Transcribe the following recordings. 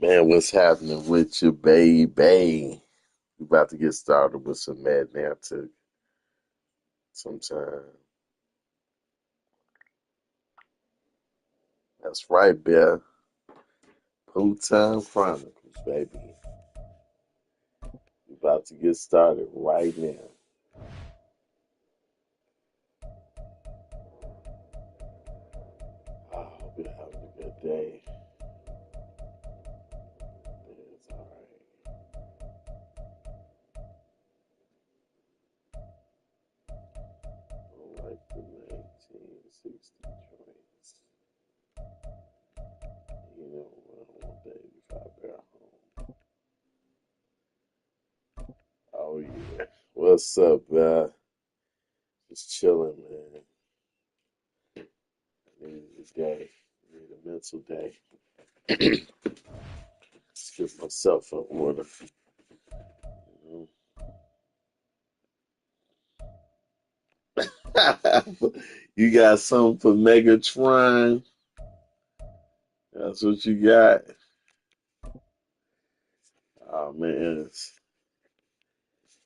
Man, what's happening with you, baby? We about to get started with some madness. Took some time. That's right, Bill. Pooh Time Chronicles, baby. We about to get started right now. Oh, we're having a good day. It's all right. I like the 1960 joints. You know what? I want the 85 barrel home. Oh, yeah. What's up, Just chilling, man. I needed a day. I need a mental day. Just get myself up order. You got something for Megatron? That's what you got. Oh man,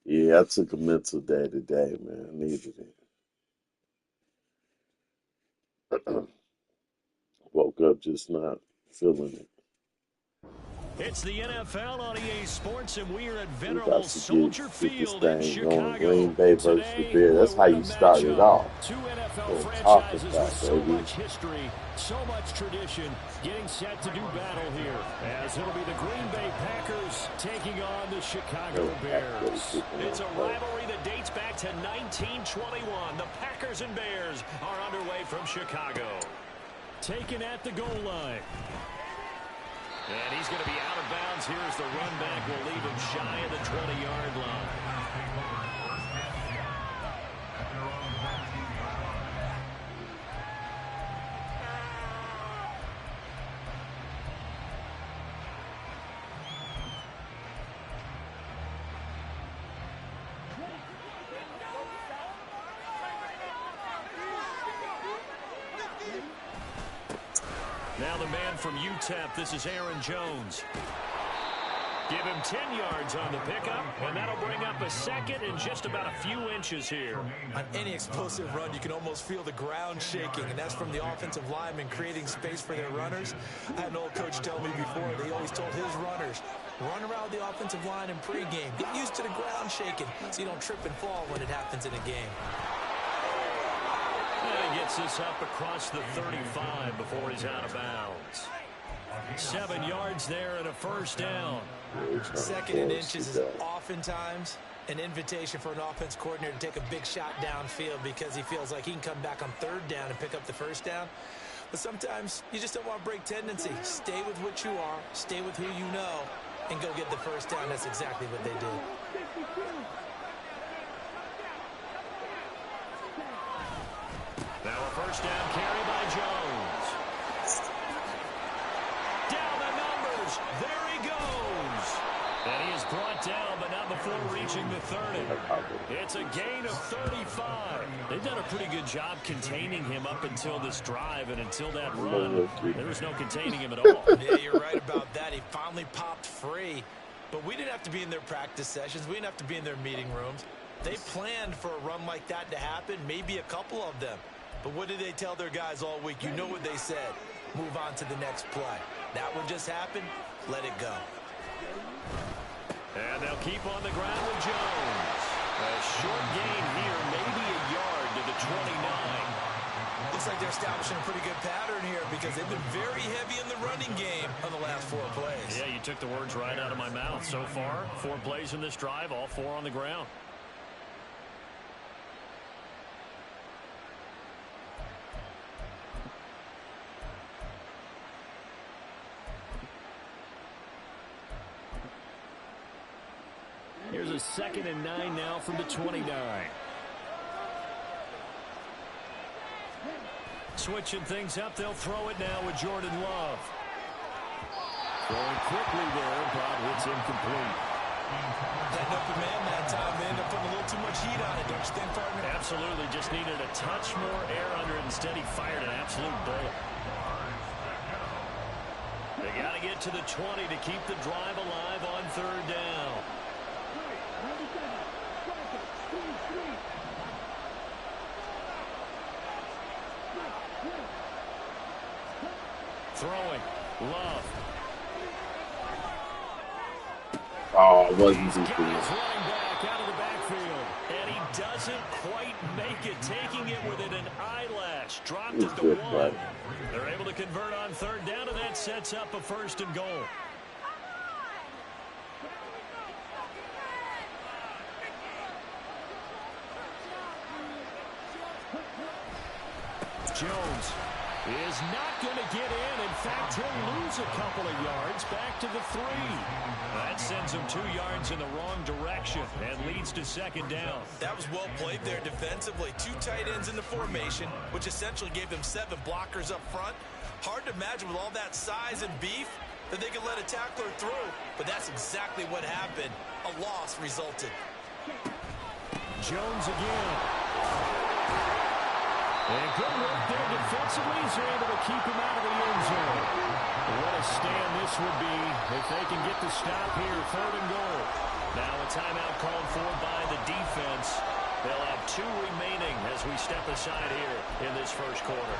yeah, I took a mental day today, man. I needed it. Woke up just not feeling it. It's the NFL on EA Sports, and we are at We venerable about to Soldier get this Field in thing going. Chicago. Green Bay versus the Today, Bears. boy, That's how what a you start it matchup. off. Two NFL We'll talk franchises with about, so baby. much history, so much tradition, getting set to do battle here. As it'll be the Green Bay Packers taking on the Chicago Bears. It's a rivalry that dates back to 1921. The Packers and Bears are underway from Chicago. Taken at the goal line. And he's going to be out of bounds. Here's the run back. Will leave him shy of the 20-yard line. Now the man from UTEP, this is Aaron Jones. Give him 10 yards on the pickup, and that'll bring up a second in just about a few inches here. On any explosive run, you can almost feel the ground shaking, and that's from the offensive linemen creating space for their runners. I had an old coach tell me before, they always told his runners, run around the offensive line in pregame. Get used to the ground shaking so you don't trip and fall when it happens in a game. And he gets this up across the 35 before he's out of bounds. 7 yards there and a first down. Second and inches is oftentimes an invitation for an offense coordinator to take a big shot downfield because he feels like he can come back on third down and pick up the first down. But sometimes you just don't want to break tendency. Stay with what you are, stay with who you know, and go get the first down. That's exactly what they did. Now a first down carry by Jones. Down the numbers. There he goes. And he is brought down, but not before reaching the 30. It's a gain of 35. They've done a pretty good job containing him up until this drive, and until that run, there was no containing him at all. Yeah, you're right about that. He finally popped free. But we didn't have to be in their practice sessions. We didn't have to be in their meeting rooms. They planned for a run like that to happen, maybe a couple of them. But what did they tell their guys all week? You know what they said. Move on to the next play. That one just happened. Let it go. And they'll keep on the ground with Jones. A short gain here, maybe a yard to the 29. Looks like they're establishing a pretty good pattern here because they've been very heavy in the running game on the last 4 plays. Yeah, you took the words right out of my mouth. So far, 4 plays in this drive, all 4 on the ground. Here's a 2nd and 9 now from the 29. Switching things up, they'll throw it now with Jordan Love. Throwing quickly there, but it's incomplete. Heading up a man that time. They end up putting a little too much heat on it, don't you think, partner? Absolutely, just needed a touch more air under it. Instead, he fired an absolute bullet. They got to get to the 20 to keep the drive alive on third down. Throwing. Love. Oh, it wasn't He's too got cool. his running back out of the backfield. And he doesn't quite make it, taking it within an eyelash. Dropped at the Good 1. play. They're able to convert on third down, and that sets up a 1st and goal. Jones is not going to get in. In fact, he'll lose a couple of yards back to the 3. That sends him 2 yards in the wrong direction and leads to 2nd down. That was well played there defensively. 2 tight ends in the formation, which essentially gave them 7 blockers up front. Hard to imagine with all that size and beef that they could let a tackler through, but that's exactly what happened. A loss resulted. Jones again. And good work there defensively. He's able to keep him out of the end zone. What a stand this would be if they can get the stop here, 3rd and goal. Now a timeout called for by the defense. They'll have 2 remaining as we step aside here in this first quarter.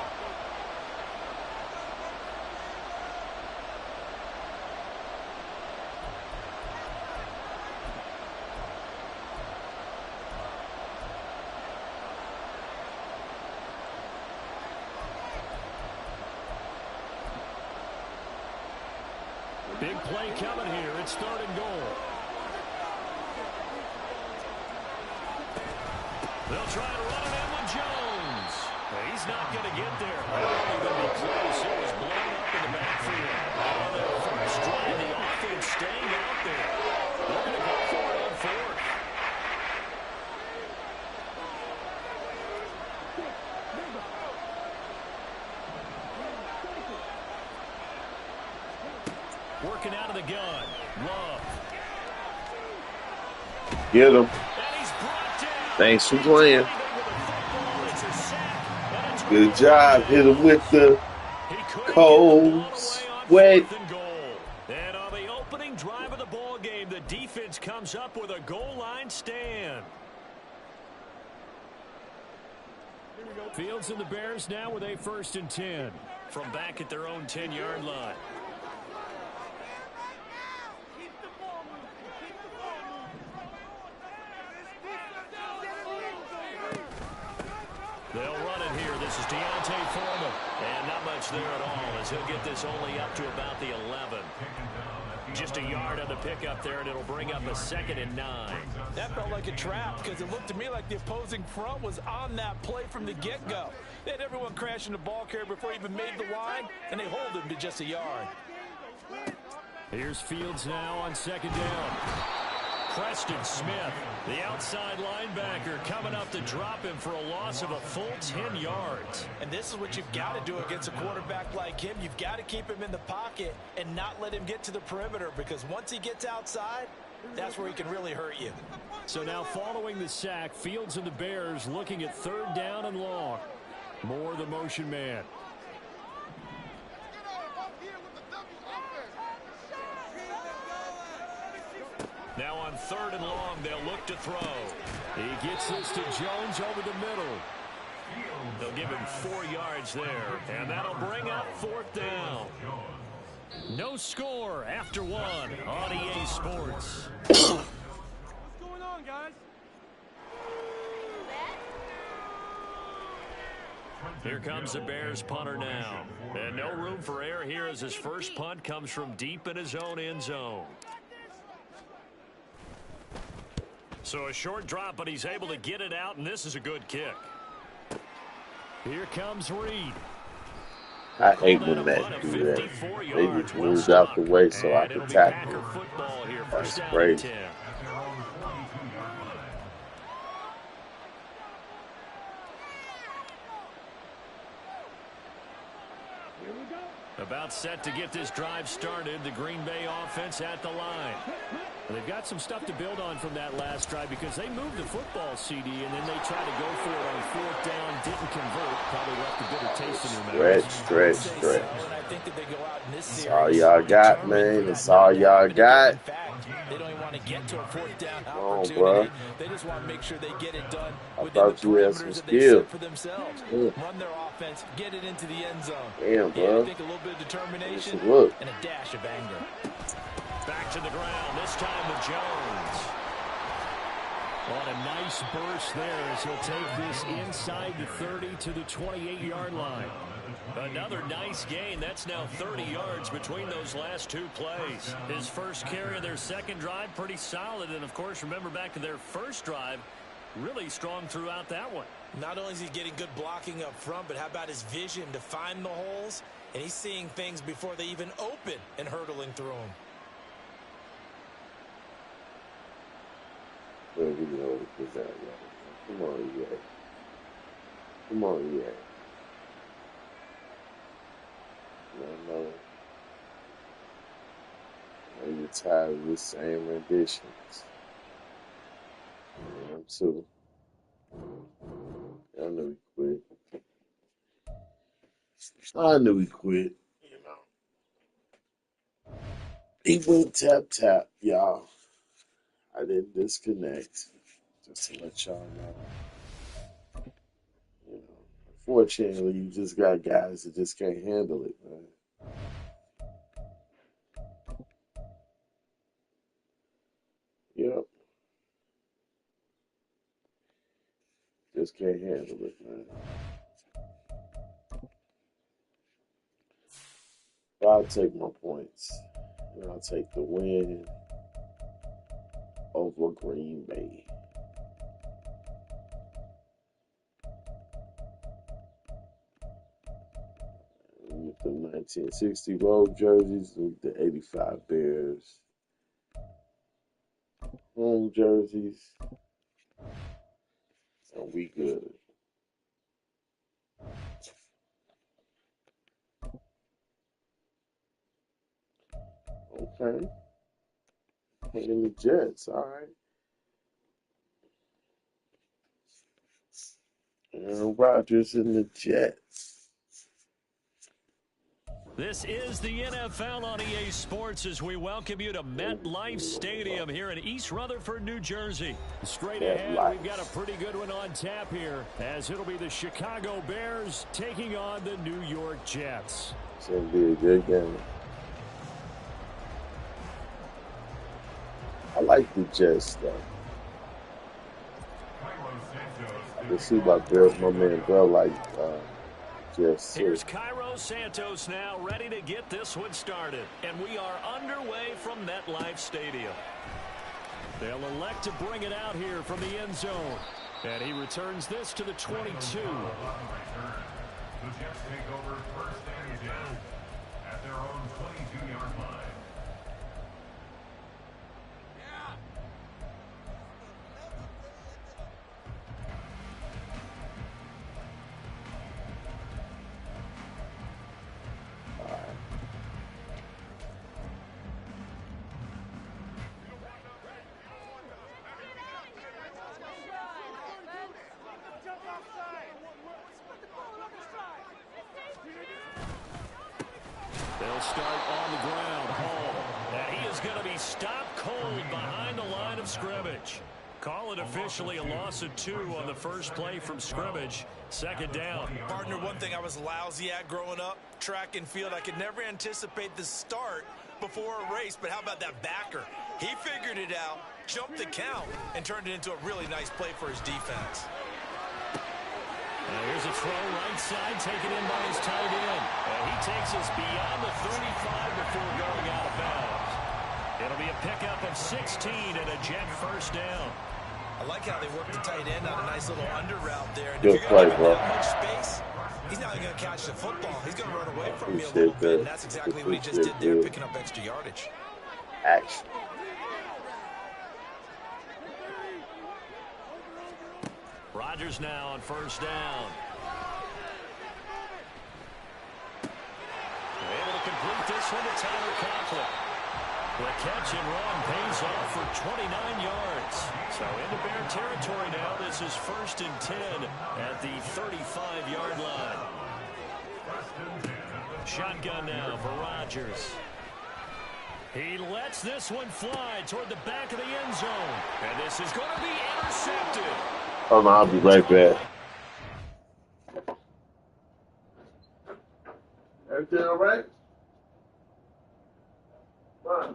Big play coming here. It's 3rd and goal. They'll try to run it in with Jones. He's not going to get there. Only going to be close. It was blown up in the backfield. On their first drive, the offense staying out there. They're going to go for it on 4th. Working out of the gun. Love. Get him. And he's brought down. Thanks for playing. Good job. Hit him with the cold sweat. And on the opening drive of the ball game, the defense comes up with a goal line stand. Fields and the Bears now with a 1st and 10 from back at their own 10-yard line. They'll run it here. This is Deontay Foreman. And not much there at all as he'll get this only up to about the 11. Just a yard on the pickup there, and it'll bring up a 2nd and 9. That felt like a trap because it looked to me like the opposing front was on that play from the get-go. They had everyone crashing the ball carrier before he even made the line, and they hold him to just a yard. Here's Fields now on 2nd down. Preston Smith, the outside linebacker, coming up to drop him for a loss of a full 10 yards. And this is what you've got to do against a quarterback like him. You've got to keep him in the pocket and not let him get to the perimeter, because once he gets outside, that's where he can really hurt you. So now following the sack, Fields and the Bears looking at 3rd down and long. More the motion man. Now on 3rd and long, they'll look to throw. He gets this to Jones over the middle. They'll give him 4 yards there, and that'll bring up 4th down. No score after 1 on EA Sports. What's going on, guys? Here comes the Bears punter now. And no room for error here as his first punt comes from deep in his own end zone. So a short drop, but he's able to get it out, and this is a good kick. Here comes Reed. I hate when that do that. They just moved out the way so I could tackle it. That's crazy. About set to get this drive started. The Green Bay offense at the line. And they've got some stuff to build on from that last drive because they moved the football, CD, and then they tried to go for it on 4th down, didn't convert, probably left a bitter taste in their mouth. Stretch. And I think that they go out in this series. That's all y'all got, man. That's all y'all got. In fact, they don't even want to get to a 4th down opportunity. Bro. They just want to make sure they get it done within the parameters that they set for themselves. Run their offense, get it into the end zone. Damn, bro. I think a little bit of determination and a dash of anger. Back to the ground, this time with Jones. On a nice burst there as he'll take this inside the 30 to the 28-yard line. Another nice gain. That's now 30 yards between those last 2 plays. His first carry of their second drive, pretty solid. And, of course, remember back to their first drive, really strong throughout that one. Not only is he getting good blocking up front, but how about his vision to find the holes? And he's seeing things before they even open and hurtling through them. Well, we know what it is out, y'all. Come on, yeah. Come on, yeah. No. I know you're tired of the same renditions. I am too. I knew he quit. I knew he quit, you know. He went tap, y'all. I didn't disconnect. Just to let y'all know. You know, unfortunately, you just got guys that just can't handle it, man. Yep. Just can't handle it, man. But I'll take my points. And I'll take the win over Green Bay. With the 1960 road jerseys, with the 85 Bears home jerseys, and we good. Okay. And the Jets, all right. Aaron Rodgers and the Jets. This is the NFL on EA Sports as we welcome you to MetLife Stadium here in East Rutherford, New Jersey. Straight ahead, we've got a pretty good one on tap here as it'll be the Chicago Bears taking on the New York Jets. It's going to be a good game. I like the Jets, though. I can see my man Bell like Jets. Here's Cairo Santos now ready to get this one started. And we are underway from MetLife Stadium. They'll elect to bring it out here from the end zone. And he returns this to the 22. The Jets take over first and 10 at their own 22-yard line. They'll start on the ground. Hall. And he is going to be stopped cold behind the line of scrimmage. Call it officially a loss of 2 on the first play from scrimmage. Second down. Partner, one thing I was lousy at growing up, track and field, I could never anticipate the start before a race, but how about that backer? He figured it out, jumped the count, and turned it into a really nice play for his defense. And here's a throw right side taken in by his tight end. And he takes us beyond the 35 before going out of bounds. It'll be a pickup of 16 and a Jet first down. I like how they work the tight end on a nice little under route there. And Good if you're play, going to bro. give him that much space, he's not going to catch the football. He's going to run away from you a little bit, and that's exactly what he just did there, picking up extra yardage. Action. Rodgers now on first down. Able to complete this one to Tyler Conklin. The catch and run pays off for 29 yards. So into Bear territory now. This is 1st and 10 at the 35-yard line. Shotgun now for Rodgers. He lets this one fly toward the back of the end zone. And this is going to be intercepted. Oh, no, I'll be right back. Everything all right? Fine.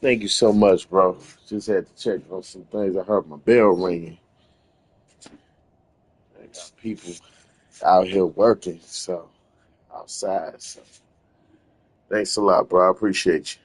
Thank you so much, bro. Just had to check on some things. I heard my bell ringing. I got people out here working, so outside. So thanks a lot, bro. I appreciate you.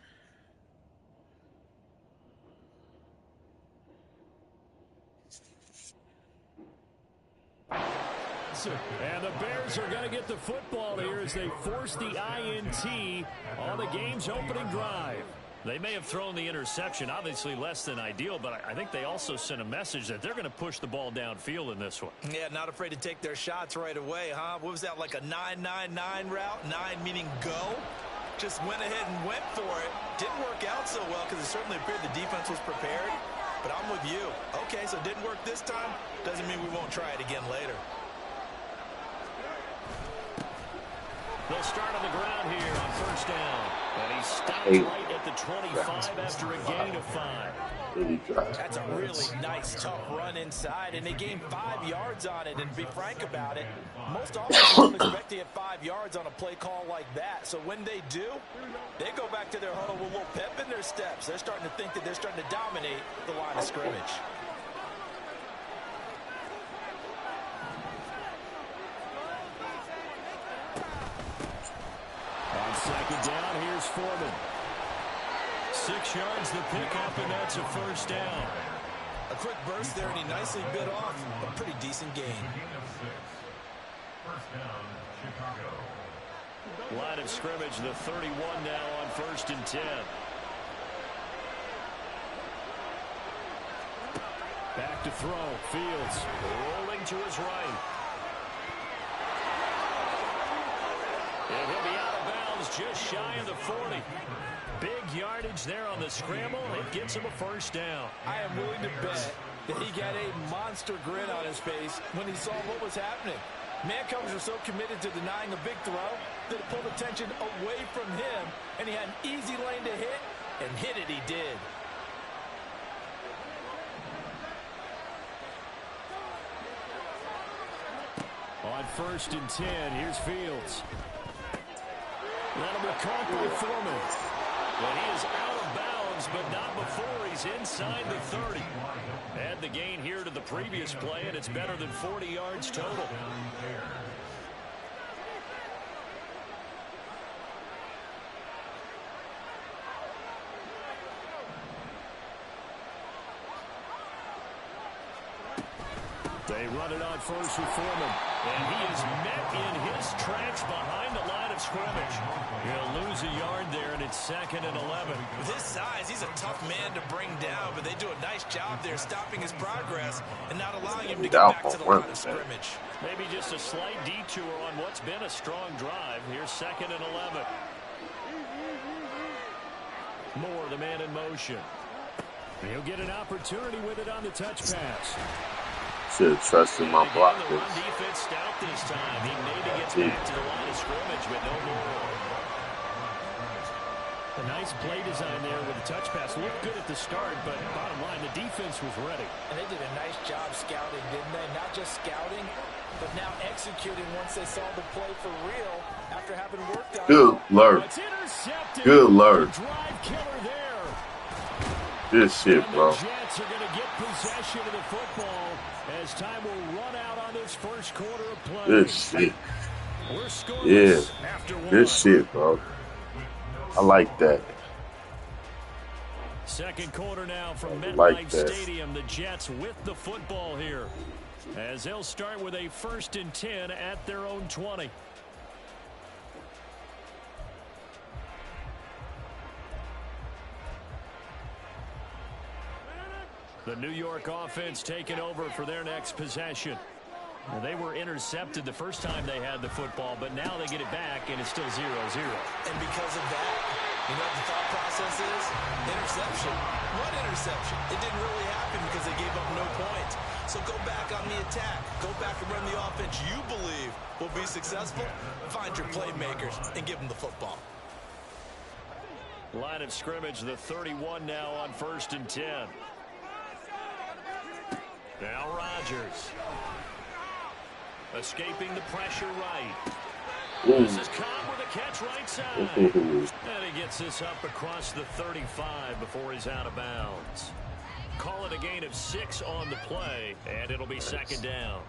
And the Bears are going to get the football here as they force the INT on the game's opening drive. They may have thrown the interception, obviously less than ideal, but I think they also sent a message that they're going to push the ball downfield in this one. Yeah, not afraid to take their shots right away, huh? What was that, like a 9-9-9 route? 9 meaning go? Just went ahead and went for it. Didn't work out so well because it certainly appeared the defense was prepared. But I'm with you. Okay, so it didn't work this time. Doesn't mean we won't try it again later. They'll start on the ground here on 1st down. And he stopped right at the 25 after a gain of 5. That's a really nice, tough run inside, and they gained 5 yards on it. And to be frank about it, most offenses don't expect to get 5 yards on a play call like that. So when they do, they go back to their huddle with a little pep in their steps. They're starting to think that they're starting to dominate the line of scrimmage. On 2nd down, here's Foreman. 6 yards the pickup, and that's a 1st down. A quick burst there, and he nicely bit off a pretty decent gain. 1st down, Chicago. Line of scrimmage, the 31 now on 1st and 10. Back to throw. Fields rolling to his right. And he'll be out of bounds just shy of the 40. Big yardage there on the scramble. It gets him a 1st down. I am willing to bet that he got a monster grin on his face when he saw what was happening. Man coverage are so committed to denying a big throw that it pulled attention away from him, and he had an easy lane to hit, and hit it he did. On 1st and 10, here's Fields. That'll be caught by Foreman. And he is out of bounds, but not before he's inside the 30. Add the gain here to the previous play, and it's better than 40 yards total. They run it on 1st with Foreman. And he is met in his tracks behind the line of scrimmage. He'll lose a yard there, and it's 2nd and 11. With his size, he's a tough man to bring down, but they do a nice job there stopping his progress and not allowing him to get back to the line of scrimmage. Maybe just a slight detour on what's been a strong drive. Here's 2nd and 11. Moore, the man in motion. He'll get an opportunity with it on the touch pass. Should have trusted my blockers. The run defense stout this time. He maybe gets back to the line of scrimmage, but no more. A nice play design there with the touch pass. Looked good at the start, but bottom line, the defense was ready. And they did a nice job scouting, didn't they? Not just scouting, but now executing once they saw the play for real after having worked on it. Good Lord. Good Lord. Drive killer there. Good shit, bro. The Jets are going to get possession of the football as time will run out on this first quarter of play. Good shit. We're scoreless Yeah. after one. Good shit, bro. I like that. Second quarter now from like MetLife that. Stadium. The Jets with the football here, as they'll start with a 1st and 10 at their own 20. The New York offense taking over for their next possession. Now, they were intercepted the first time they had the football, but now they get it back, and it's still 0-0. And because of that, you know what the thought process is? Interception. What interception? It didn't really happen because they gave up no points. So go back on the attack. Go back and run the offense you believe will be successful. Find your playmakers and give them the football. Line of scrimmage, the 31 now on 1st and 10. Now Rodgers. Escaping the pressure right. This is caught with a catch right side. And he gets this up across the 35 before he's out of bounds. Call it a gain of 6 on the play, and it'll be 2nd down.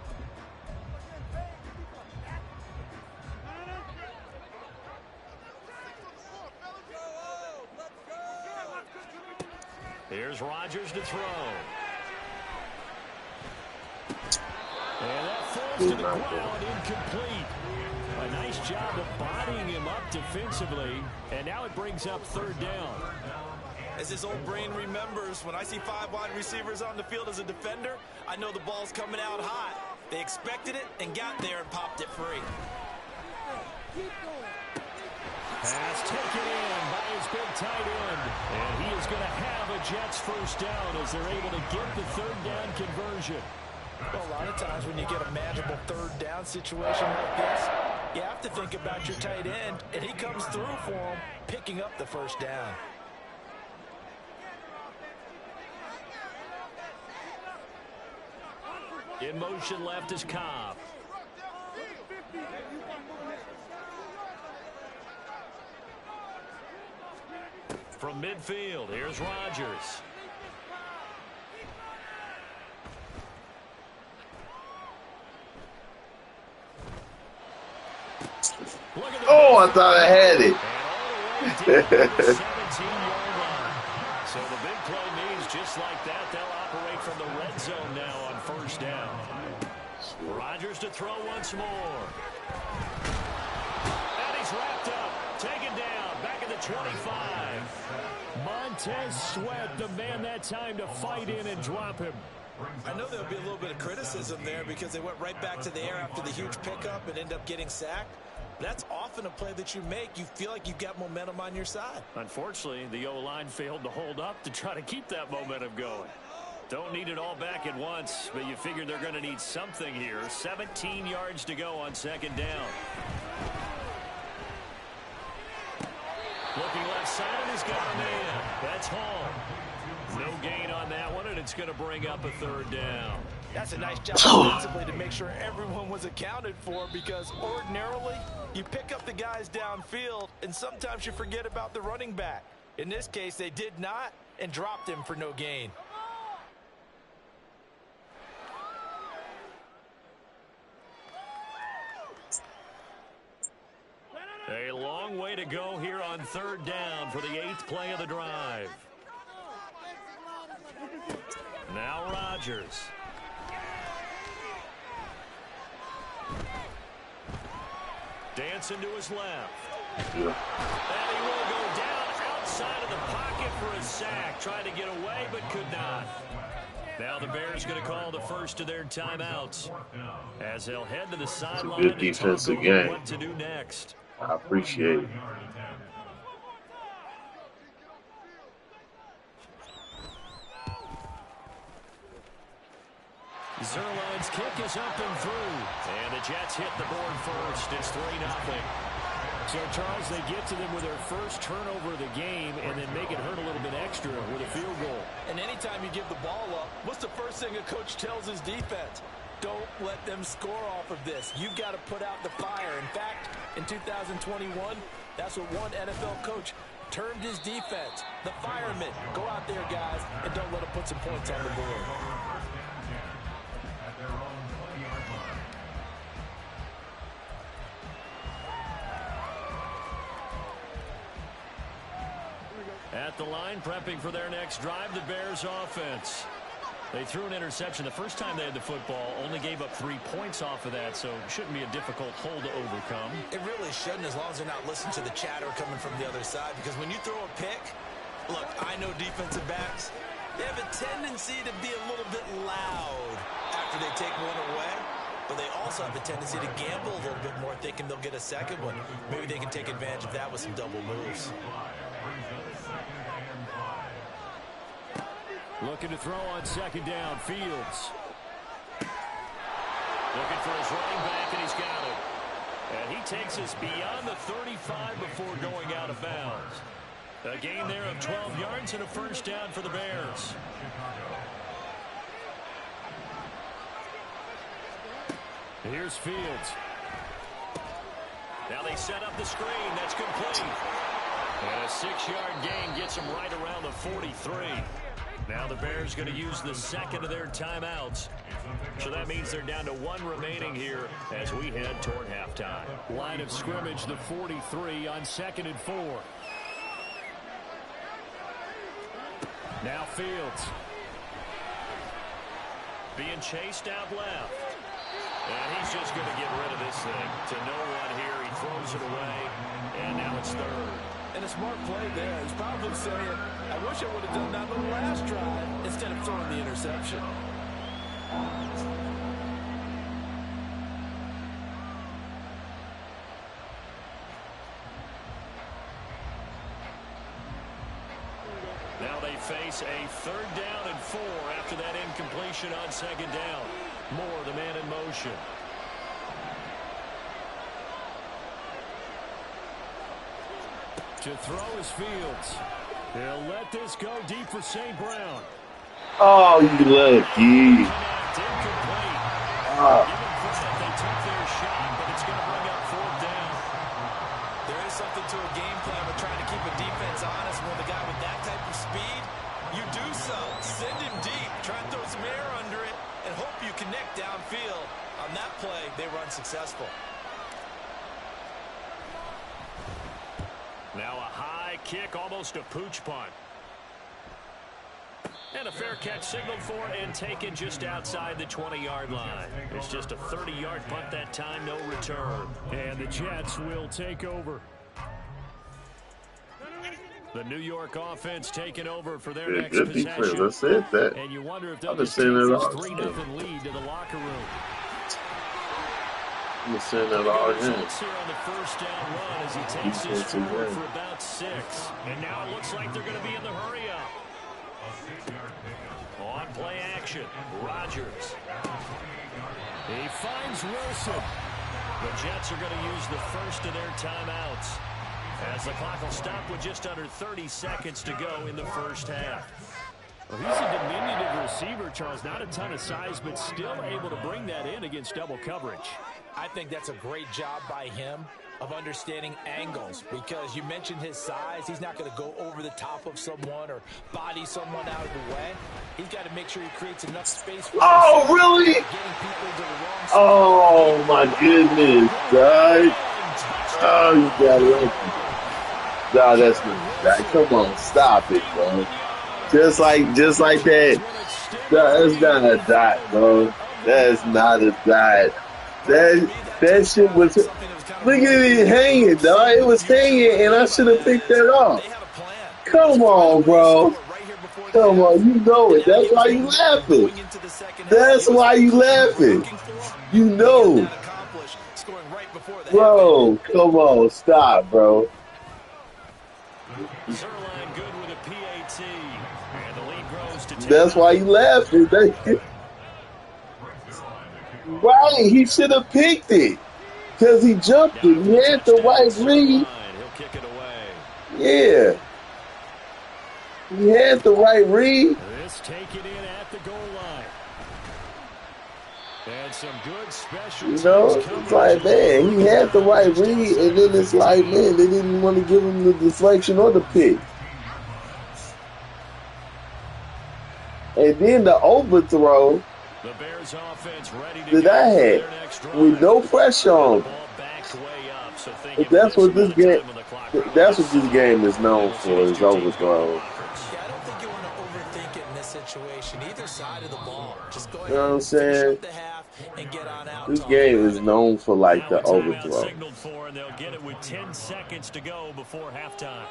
Here's Rodgers to throw. And that falls to the ground, incomplete. A nice job of bodying him up defensively, and now it brings up 3rd down. As his old brain remembers, when I see 5 wide receivers on the field as a defender, I know the ball's coming out hot. They expected it and got there and popped it free. Pass taken in by his big tight end. And he is going to have a Jets 1st down as they're able to get the 3rd down conversion. Well, a lot of times when you get a manageable 3rd down situation like this, you have to think about your tight end, and he comes through for him, picking up the 1st down. In motion left is Cobb. From midfield, here's Rodgers. Oh, I thought I had it. So the big play means just like that, they'll operate from the red zone now on 1st down. Rodgers to throw once more. And he's wrapped up, taken down, back at the 25. Montez Sweat, the man that time to fight in and drop him. I know there'll be a little bit of criticism there because they went right back to the air after the huge pickup and end up getting sacked. That's often a play that you make. You feel like you've got momentum on your side. Unfortunately, the O-line failed to hold up to try to keep that momentum going. Don't need it all back at once, but you figure they're going to need something here. 17 yards to go on 2nd down. Looking left side, and he's got a man. That's Hall. No gain on that one, and it's going to bring up a 3rd down. That's a nice job defensively to make sure everyone was accounted for, because ordinarily you pick up the guys downfield and sometimes you forget about the running back. In this case, they did not and dropped him for no gain. A long way to go here on 3rd down for the 8th play of the drive. Now Rodgers. Dancing to his left. And he will go down outside of the pocket for a sack. Tried to get away, but could not. Now the Bears going to call the first of their timeouts as they'll head to the sideline good defensive game. What to do next. I appreciate it. Zerline's kick is up and through. And the Jets hit the board first. It's 3-0. So, Charles, they get to them with their first turnover of the game and then make it hurt a little bit extra with a field goal. And anytime you give the ball up, what's the first thing a coach tells his defense? Don't let them score off of this. You've got to put out the fire. In fact, in 2021, that's what one NFL coach termed his defense. The firemen. Go out there, guys, and don't let them put some points on the board. At the line, prepping for their next drive, the Bears offense. They threw an interception the first time they had the football, only gave up 3 points off of that, so it shouldn't be a difficult hole to overcome. It really shouldn't, as long as they're not listening to the chatter coming from the other side, because when you throw a pick, look, I know defensive backs, they have a tendency to be a little bit loud after they take one away, but they also have a tendency to gamble a little bit more, thinking they'll get a second one. Maybe they can take advantage of that with some double moves. Looking to throw on second down, Fields. Looking for his running back, and he's got it. And he takes us beyond the 35 before going out of bounds. A gain there of 12 yards and a first down for the Bears. Here's Fields. Now they set up the screen. That's complete. And a 6-yard gain gets him right around the 43. Now the Bears going to use the second of their timeouts. So that means they're down to 1 remaining here as we head toward halftime. Line of scrimmage, the 43 on 2nd and 4. Now Fields. Being chased out left. And he's just going to get rid of this thing. To no one here. He throws it away. And now it's 3rd. And a smart play there. He's probably saying, I wish I would have done that on the last drive instead of throwing the interception. Now they face a 3rd down and 4 after that incompletion on 2nd down. Moore, the man in motion. To throw is Fields. He'll let this go deep for St. Brown. Oh, you lucky. Incomplete. Oh. Give them credit. They took their shot, but it's going to bring up 4th down. There is something to a game plan with trying to keep a defense honest. With a guy with that type of speed, you do so. Send him deep. Try and throw some air under it and hope you connect downfield. On that play, they run successful. Now a high kick, almost a pooch punt. And a fair catch signaled for and taken just outside the 20-yard line. It's just a 30-yard punt that time, no return. And the Jets will take over. The New York offense taking over for their next possession. Defense. I said that. And you wonder if they'll just take saying it this all. 3-0 lead to the locker room. I'm saying that all again. Here on the first down run as he takes this forward for about 6. And now it looks like they're going to be in the hurry up. On play action, Rodgers. He finds Wilson. The Jets are going to use the first of their timeouts as the clock will stop with just under 30 seconds to go in the first half. Well, he's a diminutive receiver, Charles. Not a ton of size, but still able to bring that in against double coverage. I think that's a great job by him of understanding angles, because you mentioned his size. He's not going to go over the top of someone or body someone out of the way. He's got to make sure he creates enough space for really? Oh, my goodness, guys. Oh, you got it. No, that's not that. Come on, stop it, bro. Just like that. No, that's not a dot, bro. That's not a dot. That shit was. Look at it hanging, dog. It was hanging, and I should have picked that off. Come on, bro. Come on, you know it. That's why you laughing. That's why you laughing. You know. Bro, come on, stop, bro. That's why you laughing. Right, he should have picked it. Because he jumped it. He had the right read. Yeah. He had the right read. This taken in at the goal line. And some good special. You know, it's like, man, he had the right read, and then it's like, man, they didn't want to give him the deflection or the pick. And then the overthrow the Bears offense ready to that I had with no pressure on him. But that's what this game. That's what this game is known for, is overthrows. Yeah, I don't think you want to overthink it in this situation. Either side of the ball. Just go You know what ahead, I'm finish saying? up the half, and get on out. This game is known for like Now the a timeout overthrow. signaled for, and they'll get it with 10 seconds to go before halftime.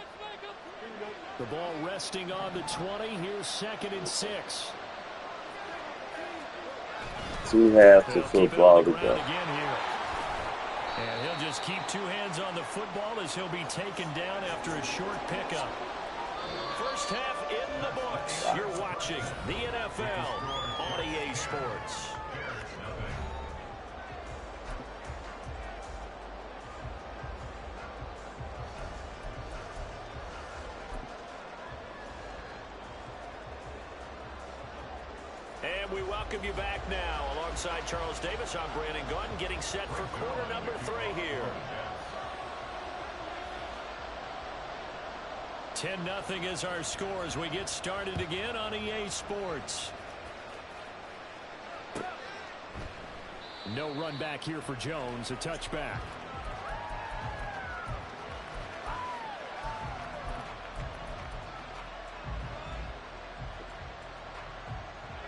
The ball resting on the 20. Here's 2nd and 6. 2 halves of football to go. And he'll just keep 2 hands on the football as he'll be taken down after a short pickup. First half in the books. You're watching the NFL on EA Sports. And we welcome you back now. Alongside Charles Davis, I'm Brandon Gunn, getting set for quarter number 3 here. 10-0 is our score as we get started again on EA Sports. No run back here for Jones, a touchback.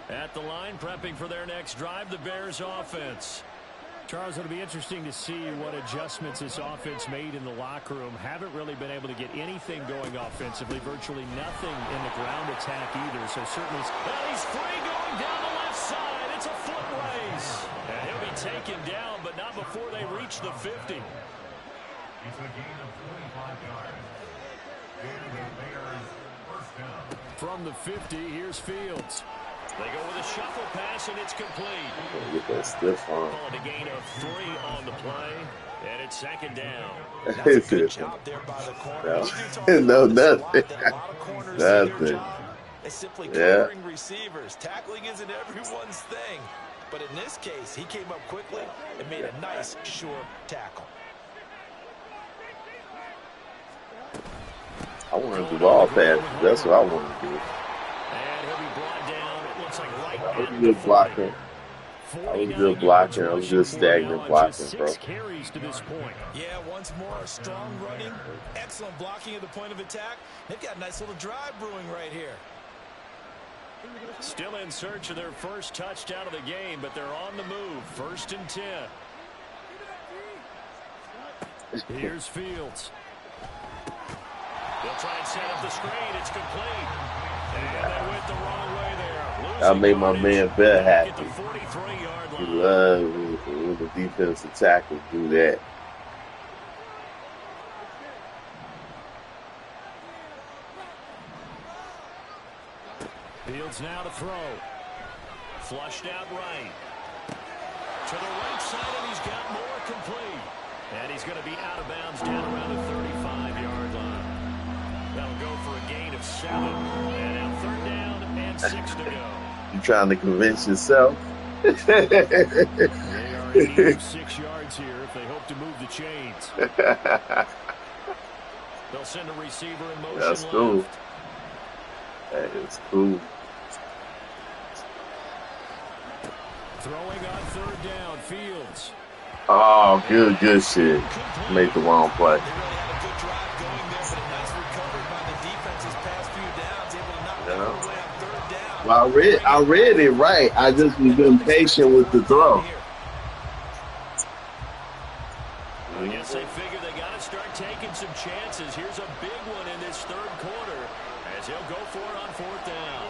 At the line, prepping for their next drive, the Bears offense. Charles, it'll be interesting to see what adjustments this offense made in the locker room. Haven't really been able to get anything going offensively, virtually nothing in the ground attack either. So certainly, well, he's free going down the left side. It's a foot race. And he'll be taken down, but not before they reach the 50. It's a gain of 25 yards. And the Bears first down. from the 50, here's Fields. They go with a shuffle pass, and it's complete. Get that stiff arm. Calling a gain of 3 on the play, and it's 2nd down. That's a good job there by the corner. No, nothing. A lot of corners see their Nothing. job is simply covering receivers. Tackling isn't everyone's thing. But in this case, he came up quickly and made a nice, sure tackle. I want to do ball passes. That's what I want to do. And he'll be brought down. It looks like right I was at good the blocking. I was good blocking. I was good stagnant blocking, bro. 6 carries to this point. Yeah, once more, strong running, excellent blocking at the point of attack. They've got a nice little drive brewing right here. Still in search of their first touchdown of the game, but they're on the move. 1st and 10. Here's Fields. They'll try and set up the screen. It's complete. And they went the wrong way there. I made my man Bet At the happy. 43-yard He line. loves when the defensive tackles do that. Fields now to throw. Flushed out right. To the right side, and he's got more complete. And he's going to be out of bounds down around the 35-yard line. That'll go for a gain of 7. And now 3rd down and 6 to go. You trying to convince yourself? They are in need of 6 yards here if they hope to move the chains. They'll send a receiver in motion That's left. cool. That is cool. Throwing on 3rd down, Fields. Oh, good shit. Made the wrong play. They really had a good drive going there, but a nice recovery by the defense's past few downs, able to knock them away on 3rd down. Well, I read it right. I just was impatient with the throw. I guess they figured they got to start taking some chances. Here's a big one in this 3rd quarter as he'll go for it on 4th down.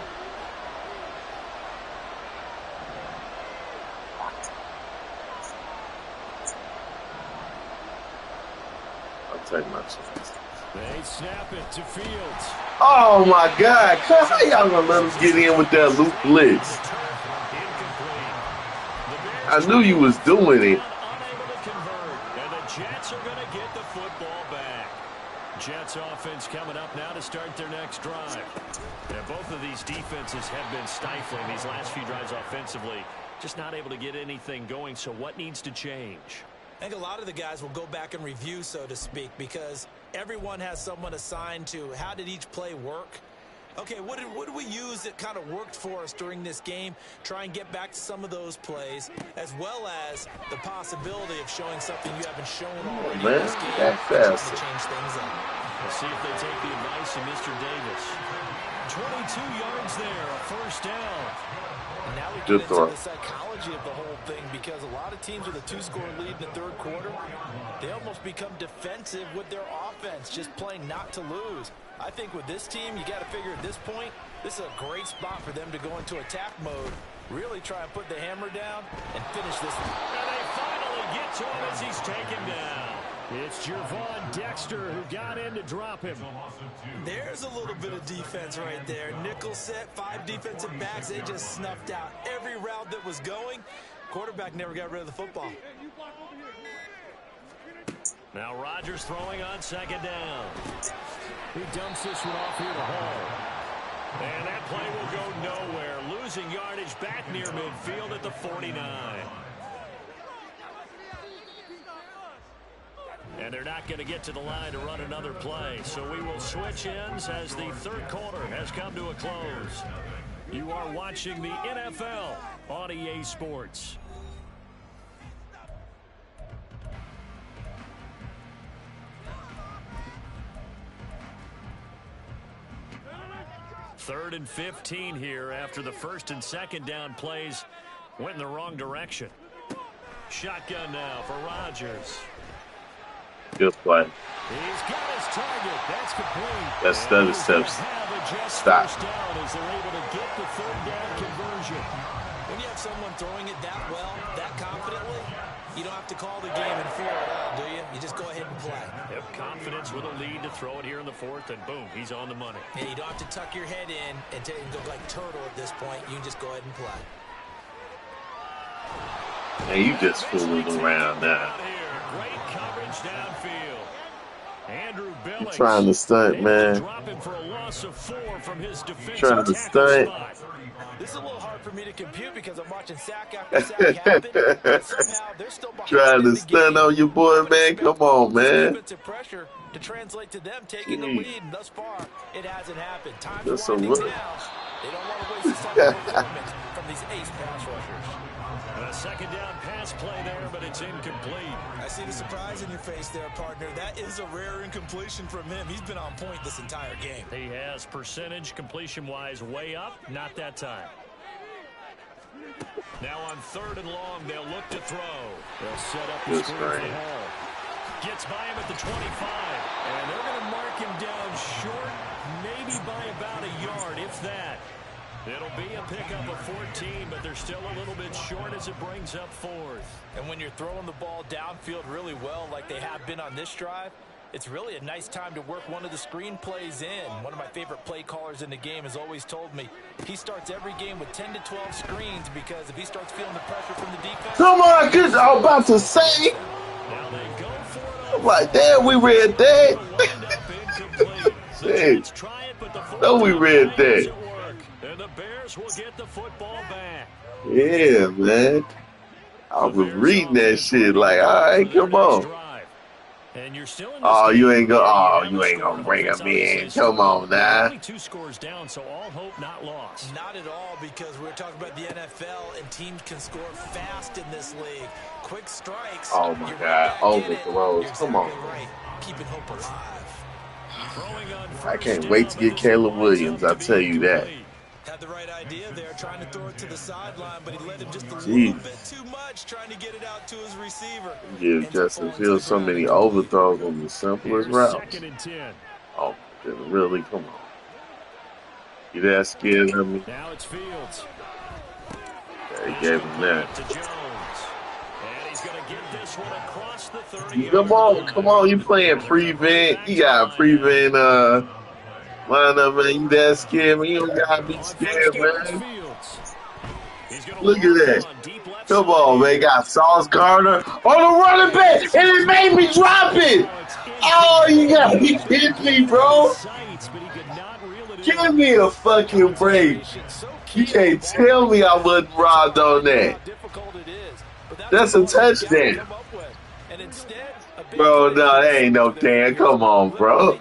I'll take my chance. They snap it to Fields. Oh my God! How y'all gonna let him get in with that loop blitz? I knew you was doing it. Unable to convert, and the Jets are going to get the football back. Jets offense coming up now to start their next drive. And both of these defenses have been stifling these last few drives offensively. Just not able to get anything going, so what needs to change? I think a lot of the guys will go back and review, so to speak, because everyone has someone assigned to how did each play work. Okay, what did we use that kind of worked for us during this game? Try and get back to some of those plays, as well as the possibility of showing something you haven't shown already in this game and trying to change things up. We'll see if they take the advice of Mr. Davis. 22 yards there, a first down. And now we get into the psychology of the whole thing, because a lot of teams with a 2-score lead in the third quarter, they almost become defensive with their offense, just playing not to lose. I think with this team, you got to figure at this point, this is a great spot for them to go into attack mode, really try and put the hammer down and finish this one. And they finally get to him as he's taken down. It's Gervon Dexter who got in to drop him. There's a little bit of defense right there. Nickel set, 5 defensive backs. They just snuffed out every route that was going. Quarterback never got rid of the football. Now Rodgers throwing on second down. He dumps this one off here to Hall. And that play will go nowhere. Losing yardage back near midfield at the 49. And they're not going to get to the line to run another play. So we will switch ends as the third quarter has come to a close. You are watching the NFL on EA Sports. Third and 15 here after the first and second down plays went in the wrong direction. Shotgun now for Rodgers. Good play. He's got his target. That's complete. That's stutter steps. Stop. As they're able to get the third down conversion. When you have someone throwing it that well, that confidently, you don't have to call the game in fear at all, do you? You just go ahead and play. Yep, confidence with a lead to throw it here in the fourth, and boom, he's on the money. And you don't have to tuck your head in and go like turtle at this point. You can just go ahead and play. Hey, you just fooling around now. Great coverage downfield. Andrew Billings. You're trying to stunt, man. Drop him for a loss of 4 from his defensive Trying to stunt. This is a little hard for me to compute because I'm watching sack after sack happen. But somehow they're still behind. Trying to stunt on your boy, man. Come on, man. Defensive pressure to translate to them taking the lead. And thus far, it hasn't happened. Time's That's winding down. They don't want to waste this type of performance from these ace pass rushers. A second down pass play there, but it's incomplete. I see the surprise in your face there, partner. That is a rare incompletion from him. He's been on point this entire game. He has percentage completion-wise way up. Not that time. Now on third and long, they'll look to throw. They'll set up the screen for Hall. Gets by him at the 25. And they're going to mark him down short, maybe by about a yard, if that. It'll be a pickup of 14, but they're still a little bit short as it brings up fourth. And when you're throwing the ball downfield really well like they have been on this drive, it's really a nice time to work one of the screen plays in. One of my favorite play callers in the game has always told me he starts every game with 10 to 12 screens because if he starts feeling the pressure from the defense... Come on, because I was about to say. Now they go for it. I'm like, damn, we read that. Hey, no, we read that. And the Bears will get the football back. Yeah, man. I was reading that shit like, all right, come on. And you're still in you ain't gonna bring him in. Come on now. Only 2 scores down, so all hope not lost. Not at all, because we're talking about the NFL and teams can score fast in this league. Quick strikes. Oh my God, overthrows. Come on. Right. Keeping hope alive. I can't wait to get Caleb Williams, I'll tell you that. Had the right idea there, trying to throw it to the sideline, but he let him just a little bit too much, trying to get it out to his receiver. Give Justin Fields so many overthrows on the simplest routes. Oh, really? Come on. You that scared of me? Now it's Fields. Yeah, he gave him that. To Jones. And he's going to get this one across the 30. Come on, you playing prevent. You got a prevent line up, man. You that scared, man. You don't gotta be scared, man. Look at that. Come on, man. Got Sauce Gardner on the running back, and it made me drop it. Oh, you gotta be kidding me, bro. Give me a fucking break. You can't tell me I wasn't robbed on that. That's a touchdown. Bro, no, that ain't no damn. Come on, bro.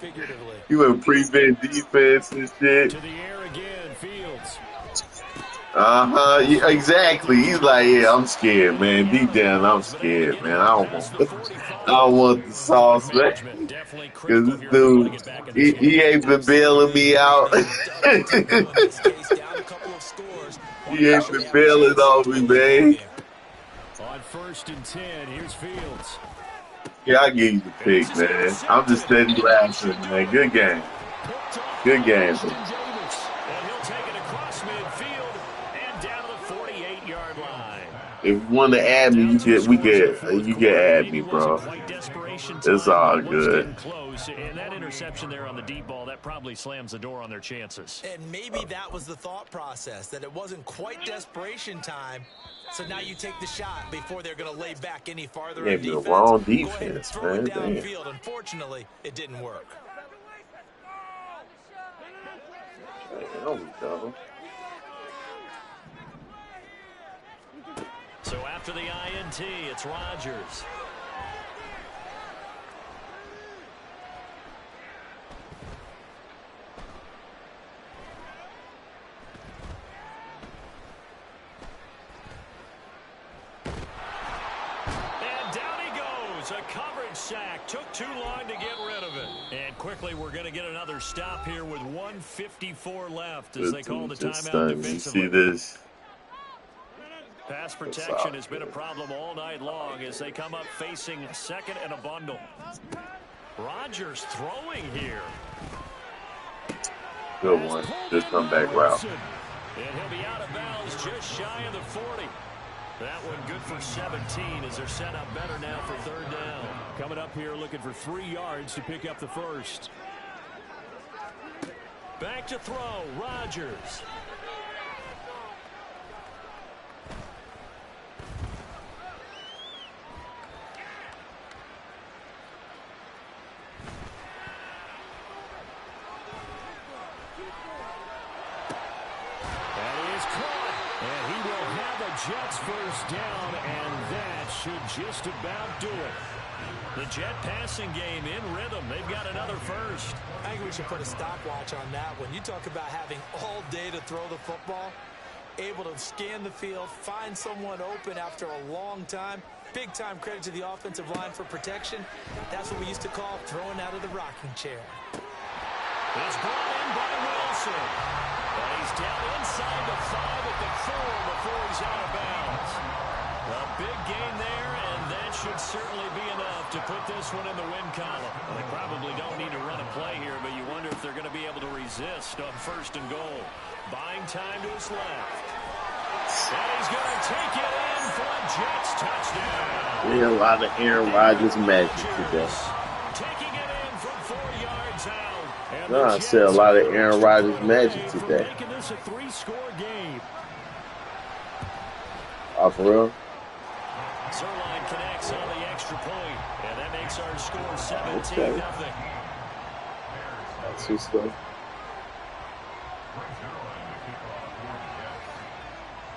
figuratively. You went prevent defense and shit. To the air again, Fields. Yeah, exactly. He's like, yeah, I'm scared, man. Deep down, I'm scared, man. I don't want the sauce, man. Because this dude, he ain't been bailing me out. He ain't been bailing on me, man. On 1st and 10, here's Fields. Yeah, I give you the pick, man. I'm just steady laughing, man. Good game. Good game. And he'll take it across midfield and down to the 48-yard line. If you want to add me, you can add me, bro. It's all good. Close, and that interception there on the deep ball, that probably slams the door on their chances. And maybe that was the thought process, that it wasn't quite desperation time. So now you take the shot before they're going to lay back any farther on defense. Wrong defense. Go ahead and defense, throw man. it downfield. Unfortunately, it didn't work. There we go. So after the INT, it's Rodgers. And down he goes. A coverage sack. Took too long to get rid of it. And quickly, we're going to get another stop here with 1:54 left as they call the timeout defensively. You see this? Pass protection has been a problem all night long as they come up facing second and a bundle. Rodgers throwing here. Good one. Just come back route. And he'll be out of bounds just shy of the 40. That one good for 17 as they're set up better now for 3rd down. Coming up here looking for 3 yards to pick up the first. Back to throw, Rodgers. Jets first down, and that should just about do it. The Jet passing game in rhythm. They've got another first. I think we should put a stopwatch on that one. You talk about having all day to throw the football, able to scan the field, find someone open after a long time. Big time credit to the offensive line for protection. That's what we used to call throwing out of the rocking chair. It's brought in by Wilson. And he's down inside the 5 at the 4 before he's out of bounds. A big gain there, and that should certainly be enough to put this one in the win column. Well, they probably don't need to run a play here, but you wonder if they're going to be able to resist on 1st and goal. Buying time to his left. And he's going to take it in for a Jets touchdown. Yeah, a lot of Aaron Rodgers magic today. Taking it in from 4 yards out. No, I said a lot of Aaron Rodgers magic today. Making this a 3-score game. Oh, for real? Zerline connects on the extra point, and that makes our score 17-0. That's what's up.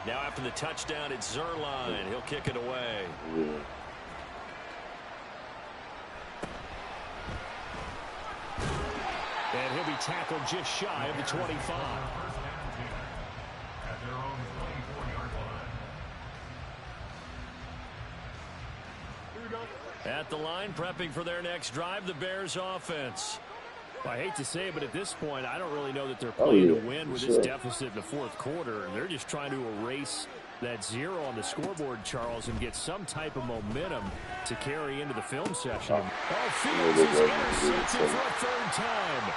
Now after the touchdown, it's Zerline. He'll kick it away. Yeah. And he'll be tackled just shy of the 25. At the line, prepping for their next drive, the Bears offense. Well, I hate to say it, but at this point, I don't really know that they're playing to win with this deficit in the 4th quarter. They're just trying to erase that 0 on the scoreboard, Charles, and get some type of momentum to carry into the film session. Fields is intercepted for a 3rd time.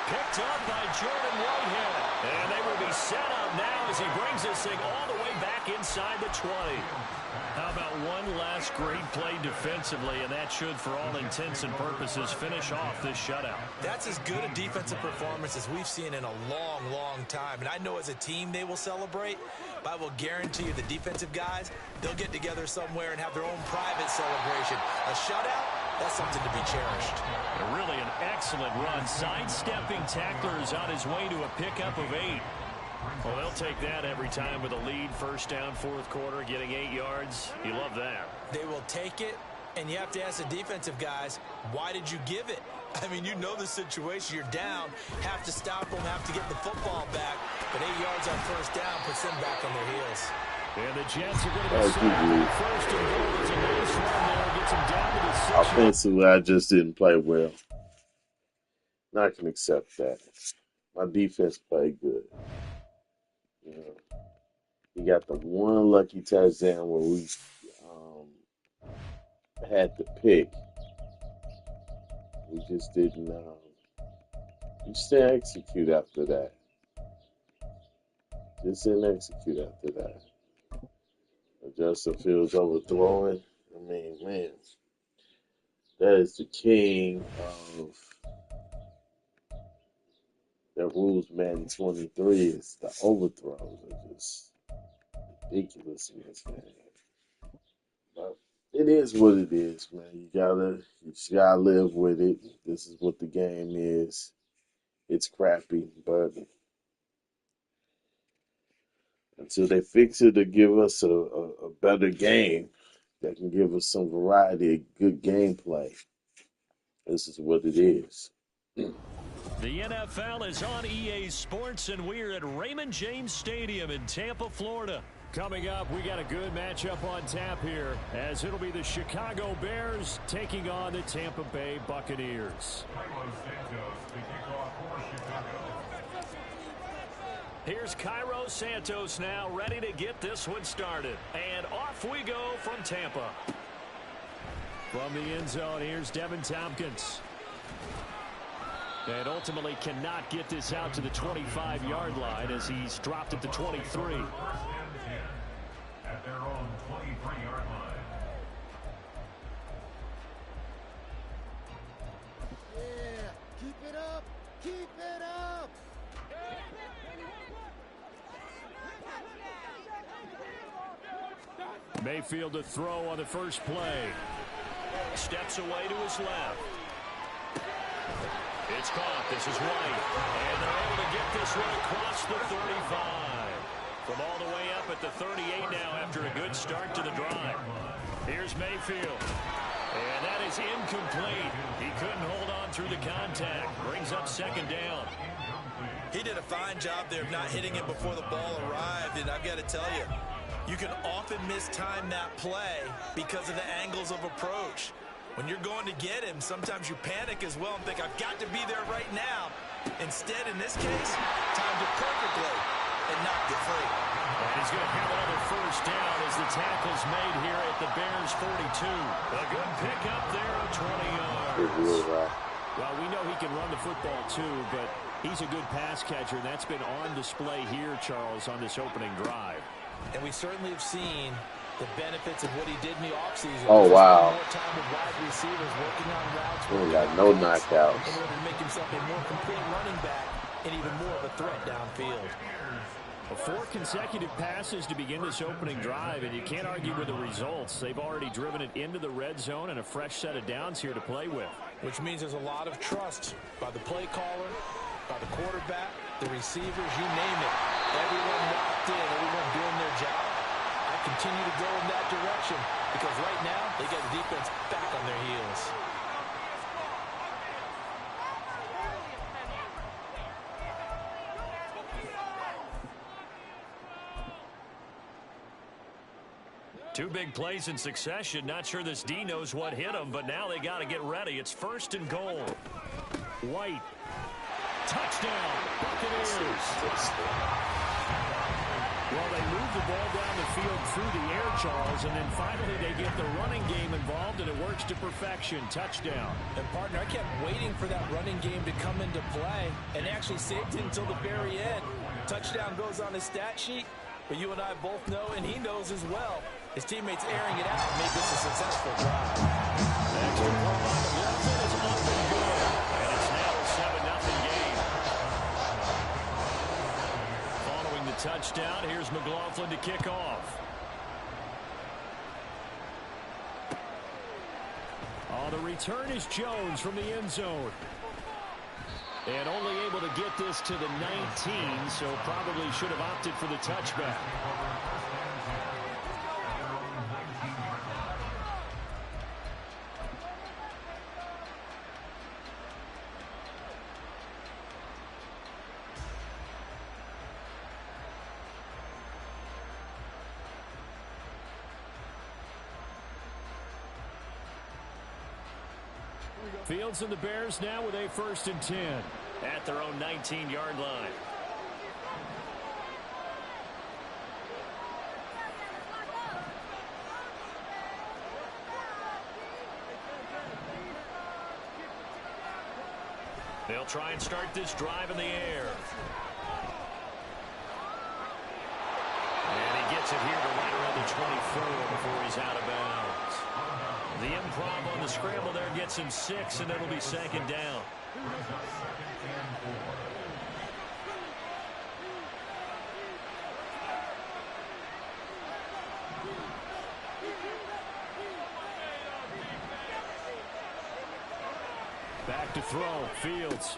Picked up by Jordan Whitehead. And they will be set up now as he brings this thing all the way back inside the 20. How about one last great play defensively, and that should, for all intents and purposes, finish off this shutout. That's as good a defensive performance as we've seen in a long, long time. And I know as a team they will celebrate, but I will guarantee you the defensive guys, they'll get together somewhere and have their own private celebration. A shutout, that's something to be cherished. And really an excellent run. Sidestepping tacklers on his way to a pickup of 8. Well, they'll take that every time with a lead. 1st down, 4th quarter, getting 8 yards. You love that. They will take it, And you have to ask the defensive guys, why did you give it? I mean, you know the situation. You're down, have to stop them, have to get the football back. But 8 yards on first down puts them back on their heels. And the Jets are going to be set first and goal. It's a nice run there. Gets them down to the 6. Offensively, I just didn't play well. I can accept that. My defense played good. You know, you got the one lucky touchdown where we had to pick. We just didn't. We just didn't execute after that. Just didn't execute after that. Justin Fields overthrowing. I mean, man, that is the king of that rules Madden 23. Is the overthrows are just ridiculous in this game. But it is what it is, man. You just gotta live with it. This is what the game is. It's crappy, but until they fix it to give us a better game that can give us some variety, good gameplay, this is what it is. The NFL is on EA Sports, and we're at Raymond James Stadium in Tampa, Florida. Coming up, we got a good matchup on tap here, as it'll be the Chicago Bears taking on the Tampa Bay Buccaneers. Here's Cairo Santos now, ready to get this one started. And off we go from Tampa. From the end zone, here's Devin Tompkins. And ultimately cannot get this out to the 25-yard line as he's dropped at the 23. At their own 23-yard line. Yeah, keep it up, keep it up. Mayfield to throw on the first play. Steps away to his left. It's caught. This is White. And they're able to get this one across the 35. From all the way up at the 38 now after a good start to the drive. Here's Mayfield. And that is incomplete. He couldn't hold on through the contact. Brings up second down. He did a fine job there of not hitting him before the ball arrived. And I've got to tell you, you can often mistime that play because of the angles of approach. When you're going to get him, sometimes you panic as well and think, I've got to be there right now. Instead, in this case, timed it perfectly and knocked it free. And he's going to have another first down as the tackle's made here at the Bears 42. A good pickup there of 20 yards. Well, we know he can run the football too, but he's a good pass catcher, and that's been on display here, Charles, on this opening drive. And we certainly have seen the benefits of what he did in the offseason. Oh, wow. More time with wide receivers working on routes. We got no knockouts. In order to make himself a more complete running back and even more of a threat downfield. 4 consecutive passes to begin this opening drive, and you can't argue with the results. They've already driven it into the red zone and a fresh set of downs here to play with. Which means there's a lot of trust by the play caller, by the quarterback, the receivers, you name it. Everyone locked in, everyone doing their job. I continue to go in that direction because right now they got the defense back on their heels. Two big plays in succession. Not sure this D knows what hit him, but now they got to get ready. It's first and goal. White. Touchdown. Buccaneers. Well, they move the ball down the field through the air, Charles, and then finally they get the running game involved, and it works to perfection. Touchdown. And, partner, I kept waiting for that running game to come into play and actually saved it until the very end. Touchdown goes on his stat sheet, but you and I both know, and he knows as well, his teammates airing it out made this a successful drive. Extra point on the left is up and good. And it's now a 7-0 game. Following the touchdown, here's McLaughlin to kick off. On the return is Jones from the end zone. And only able to get this to the 19, so probably should have opted for the touchback. Fields and the Bears now with a 1st and 10 at their own 19-yard line. They'll try and start this drive in the air. And he gets it here to right around the 24 before he's out of bounds. The improv on the scramble there gets him 6, and it'll be 2nd down. Back to throw, Fields.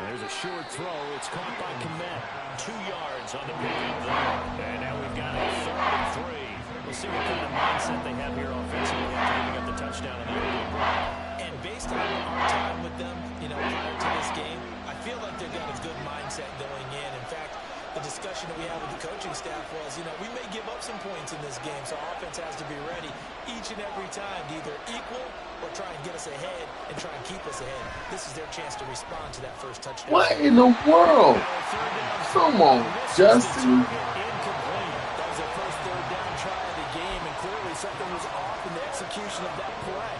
There's a short throw. It's caught by Kmet. 2 yards on the pickup there. And now we've got a 3rd and 3. We'll see what kind of mindset they have here offensively after giving up the touchdown on the opening drive. And based on our time with them, prior to this game, I feel like they've got a good mindset going in. In fact, the discussion that we had with the coaching staff was, we may give up some points in this game, so offense has to be ready each and every time to either equal or try and get us ahead and try and keep us ahead. This is their chance to respond to that first touchdown. What in the world? Come on, Justin. Incomplete. That was their first 3rd down try of the game, and clearly something was off in the execution of that play.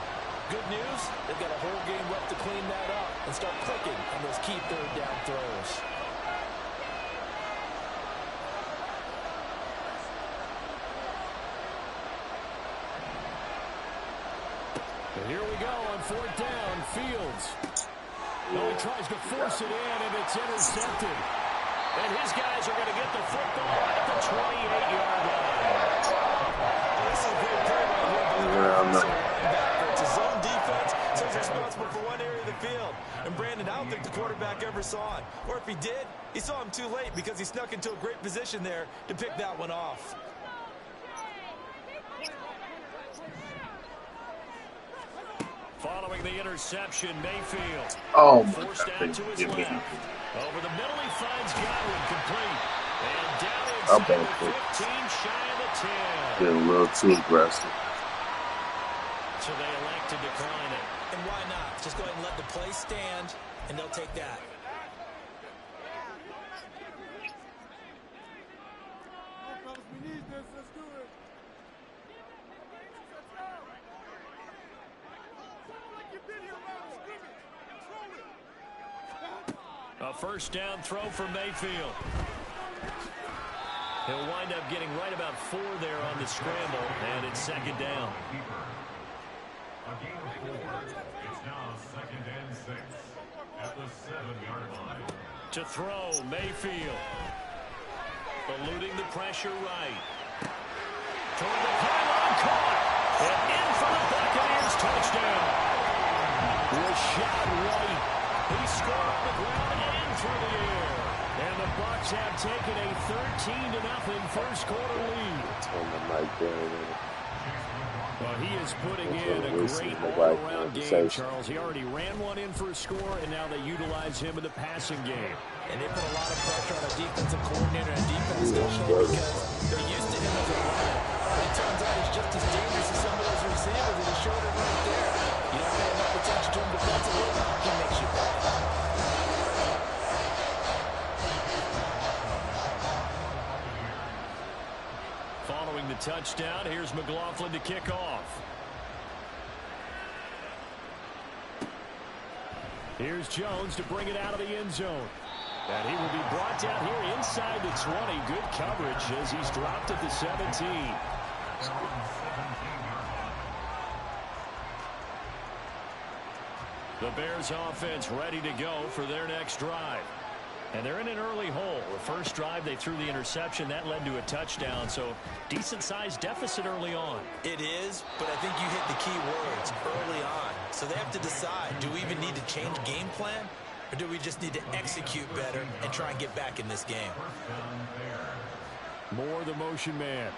Good news, they've got a whole game left to clean that up and start clicking on those key 3rd down throws. And here we go on 4th down, Fields. No, he tries to force it in, and it's intercepted. And his guys are going to get the football at the 28-yard line. This is a great play right here. It's a zone defense, so he's responsible for one area of the field. And Brandon, I don't think the quarterback ever saw it. Or if he did, he saw him too late because he snuck into a great position there to pick that one off. Following the interception, Mayfield. Oh, my Forced God. out to his left. Over the middle, he finds Godwin complete. And down I'm inside back the there. 15, shy of the 10. Getting a little too aggressive. So they elect to decline it. And why not? Just go ahead and let the play stand, and they'll take that. We need this. Let's do it. A 1st down throw for Mayfield. He'll wind up getting right about 4 there on the scramble, and it's 2nd down. A game of 4. It's now 2nd and 6 at the 7-yard line. To throw, Mayfield. Eluding the pressure right. Toward the pylon, caught. And in for the Buccaneers touchdown. Rashad White. He scored on the ground and through the air. And the Bucs have taken a 13-0 first quarter lead. Turn the mic down. Well, he is putting in a great all-around game, Charles. He already ran one in for a score, and now they utilize him in the passing game. And they put a lot of pressure on a defensive coordinator and defense coordinator because they're used to him as a runner. But it turns out he's just as dangerous as some of those receivers, and he showed it right there. You don't pay enough attention to him defensively, he makes you pay. Following the touchdown, here's McLaughlin to kick off. Here's Jones to bring it out of the end zone. And he will be brought down here inside the 20. Good coverage as he's dropped at the 17. The Bears offense ready to go for their next drive. And they're in an early hole. The first drive, they threw the interception. That led to a touchdown, so decent-sized deficit early on. It is, but I think you hit the key words early on. So they have to decide, do we even need to change game plan, or do we just need to execute better and try and get back in this game? More the motion man.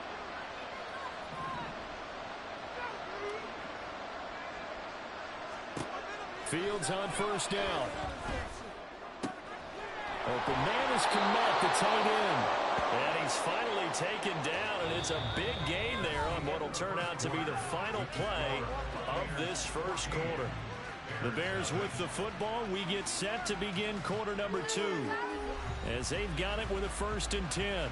Fields on 1st down. Open man is Kmet, the tight end. And he's finally taken down, and it's a big gain there on what will turn out to be the final play of this first quarter. The Bears with the football. We get set to begin quarter number 2 as they've got it with a 1st and 10.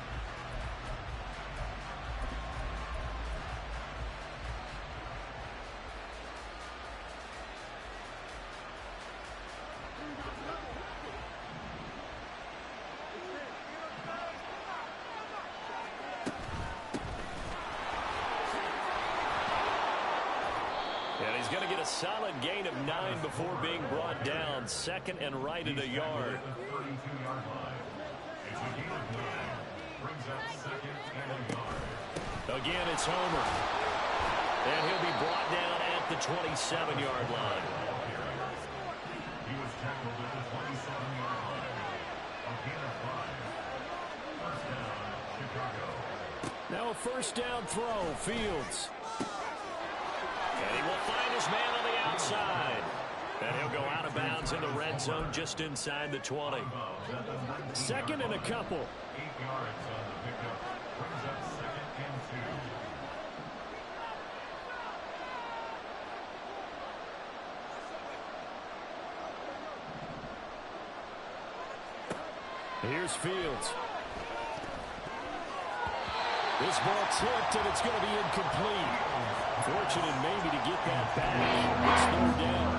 And he's going to get a solid gain of 9 before being brought down. 2nd and right at a yard. Again, it's Homer. And he'll be brought down at the 27-yard line. He was tackled at the 27-yard line. Again a 5. First down, Chicago. Now a first down throw, Fields. And he will find his man on the outside. And he'll go out of bounds in the red zone just inside the 20. 2nd and a couple. 8 yards on the pickup. Brings up 2nd and 2. Here's Fields. This ball tipped, and it's going to be incomplete. Fortunate maybe to get that back. It's 3rd down.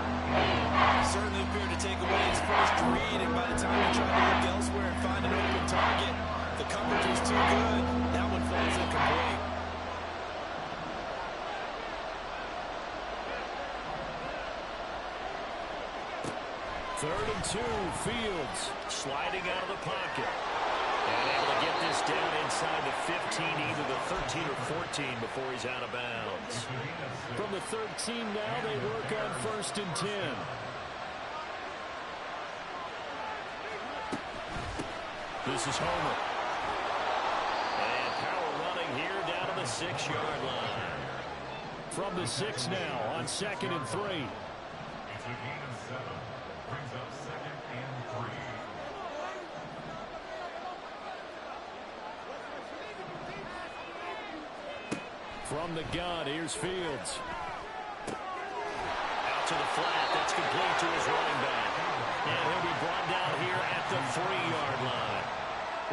Certainly appeared to take away his first read, and by the time he tried to look elsewhere and find an open target, the coverage was too good. That one falls incomplete. Third and 2, Fields sliding out of the pocket. And able to get this down inside the 15, either the 13 or 14 before he's out of bounds. From the 13 now, they work on 1st and 10. This is Homer. And power running here down to the 6-yard line. From the 6 now on 2nd and 3. It's a gain of 7. Brings up 2nd and 3. From the gun, here's Fields. Out to the flat. That's complete to his running back. And he'll be brought down here at the 3-yard line.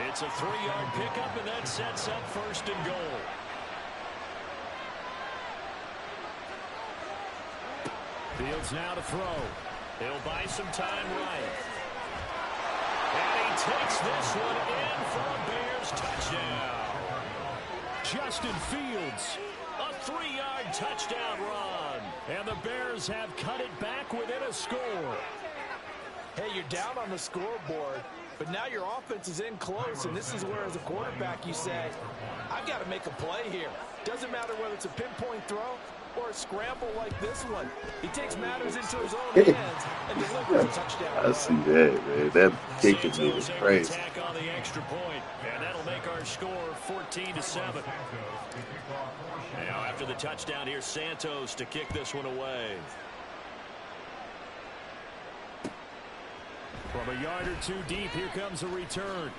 It's a 3-yard pickup, and that sets up 1st and goal. Fields now to throw. He'll buy some time right. And he takes this one in for a Bears touchdown. Justin Fields, a 3-yard touchdown run. And the Bears have cut it back within a score. Hey, you're down on the scoreboard, but now your offense is in close, and this is where, as a quarterback, you say, I've got to make a play here. Doesn't matter whether it's a pinpoint throw or a scramble like this one. He takes matters into his own hands and delivers a touchdown. I see that, man. That kicking me is crazy. Attack on the extra point, and that'll make our score 14-7. Now, after the touchdown, here's Santos to kick this one away. From a yard or 2 deep, here comes a return.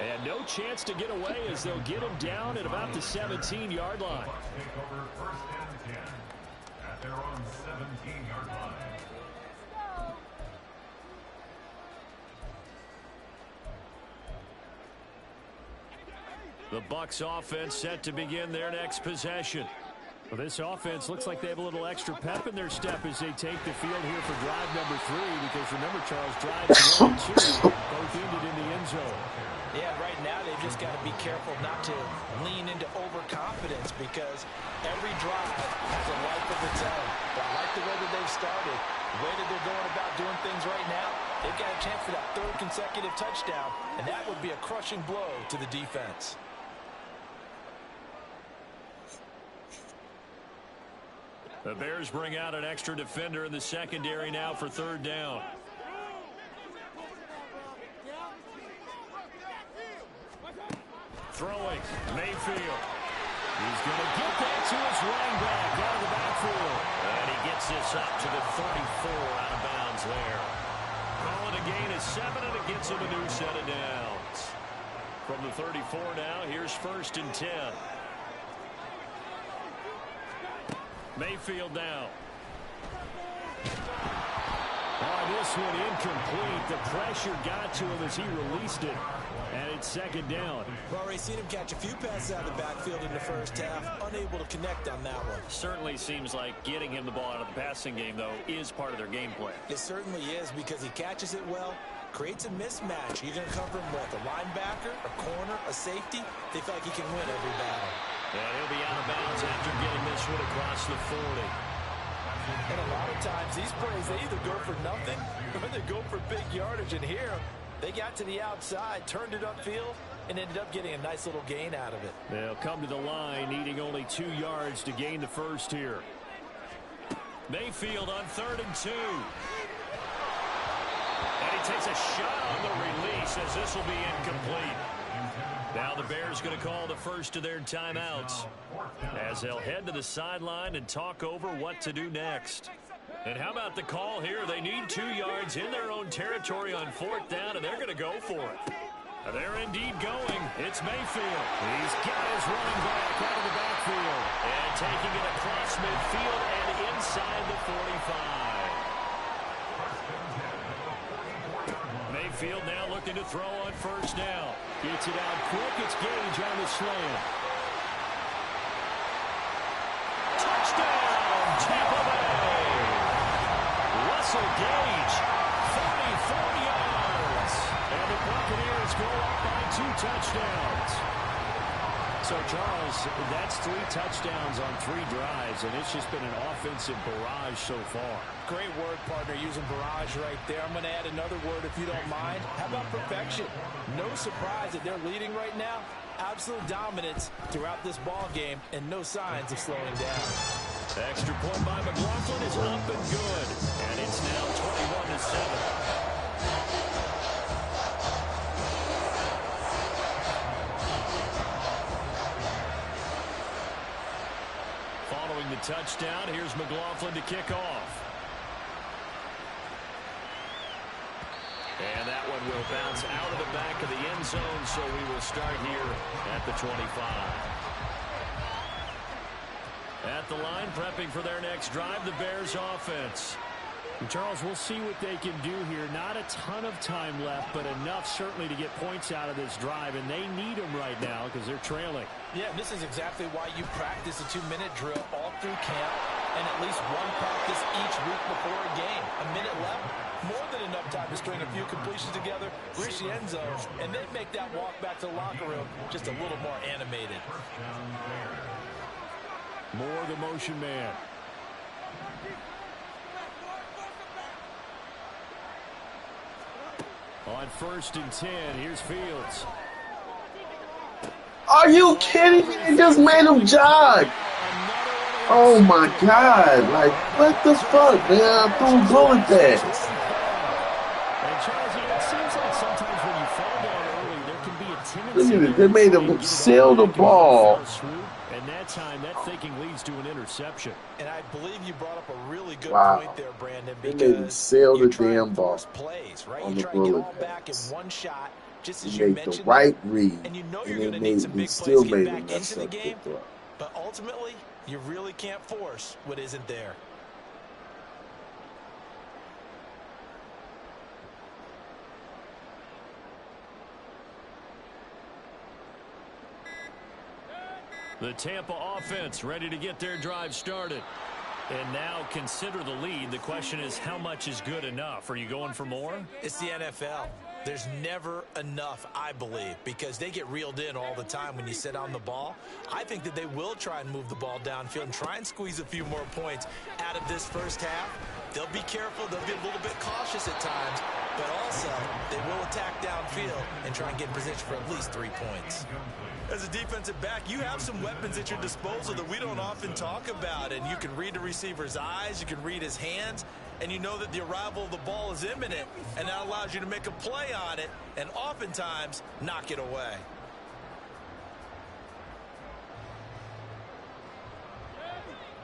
And no chance to get away as they'll get him down at about the 17-yard line. Take over 1st and 10 at their own 17-yard line. The Bucs offense set to begin their next possession. Well, this offense looks like they have a little extra pep in their step as they take the field here for drive number 3, because remember, Charles, drives 1 and 2 both ended in the end zone. Yeah, right now they've just got to be careful not to lean into overconfidence, because every drive has a life of its own. But I like the way that they've started, the way that they're going about doing things right now. They've got a chance for that 3rd consecutive touchdown, and that would be a crushing blow to the defense. The Bears bring out an extra defender in the secondary now for 3rd down. Throwing, Mayfield. He's going to get that to his running back out of the backfield. And he gets this up to the 34 out of bounds there. Calling a gain of 7, and it gets him a new set of downs. From the 34 now, here's 1st and 10. Mayfield now. Oh, this one incomplete. The pressure got to him as he released it. And it's second down. We've already seen him catch a few passes out of the backfield in the first half. Unable to connect on that one. Certainly seems like getting him the ball out of the passing game, though, is part of their game plan. It certainly is because he catches it well, creates a mismatch. You're going to cover him with a linebacker, a corner, a safety. They feel like he can win every battle. And he'll be out of bounds after getting this one across the 40. And a lot of times these plays, they either go for nothing or they go for big yardage. And here, they got to the outside, turned it upfield, and ended up getting a nice little gain out of it. They'll come to the line, needing only 2 yards to gain the first here. Mayfield on 3rd and 2. And he takes a shot on the release as this will be incomplete. Now the Bears going to call the first of their timeouts as they'll head to the sideline and talk over what to do next. And how about the call here? They need 2 yards in their own territory on 4th down, and they're going to go for it. They're indeed going. It's Mayfield. He's got his running back out of the backfield. And taking it across midfield and inside the 45. Mayfield now looking to throw on 1st down. Gets it out quick. It's Gage on the slant. Touchdown, Tampa Bay. Russell Gage, 44 yards. And the Buccaneers go up by 2 touchdowns. So, Charles, that's 3 touchdowns on 3 drives, and it's just been an offensive barrage so far. Great word, partner, using barrage right there. I'm going to add another word if you don't mind. How about perfection? No surprise that they're leading right now. Absolute dominance throughout this ball game and no signs of slowing down. Extra point by McLaughlin is up and good. And it's now 21-7. Following the touchdown, here's McLaughlin to kick off. And that one will bounce out of the back of the end zone, so we will start here at the 25. At the line, prepping for their next drive, the Bears offense. And Charles, we'll see what they can do here. Not a ton of time left, but enough certainly to get points out of this drive, and they need them right now because they're trailing. Yeah, this is exactly why you practice a 2-minute drill all through camp and at least one practice each week before a game. A minute left, more than enough time to string a few completions together, reach the end zone, and then make that walk back to the locker room just a little more animated. More the motion man. On 1st and 10, here's Fields. Are you kidding me? They just made him jog. Oh my God. Like, what the fuck, man? I don't go with that. And Charles, it seems like sometimes when you fall down early, there can be a tendency. Look at it. They made him sail the ball. And that time, that thinking leads to an interception. And I believe you brought up a really good Wow. point there, Brandon, They because made him sail the damn ball force plays, right? on You the try to get bullet all back in pass. one shot, just as He you made mentioned. the right read, And you know and you're they going to need some big still plays to made get him back mess into the up the game. throw. But ultimately, you really can't force what isn't there. The Tampa offense ready to get their drive started. And now consider the lead. The question is, how much is good enough? Are you going for more? It's the NFL. There's never enough, I believe, because they get reeled in all the time when you sit on the ball. I think that they will try and move the ball downfield and try and squeeze a few more points out of this first half. They'll be careful. They'll be a little bit cautious at times, but also they will attack downfield and try and get in position for at least 3 points. As a defensive back, you have some weapons at your disposal that we don't often talk about, and you can read the receiver's eyes, you can read his hands, and you know that the arrival of the ball is imminent, and that allows you to make a play on it and oftentimes knock it away.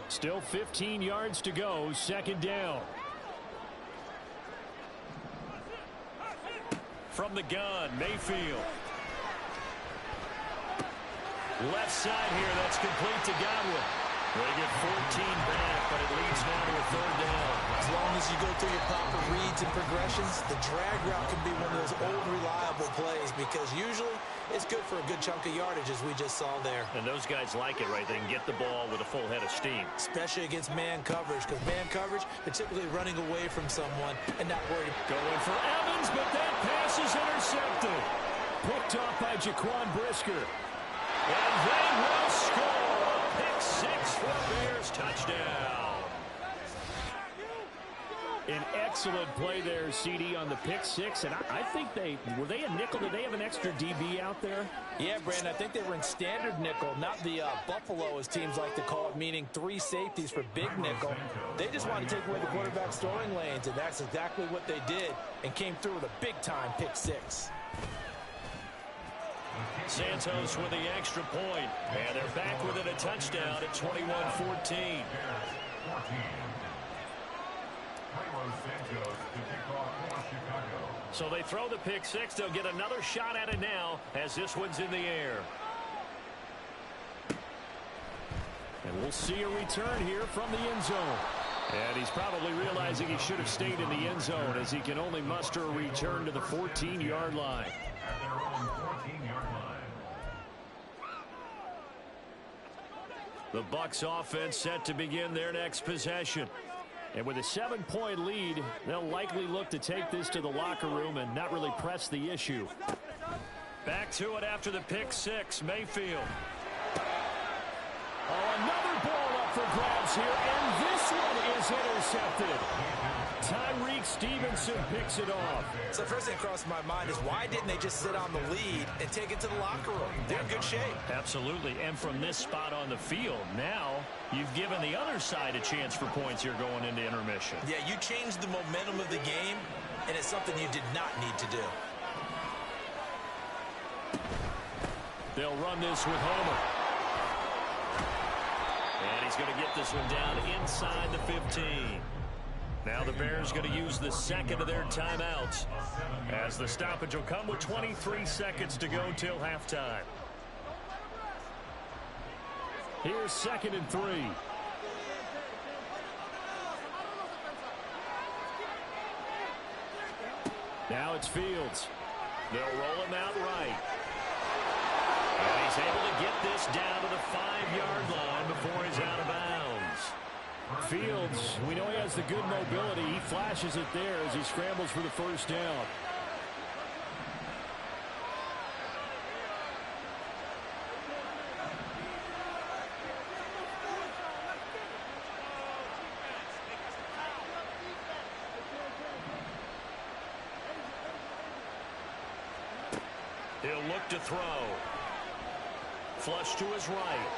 Still 15 yards to go, 2nd down. From the gun, Mayfield. Left side here, that's complete to Godwin. They get 14 back, but it leads now to a third down. As long as you go through your proper reads and progressions, the drag route can be one of those old reliable plays because usually it's good for a good chunk of yardage as we just saw there. And those guys like it, right? They can get the ball with a full head of steam. Especially against man coverage, because man coverage, they're typically running away from someone and not worried. Going for Evans, but that pass is intercepted. Picked off by Jaquan Brisker. And they will score a pick six for the Bears. Touchdown. An excellent play there, CD, on the pick six. And I think were they a nickel? Did they have an extra DB out there? Yeah, Brandon, I think they were in standard nickel, not the Buffalo, as teams like to call it, meaning 3 safeties for big nickel. They just wanted to take away the quarterback's throwing lanes, and that's exactly what they did and came through with a big-time pick six. Santos with the extra point. And they're back within a touchdown at 21-14. So they throw the pick six. They'll get another shot at it now as this one's in the air. And we'll see a return here from the end zone. And he's probably realizing he should have stayed in the end zone as he can only muster a return to the 14-yard line. At their own 14-yard line. The Bucs offense set to begin their next possession. And with a 7-point lead, they'll likely look to take this to the locker room and not really press the issue. Back to it after the pick six, Mayfield. Oh, another ball up for grabs here, and this one is intercepted. Tyreek Stevenson picks it off. So first thing across my mind is why didn't they just sit on the lead and take it to the locker room? They're in good shape. Absolutely, and from this spot on the field, now you've given the other side a chance for points here going into intermission. Yeah, you changed the momentum of the game, and it's something you did not need to do. They'll run this with Homer. And he's going to get this one down inside the 15. Now the Bears going to use the second of their timeouts as the stoppage will come with 23 seconds to go till halftime. Here's 2nd and 3. Now it's Fields. They'll roll him out right. And he's able to get this down to the 5-yard line before he's out of bounds. Fields, we know he has the good mobility. He flashes it there as he scrambles for the first down. He'll look to throw. Flush to his right.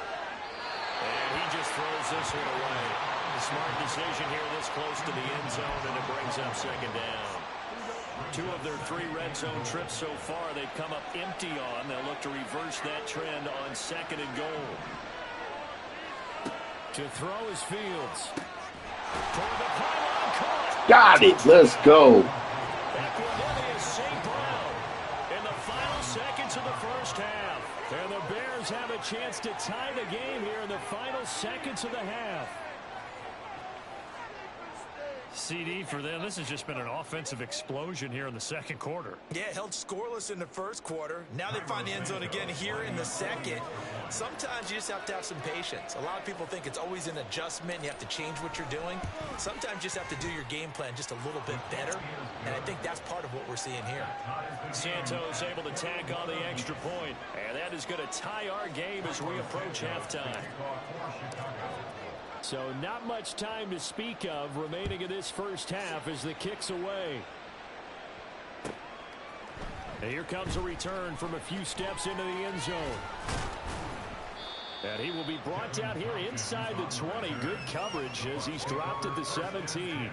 And he just throws this one away. A smart decision here this close to the end zone, and it brings up 2nd down. 2 of their 3 red zone trips so far they've come up empty on. They'll look to reverse that trend on 2nd and goal. To throw is Fields. Toward the pylon, caught. Got it. Let's go. Back with him is St. Brown in the final seconds of the first half. And the Bears have a chance to tie the game here in the final seconds of the half. CD for them, this has just been an offensive explosion here in the second quarter. Yeah, held scoreless in the first quarter. Now they find the end zone again here in the second. Sometimes you just have to have some patience. A lot of people think it's always an adjustment. You have to change what you're doing. Sometimes you just have to do your game plan just a little bit better. And I think that's part of what we're seeing here. Santos able to tack on the extra point. And that is going to tie our game as we approach halftime. So not much time to speak of remaining in this first half as the kick's away. And here comes a return from a few steps into the end zone. And he will be brought down here inside the 20. Good coverage as he's dropped at the 17.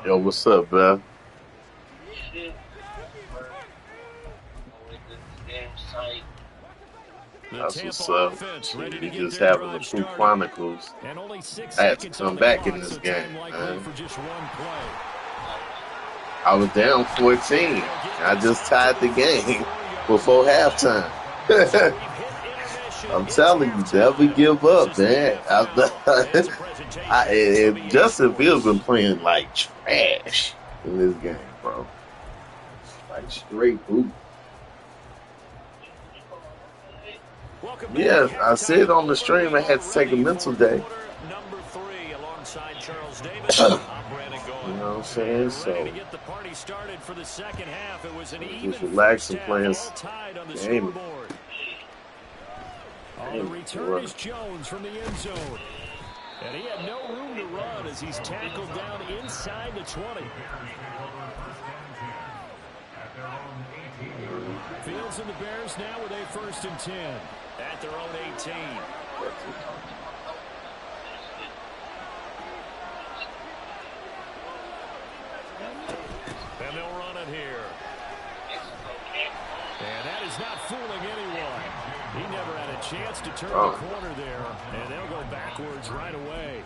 Yo, what's up, man? Shit. Damn sight. That's what's up. You just having the Pooh Chronicles. I had to come back in this game, man. I was down 14. I just tied the game before halftime. I'm telling you, never give up, man. And Justin Fields been playing like trash in this game, bro. Like straight boot. Yeah, I said on the stream I had to take a mental day. Number 3 alongside Charles Davis. You know what I'm saying? So To get the party started for the second half, it was an just relax and play all tied on the game. scoreboard. The return is Jones from the end zone. And he had no room to run as he's tackled down inside the 20. Fields and the Bears now with a 1st and 10 at their own 18. And they'll run it here. And that is not fooling anyone. He never had a chance to turn the corner there, and they'll go backwards right away.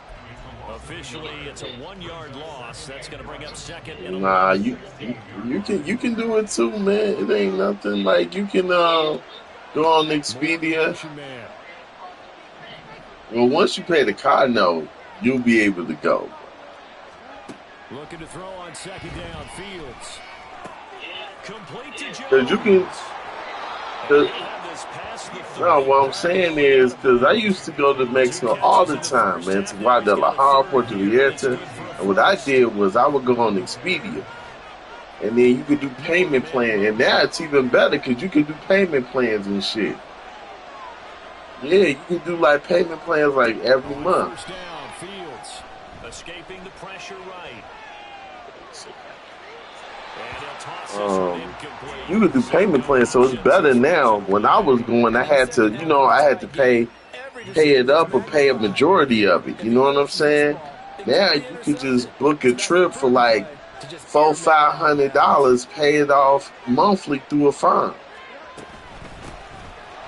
Officially, it's a 1-yard loss. That's going to bring up 2nd and 11. Nah, you can do it too, man. It ain't nothing. Like you can go on Expedia. Well, once you pay the car note, you'll be able to go. Looking to throw on 2nd down. Fields. Complete to Jones. Because you can. No, what I'm saying is, because I used to go to Mexico all the time, man, to Guadalajara, Puerto Vallarta. And what I did was I would go on Expedia. And then you could do payment plans. And now it's even better because you can do payment plans and shit. Yeah, you can do like payment plans like every month. First down, Fields. Escaping the pressure right. You could do payment plans, so it's better now. When I was going, I had to, pay it up or pay a majority of it. You know what I'm saying? Now you could just book a trip for like $400-500, pay it off monthly through a firm.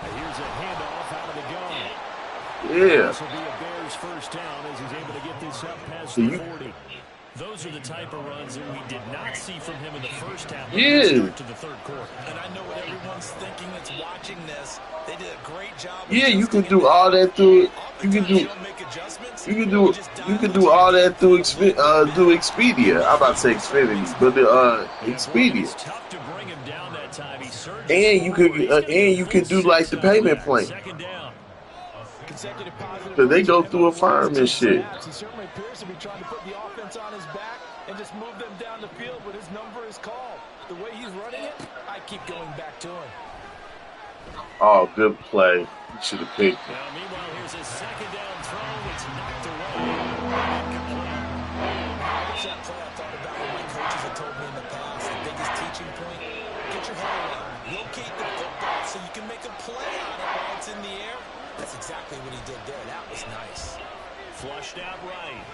Here's a handoff out of the gun. Yeah. This will be a Bears first down as he's able to get this up past the 40. Those are the type of runs that we did not see from him in the first half. Yeah. To the third quarter. And I know what everyone's thinking that's watching this. They did a great job. Yeah, you can do all that through. You can do all that through Expedia. I'm about to say Xfinity, but Expedia. It's tough to bring him down that time. He surged. And you could do like the payment plan. Second down. Cause they go through a firm and shit. He certainly appears to be trying to put the offense on his back and just move them down the field, but his number is called. The way he's running it, I keep going back to him. Oh, good play. You should have picked it. Now, meanwhile, here's his second down throw. It's knocked away. That's that play I thought about what my coaches have told me in the past. The biggest teaching point, get your head around. Locate the football so you can make a play on it while it's in the air. That's exactly what he did there. That was nice. Flushed out right.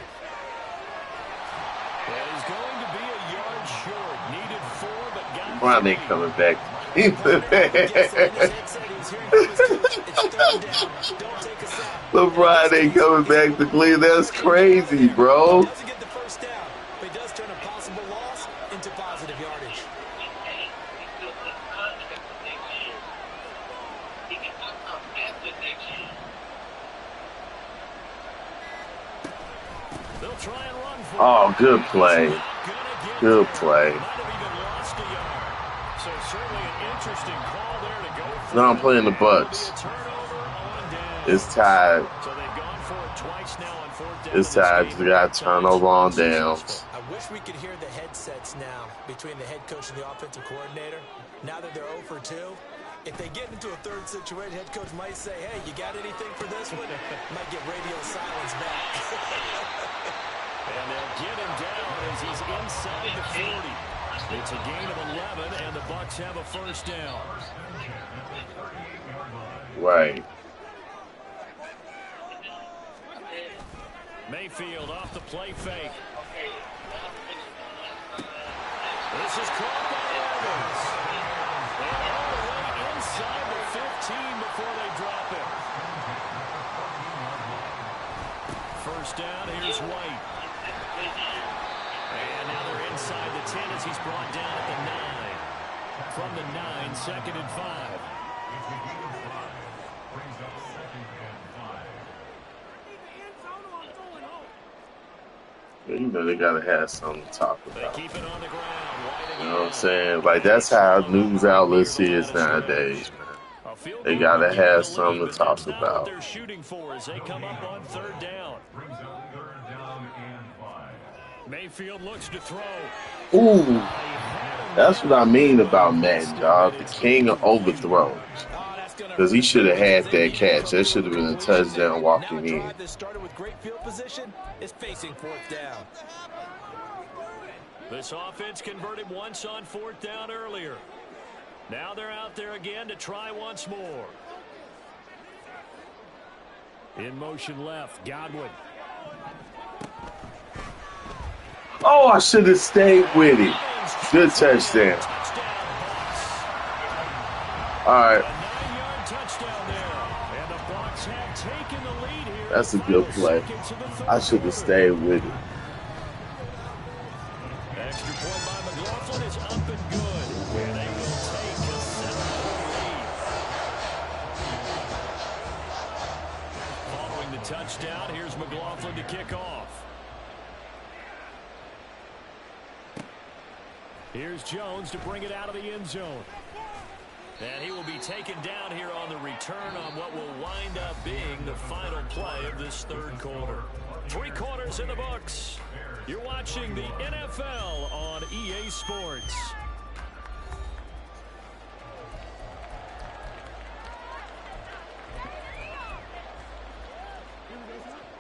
That is going to be a yard short. Needed 4, but got Brian ain't coming back. LeBron ain't coming back to Cleveland. That's crazy, bro. Doesn't get the first down, but he does turn a possible loss into positive yardage. They'll try and run for Oh, good play. Good play. So certainly an interesting call there to go for. Now I'm playing the Bucks. It's tied. So they've gone for it twice now on 4th down. It's tied. You got turnover on downs. I wish we could hear the headsets now between the head coach and the offensive coordinator. Now that they're 0 for 2, if they get into a third situation, head coach might say, hey, you got anything for this one? Might get radio silence back. And they'll get him down as he's inside the 40. It's a gain of 11, and the Bucks have a first down. Right. Mayfield off the play fake. This is caught by Evans. And all the way inside the 15 before they drop it. First down, here's White. And now they're inside the 10 as he's brought down at the 9. From the 9, 2nd and 5. Brings up 2nd and 5. You know they gotta have something to talk They about. keep it on the ground. You know what I'm saying? Like that's how news outlets is nowadays, man. They gotta have something to talk Not what about. they're shooting for as they come up on 3rd down. Brings up 3rd down and 5. Mayfield looks to throw. Ooh, that's what I mean about Madden, dog. The king of overthrows. Because he should have had that catch. That should have been a touchdown walking in. That started with great field position is facing 4th down. This offense converted once on 4th down earlier. Now they're out there again to try once more. In motion left, Godwin. Oh, I should have stayed with it. Good touchdown. All right. That's a good play. I should have stayed with it. Extra point by McLaughlin is up and good. And they will take a 7-point lead. Following the touchdown, here's McLaughlin to kick off. Here's Jones to bring it out of the end zone. And he will be taken down here on the return on what will wind up being the final play of this 3rd quarter. 3 quarters in the books. You're watching the NFL on EA Sports.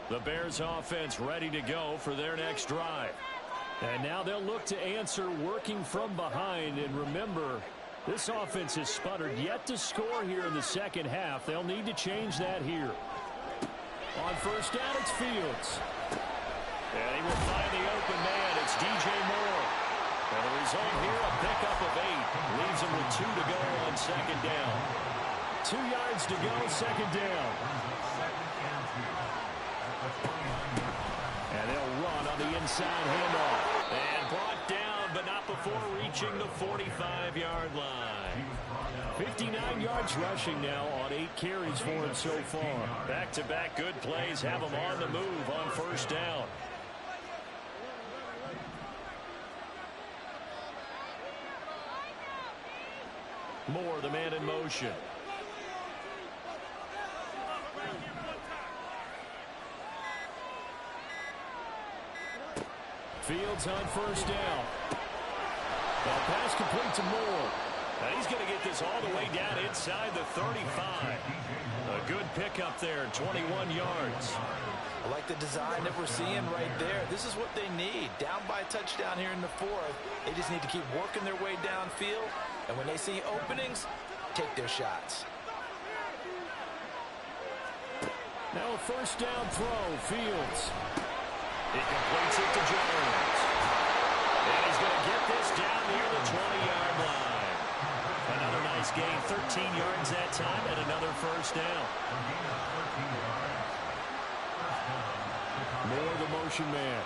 The Bears offense ready to go for their next drive. And now they'll look to answer working from behind. And remember, this offense has sputtered yet to score here in the 2nd half. They'll need to change that here. On 1st down, it's Fields. And he will find the open man. It's DJ Moore. And the result here, a pickup of 8. Leaves him with 2 to go on 2nd down. 2 yards to go, 2nd down. And they'll run on the inside handoff. And brought down, but not before reaching the 45-yard line. 59 yards rushing now on 8 carries for him so far. Back-to-back good plays have him on the move on 1st down. Moore, the man in motion. Fields on 1st down. Well, pass complete to Moore. Now he's going to get this all the way down inside the 35. A good pickup there, 21 yards. I like the design that we're seeing right there. This is what they need. Down by a touchdown here in the 4th. They just need to keep working their way downfield. And when they see openings, take their shots. Now a 1st down throw, Fields. He completes it to Jones. And he's going to get this down near the 20-yard line. Another nice gain, 13 yards that time, and another 1st down. Moore, the motion man.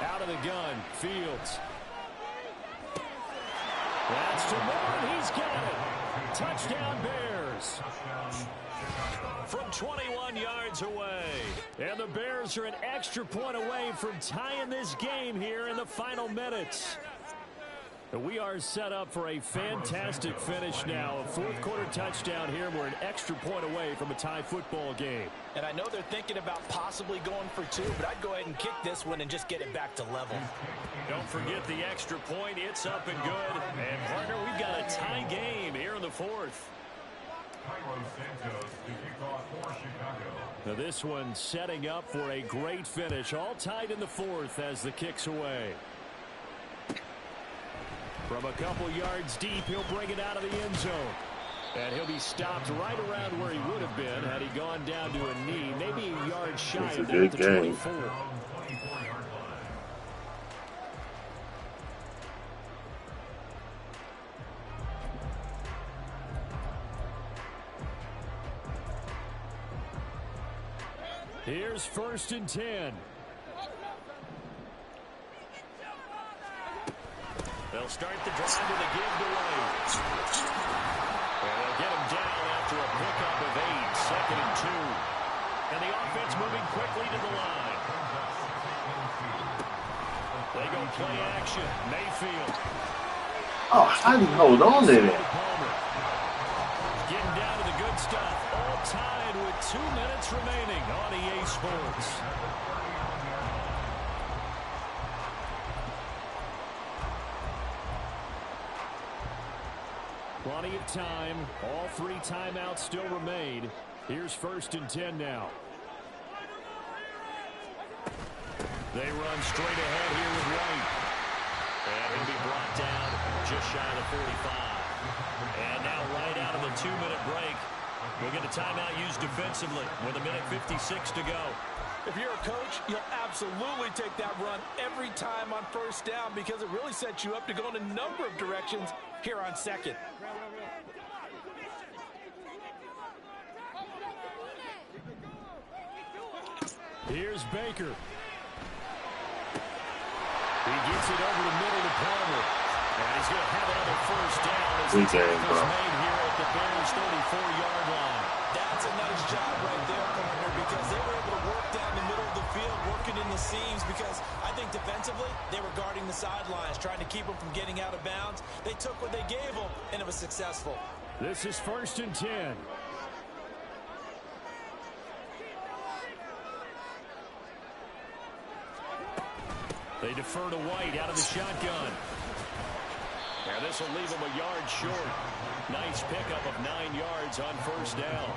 Out of the gun, Fields. That's to Moore, and he's got it. Touchdown Bears. From 21 yards away. And the Bears are an extra point away from tying this game here in the final minutes. We are set up for a fantastic finish now. A 4th quarter touchdown here. We're an extra point away from a tie football game. And I know they're thinking about possibly going for 2, but I'd go ahead and kick this one and just get it back to level. Don't forget the extra point. It's up and good. And, partner, we've got a tie game here in the 4th. Now this one setting up for a great finish. All tied in the 4th as the kick's away. From a couple yards deep, he'll bring it out of the end zone. And he'll be stopped right around where he would have been had he gone down to a knee. Maybe a yard shy of that at the 24. Here's 1st and 10. They'll start the drive with a give to White. And they'll get him down after a pickup of 8, 2nd and 2. And the offense moving quickly to the line. They go play action. Mayfield. Oh, how do you hold on to that? Getting down to the good stuff. All tied with 2 minutes remaining on EA Sports. Plenty of time. All 3 timeouts still remain. Here's 1st and 10 now. They run straight ahead here with White. And he'll be brought down just shy of the 45. And now right out of the 2-minute break, we'll get a timeout used defensively with 1:56 to go. If you're a coach, you'll absolutely take that run every time on 1st down because it really sets you up to go in a number of directions here on 2nd. Here's Baker. He gets it over the middle to Palmer. And he's going to have another 1st down as the tackle's made here at the Bears' 34-yard line. That's a nice job right there, partner, because they were able to work down the middle of the field, working in the seams, because I think defensively they were guarding the sidelines, trying to keep them from getting out of bounds. They took what they gave them, and it was successful. This is 1st and 10. They defer to White out of the shotgun. And this will leave him a yard short. Nice pickup of 9 yards on 1st down.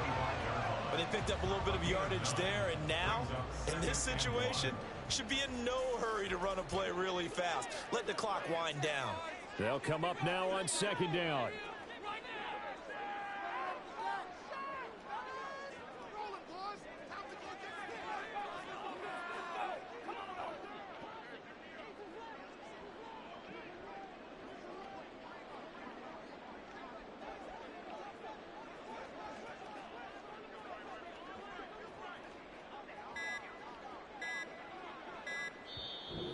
But they picked up a little bit of yardage there, and now, in this situation, should be in no hurry to run a play really fast. Let the clock wind down. They'll come up now on 2nd down.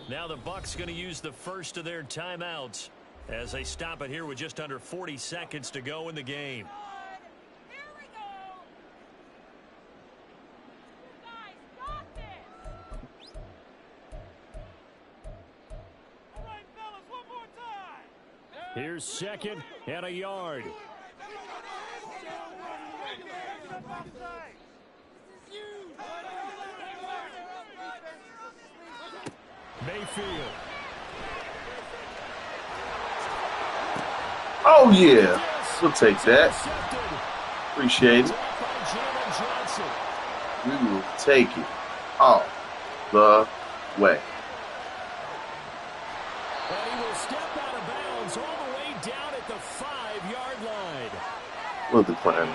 Now the Bucs going to use the first of their timeouts as they stop it here with just under 40 seconds to go in the game. Here we go. Guys, stop this. All right, fellas, one more time. Here's 2nd and a yard. Mayfield. Oh, yeah. We'll take that. Appreciate it. We will take it all the way. And he will step out of bounds all the way down at the 5-yard We'll decline.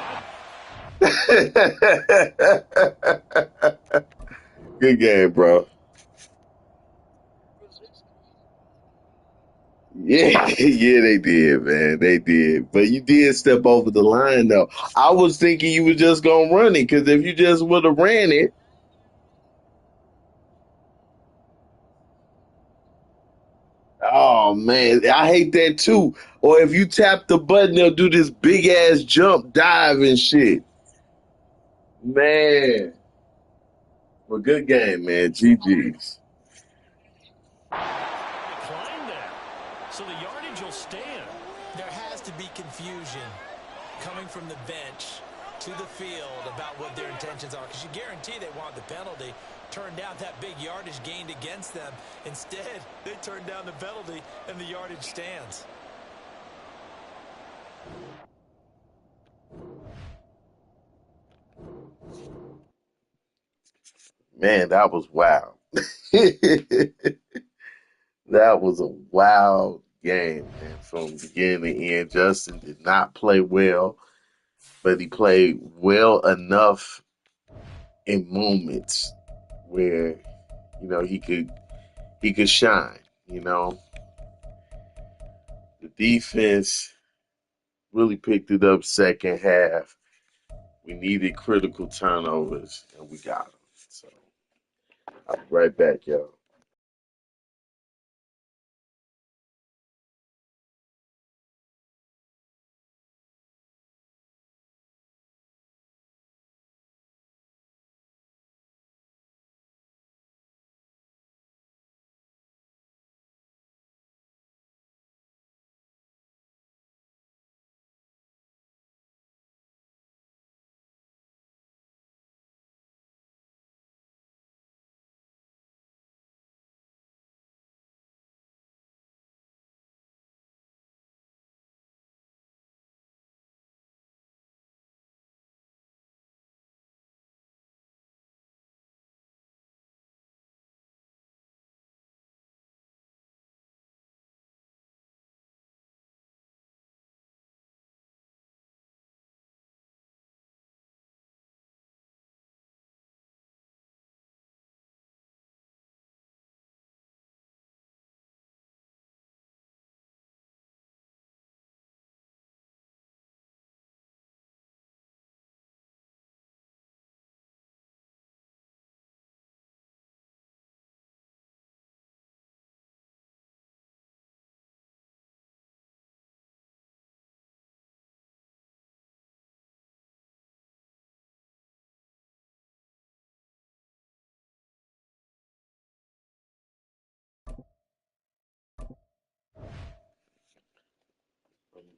Good game, bro. Yeah, yeah, they did, man. They did. But you did step over the line, though. I was thinking you were just going to run it, because if you just would have ran it. Oh, man. I hate that, too. Or if you tap the button, they'll do this big-ass jump, dive, and shit. Man. Well, good game, man. GG's. So the yardage will stand. There has to be confusion coming from the bench to the field about what their intentions are, because you guarantee they want the penalty. Turned out that big yardage gained against them. Instead, they turned down the penalty, and the yardage stands. Man, that was wild. That was a wild game, man, from beginning to end. Justin did not play well, but he played well enough in moments where, he could shine, The defense really picked it up second half. We needed critical turnovers, and we got them. So, I'll be right back, y'all.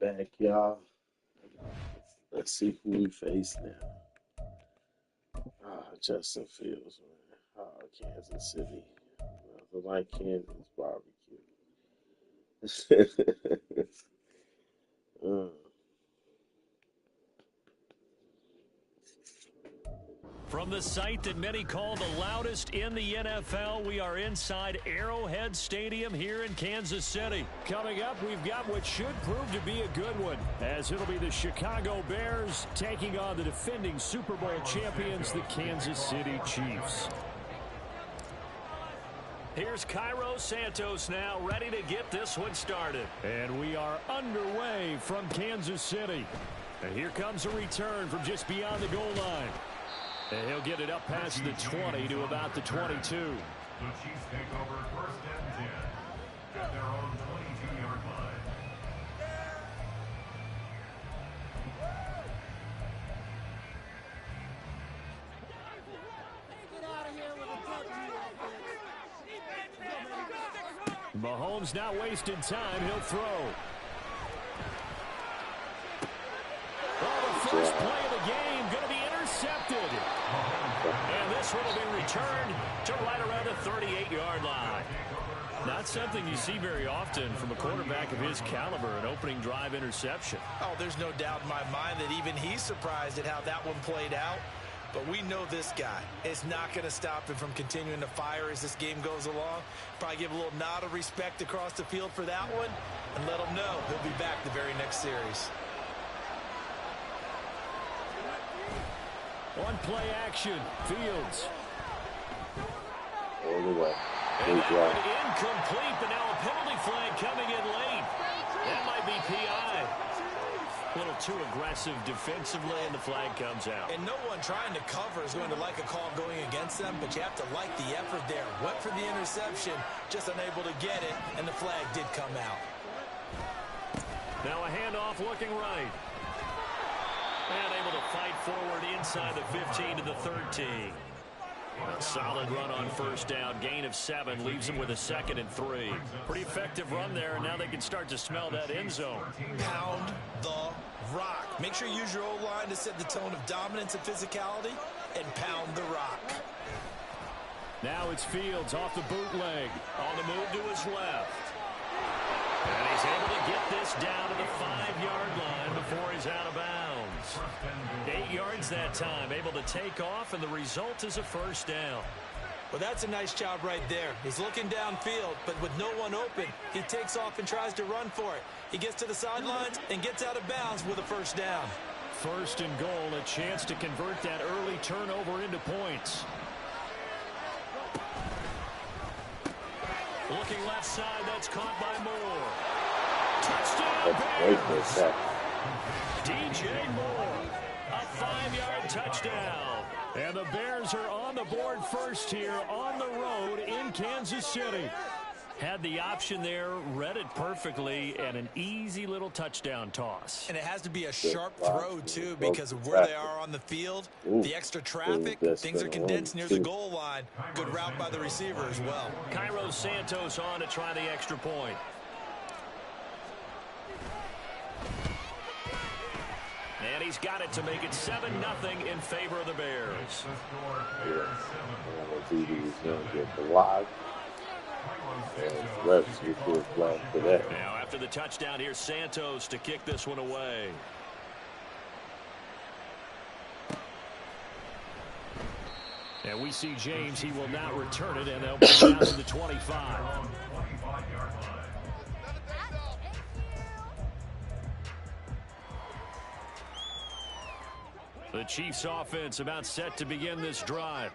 back, y'all. Let's see who we face now. Justin Fields, man. Kansas City. Nothing like Kansas barbecue. uh. From the site that many call the loudest in the NFL, we are inside Arrowhead Stadium here in Kansas City. Coming up, we've got what should prove to be a good one, as it'll be the Chicago Bears taking on the defending Super Bowl champions, the Kansas City Chiefs. Here's Cairo Santos now, ready to get this one started. And we are underway from Kansas City. And here comes a return from just beyond the goal line. And he'll get it up past the 20 to about the 22. The Chiefs take over 1st and 10 at their own 22-yard line. Get out of here with a touchdown. Mahomes not wasting time. He'll throw. Oh, the first play of the game going to be intercepted. And this one will be returned to right around the 38-yard line. Not something you see very often from a quarterback of his caliber, an opening drive interception. Oh, there's no doubt in my mind that even he's surprised at how that one played out. But we know this guy is not going to stop him from continuing to fire as this game goes along. Probably give a little nod of respect across the field for that one and let him know he'll be back the very next series. On play action, Fields. All the way. And that one incomplete, but now a penalty flag coming in late. That might be PI. A little too aggressive defensively, and the flag comes out. And no one trying to cover is going to like a call going against them, but you have to like the effort there. Went for the interception, just unable to get it, and the flag did come out. Now a handoff looking right. And able to fight forward inside the 15 to the 13. A solid run on first down. Gain of 7 leaves them with a 2nd and 3. Pretty effective run there, and now they can start to smell that end zone. Pound the rock. Make sure you use your O-line to set the tone of dominance and physicality, and pound the rock. Now it's Fields off the bootleg. On the move to his left. And he's able to get this down to the 5-yard line before he's out of bounds. 8 yards that time, able to take off, and the result is a first down. Well, that's a nice job right there. He's looking downfield, but with no one open, he takes off and tries to run for it. He gets to the sidelines and gets out of bounds with a first down. 1st and goal, a chance to convert that early turnover into points. Looking left side, that's caught by Moore. Touchdown, Bears! DJ Moore, a 5-yard touchdown. And the Bears are on the board first here on the road in Kansas City. Had the option there, read it perfectly, and an easy little touchdown toss. And it has to be a sharp throw, too, because of where they are on the field. The extra traffic, things are condensed near the goal line. Good route by the receiver as well. Cairo Santos on to try the extra point. And he's got it to make it 7-0 in favor of the Bears. Now after the touchdown, here's Santos to kick this one away. And we see James, he will not return it, and they'll be down to the 25. The Chiefs offense about set to begin this drive.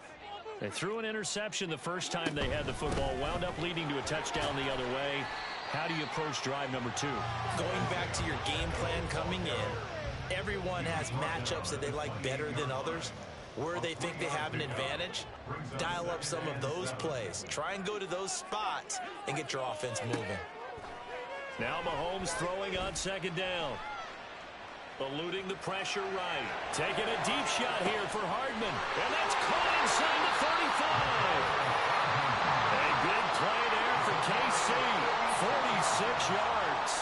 They threw an interception the first time they had the football, wound up leading to a touchdown the other way. How do you approach drive number 2? Going back to your game plan coming in, everyone has matchups that they like better than others. Where they think they have an advantage, dial up some of those plays. Try and go to those spots and get your offense moving. Now Mahomes throwing on 2nd down. Eluding the pressure right. Taking a deep shot here for Hardman. And that's caught inside the 35. A big play there for KC. 46 yards.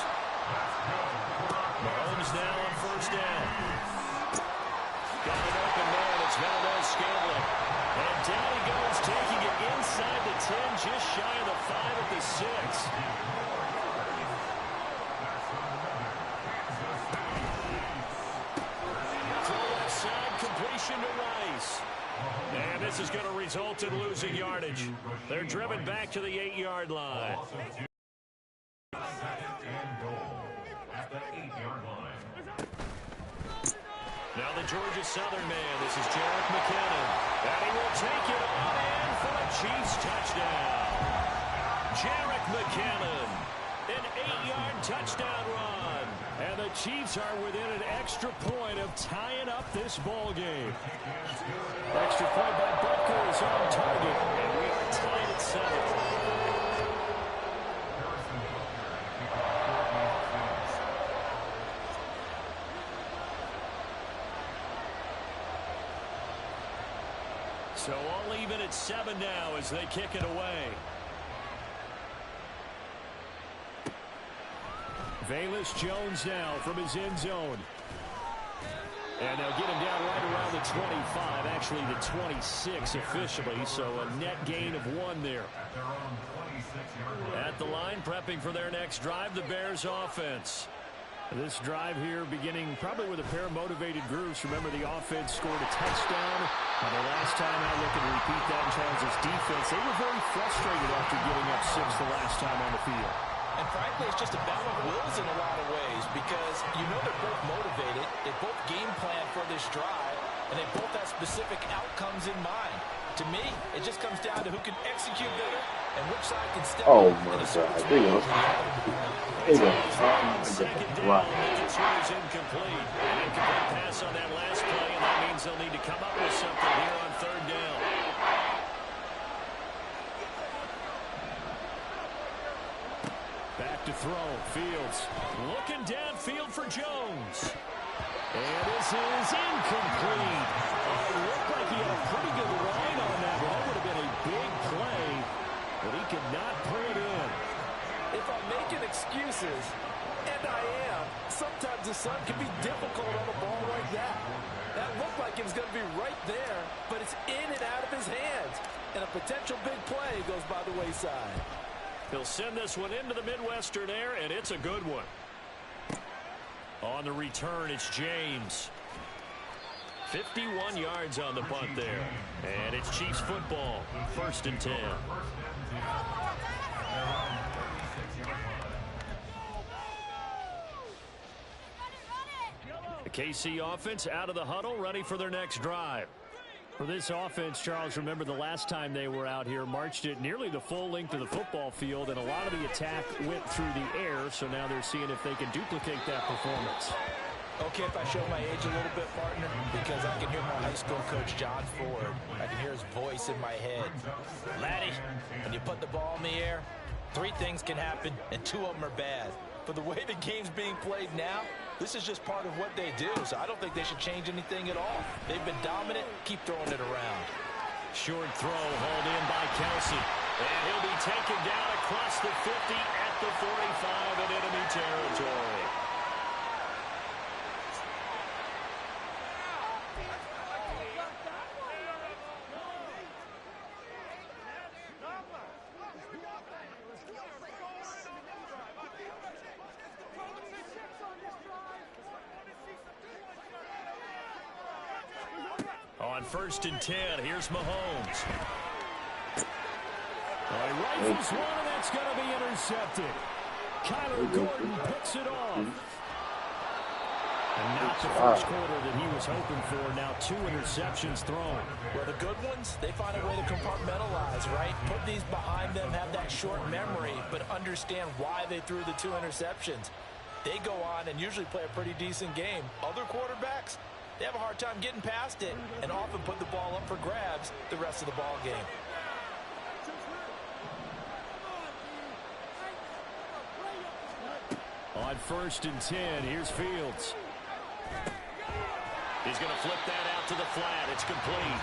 resulted in losing yardage. They're driven back to the 8-yard line. Second and goal at the 8-yard line. Now the Georgia Southern man. This is Jarek McKinnon. And he will take it on in for a Chiefs touchdown. Jarek McKinnon. An 8-yard touchdown run. And the Chiefs are within an extra point of tying up this ball game. Extra point by Butker is on target. And we are tied at 7. So all even at 7 now as they kick it away. Velus Jones now from his end zone. And they'll get him down right around the 25, actually the 26 officially, so a net gain of 1 there. At the line, prepping for their next drive, the Bears offense. This drive here beginning probably with a pair of motivated groups. Remember, the offense scored a touchdown. And the last time out, looking to repeat that in Charles' defense, they were very frustrated after giving up 6 the last time on the field. And frankly, it's just a battle of wills in a lot of ways because you know they're both motivated. They both game plan for this drive, and they both have specific outcomes in mind. To me, it just comes down to who can execute better and which side can step Oh up. my God! Second down, this one is incomplete. An incomplete pass on that last play, and that means they'll need to come up with something here on 3rd down. Back to throw. Fields looking downfield for Jones. And this is incomplete. It looked like he had a pretty good line on that one. That would have been a big play, but he could not pull it in. If I'm making excuses, and I am, sometimes the sun can be difficult on a ball like that. That looked like it was going to be right there, but it's in and out of his hands. And a potential big play goes by the wayside. He'll send this one into the Midwestern air, and it's a good one. On the return, it's James. 51 yards on the punt there. And it's Chiefs football, 1st and 10. The KC offense out of the huddle, ready for their next drive. For this offense, Charles, remember the last time they were out here, marched it nearly the full length of the football field, and a lot of the attack went through the air, so now they're seeing if they can duplicate that performance. Okay, if I show my age a little bit, partner, because I can hear my high school coach, John Ford. I can hear his voice in my head. Laddie, when you put the ball in the air, 3 things can happen, and 2 of them are bad. For the way the game's being played now, this is just part of what they do, so I don't think they should change anything at all. They've been dominant. Keep throwing it around. Short throw hauled in by Kelsey. And he'll be taken down across the 50 at the 45 in enemy territory. On 1st and 10, here's Mahomes. He rifles one, and that's going to be intercepted. Kyler Gordon picks it off. And not the first quarter that he was hoping for. Now 2 interceptions thrown. Well, the good ones, they find a way to compartmentalize, right? Put these behind them, have that short memory, but understand why they threw the 2 interceptions. They go on and usually play a pretty decent game. Other quarterbacks, they have a hard time getting past it and often put the ball up for grabs the rest of the ball game. On 1st and 10, here's Fields. He's going to flip that out to the flat. It's complete.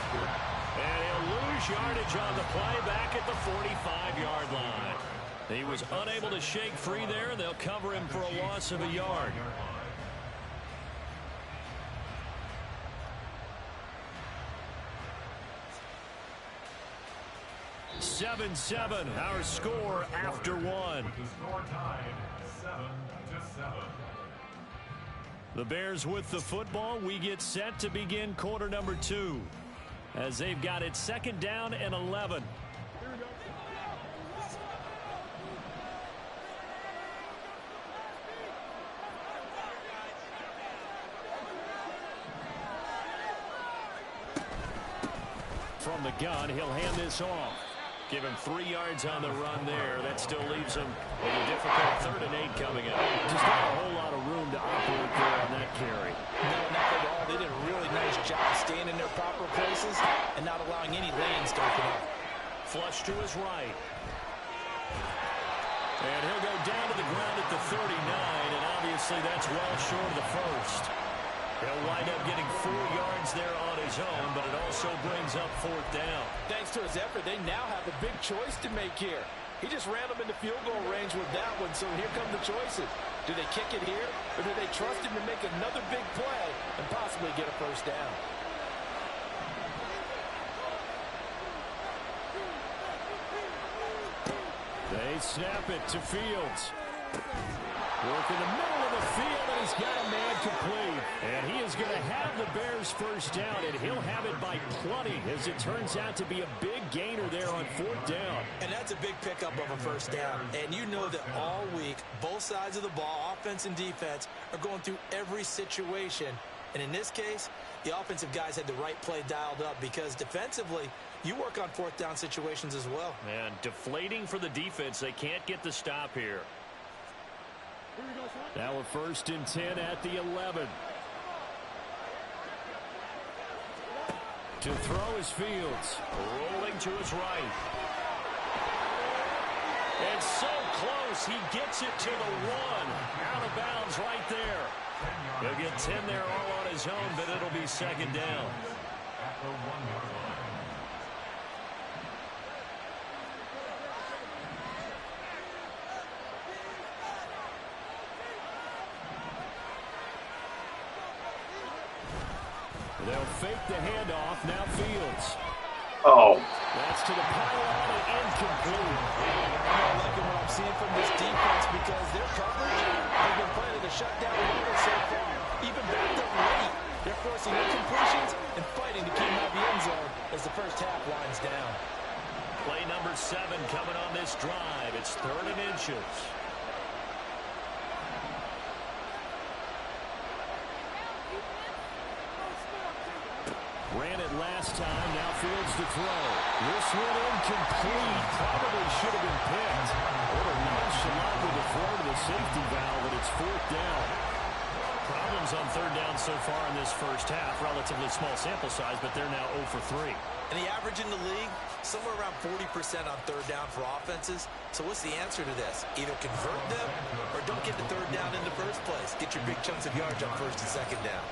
And he'll lose yardage on the play back at the 45-yard line. He was unable to shake free there, and they'll cover him for a loss of a yard. Seven, our score after 1. The score tied 7-7. The Bears with the football. We get set to begin quarter number 2. as they've got it 2nd down and 11. From the gun, he'll hand this off. Give him 3 yards on the run there. That still leaves him with a difficult 3rd and 8 coming up. Just not a whole lot of room to operate there on that carry. No, not at all. They did a really nice job staying in their proper places and not allowing any lanes to open up. Flush to his right. And he'll go down to the ground at the 39, and obviously that's well short of the first. He'll wind up getting 4 yards there on his own, but it also brings up 4th down. Thanks to his effort, they now have a big choice to make here. He just ran them into field goal range with that one, so here come the choices. Do they kick it here, or do they trust him to make another big play and possibly get a 1st down? They snap it to Fields. Work in the middle of the field, and he's got a man complete. And he is going to have the Bears 1st down, and he'll have it by plenty, as it turns out to be a big gainer there on 4th down. And that's a big pickup of a 1st down. And you know that all week, both sides of the ball, offense and defense, are going through every situation. And in this case, the offensive guys had the right play dialed up, because defensively, you work on 4th down situations as well. Man, deflating for the defense. They can't get the stop here. Now a 1st and 10 at the 11. To throw is Fields. Rolling to his right. And so close, he gets it to the 1. Out of bounds right there. He'll get 10 there all on his own, but it'll be 2nd down. At the 1-yard line. They'll fake the handoff. Now Fields. Oh. That's to the pylon and incomplete. I'm not liking what I'm seeing from this defense, because their coverage has been playing to shut down Rivers so far. Even backed up late, they're forcing incompletions and fighting to keep him out of the end zone as the 1st half winds down. Play number 7 coming on this drive. It's 3rd and inches. Ran it last time. Now Fields to throw. This one incomplete. Probably should have been picked. A little nonchalant with the throw to the safety valve, and it's 4th down. Problems on 3rd down so far in this 1st half. Relatively small sample size, but they're now 0 for 3. And the average in the league, somewhere around 40% on 3rd down for offenses. So what's the answer to this? Either convert them or don't get the 3rd down in the first place. Get your big chunks of yards on 1st and 2nd down.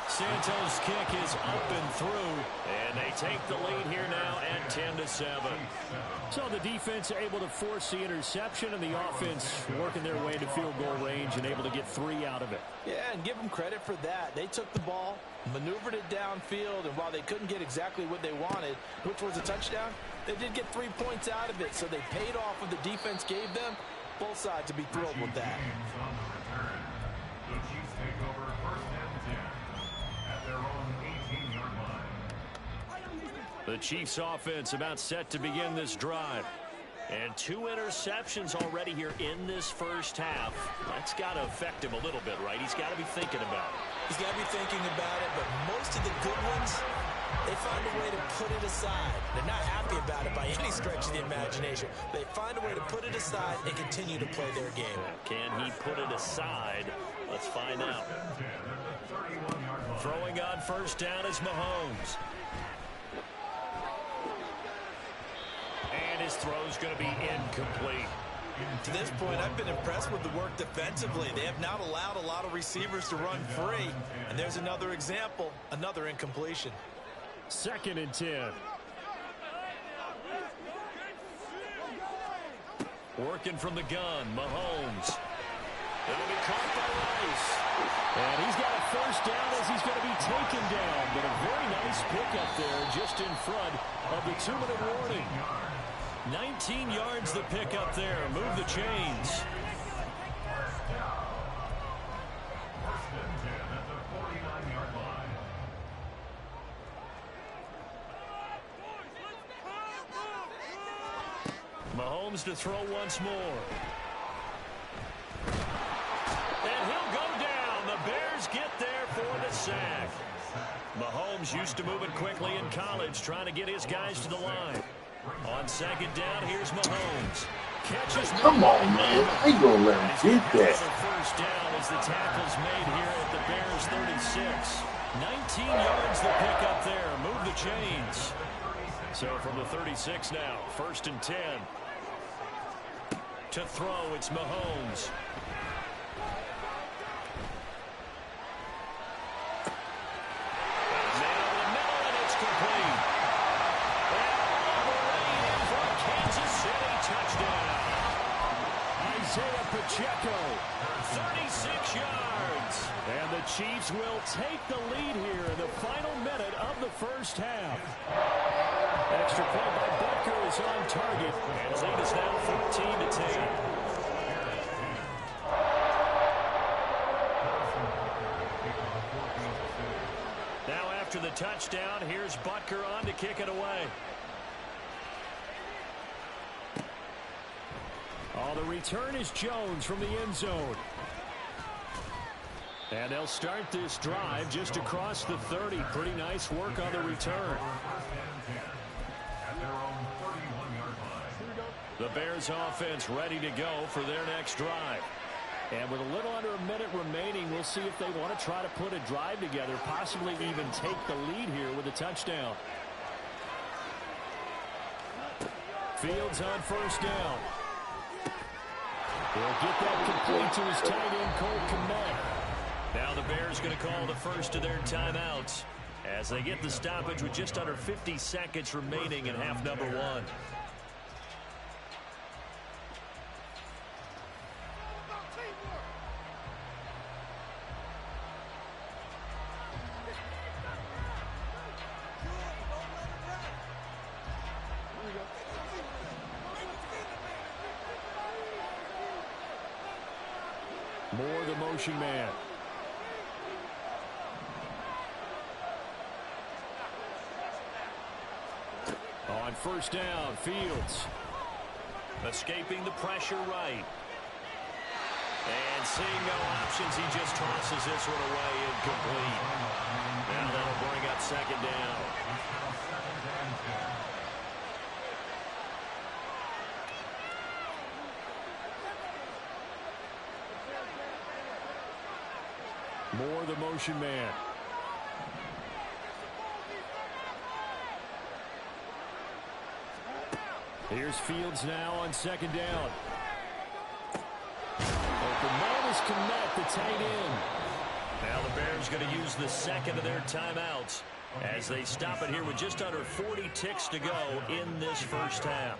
Santos' kick is up and through, and they take the lead here now at 10-7. So the defense able to force the interception, and the offense working their way to field goal range and able to get 3 out of it. Yeah, and give them credit for that. They took the ball, maneuvered it downfield, and while they couldn't get exactly what they wanted, which was a touchdown, they did get 3 points out of it, so they paid off what the defense gave them. Both sides to be thrilled with that. The Chiefs take over 1st and 10 at their own 18-yard line. The Chiefs offense about set to begin this drive. And 2 interceptions already here in this 1st half. That's got to affect him a little bit, right? He's got to be thinking about it. He's got to be thinking about it, but most of the good ones, they find a way to put it aside. They're not happy about it by any stretch of the imagination. They find a way to put it aside and continue to play their game. Can he put it aside? Let's find out. Throwing on 1st down is Mahomes. And his throw's going to be incomplete. To this point, I've been impressed with the work defensively. They have not allowed a lot of receivers to run free. And there's another example, another incompletion. 2nd and 10. Working from the gun, Mahomes. It'll be caught by Rice. And he's got a 1st down as he's going to be taken down. But a very nice pickup there just in front of the 2-minute warning. 19 yards the pickup there. Move the chains. Mahomes to throw once more. And he'll go down. The Bears get there for the sack. Mahomes used to moving quickly in college, trying to get his guys to the line. On second down, here's Mahomes. Catches. Come on, man. I ain't going to let him get that. First down as the tackle's made here at the Bears 36. 19 yards to pick up there. Move the chains. So from the 36 now, 1st and 10. To throw, it's Mahomes. Now in the middle, and it's complete. And in for a Kansas City touchdown. Isaiah Pacheco, 36 yards. And the Chiefs will take the lead here in the final minute of the first half. Extra point by Butker is on target. And the lead is now 14-10. Now after the touchdown, here's Butker on to kick it away. Oh, the return is Jones from the end zone. And they'll start this drive just across the 30. Pretty nice work on the return. The Bears offense ready to go for their next drive. And with a little under a minute remaining, we'll see if they want to try to put a drive together, possibly even take the lead here with a touchdown. Fields on first down. He'll get that complete to his tight end, Cole Kmet. Now the Bears going to call the first of their timeouts as they get the stoppage with just under 50 seconds remaining in half number 1. Moore, the motion man. On first down, Fields. Escaping the pressure right. And seeing no options, he just tosses this one away incomplete. Now that'll bring up second down. Moore, the motion man. Here's Fields now on second down. Open man is Kmet, the tight end. Now the Bears going to use the second of their timeouts as they stop it here with just under 40 ticks to go in this first half.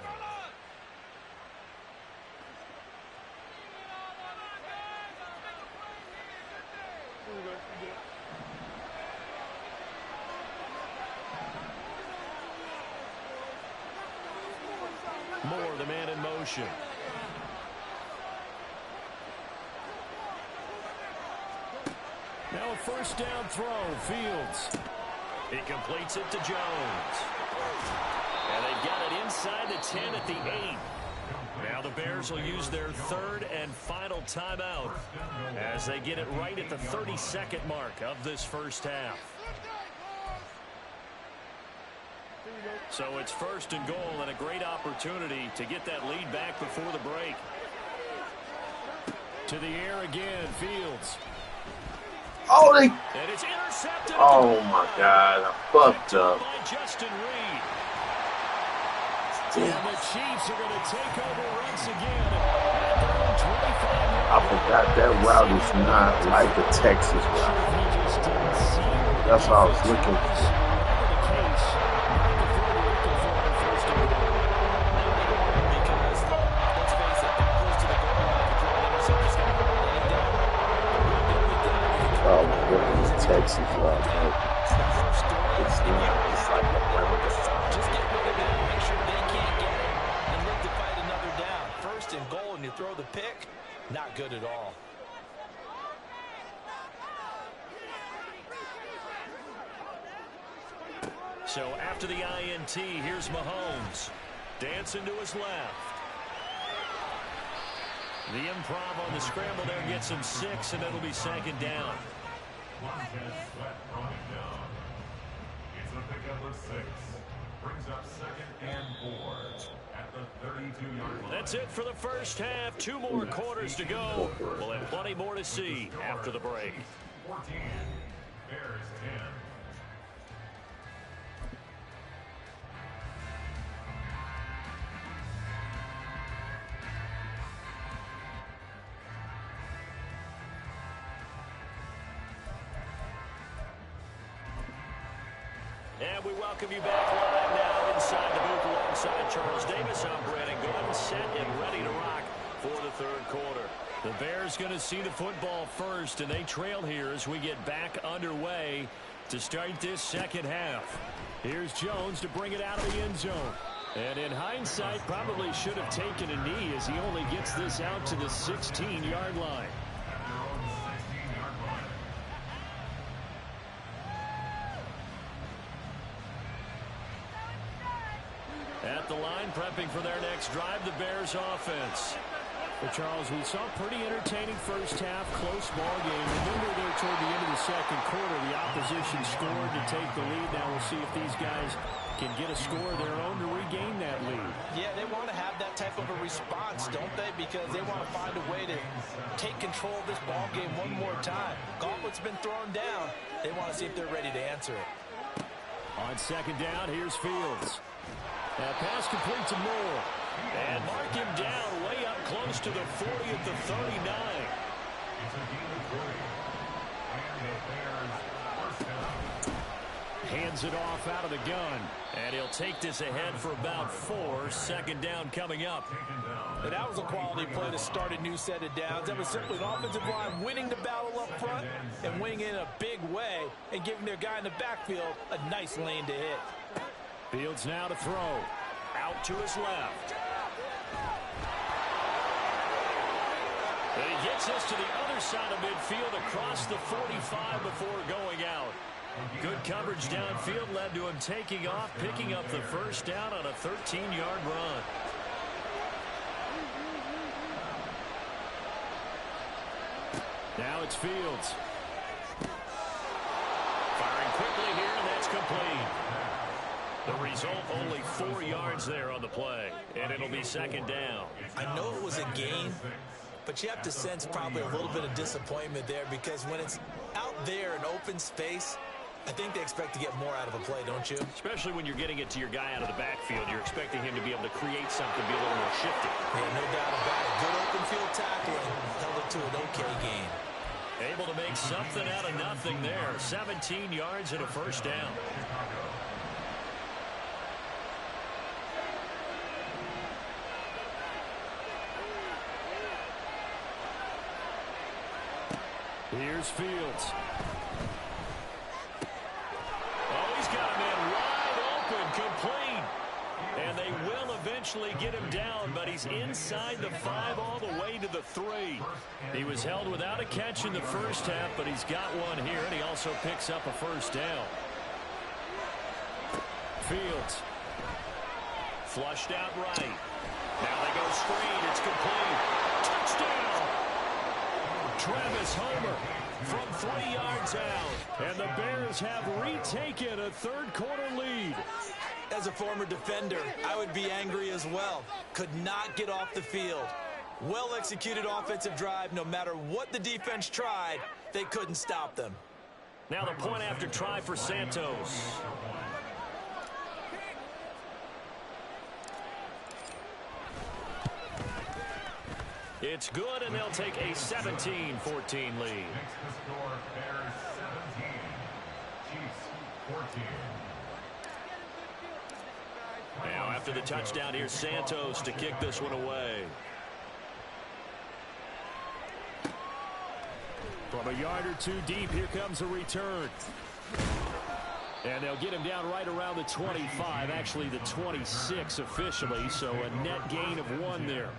Moore, the man in motion. Now a first down throw, Fields. He completes it to Jones. And they've got it inside the 10 at the 8. Now the Bears will use their third and final timeout as they get it right at the 32nd mark of this first half. So it's first and goal and a great opportunity to get that lead back before the break. To the air again, Fields. Oh, they. And it's intercepted. Oh my God, I fucked up. By Justin Reed. Damn. And the Chiefs are going to take over once again at their own 25-yard. I forgot that route is not like the Texas route. That's what I was looking for. Texas route, it's not. It's like a lemon. Just get rid of it and make sure they can't get it, and look to fight another down. First and goal, and you throw the pick. Not good at all. So after the INT, here's Mahomes. Dancing to his left. The improv on the scramble there gets him 6, and it'll be second down. Montez Sweat brought it down. It's a pickup of 6. Brings up 2nd and 4 at the 32-yard line. That's it for the first half. 2 more quarters to go. We'll have plenty more to see after the break. 14. Bears 10. And we welcome you back live now inside the booth alongside Charles Davis. I'm Brandon Goodman, set and ready to rock for the third quarter. The Bears going to see the football first, and they trail here as we get back underway to start this second half. Here's Jones to bring it out of the end zone. And in hindsight, probably should have taken a knee as he only gets this out to the 16-yard line. At the line, prepping for their next drive, the Bears offense. Well, Charles, we saw a pretty entertaining first half, close ball game. Remember there toward the end of the second quarter, the opposition scored to take the lead. Now we'll see if these guys can get a score of their own to regain that lead. Yeah, they want to have that type of a response, don't they? Because they want to find a way to take control of this ball game one more time. Gauntlet's been thrown down. They want to see if they're ready to answer it. On second down, here's Fields. That pass complete to Moore. And mark him down way up close to the 40 at the 39. Hands it off out of the gun. And he'll take this ahead for about 4. Second down coming up. And that was a quality play to start a new set of downs. That was simply an offensive line winning the battle up front and winning in a big way and giving their guy in the backfield a nice lane to hit. Fields now to throw. Out to his left. And he gets us to the other side of midfield across the 45 before going out. Good coverage downfield led to him taking off, picking up the first down on a 13-yard run. Now it's Fields. Firing quickly here, and that's complete. The result, only 4 yards there on the play, and it'll be second down. I know it was a gain, but you have to sense probably a little bit of disappointment there because when it's out there in open space, I think they expect to get more out of a play, don't you? Especially when you're getting it to your guy out of the backfield. You're expecting him to be able to create something, be a little more shifty. Yeah, no doubt about it. Good open field tackling, held it to an okay gain. Able to make something out of nothing there. 17 yards and a first down. Here's Fields. Oh, he's got a man wide open, complete. And they will eventually get him down, but he's inside the 5 all the way to the 3. He was held without a catch in the first half, but he's got one here, and he also picks up a first down. Fields. Flushed out right. Now they go screen. It's complete. Touchdown! Travis Homer from 3 yards out. And the Bears have retaken a third-quarter lead. As a former defender, I would be angry as well. Could not get off the field. Well-executed offensive drive. No matter what the defense tried, they couldn't stop them. Now the point after try for Santos. It's good, and they'll take a 17-14 lead. Now after the touchdown, here's Santos to kick this one away. From a yard or two deep, here comes a return. And they'll get him down right around the 25, actually the 26 officially, so a net gain of 1 there.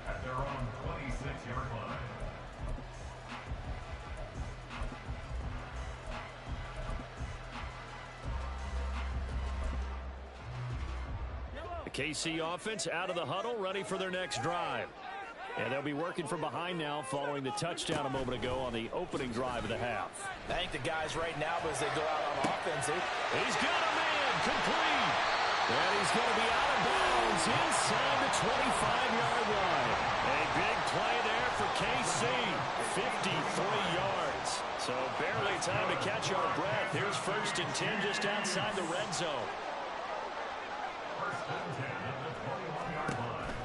At their own 26-yard line. The KC offense out of the huddle, ready for their next drive. And they'll be working from behind now following the touchdown a moment ago on the opening drive of the half. I think the guys right now, as they go out on offense, he's got a man complete. And he's going to be out of bounds inside the 25-yard line. A big play there for KC. 53 yards. So barely time to catch our breath. Here's 1st and 10 just outside the red zone.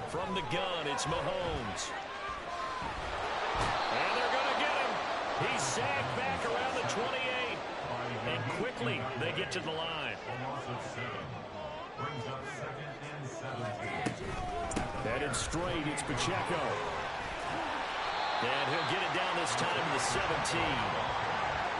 From the gun, it's Mahomes. And they're going to get him. He's sacked back around the 28. And quickly, they get to the line. Headed straight, it's Pacheco. And he'll get it down this time to the 17.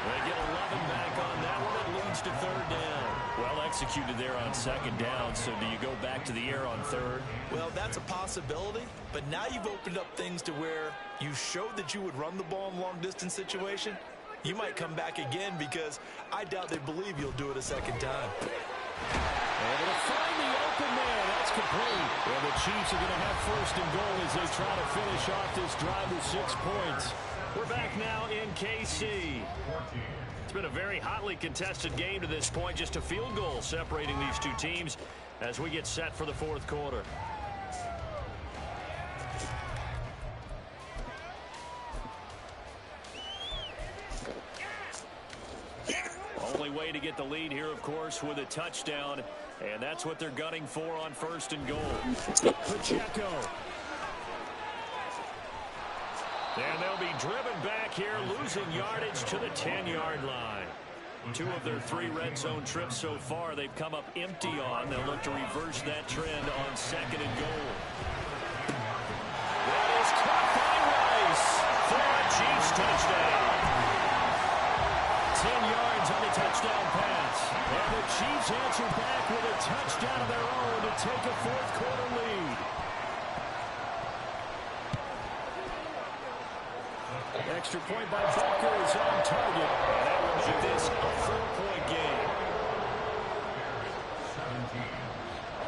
They get 11 back on that one. It leads to 3rd down. Well executed there on 2nd down. So do you go back to the air on 3rd? Well, that's a possibility. But now you've opened up things to where you showed that you would run the ball in a long-distance situation. You might come back again because I doubt they believe you'll do it a 2nd time. Able to find the open man. That's complete. Well, the Chiefs are going to have 1st and goal as they try to finish off this drive with 6 points. We're back now in KC. It's been a very hotly contested game to this point. Just a field goal separating these two teams as we get set for the 4th quarter. Only way to get the lead here, of course, with a touchdown. And that's what they're gunning for on 1st and goal. Pacheco. And they'll be driven back here, losing yardage to the 10-yard line. 2 of their 3 red zone trips so far they've come up empty on. They'll look to reverse that trend on 2nd and goal. That is caught by Rice for a Chiefs touchdown. 10 yards on the touchdown pass. And the Chiefs answer back with a touchdown of their own to take a 4th quarter lead. Extra point by Butker is on target. And that will make this a 4-point game.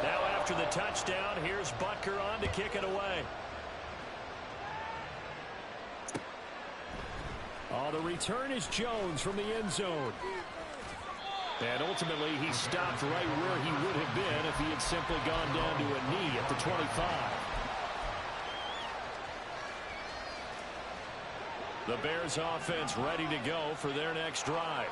Now after the touchdown, here's Butker on to kick it away. Oh, the return is Jones from the end zone. And ultimately, he stopped right where he would have been if he had simply gone down to a knee at the 25. The Bears offense ready to go for their next drive.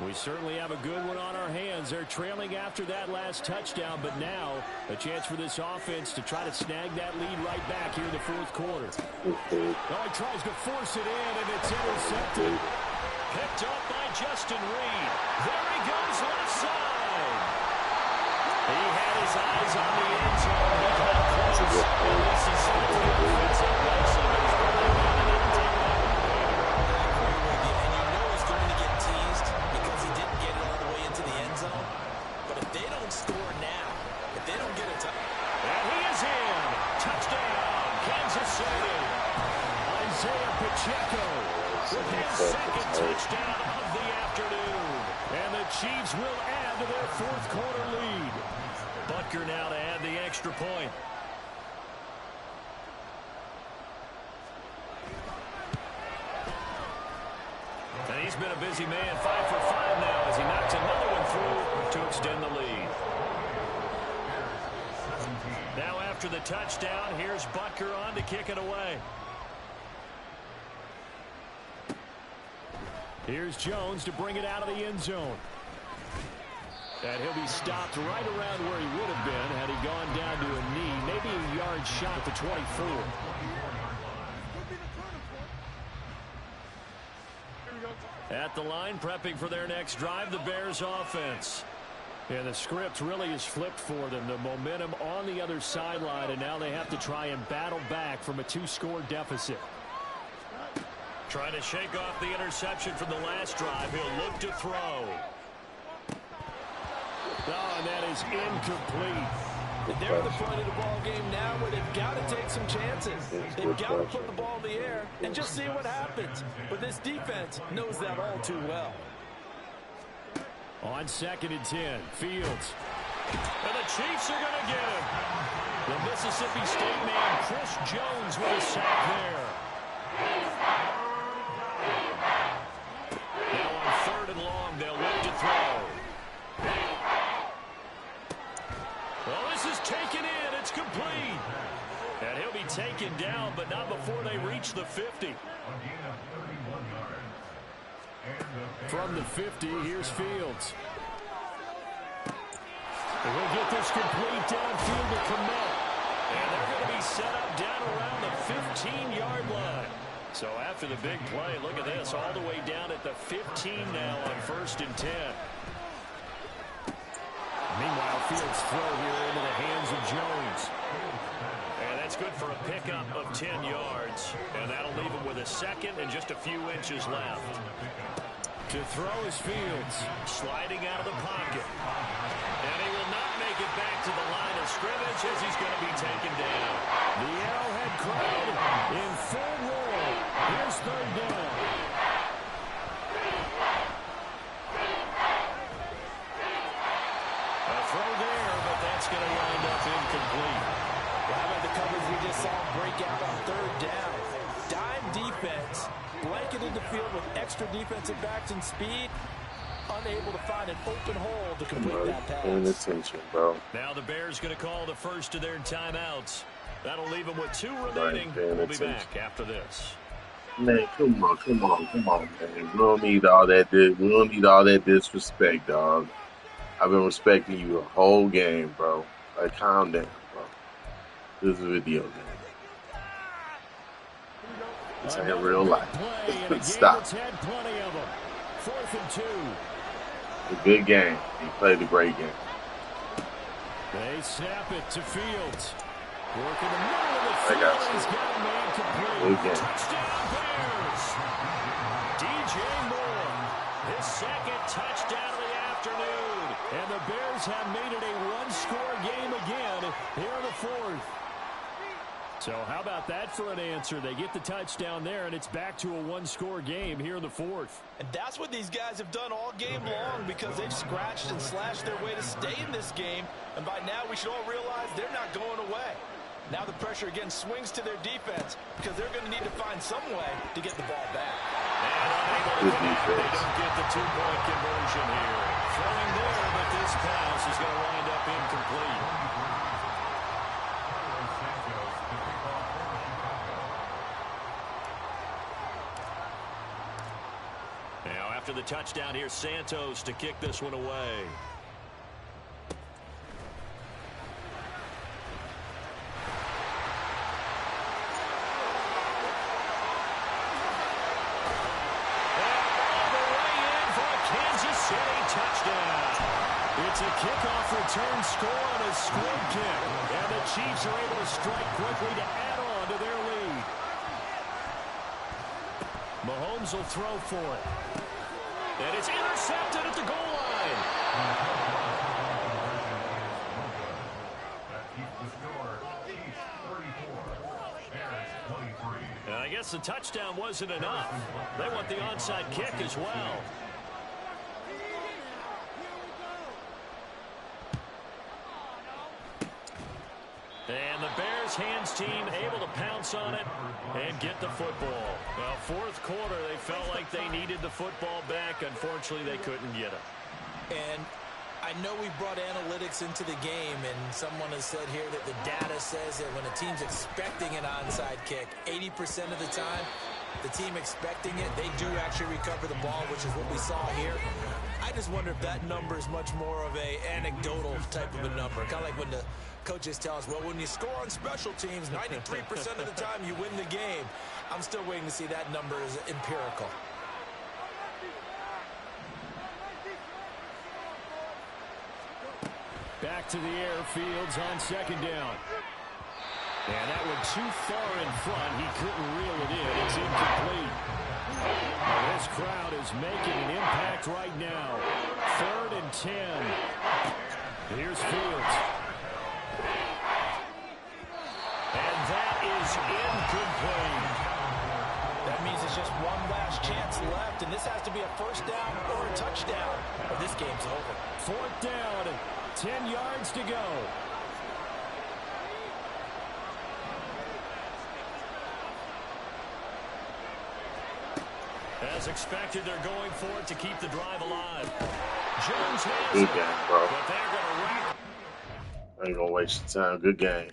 We certainly have a good one on our hands. They're trailing after that last touchdown, but now a chance for this offense to try to snag that lead right back here in the 4th quarter. Oh, he tries to force it in, and it's intercepted. Picked up by Justin Reed. There he goes left side. He had his eyes on the end zone. He got close. At least he saw the defense up nicely. Pacheco with his 2nd touchdown of the afternoon. And the Chiefs will add to their 4th quarter lead. Butker now to add the extra point. And he's been a busy man, 5 for 5 now as he knocks another one through to extend the lead. Now after the touchdown, here's Butker on to kick it away. Here's Jones to bring it out of the end zone. And he'll be stopped right around where he would have been had he gone down to a knee. Maybe a yard shot at the 24. At the line, prepping for their next drive, the Bears offense. And the script really is flipped for them. The momentum on the other sideline, and now they have to try and battle back from a 2-score deficit. Trying to shake off the interception from the last drive. He'll look to throw. Oh, and that is incomplete. They're at the point of the ball game now where they've got to take some chances. They've got to put the ball in the air and just see what happens. But this defense knows that all too well. On 2nd and 10, Fields. And the Chiefs are going to get him. The Mississippi State man Chris Jones with a sack there. Now on 3rd and long, they'll look to throw. Well, this is taken in. It's complete. And he'll be taken down, but not before they reach the 50. From the 50, here's Fields. And we'll get this complete downfield to Kmet. And they're going to be set up down around the 15-yard line. So after the big play, look at this, all the way down at the 15 now on 1st and 10. Meanwhile, Fields throw here into the hands of Jones. And that's good for a pickup of 10 yards. And that'll leave him with a second and just a few inches left. To throw is Fields. Sliding out of the pocket. And he will not make it back to the line of scrimmage as he's going to be taken down. The Arrowhead crowd in full roar. Here's 3rd down. A throw there, but that's going to wind up incomplete. Well, how about the coverage we just saw break out on 3rd down? Dime defense, blanketed the field with extra defensive backs and speed, unable to find an open hole to complete that pass. Paying attention, bro. Now the Bears going to call the first of their timeouts. That'll leave them with 2 remaining. We'll be back after this. Man, come on, man. We don't need all that disrespect, dog. I've been respecting you the whole game, bro. Like, calm down, bro. This is a video game. This ain't real life. Stop. Had plenty of them. 4th and 2. A good game. He played a great game. They snap it to Fields. Work in the middle of the field. He's got a man complete. Touchdown Bears. DJ Moore. His 2nd touchdown of the afternoon. And the Bears have made it a 1-score game again here in the 4th. So how about that for an answer? They get the touchdown there, and it's back to a 1-score game here in the 4th. And that's what these guys have done all game long because they've scratched and slashed their way to stay in this game. And by now, we should all realize they're not going away. Now the pressure again swings to their defense because they're going to need to find some way to get the ball back. And they don't get the 2-point conversion here. Throwing there, but this pass is going to wind up incomplete. Now after the touchdown, here's Santos to kick this one away. It's a kickoff return score on a squib kick. And the Chiefs are able to strike quickly to add on to their lead. Mahomes will throw for it. And it's intercepted at the goal line. And I guess the touchdown wasn't enough. They want the onside kick as well. And the Bears hands team able to pounce on it and get the football. Well, 4th quarter, they felt like they needed the football back. Unfortunately, they couldn't get it. And I know we brought analytics into the game, and someone has said here that the data says that when a team's expecting an onside kick, 80% of the time, the team expecting it, they do actually recover the ball, which is what we saw here. I just wonder if that number is much more of a anecdotal type of a number. Kind of like when the coaches tell us, well, when you score on special teams, 93% of the time you win the game. I'm still waiting to see that number is empirical. Back to the air, Fields on 2nd down. And that one too far in front. He couldn't reel it in. It's incomplete. Well, this crowd is making an impact right now. 3rd and 10. Here's Fields. And that is incomplete. That means it's just one last chance left, and this has to be a 1st down or a touchdown, or this game's over. 4th down, 10 yards to go. As expected, they're going for it to keep the drive alive. Jones has Good it. game, bro. But they're going to rack. I ain't gonna waste your time. Good game.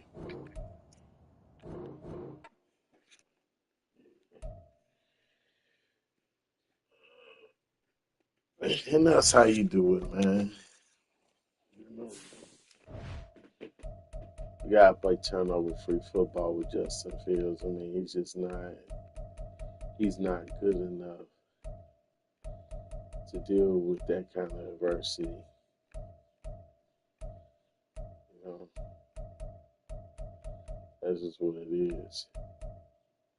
And that's how you do it, man. You gotta play turnover-free football with Justin Fields. I mean, he's not good enough to deal with that kind of adversity. You know, that's just what it is.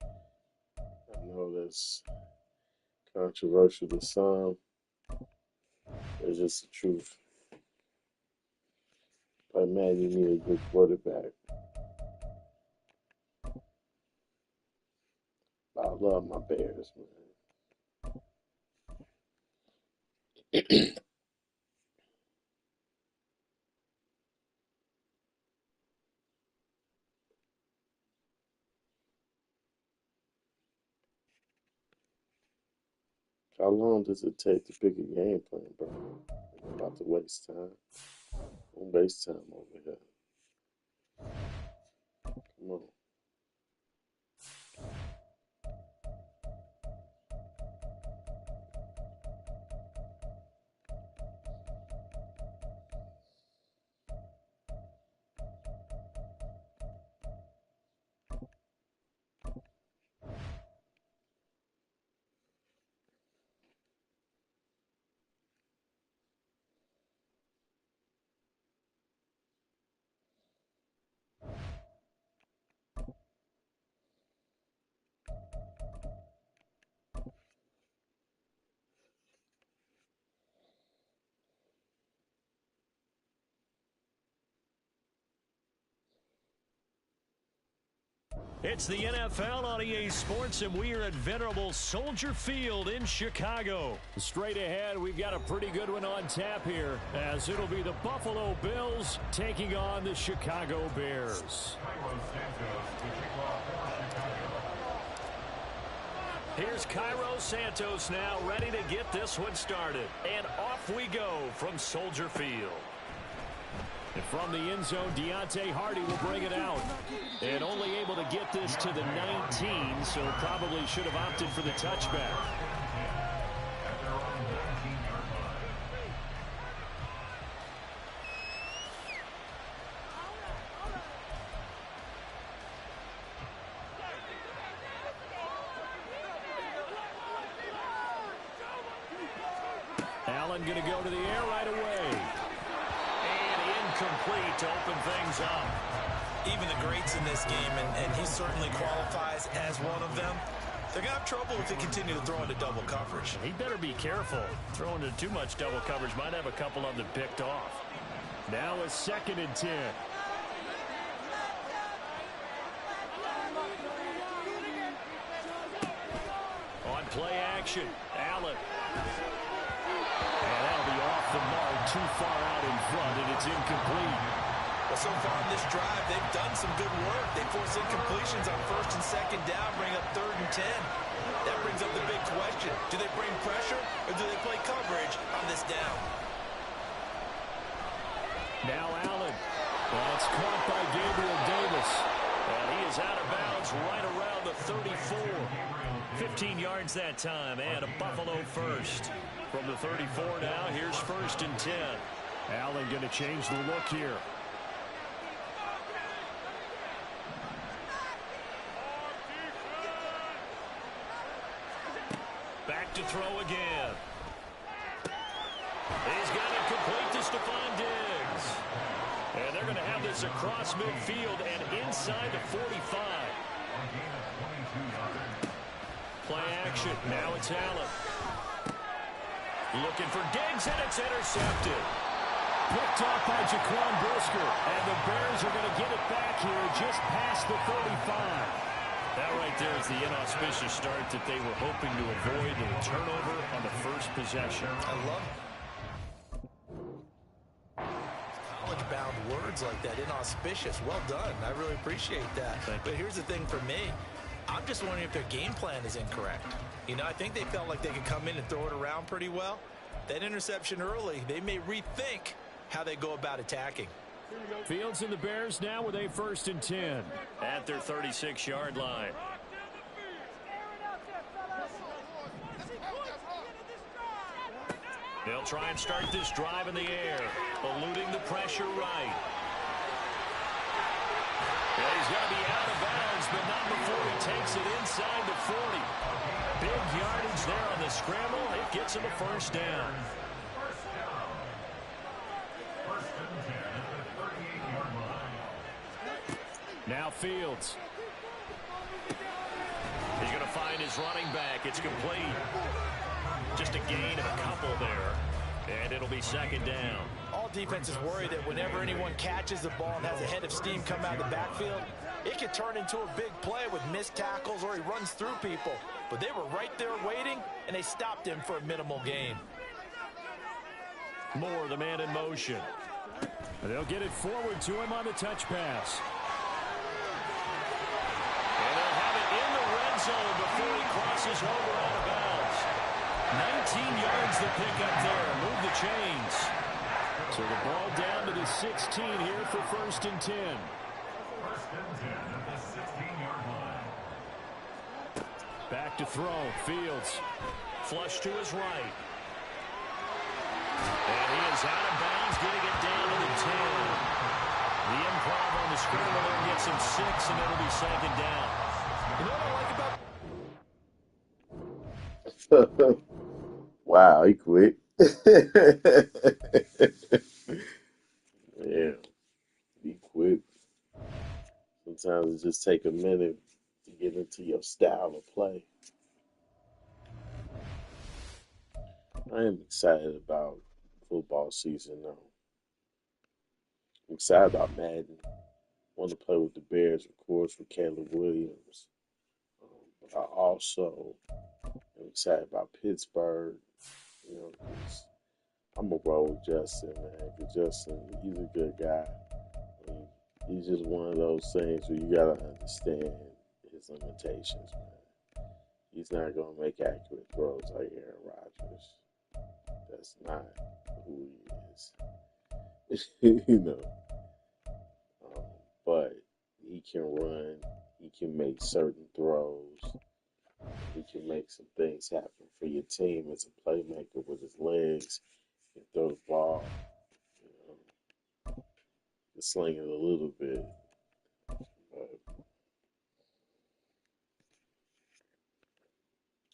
I know that's controversial to some. It's just the truth. But man, you need a good quarterback. I love my Bears, man. How long does it take to pick a game plan, bro? I'm about to waste time. Don't waste time over here. Come on. It's the NFL on EA Sports, and we are at venerable Soldier Field in Chicago. Straight ahead, we've got a pretty good one on tap here, as it'll be the Buffalo Bills taking on the Chicago Bears. Here's Cairo Santos now, ready to get this one started. And off we go from Soldier Field. And from the end zone, Deontay Hardy will bring it out. And only able to get this to the 19, so probably should have opted for the touchback. Allen going to go to the air right away. Complete to open things up. Even the greats in this game, and he certainly qualifies as one of them, they're going to have trouble if they continue to throw into double coverage. He better be careful. Throwing into too much double coverage might have a couple of them picked off. Now a 2nd and 10. On play action, Allen. And that'll be off the mark, too far out in front, and it's incomplete. Well, so far in this drive, they've done some good work. They force incompletions on 1st and 2nd down, bring up 3rd and 10. That brings up the big question. Do they bring pressure, or do they play coverage on this down? Now Allen. That's caught by Gabriel Davis. And he is out of bounds right around the 34. 15 yards that time, and a Buffalo first. From the 34 now, here's 1st and 10. Allen going to change the look here. Back to throw again. He's got it complete to Stephon Diggs. And they're going to have this across midfield and inside the 45. Play action. Now it's Allen. Looking for Diggs, and it's intercepted. Picked off by Jaquan Brisker. And the Bears are going to get it back here just past the 35. That right there is the inauspicious start that they were hoping to avoid, and a turnover on the first possession. I love college-bound words like that, inauspicious. Well done. I really appreciate that. But here's the thing for me. I'm just wondering if their game plan is incorrect. You know, I think they felt like they could come in and throw it around pretty well. That interception early, they may rethink how they go about attacking. Fields and the Bears now with a 1st and 10 at their 36-yard line. They'll try and start this drive in the air, eluding the pressure right. Yeah, he's going to be out of bounds, but not before he takes it inside the 40. Big yardage there on the scramble. It gets him a 1st down. Now Fields. He's going to find his running back. It's complete. Just a gain of a couple there. And it'll be 2nd down. All defenses worry that whenever anyone catches the ball and has a head of steam come out of the backfield, it could turn into a big play with missed tackles or he runs through people. But they were right there waiting, and they stopped him for a minimal gain. Moore, the man in motion. And they'll get it forward to him on the touch pass. And they'll have it in the red zone before he crosses over out of bounds. 19 yards to pick up there. Move the chains. So the ball down to the 16 here for 1st and 10. 1st and 10 at the 16-yard line. Back to throw. Fields. Flush to his right. And he is out of bounds, getting it down to the 10. The improv on the scramble there gets him 6, and it'll be 2nd down. You know what I like about... Wow, he quit. Yeah, he quit. Sometimes it just take a minute to get into your style of play. I am excited about football season though. I'm excited about Madden. Want to play with the Bears, of course, with Caleb Williams. But I also am excited about Pittsburgh. You know, 'cause I'm a roll with Justin, man. 'Cause Justin, he's a good guy. He's just one of those things where you gotta understand his limitations, man. He's not gonna make accurate throws like Aaron Rodgers. That's not who he is. You know. But he can run. He can make certain throws. He can make some things happen for your team as a playmaker with his legs. He can throw the ball. You know, can sling it a little bit. But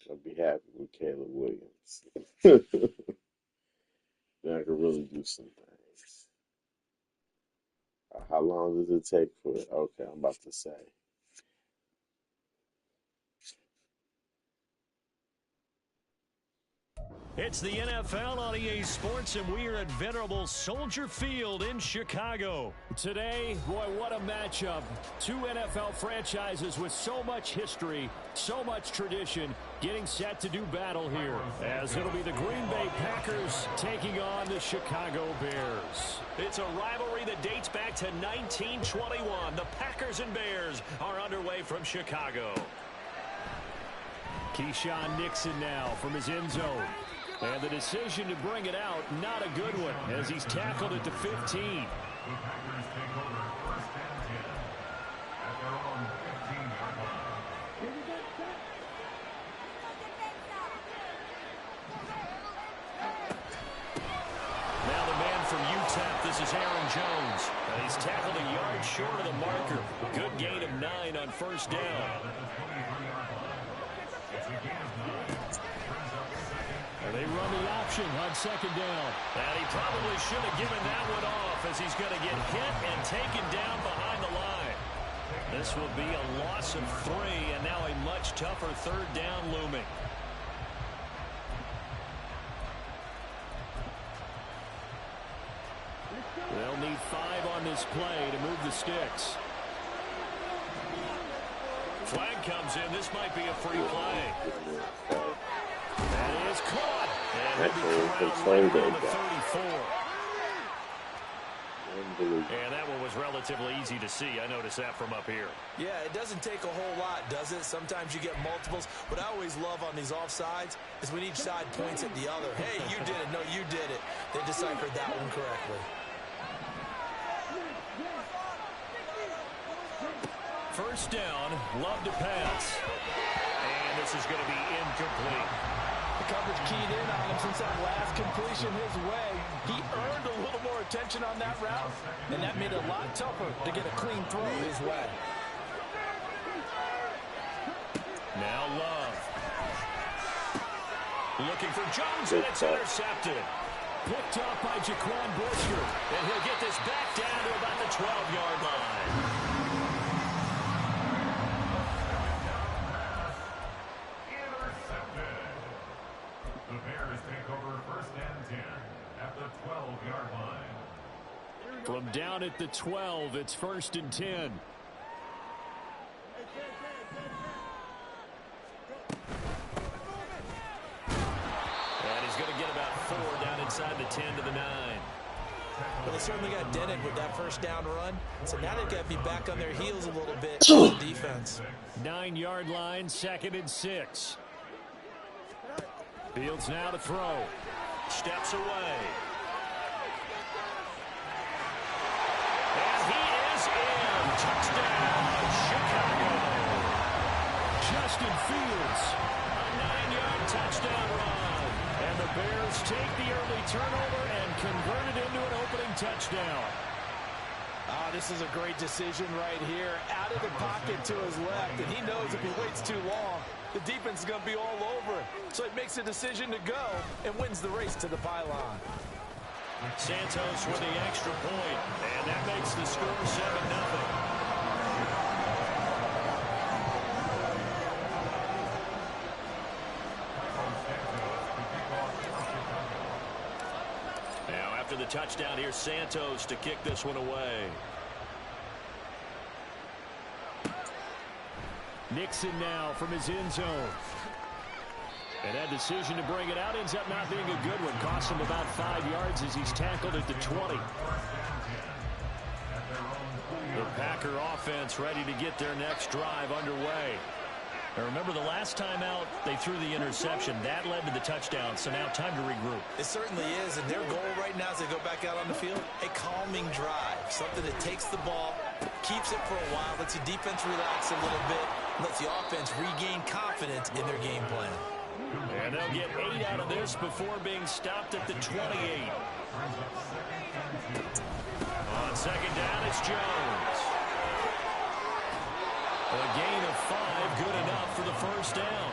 I'll be happy with Caleb Williams. Then I can really do some things. How long does it take for it? Okay, I'm about to say. It's the NFL on EA Sports, and we are at venerable Soldier Field in Chicago. Today, boy, what a matchup. Two NFL franchises with so much history, so much tradition, getting set to do battle here, as it'll be the Green Bay Packers taking on the Chicago Bears. It's a rivalry that dates back to 1921. The Packers and Bears are underway from Chicago. Keyshawn Nixon now from his end zone. And the decision to bring it out, not a good one, as he's tackled at the 15. The Packers take over 1st and 10 at their own 15-yard line. Now the man from UTEP, this is Aaron Jones. And he's tackled a yard short of the marker. Good gain of 9 on 1st down. They run the option on 2nd down. And he probably should have given that one off, as he's going to get hit and taken down behind the line. This will be a loss of 3, and now a much tougher 3rd down looming. They'll need 5 on this play to move the sticks. Flag comes in. This might be a free play. That is caught. And he'll be corralled right around the 34. And that one was relatively easy to see. I noticed that from up here. Yeah, it doesn't take a whole lot, does it? Sometimes you get multiples. What I always love on these offsides is when each side points at the other. Hey, you did it. No, you did it. They deciphered that one correctly. First down, love to pass. And this is going to be incomplete. The coverage keyed in on him since that last completion his way. He earned a little more attention on that route, and that made it a lot tougher to get a clean throw his way. Now Love. Looking for Jones, and it's intercepted. Picked up by Jaquan Brisker, and he'll get this back down to about the 12-yard line. From down at the 12, it's 1st and 10. And he's going to get about 4 down inside the 10 to the 9. Well, they certainly got dented with that first down run. So now they've got to be back on their heels a little bit on the defense. 9-yard line, 2nd and 6. Fields now to throw. Steps away. And he is in. Touchdown, Chicago. Justin Fields, a 9-yard touchdown run. And the Bears take the early turnover and convert it into an opening touchdown. Oh, this is a great decision right here. Out of the pocket to his left, and he knows if he waits too long, the defense is going to be all over it. So he makes a decision to go and wins the race to the pylon. Santos with the extra point, and that makes the score 7-0. Now after the touchdown, here's Santos to kick this one away. Nixon now from his end zone. And that decision to bring it out ends up not being a good one. Costs him about 5 yards as he's tackled at the 20. The Packer offense ready to get their next drive underway. Now remember, the last time out, they threw the interception. That led to the touchdown, so now time to regroup. It certainly is, and their goal right now as they go back out on the field, a calming drive. Something that takes the ball, keeps it for a while, lets the defense relax a little bit, lets the offense regain confidence in their game plan. And they'll get 8 out of this before being stopped at the 28. On 2nd down, it's Jones. A gain of 5, good enough for the first down.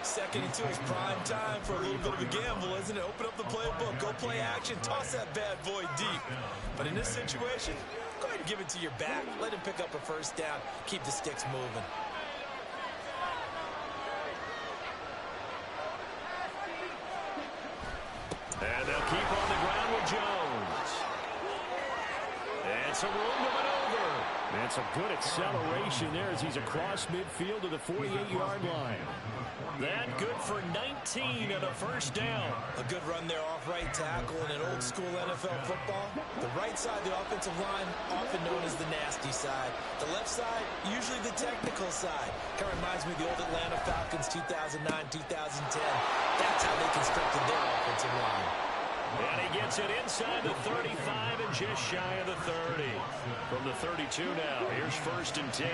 2nd and 2 is prime time for a little bit of a gamble, isn't it? Open up the playbook, go play action, toss that bad boy deep. But in this situation, go ahead and give it to your back. Let him pick up a first down, keep the sticks moving. And they'll keep on the ground with Jones. And some room to maneuver. And some good acceleration there as he's across midfield to the 48-yard line. That good for 19 and a first down. A good run there off right tackle in an old school NFL football. The right side, the offensive line, often known as the nasty side. The left side, usually the technical side. Kind of reminds me of the old Atlanta Falcons 2009, 2010. That's how they constructed their offensive line. And he gets it inside the 35 and just shy of the 30. From the 32 now, here's 1st and 10.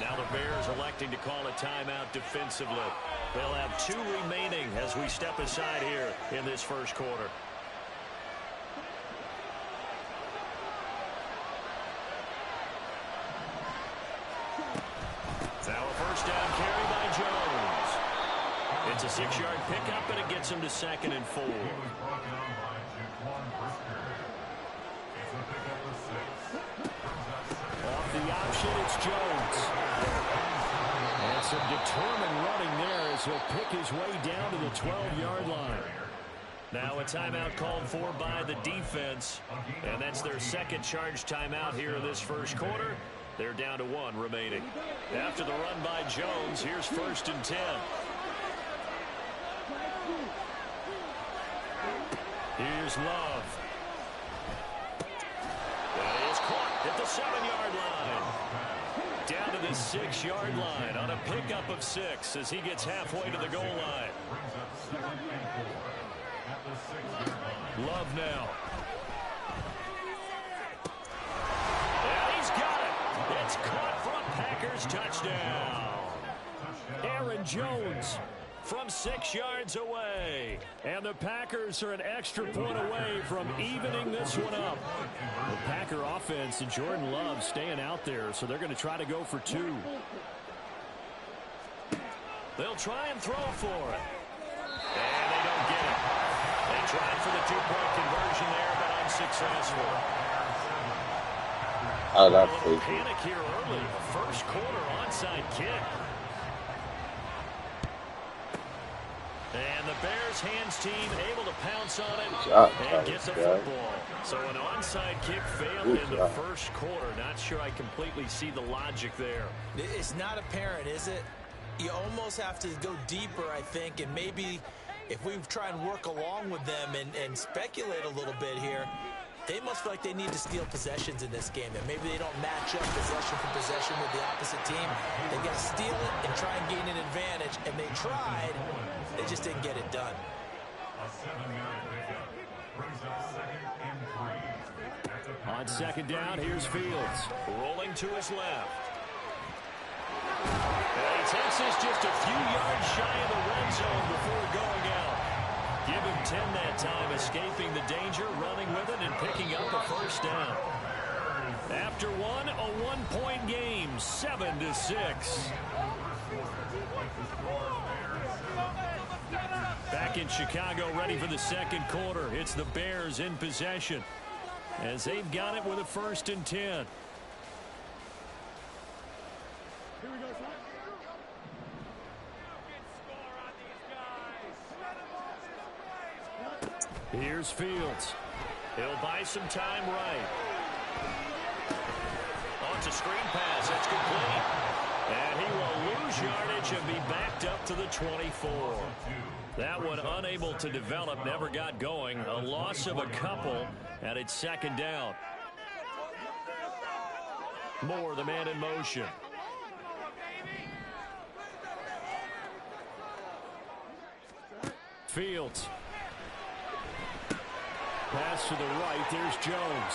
Now the Bears electing to call a timeout defensively. They'll have 2 remaining as we step aside here in this first quarter. Now a first down carry by Jones. It's a 6-yard pickup, and it gets him to 2nd and 4. Off the option, it's Jones. And some determined running there as he'll pick his way down to the 12-yard line. Now a timeout called for by the defense, and that's their 2nd charge timeout here in this first quarter. They're down to 1 remaining. After the run by Jones, here's 1st and 10. Here's Love. at the 7-yard line. Down to the 6-yard line on a pickup of 6 as he gets halfway to the goal line. Love now. And he's got it. It's caught for a Packers touchdown. Aaron Jones from 6 yards away. And the Packers are an extra point away from evening this one up. The Packer offense and Jordan Love staying out there, so they're going to try to go for 2. They'll try and throw for it. And they don't get it. They tried for the 2-point conversion there, but unsuccessful. Oh, that's a panic here early. First quarter onside kick. And the Bears hands team able to pounce on it and get the football. So an onside kick failed in the first quarter. Not sure I completely see the logic there. It's not apparent, is it? You almost have to go deeper, I think, and maybe if we try and work along with them and speculate a little bit here, they must feel like they need to steal possessions in this game. That maybe they don't match up possession for possession with the opposite team. They got to steal it and try and gain an advantage. And they tried. They just didn't get it done. On second down, here's Fields. Rolling to his left. And he takes this just a few yards shy of the red zone before going out. Give him 10 that time, escaping the danger, running with it, and picking up a first down. After one, a 1-point game, 7-6. Back in Chicago, ready for the second quarter. It's the Bears in possession as they've got it with a 1st and 10. Here's Fields. He'll buy some time right. Oh, it's a screen pass. That's complete. And he will lose yardage and be backed up to the 24. That one unable to develop, never got going. A loss of a couple, and it's second down. Moore, the man in motion. Fields. Pass to the right. There's Jones.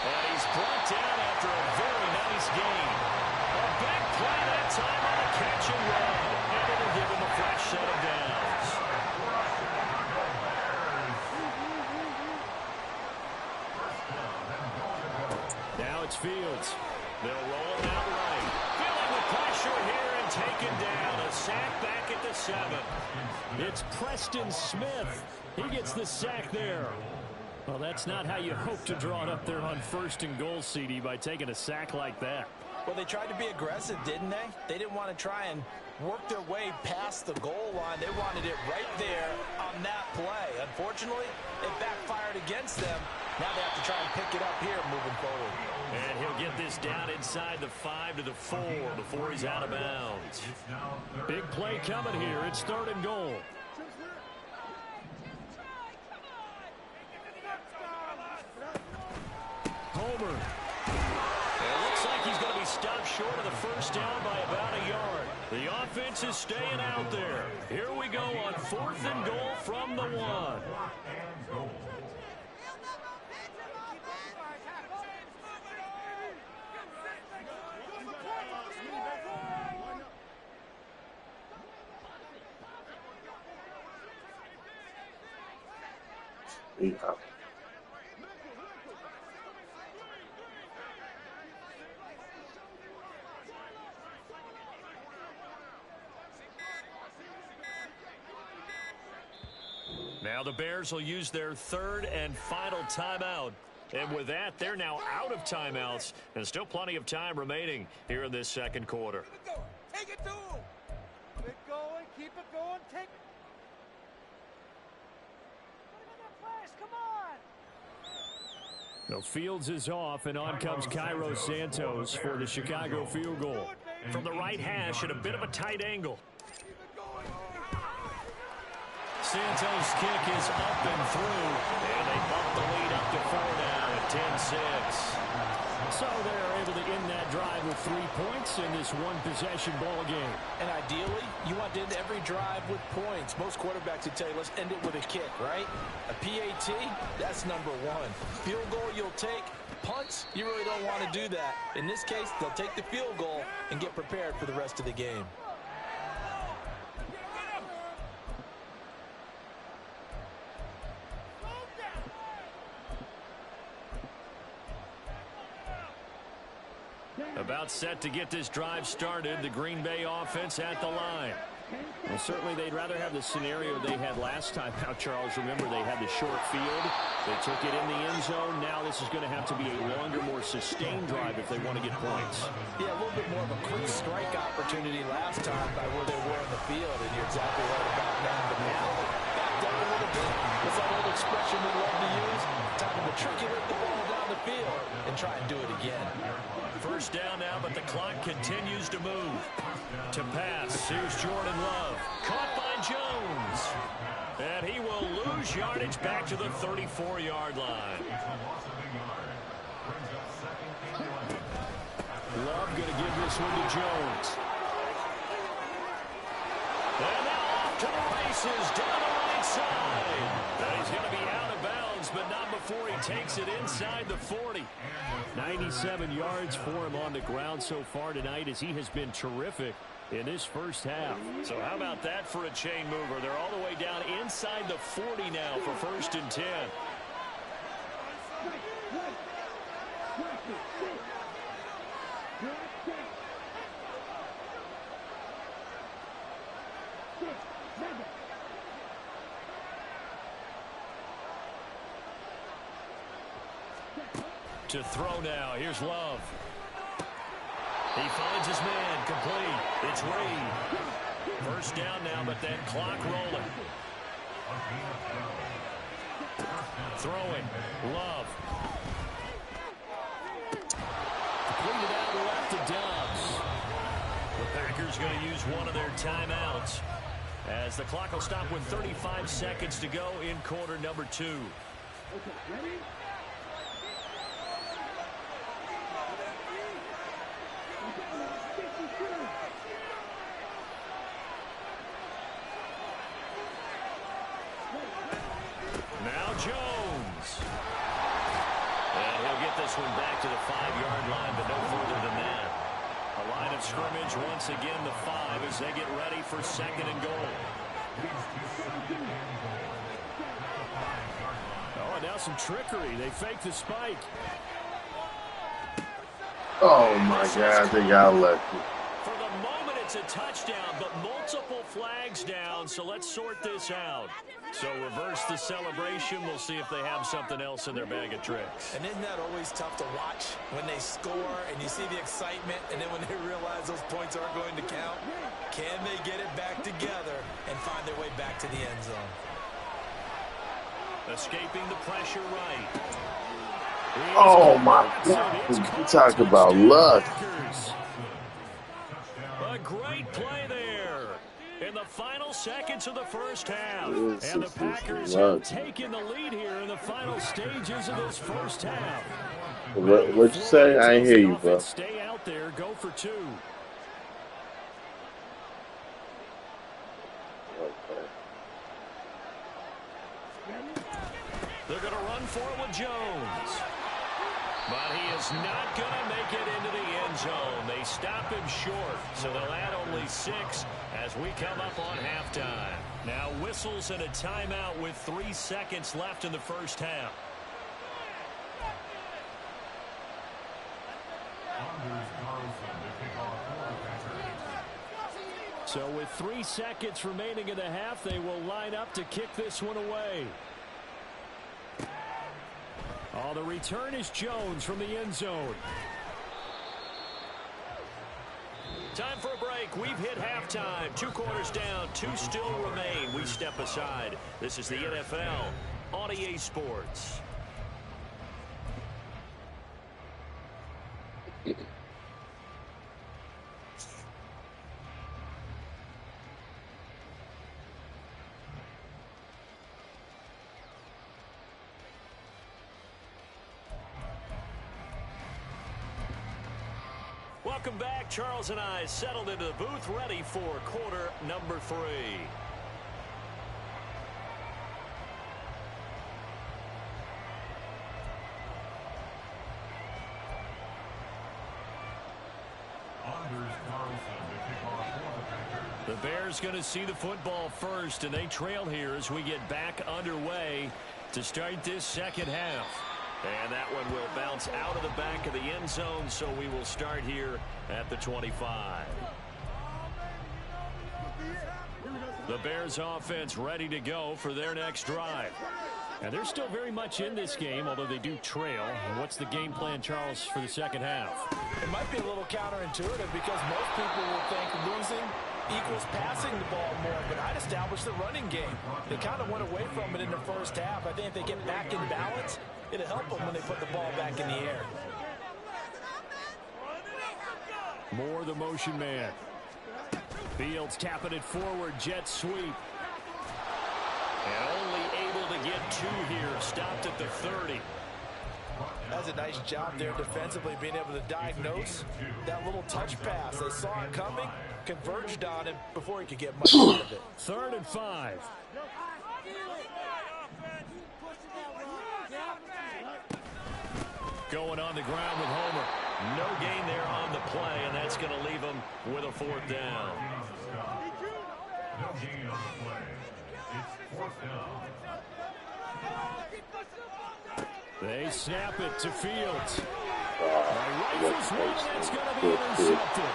And he's brought down after a very nice gain. A big play that time on the catch and run. And it'll give him a fresh set of downs. Now it's Fields. They'll roll him out right. Feeling the pressure here and taken down. A sack back at the 7. It's Preston Smith. He gets the sack there. Well, that's not how you hope to draw it up there on 1st and goal, CD, by taking a sack like that. Well, they tried to be aggressive, didn't they? They didn't want to try and work their way past the goal line. They wanted it right there on that play. Unfortunately, it backfired against them. Now they have to try and pick it up here moving forward. And he'll get this down inside the 5 to the 4 before he's out of bounds. Big play coming here. It's 3rd and goal. Homer. It looks like he's going to be stopped short of the first down by about a yard. The offense is staying out there. Here we go on 4th and goal from the 1. Yeah. Now the Bears will use their 3rd and final timeout. And with that, they're now out of timeouts. And still plenty of time remaining here in this second quarter. Take it to him. Keep it going. Keep it going. Take it. Come on. No, Fields is off, and on comes Cairo Santos for the Chicago field goal. From the right hash at a bit of a tight angle. Santos' kick is up and through, and they bump the lead up to 4 now. 10-6. So they're able to end that drive with 3 points in this one-possession ball game. And ideally, you want to end every drive with points. Most quarterbacks would tell you, let's end it with a kick, right? A PAT, that's number one. Field goal you'll take. Punts, you really don't want to do that. In this case, they'll take the field goal and get prepared for the rest of the game. About set to get this drive started, the Green Bay offense at the line. Well, certainly they'd rather have the scenario they had last time out, Charles. Remember, they had the short field. They took it in the end zone. Now this is going to have to be a longer, more sustained drive if they want to get points. Yeah, a little bit more of a quick strike opportunity last time by where they were in the field, and you're exactly right about that. But now, back down a little bit. What's that old expression we love to use? Time to matriculate the ball down the field and try and do it again. First down now, but the clock continues to move. To pass, here's Jordan Love. Caught by Jones. And he will lose yardage back to the 34-yard line. Love going to give this one to Jones. And now off to the races, down the right side. And he's going to be out of bounds, but not before he takes it inside the 40. 97 yards for him on the ground so far tonight, as he has been terrific in this first half. So how about that for a chain mover? They're all the way down inside the 40 now for 1st and 10. To throw now. Here's Love. He finds his man. Complete. It's Reed. First down now, but that clock rolling. Throwing. Love. Completed out left to Dobbs. The Packers going to use one of their timeouts, as the clock will stop with 35 seconds to go in quarter number 2. Okay, ready? Now Jones. And he'll get this one back to the 5-yard line, but no further than that. A line of scrimmage once again, the 5, as they get ready for 2nd and goal. Oh, and now some trickery. They fake the spike. Oh my God, they got lucky. For the moment, it's a touchdown, but multiple flags down, so let's sort this out. So reverse the celebration. We'll see if they have something else in their bag of tricks. And isn't that always tough to watch when they score and you see the excitement, and then when they realize those points aren't going to count? Can they get it back together and find their way back to the end zone? Escaping the pressure right. Oh my God. You talk about luck. A great play there in the final seconds of the first half. And the Packers have taken the lead here in the final stages of this first half. What'd you say? I ain't hear you, bro. Stay out there, go for 2. Okay. They're going to run for it with Jones. But he is not going to make it into the end zone. They stop him short, so they'll add only 6 as we come up on halftime. Now whistles and a timeout with 3 seconds left in the first half. So with 3 seconds remaining in the half, they will line up to kick this one away. Oh, the return is Jones from the end zone. Time for a break. We've hit halftime. 2 quarters down, 2 still remain. We step aside. This is the NFL on EA Sports. Welcome back. Charles and I settled into the booth, ready for quarter number 3. The Bears going to see the football first, and they trail here as we get back underway to start this second half. And that one will bounce out of the back of the end zone, so we will start here at the 25. The Bears offense ready to go for their next drive. And they're still very much in this game, although they do trail. What's the game plan, Charles, for the second half? It might be a little counterintuitive because most people will think losing equals passing the ball more, but I'd establish the running game. They kind of went away from it in the first half. I think if they get back in balance, it'll help them when they put the ball back in the air. Moore, the motion man. Fields tapping it forward, jet sweep. And only able to get 2 here, stopped at the 30. That's a nice job there defensively, being able to diagnose that little touch pass. They saw it coming, converged on him before he could get much out of it. 3rd and 5. Going on the ground with Homer. No gain there on the play, and that's going to leave him with a 4th down. No gain on the play. It's 4th down. They snap it to Fields. Rifles one, that's going to be intercepted.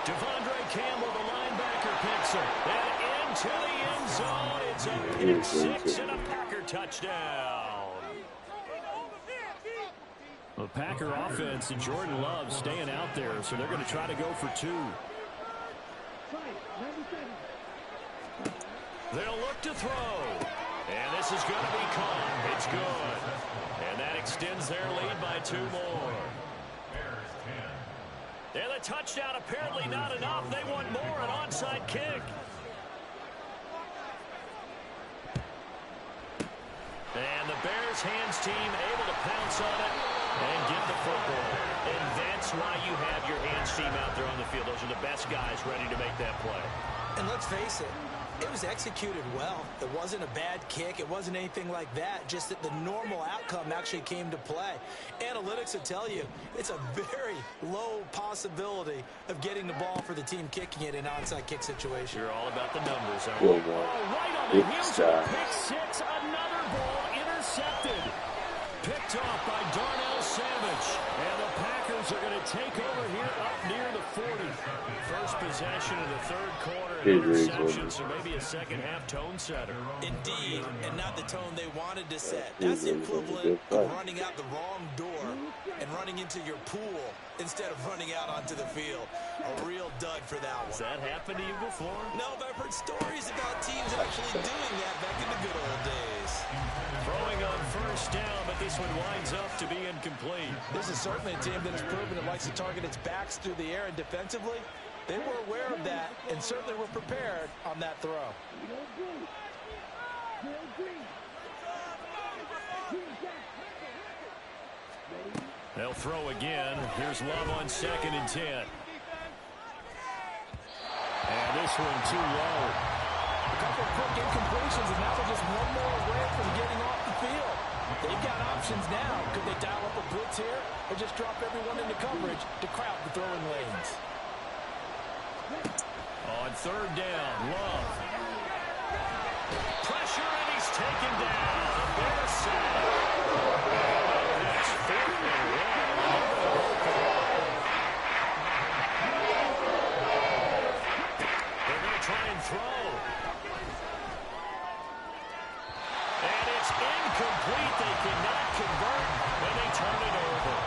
Devondre Campbell, the linebacker, picks it. And into the end zone. It's a pick 6 and a Packer touchdown. The Packer offense and Jordan Love staying out there, so they're going to try to go for 2. They'll look to throw. And this is going to be caught. It's good. And that extends their lead by 2 more. And the touchdown apparently not enough. They want more, an onside kick. And the Bears hands team able to pounce on it and get the football. And that's why you have your hands team out there on the field. Those are the best guys ready to make that play. And let's face it, it was executed well. It wasn't a bad kick. It wasn't anything like that. Just that the normal outcome actually came to play. Analytics will tell you it's a very low possibility of getting the ball for the team kicking it in an onside kick situation. You're all about the numbers, aren't you? Right on the heels of pick 6. Another ball intercepted. Picked off by Darnell Savage. And the Packers are going to take over here up near the 40. First possession of the 3rd quarter, an interception, so maybe a second half tone setter. Indeed, and not the tone they wanted to set. That's the equivalent of running out the wrong door and running into your pool instead of running out onto the field. A real dud for that one. Has that happened to you before? No, but I've heard stories about teams actually doing that back in the good old days. Throwing on 1st down, but this one winds up to be incomplete. This is certainly a team that has proven it likes to target its backs through the air, and defensively, they were aware of that and certainly were prepared on that throw. They'll throw again. Here's Love on 2nd and 10. And this one too low. A couple of quick incompletions, and now they're just one more away from getting off the field. They've got options now. Could they dial up a blitz here or just drop everyone into coverage to crowd the throwing lanes? On 3rd down, Love. Pressure, and he's taken down. Bears sack. That's 4th and 1. They're going to try and throw. And it's incomplete. They cannot convert when they turn it over.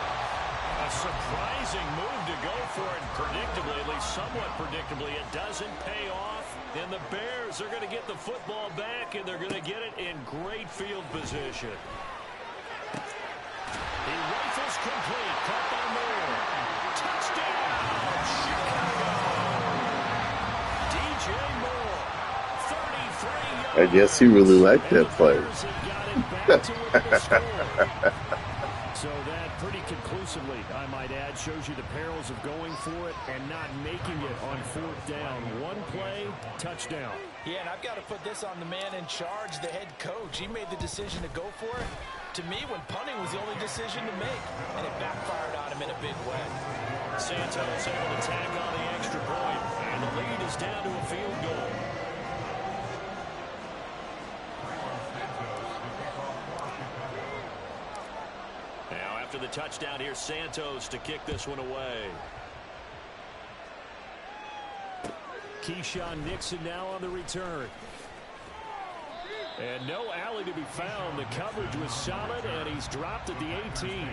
A surprising move to go for it. Predictably, at least somewhat predictably, it doesn't pay off. And the Bears are going to get the football back, and they're going to get it in great field position. He rifles complete. Caught by Moore. Touchdown, Chicago. DJ Moore, 33 yards. I guess he really liked that play. So that pretty conclusively, I might add. Shows you the perils of going for it and not making it on 4th down. One play, touchdown. Yeah, and I've got to put this on the man in charge, the head coach. He made the decision to go for it. To me, when punting was the only decision to make, and it backfired on him in a big way. Santos able to tack on the extra point, and the lead is down to a field goal. After the touchdown, here's Santos to kick this one away. Keyshawn Nixon now on the return. And no alley to be found. The coverage was solid, and he's dropped at the 18.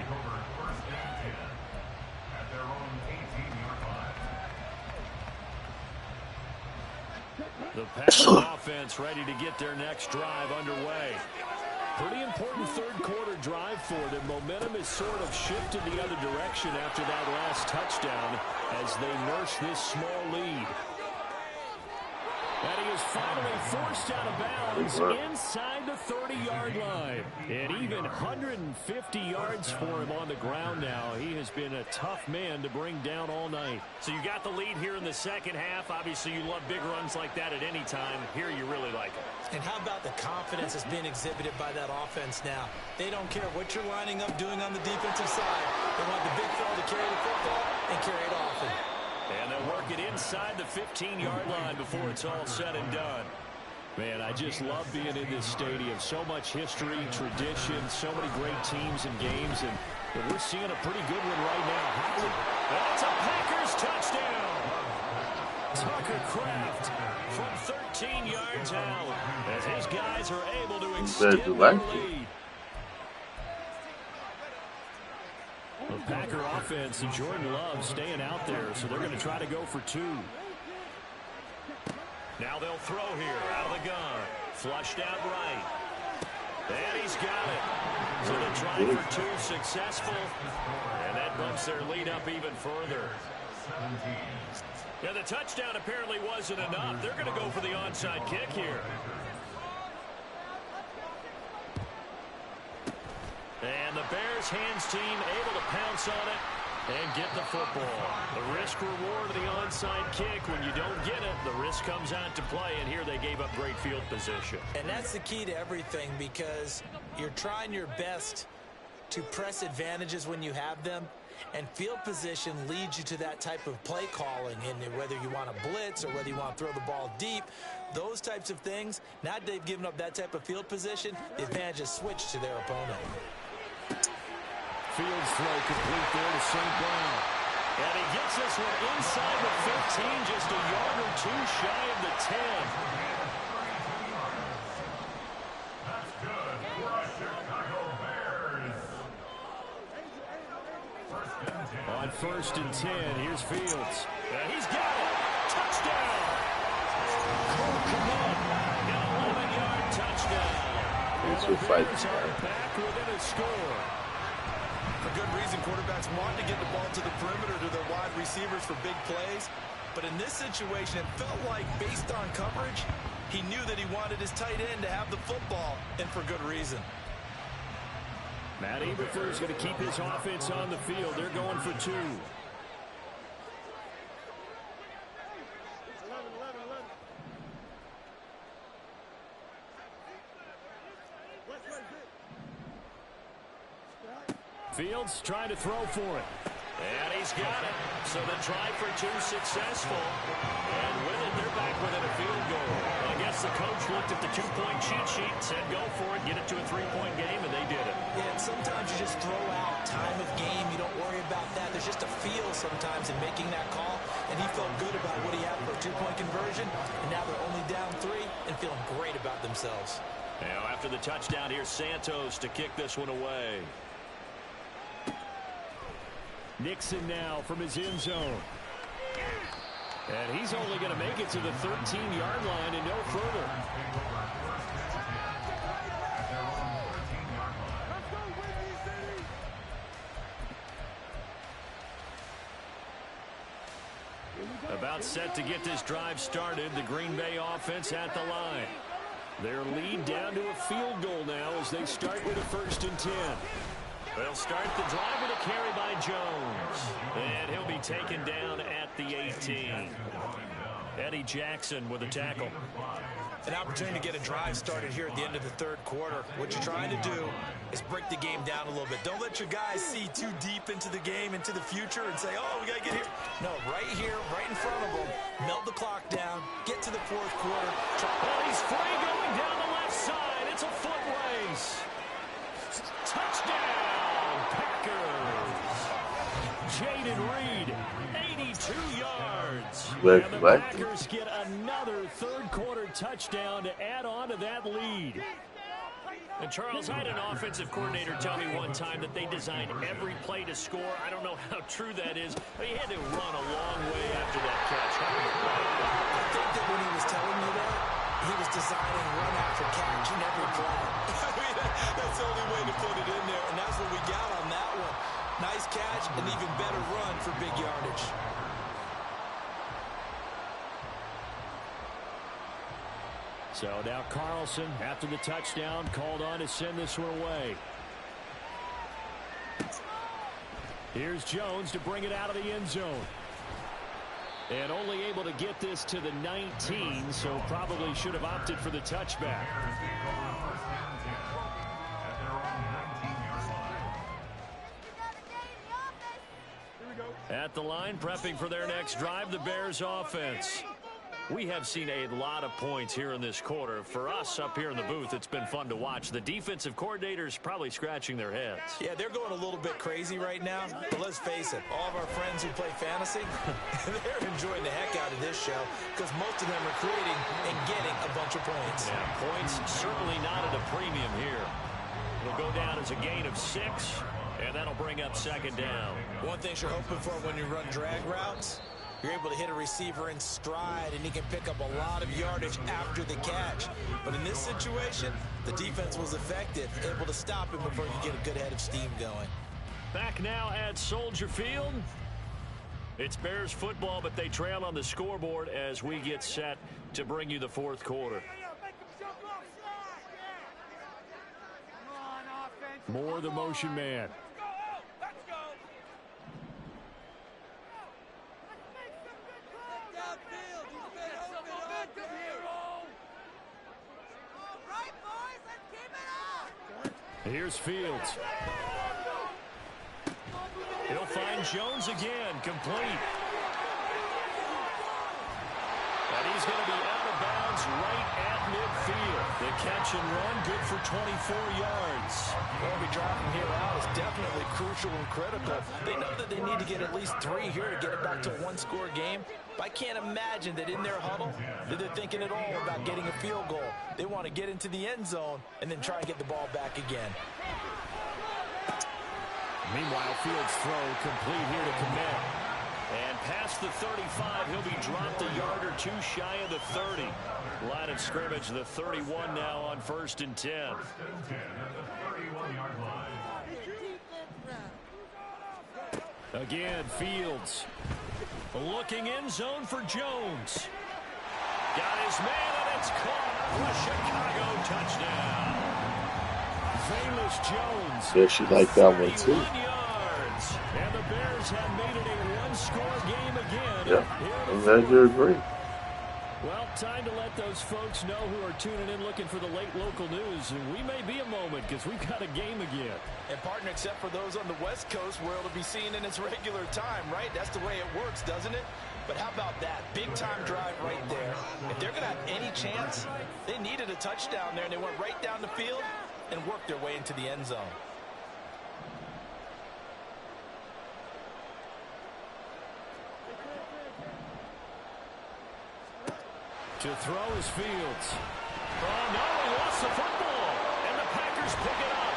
The Packers offense ready to get their next drive underway. Pretty important third-quarter drive for them. Momentum has sort of shifted the other direction after that last touchdown as they nurse this small lead. And he is finally forced out of bounds inside the 30-yard line. And even 150 yards for him on the ground now. He has been a tough man to bring down all night. So you got the lead here in the second half. Obviously, you love big runs like that at any time. Here you really like it. And how about the confidence that's being exhibited by that offense now? They don't care what you're lining up doing on the defensive side. They want the big fella to carry the football and carry it often. And they'll work it inside the 15-yard line before it's all said and done. Man, I just love being in this stadium. So much history, tradition, so many great teams and games, and we're seeing a pretty good one right now. That's a Packers touchdown! Tucker Kraft from 13 yards out as his guys are able to extend their lead. The Packer offense and Jordan Love staying out there, so they're going to try to go for 2. Now they'll throw here out of the gun. Flushed out right. And he's got it. So the try for 2 successful. And that bumps their lead up even further. Yeah, the touchdown apparently wasn't enough. They're going to go for the onside kick here. And the Bears hands team able to pounce on it and get the football. The risk reward of the onside kick. When you don't get it, the risk comes out to play, and here they gave up great field position. And that's the key to everything, because you're trying your best to press advantages when you have them, and field position leads you to that type of play calling. And whether you want to blitz or whether you want to throw the ball deep, those types of things, now that they've given up that type of field position, the advantage is switched to their opponent. Fields throw complete there to St. Brown. And he gets this one inside the 15, just a yard or 2 shy of the 10. That's good for our Chicago Bears. On 1st and 10, here's Fields. And he's got it. Touchdown. Cole Kmet, an 11-yard touchdown. And the Bears are back within a score. For good reason, quarterbacks want to get the ball to the perimeter to their wide receivers for big plays. But in this situation, it felt like, based on coverage, he knew that he wanted his tight end to have the football, and for good reason. Matt Eberflus is going to keep his offense on the field. They're going for 2. Fields trying to throw for it. And he's got it. So the try for 2 successful. And with it, they're back within a field goal. Well, I guess the coach looked at the 2-point cheat sheet, said go for it, get it to a 3-point game, and they did it. Yeah, and sometimes you just throw out time of game. You don't worry about that. There's just a feel sometimes in making that call. And he felt good about what he had for a 2-point conversion. And now they're only down 3 and feeling great about themselves. Now after the touchdown, here's Santos to kick this one away. Nixon now from his end zone. And he's only going to make it to the 13-yard line and no further. About set to get this drive started. The Green Bay offense at the line. Their lead down to a field goal now as they start with a 1st and 10. They'll start the drive with a carry by Jones. And he'll be taken down at the 18. Eddie Jackson with a tackle. An opportunity to get a drive started here at the end of the third quarter. What you're trying to do is break the game down a little bit. Don't let your guys see too deep into the game, into the future, and say, oh, we got to get here. No, right here, right in front of them. Melt the clock down. Get to the fourth quarter. Well, he's free going down the left side. It's a foot race. Touchdown, Packers. Jaden Reed, 82 yards. And the Packers get another third-quarter touchdown to add on to that lead. And Charles, I had an offensive coordinator tell me one time that they designed every play to score. I don't know how true that is, but he had to run a long way after that catch. I think that when he was telling you that, he was designing run after catch in every play. I mean, that's the only way to put it in there, and that's what we got on that one. Nice catch, an even better run for big yardage. So now Carlson, after the touchdown, called on to send this one away. Here's Jones to bring it out of the end zone. And only able to get this to the 19, so probably should have opted for the touchback. At the line, prepping for their next drive, the Bears offense. We have seen a lot of points here in this quarter. For us up here in the booth, it's been fun to watch. The defensive coordinators probably scratching their heads. Yeah, they're going a little bit crazy right now. But let's face it, all of our friends who play fantasy, they're enjoying the heck out of this show because most of them are creating and getting a bunch of points. Yeah, points certainly not at a premium here. It'll go down as a gain of 6, and that'll bring up second down. One thing you're hoping for when you run drag routes, you're able to hit a receiver in stride, and he can pick up a lot of yardage after the catch. But in this situation, the defense was effective, able to stop him before he could get a good head of steam going. Back now at Soldier Field. It's Bears football, but they trail on the scoreboard as we get set to bring you the fourth quarter. Moore, the motion man. Here's Fields. He'll find Jones again, complete. And he's going to be out of bounds right at midfield. The catch and run, good for 24 yards. Well, we drop him here out is definitely crucial and critical. They know that they need to get at least 3 here to get it back to a one-score game. But I can't imagine that in their huddle that they're thinking at all about getting a field goal. They want to get into the end zone and then try and get the ball back again. Meanwhile, Fields' throw complete here to commit. And past the 35, he'll be dropped a yard or two shy of the 30. Line of scrimmage, the 31 now on 1st and 10. Again, Fields looking end zone for Jones. Got his man, and it's caught for a Chicago touchdown. Bayless Jones. Yeah, she liked that one too. Yards. And the Bears have made it a one-score game again. Yeah, I'm glad you agree. Well, time to let those folks know who are tuning in looking for the late local news. And we may be a moment because we've got a game again. And partner, except for those on the West Coast where it'll be seen in its regular time, right? That's the way it works, doesn't it? But how about that? Big-time drive right there. If they're going to have any chance, they needed a touchdown there, and they went right down the field and worked their way into the end zone. To throw is Fields. Oh, no, he lost the football. And the Packers pick it up.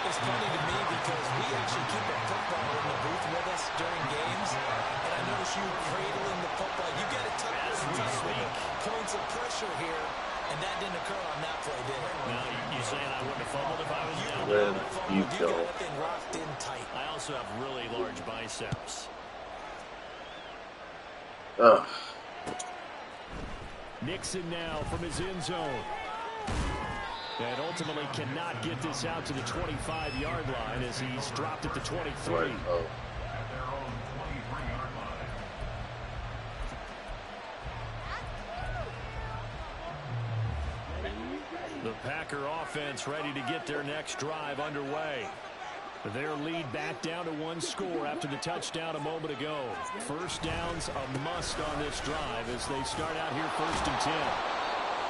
It's funny to me because we actually keep a football in the booth with us during games. And I notice you cradling the football. You get it tucked with points of pressure here. And that didn't occur on that play, did it? No, you saying I wouldn't have fumbled if I was down? You got that thing locked in tight. I also have really large biceps. Nixon now from his end zone. And ultimately cannot get this out to the 25-yard line as he's dropped at the 23. Right. Oh. The Packer offense ready to get their next drive underway. Their lead back down to one score after the touchdown a moment ago. First down's a must on this drive as they start out here 1st and 10.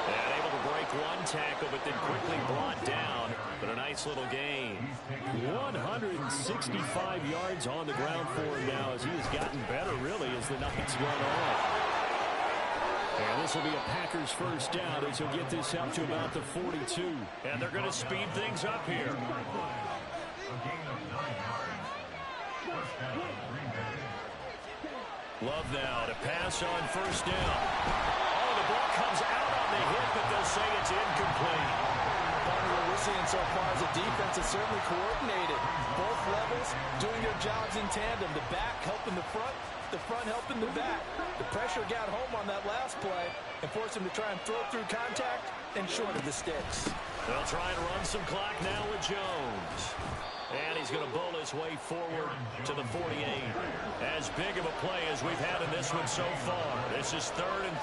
And able to break one tackle, but then quickly brought down. But a nice little gain. 165 yards on the ground for him now as he has gotten better, really, as the night's gone on. And this will be a Packers first down as he'll get this up to about the 42. And they're going to speed things up here. Love now to pass on first down. Oh, the ball comes out on the hit, but they'll say it's incomplete. What we're seeing so far is the defense is certainly coordinated. Both levels doing their jobs in tandem. The back helping the front helping the back. The pressure got home on that last play and forced him to try and throw through contact and short of the sticks. They'll try and run some clock now with Jones. And he's going to bowl his way forward to the 48. As big of a play as we've had in this one so far. This is 3rd and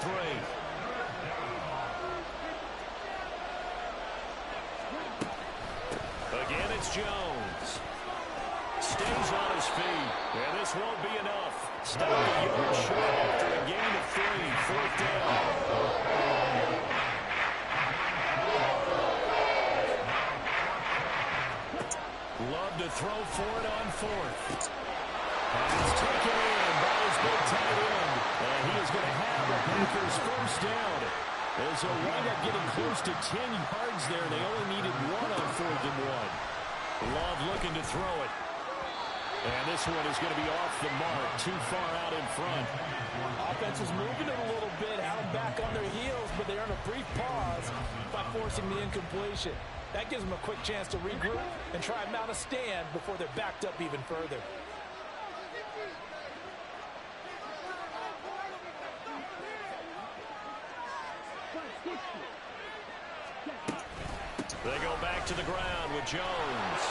3. Again, it's Jones. Stays on his feet. And this won't be enough. Stop the yard short after a gain of 3. 4th down. Love to throw for it on 4th. Pass taken in by his big tight end. And he is going to have the Packers first down. As they'll wind up getting close to 10 yards there. They only needed 1 on 4th and 1. Love looking to throw it. And this one is going to be off the mark. Too far out in front. Offense was moving it a little bit, had them back on their heels, but they earned a brief pause by forcing the incompletion. That gives them a quick chance to regroup and try and mount a stand before they're backed up even further. They go back to the ground with Jones.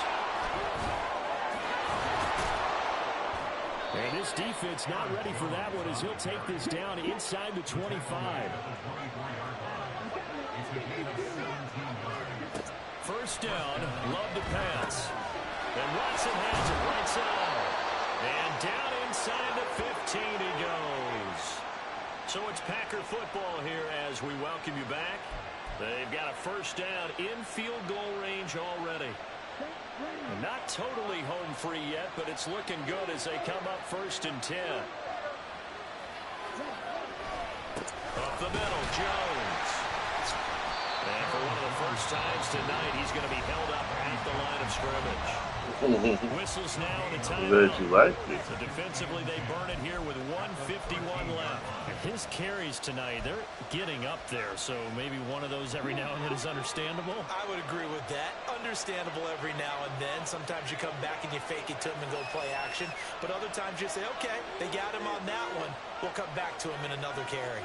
And this defense not ready for that one as he'll take this down inside the 25. First down, Love to pass. And Watson has it right side. And down inside the 15 he goes. So it's Packer football here as we welcome you back. They've got a first down in field goal range already. Not totally home free yet, but it's looking good as they come up 1st and 10. Up the middle, Jones. And for one of the first times tonight, he's going to be held up at the line of scrimmage. Whistles now in the timeout. Glad you like it. So defensively, they burn it here with 1:51 left. His carries tonight, they're getting up there, so maybe one of those every now and then is understandable. I would agree with that. Understandable every now and then. Sometimes you come back and you fake it to him and go play action. But other times you say, okay, they got him on that one. We'll come back to him in another carry.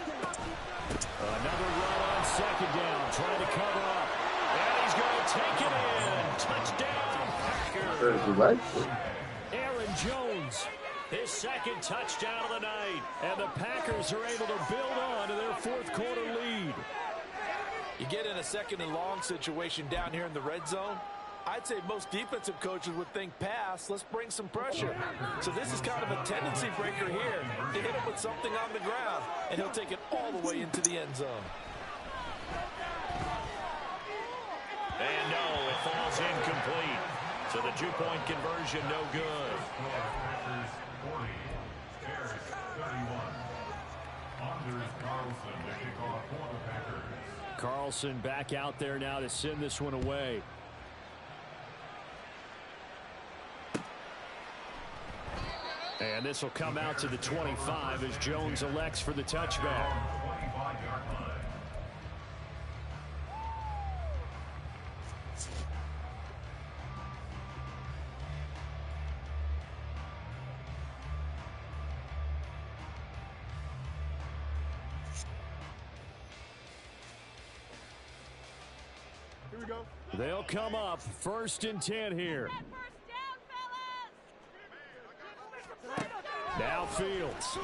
Another run on 2nd down, trying to cover up. And he's going to take it in. Touchdown, Packers. Glad you like it. Aaron Jones, his 2nd touchdown of the night. And the Packers are able to build on to their 4th quarter lead. You get in a 2nd and long situation down here in the red zone. I'd say most defensive coaches would think pass, let's bring some pressure. So this is kind of a tendency breaker here to hit him with something on the ground, and he'll take it all the way into the end zone. And no, it falls incomplete. So the 2-point conversion no good. Packers 40, Bears 31. Anders Carlson to kick off for the Packers. Carlson back out there now to send this one away. And this will come out to the 25 as Jones elects for the touchback. They'll come up 1st and 10 here. Now Fields.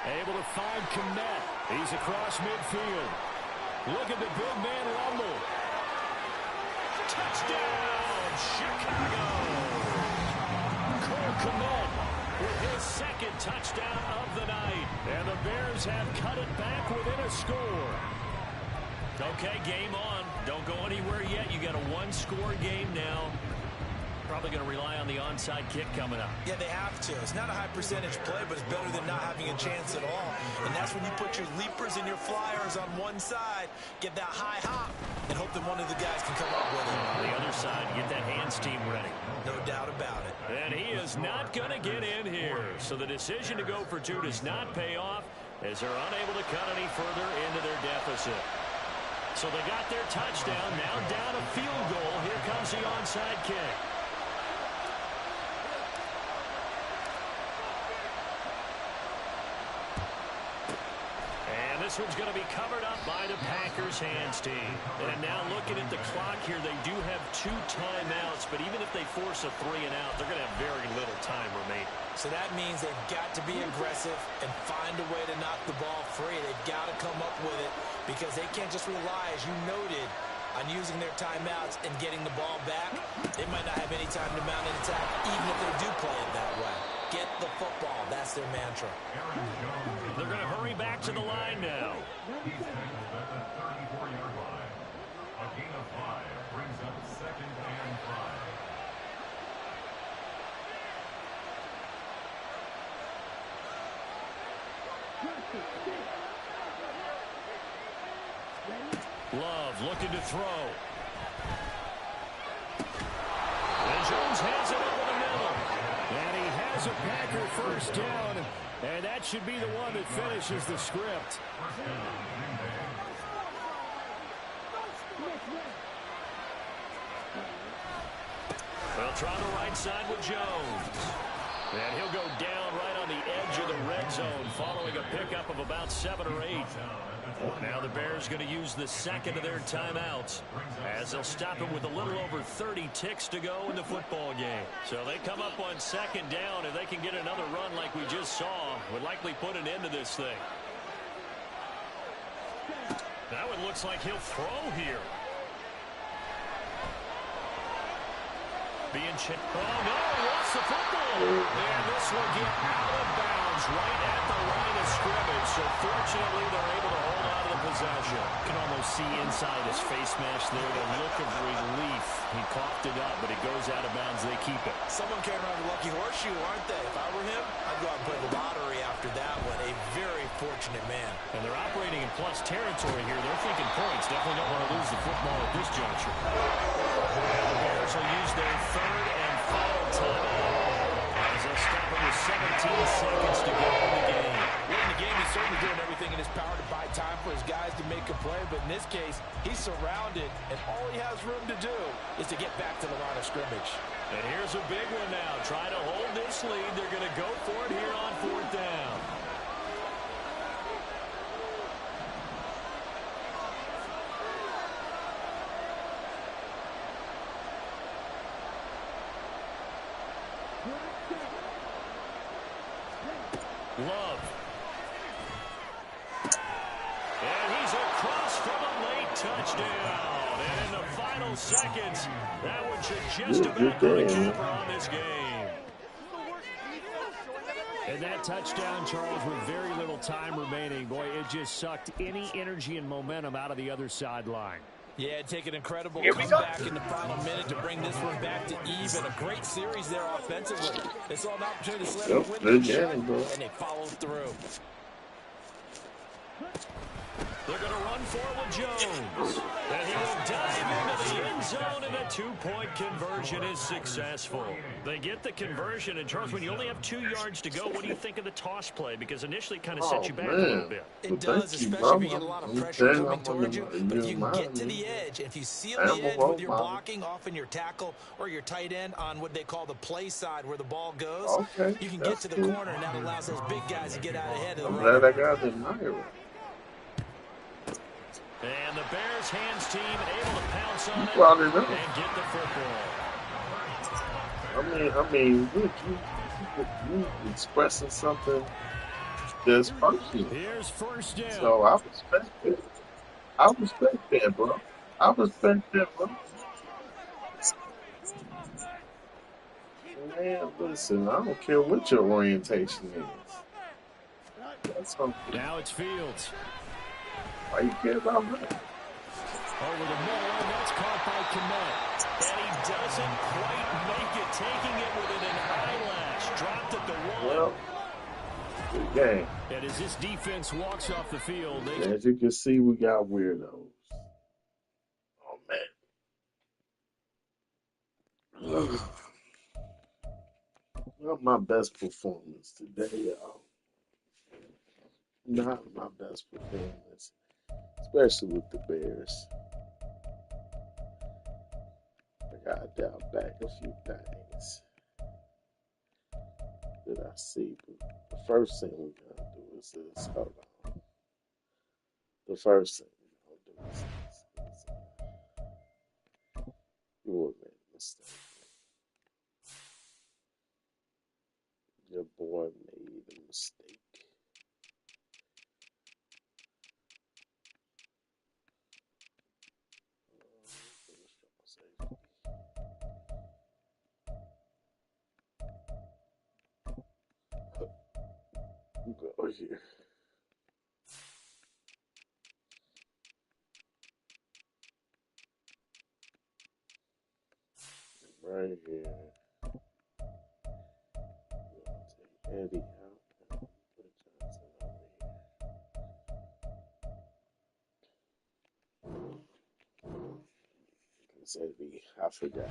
Able to find Kmet. He's across midfield. Look at the big man rumble. Touchdown, Chicago. Cole Kmet with his 2nd touchdown of the night. And the Bears have cut it back within a score. Okay, game on. Don't go anywhere yet. You got a 1-score game now. Probably going to rely on the onside kick coming up. Yeah, they have to. It's not a high percentage play, but it's better than not having a chance at all. And that's when you put your leapers and your flyers on one side, get that high hop, and hope that one of the guys can come up with it. On the other side, get that hands team ready. No doubt about it. And he is not going to get in here. So the decision to go for 2 does not pay off as they're unable to cut any further into their deficit. So they got their touchdown, now down a field goal. Here comes the onside kick. And this one's going to be covered up by the Packers hands team. And now looking at the clock here, they do have 2 timeouts, but even if they force a 3 and out, they're going to have very little time remaining. So that means they've got to be aggressive and find a way to knock the ball free. They've got to come up with it because they can't just rely, as you noted, on using their timeouts and getting the ball back. They might not have any time to mount an attack, even if they do play it that way. Get the football. That's their mantra. They're going to hurry back to the line now. He's tackled at the 34-yard line. A gain of 5 brings up 2nd and 5. Love looking to throw. And Jones has it over the middle. And he has a Packer 1st down. And that should be the one that finishes the script. They'll try the right side with Jones. And he'll go down right on the edge of the red zone following a pickup of about 7 or 8. Now the Bears going to use the 2nd of their timeouts as they'll stop him with a little over 30 ticks to go in the football game. So they come up on 2nd down. If they can get another run like we just saw, would likely put an end to this thing. Now it looks like he'll throw here. Being chipped. Oh, no, lost the football. And this will get out of bounds right at the line of scrimmage. So fortunately, they're able to hold on to the possession. You can almost see inside his face mask there the look of relief. He coughed it up, but it goes out of bounds. They keep it. Someone came around the lucky horseshoe, aren't they? If I were him, I'd go out and play the lottery after that one. A very fortunate man. And they're operating in plus territory here. They're thinking points. Definitely don't want to lose the football at this juncture. The Bears will use their 3rd and final timeout as they'll stop it with 17 seconds to go in the game. In the game, he's certainly doing everything in his power to buy time for his guys to make a play. But in this case, he's surrounded, and all he has room to do is to get back to the line of scrimmage. And here's a big one now. Try to hold this lead. They're going to go for it here on 4th down. Love. And he's across for the late touchdown. And in the final seconds, that one should just about put a capper on this game. And that touchdown, Charles, with very little time remaining, boy, it just sucked any energy and momentum out of the other sideline. Yeah, it'd take an incredible comeback in the final minute to bring this one back to even. A great series there offensively. They saw an opportunity to slip and win the shot, and they followed through. They're going to run for it with Jones. And he will dive into the end zone, and a 2-point conversion is successful. They get the conversion, and Charles, when you only have 2 yards to go, what do you think of the toss play? Because initially it kind of sets you back a little bit. It does, especially if you get a lot of pressure coming towards you. But if you can get to the edge, if you seal the edge with your blocking, often your tackle or your tight end on what they call the play side where the ball goes, you can get to the corner, and that allows those big guys to get out ahead of the runner. I'm glad I got the admirer. And the Bears hands team able to pounce on it brought it up. and get the football. I mean, look, you expressing something that's personal. Here's first down. So I respect it. I respect that, bro. I respect that, bro. Man, listen, I don't care what your orientation is. That's something. Now it's Fields. Why you care about that? Over the middle, and that's caught by Kmet. And he doesn't quite make it, taking it with an eyelash. Dropped at the one. Well, good game. And as this defense walks off the field, As you can see, we got weirdos. Oh, man. Not my best performance today, y'all. Not my best performance, especially with the Bears. I gotta dial back a few things that I see. But the first thing we're gonna do is this. Hold on. The first thing we're gonna do is this. You will make a mistake. Your boy made a mistake. Go here. Right here. Take Eddie out and put Johnson over here. Because Eddie, I forgot.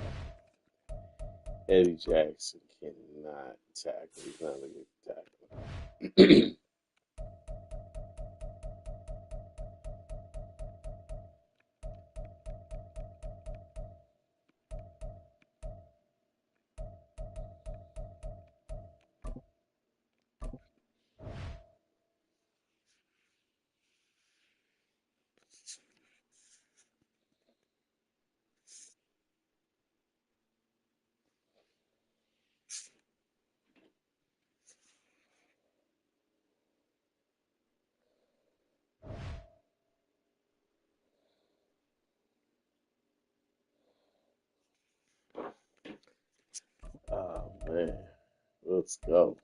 Eddie Jackson cannot tackle. He's not a good tackler. Oh man, let's go.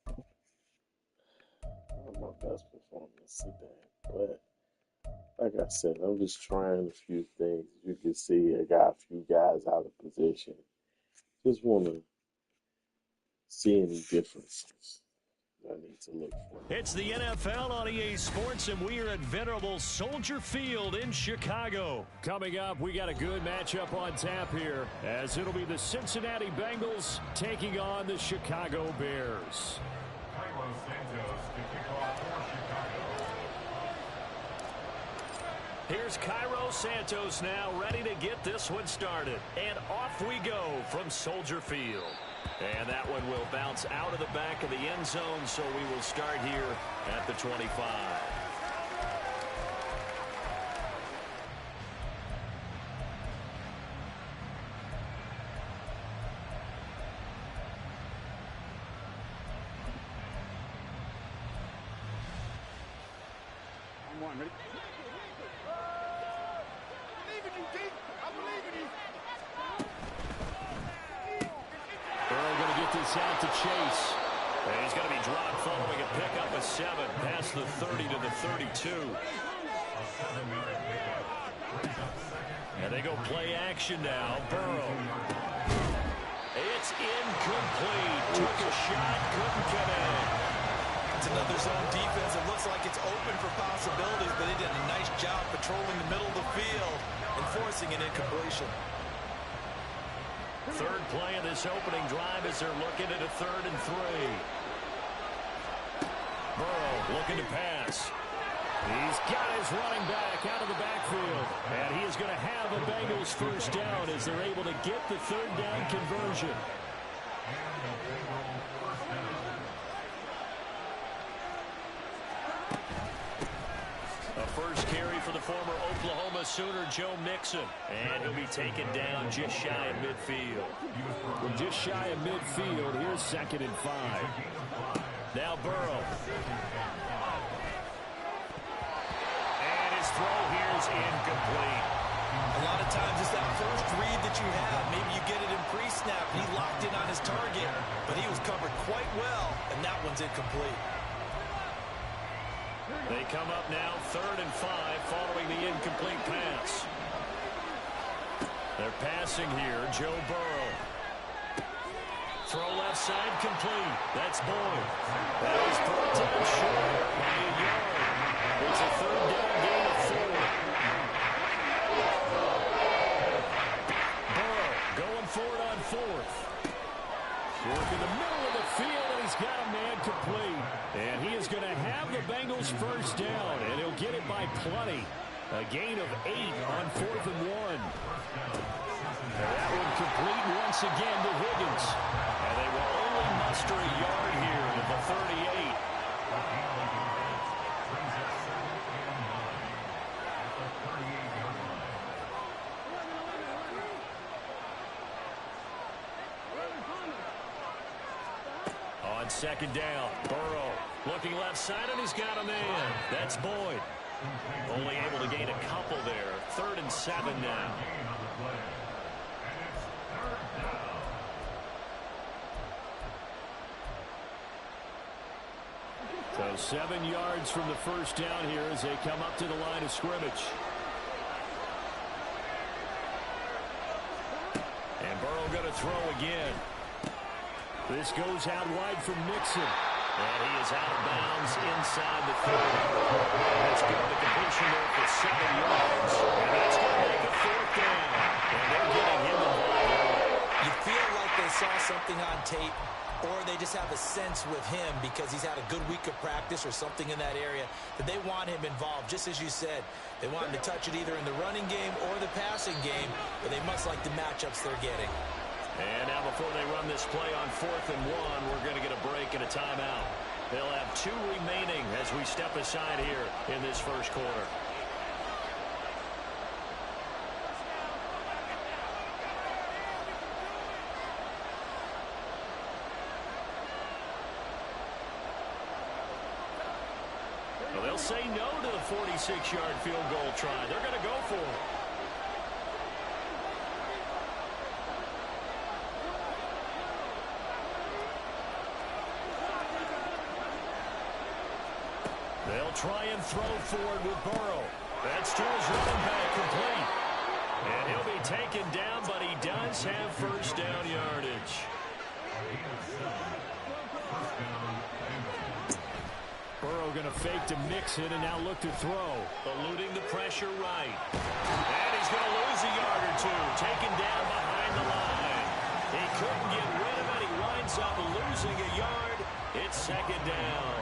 Not my best performance today, but like I said, I'm just trying a few things. You can see I got a few guys out of position. Just want to see any differences I need to look for. It's the NFL on EA Sports, and we are at venerable Soldier Field in Chicago. Coming up, we got a good matchup on tap here, as it'll be the Cincinnati Bengals taking on the Chicago Bears. Here's Cairo Santos now, ready to get this one started. And off we go from Soldier Field. And that one will bounce out of the back of the end zone, so we will start here at the 25. Ready? Out to Chase. And he's going to be dropped following a pickup of 7 past the 30 to the 32. And they go play action now. Burrow. It's incomplete. Took a shot, couldn't get in. It's another zone defense. It looks like it's open for possibilities, but they did a nice job patrolling the middle of the field and forcing an incompletion. Third play of this opening drive as they're looking at a 3rd and 3. Burrow looking to pass. He's got his running back out of the backfield. And he is going to have a Bengals first down as they're able to get the 3rd down conversion. A first carry for the former Oklahoma Sooner, Joe Mixon. And he'll be taken down just shy of midfield. Well, just shy of midfield. Here's 2nd and 5. Now Burrow. And his throw here is incomplete. A lot of times it's that first read that you have. Maybe you get it in pre-snap. He locked in on his target, but he was covered quite well, and that one's incomplete. They come up now 3rd and 5 following the incomplete pass. They're passing here. Joe Burrow. Throw left side complete. That's Boyd. That is brought down short by a yard. It's a 3rd down gain of 4. Burrow going for it on 4th. Work in the middle of the field, and he's got a man complete. And he is going to have the Bengals first down, and he'll get it by plenty. A gain of 8 on 4th and 1. That one complete once again to Higgins. And they will only muster a yard here at the 38. On 2nd down, Burrow looking left side, and he's got a man. That's Boyd. Only able to gain a couple there. 3rd and 7 now. So 7 yards from the first down here as they come up to the line of scrimmage. And Burrow going to throw again. This goes out wide from Mixon. And he is out of bounds inside the 30. That's good. The completion there for 7 yards. And that's going to make a 4th down. And they're getting him involved. You feel like they saw something on tape, or they just have a sense with him because he's had a good week of practice or something in that area that they want him involved. Just as you said, they want him to touch it either in the running game or the passing game, but they must like the matchups they're getting. And now before they run this play on 4th and 1, we're going to get a break and a timeout. They'll have 2 remaining as we step aside here in this first quarter. Well, they'll say no to the 46-yard field goal try. They're going to go for it. They'll try and throw forward with Burrow. That's to his running back, complete. And he'll be taken down, but he does have first down yardage. Burrow going to fake to Mixon and now look to throw. Eluding the pressure right. And he's going to lose a yard or 2. Taken down behind the line. He couldn't get rid of it. He winds up losing a yard. It's 2nd down.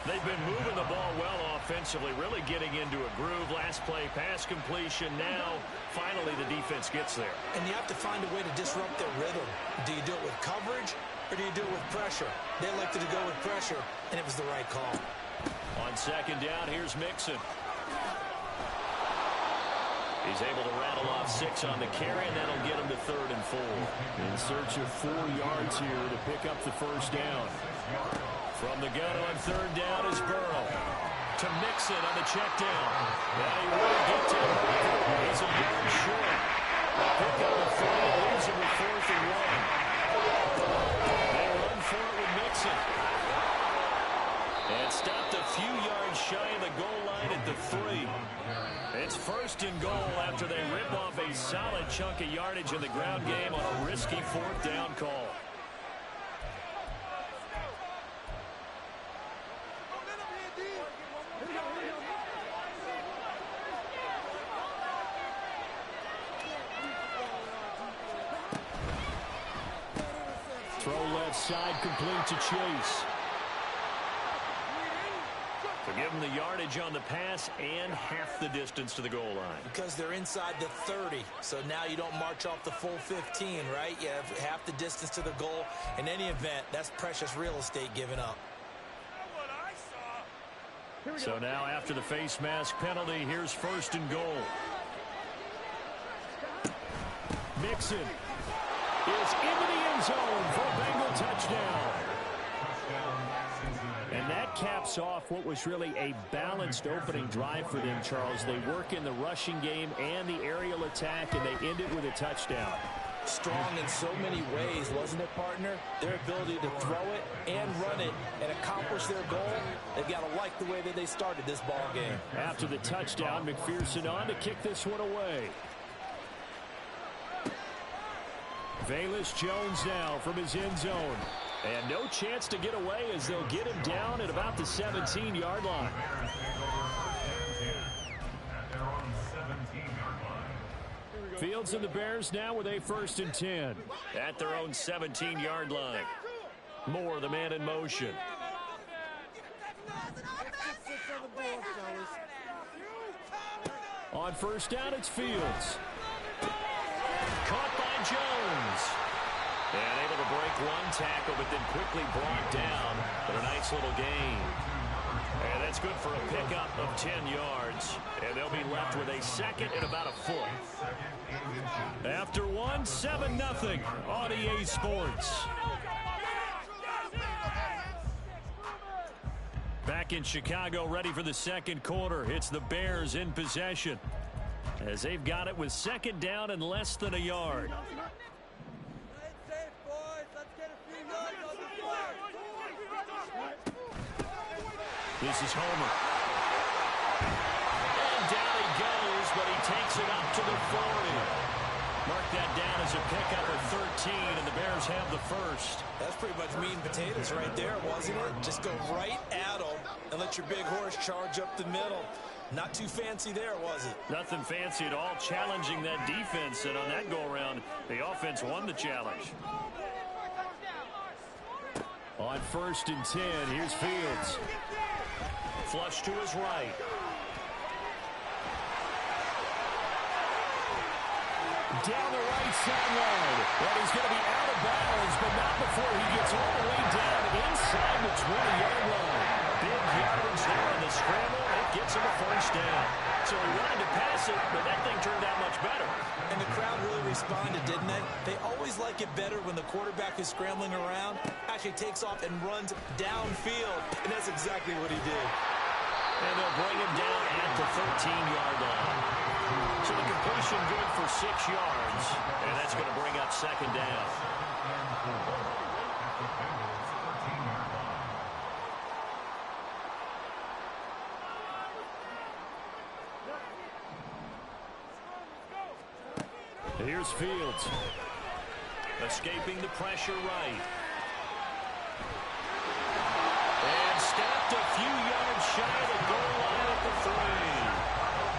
They've been moving the ball well offensively, really getting into a groove. Last play, pass completion. Now, finally, the defense gets there. And you have to find a way to disrupt their rhythm. Do you do it with coverage, or do you do it with pressure? They elected to go with pressure, and it was the right call. On 2nd down, here's Mixon. He's able to rattle off 6 on the carry, and that'll get him to 3rd and 4. In search of 4 yards here to pick up the first down. From the gun on 3rd down is Burrow. To Mixon on the check down. Now he will get to the marker. He's a yard short. They pick up the 3 and leaves him with 4th and 1. They run for it with Mixon. And stopped a few yards shy of the goal line at the 3. It's 1st and goal after they rip off a solid chunk of yardage in the ground game on a risky 4th down call. Throw left side complete to Chase. To give them the yardage on the pass and half the distance to the goal line. Because they're inside the 30, so now you don't march off the full 15, right? You have half the distance to the goal. In any event, that's precious real estate given up. So now after the face mask penalty, here's 1st and goal. Mixon is into the end zone for a Bengal touchdown. And that caps off what was really a balanced opening drive for them, Charles. They work in the rushing game and the aerial attack, and they end it with a touchdown. Strong in so many ways, wasn't it, partner? Their ability to throw it and run it and accomplish their goal, they've got to like the way that they started this ball game. After the touchdown, McPherson on to kick this one away. Velus Jones now from his end zone. And no chance to get away as they'll get him down at about the 17-yard line. Fields and the Bears now with a 1st and 10 at their own 17-yard line. Moore, the man in motion. On 1st down, it's Fields. Caught by Jones. And able to break one tackle, but then quickly brought down. But a nice little gain. And that's good for a pickup of 10 yards. And they'll be left with a 2nd and about a foot. After one, 7-0 on EA Sports. Back in Chicago, ready for the 2nd quarter. It's the Bears in possession, as they've got it with 2nd down and less than a yard. This is Homer. And down he goes, but he takes it up to the 40. Mark that down as a pickup of 13, and the Bears have the 1st. That's pretty much meat and potatoes right there, wasn't it? Just go right at them and let your big horse charge up the middle. Not too fancy there, was it? Nothing fancy at all, challenging that defense, and on that go-around, the offense won the challenge. On 1st and 10, here's Fields. Flush to his right. Down the right sideline. And he's going to be out of bounds, but not before he gets all the way down inside the 20-yard line. Big yardage there on the scramble. It gets him a 1st down. So he wanted to pass it, but that thing turned out much better. And the crowd really responded, didn't they? They always like it better when the quarterback is scrambling around, actually takes off and runs downfield. And that's exactly what he did. And they'll bring him down at the 13-yard line. So the completion good for 6 yards. And that's going to bring up 2nd down. Here's Fields. Escaping the pressure right. And stopped a few yards shy of the goal line at the 3.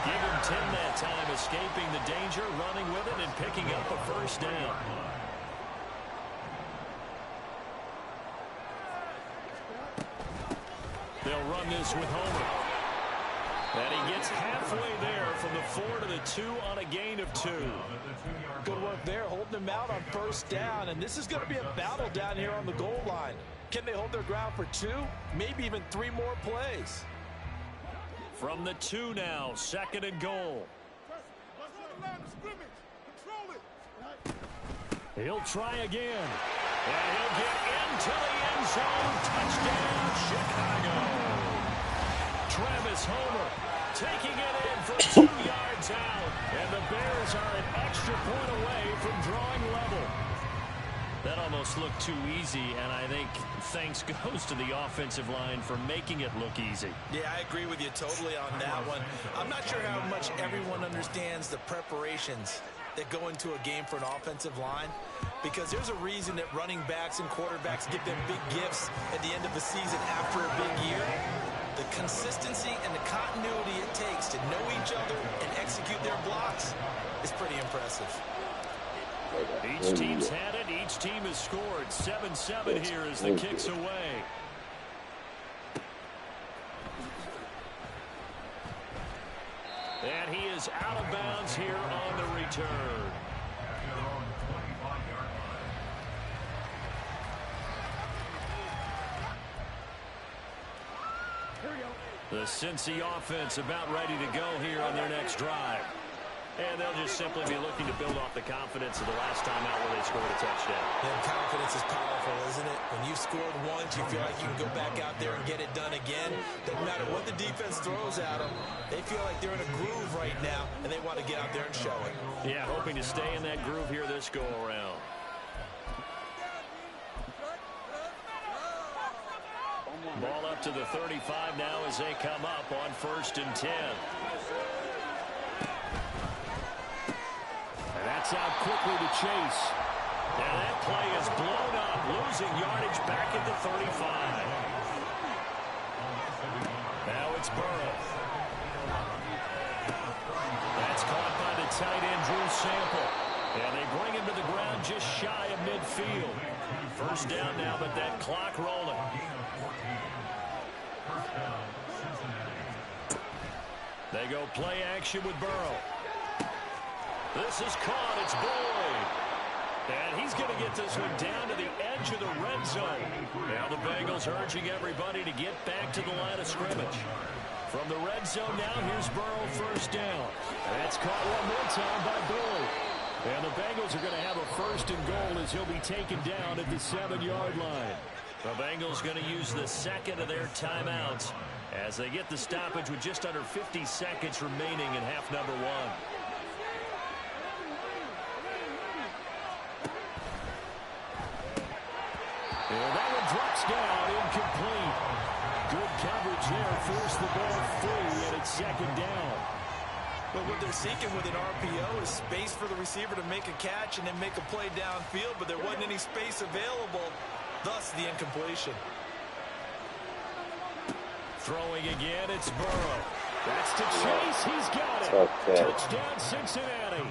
Give him 10 that time, escaping the danger, running with it, and picking up a 1st down. They'll run this with Homer. And he gets halfway there from the 4 to the 2 on a gain of 2. Good work there, holding them out on 1st down. And this is going to be a battle down here on the goal line. Can they hold their ground for 2? Maybe even 3 more plays. From the 2 now, 2nd and goal. He'll try again. And he'll get into the end zone. Touchdown, Chicago. Travis Homer taking it in from 2 yards out. And the Bears are an extra point away from drawing level. That almost looked too easy, and I think thanks goes to the offensive line for making it look easy. Yeah, I agree with you totally on that one. I'm not sure how much everyone understands the preparations that go into a game for an offensive line, because there's a reason that running backs and quarterbacks get them big gifts at the end of the season after a big year. The consistency and the continuity it takes to know each other and execute their blocks is pretty impressive. Each team's had it. Each team has scored. 7-7 here as the kick's away. And he is out of bounds here on the return. The The Cincy offense about ready to go here on their next drive. And they'll just simply be looking to build off the confidence of the last time out where they scored a touchdown. Yeah, confidence is powerful, isn't it? When you've scored once, you feel like you can go back out there and get it done again. Doesn't matter what the defense throws at them. They feel like they're in a groove right now, and they want to get out there and show it. Yeah, hoping to stay in that groove here this go-around. Ball up to the 35 now as they come up on 1st and 10. And that's out quickly to Chase. And that play is blown up, losing yardage back at the 35. Now it's Burrow. That's caught by the tight end, Drew Sample. And they bring him to the ground just shy of midfield. 1st down now, but that clock rolling. They go play action with Burrow. This is caught. It's Boyd. And he's going to get this one down to the edge of the red zone. Now the Bengals urging everybody to get back to the line of scrimmage. From the red zone now, here's Burrow 1st down. That's caught one more time by Boyd. And the Bengals are going to have a 1st and goal as he'll be taken down at the 7-yard line. The Bengals going to use the second of their timeouts as they get the stoppage with just under 50 seconds remaining in half number 1. And that one drops down, incomplete. Good coverage there, forced the ball free, and it's 2nd down. But what they're seeking with an RPO is space for the receiver to make a catch and then make a play downfield, but there wasn't any space available, thus the incompletion. Throwing again, it's Burrow. That's to Chase. He's got it. Okay. Touchdown, Cincinnati.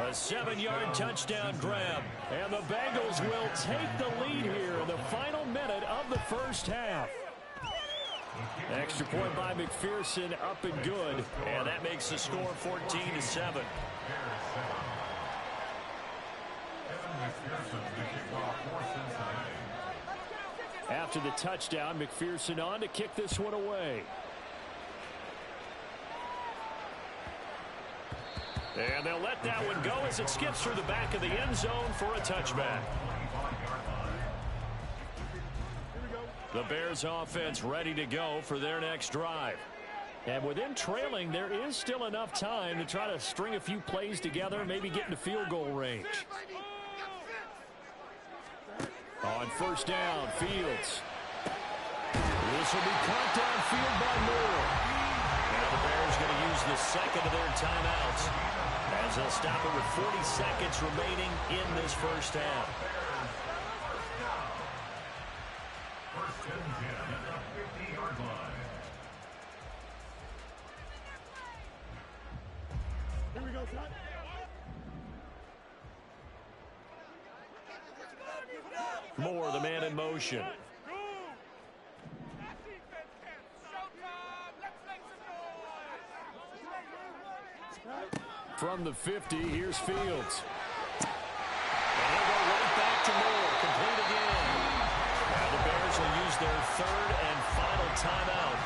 A 7-yard touchdown grab. And the Bengals will take the lead here in the final minute of the 1st half. Extra point by McPherson, up and good. And that makes the score 14-7. After the touchdown, McPherson on to kick this one away. And they'll let that one go as it skips through the back of the end zone for a touchback. The Bears offense ready to go for their next drive. And within trailing, there is still enough time to try to string a few plays together, maybe get into field goal range. On 1st down, Fields. This will be caught downfield by Moore. Now the Bears going to use the second of their timeouts as they'll stop it with 40 seconds remaining in this 1st half. Moore, the man in motion. From the 50, here's Fields. And he'll go right back to Moore. Complete again. Now the Bears will use their 3rd and final timeout.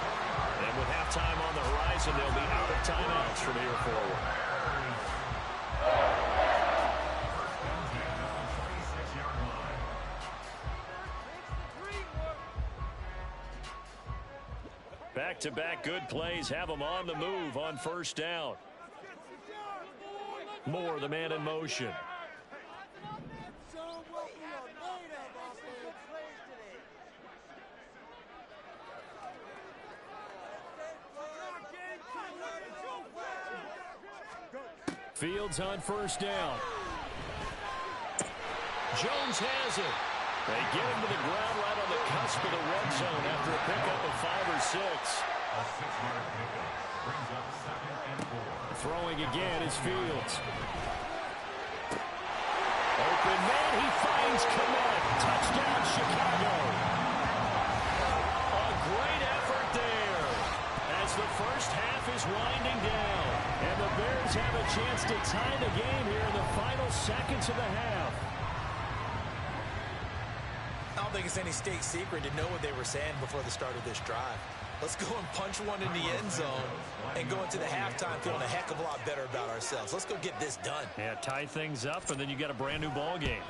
And with halftime on the horizon, they'll be out of timeouts from here forward. Back-to-back good plays have them on the move on 1st down. Moore, the man in motion. Fields on 1st down. Jones has it. They get him to the ground right on the cusp of the red zone after a pickup of 5 or 6. A 6-yard pickup brings up 2nd and 4. Throwing again is Fields. Open man, he finds Kmet. Touchdown, Chicago. A great effort there as the 1st half is winding down. And the Bears have a chance to tie the game here in the final seconds of the half. I don't think it's any state secret to know what they were saying before the start of this drive. Let's go and punch one in the end zone and go into the halftime feeling a heck of a lot better about ourselves. Let's go get this done. Yeah, tie things up, and then you got a brand new ball game.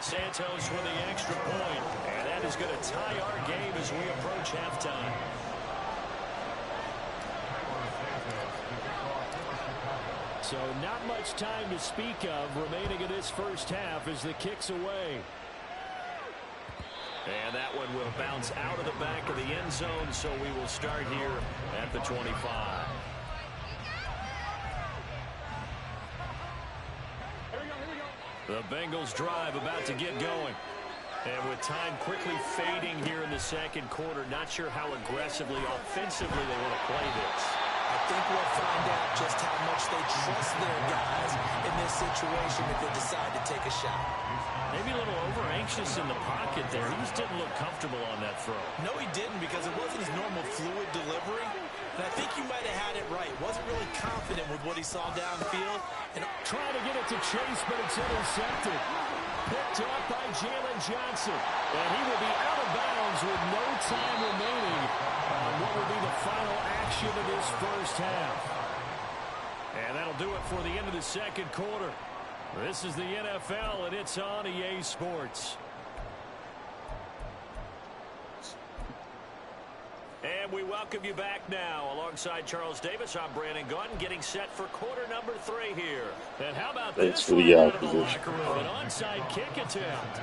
Santos with the extra point, and that is going to tie our game as we approach halftime. So not much time to speak of remaining in this first half as the kick's away. And that one will bounce out of the back of the end zone, so we will start here at the 25. The Bengals drive about to get going. And with time quickly fading here in the second quarter, not sure how aggressively, offensively they want to play this. I think we'll find out just how much they trust their guys in this situation if they decide to take a shot. Maybe a little over-anxious in the pocket there. He just didn't look comfortable on that throw. No, he didn't, because it wasn't his normal fluid delivery. And I think you might have had it right. Wasn't really confident with what he saw downfield. And trying to get it to Chase, but it's intercepted. Picked up by Jalen Johnson. And he will be out of bounds with no time remaining on what will be the final action of this first half. And that'll do it for the end of the second quarter. This is the NFL, and it's on EA Sports. And we welcome you back now. Alongside Charles Davis, I'm Brandon Gautin, getting set for quarter number 3 here. And how about this one out of the locker room? An onside kick attempt.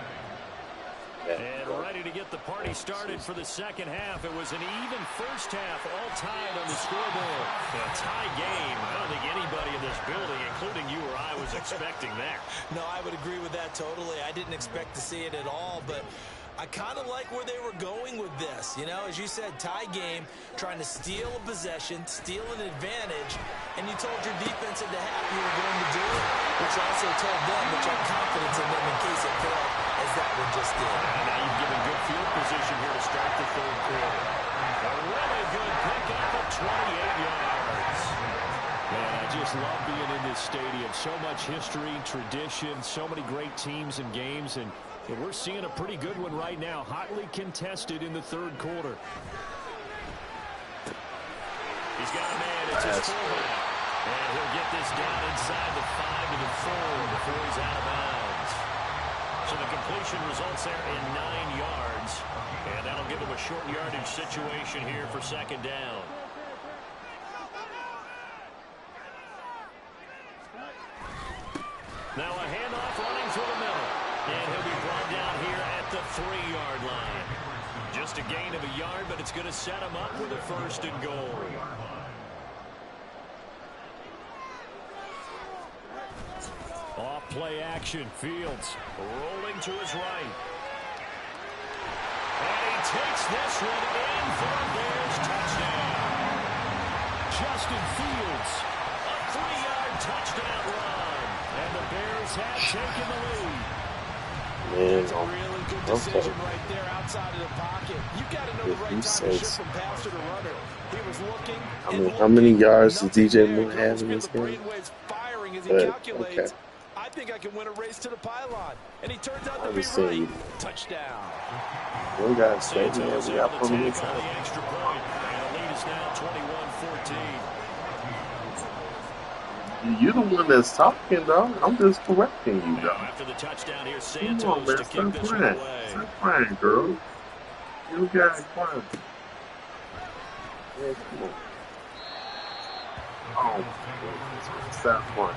And ready to get the party started for the second half. It was an even first half, all tied on the scoreboard. A tie game. I don't think anybody in this building, including you or I, was expecting that. No, I would agree with that totally. I didn't expect to see it at all, but I kind of like where they were going with this. You know, as you said, tie game, trying to steal a possession, steal an advantage, and you told your defense at the half you were going to do it, which also told them that you had confidence in them in case it failed, as that one just did. And now you've given good field position here to start the third quarter. A really good pickup of 28 yards. Man, I just love being in this stadium. So much history, tradition, so many great teams and games, and we're seeing a pretty good one right now, hotly contested in the third quarter. He's got a man. It's his fullback. And he'll get this down inside the 5 to the 4 before he's out of bounds. So the completion results there in 9 yards. And that'll give him a short yardage situation here for second down. Now a handoff running through the middle. And he'll be brought down here at the 3-yard line. Just a gain of a yard, but it's going to set him up with a first and goal. Off play action. Fields rolling to his right. And he takes this one in for a Bears touchdown. Justin Fields, a 3-yard touchdown run. And the Bears have taken the lead. That's a really good decision right there outside of the pocket. You got to know the right time to shift from passer to runner. He was looking. How many yards does DJ Moore have in this game? Firing as he calculates. I think I can win a race to the pylon. And he turns out to be right. Touchdown. One guy stayed there. We got put him inside. The extra point. And the lead is now 21-14. You're the one that's talking, dog. I'm just correcting you, dog. After the touchdown here, Santos come on, man. to kick this one away. Stop crying, girl. You got it crying. Yeah, come on. Oh, stop crying.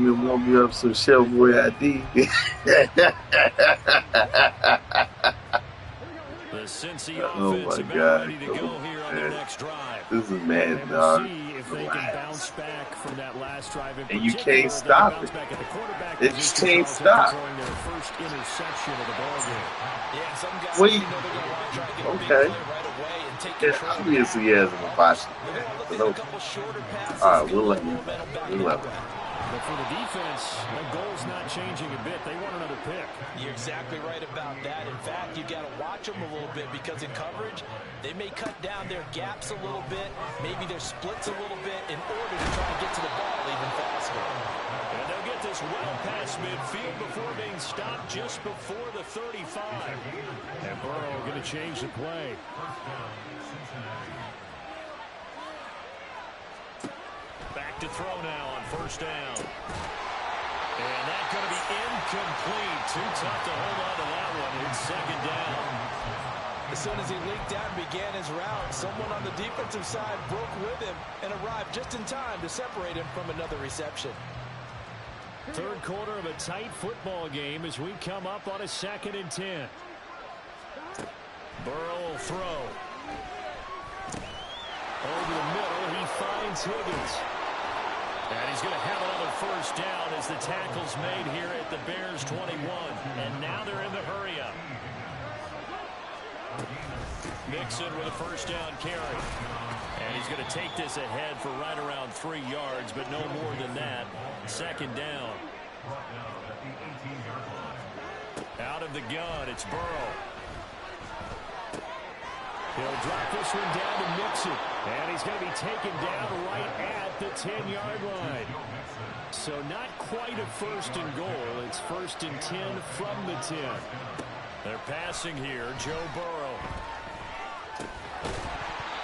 You want me up some Chevrolet ID. The Cincy offense about ready to go here on their next drive. This is mad, dog. If they can bounce back from that last drive, and you can't stop it. It just can't stop. Their first interception of the ball game. Yeah, some guys wait. Know they're gonna want to try to get okay. right away and take Yeah, obviously he hasn't been watching. All right, we'll let you. But for the defense, the goal's not changing a bit. They want another pick. You're exactly right about that. In fact, you've got to watch them a little bit because in coverage, they may cut down their gaps a little bit, maybe their splits a little bit in order to try and get to the ball even faster. And they'll get get this well past midfield before being stopped just before the 35. And Burrow going to change the play. Back to throw now on first down. And that's going to be incomplete. Too tough to hold on to that one. It's second down. As soon as he leaked out and began his route, someone on the defensive side broke with him and arrived just in time to separate him from another reception. Third quarter of a tight football game as we come up on a 2nd and 10. Burrow will throw. Over the middle, he finds Higgins. And he's going to have another first down as the tackle's made here at the Bears 21. And now they're in the hurry-up. Mixon with a first down carry. And he's going to take this ahead for right around 3 yards, but no more than that. Second down. Out of the gun, it's Burrow. He'll drop this one down to Mixon. And he's going to be taken down right at the 10-yard line. So not quite a first and goal. It's 1st and 10 from the 10. They're passing here, Joe Burrow.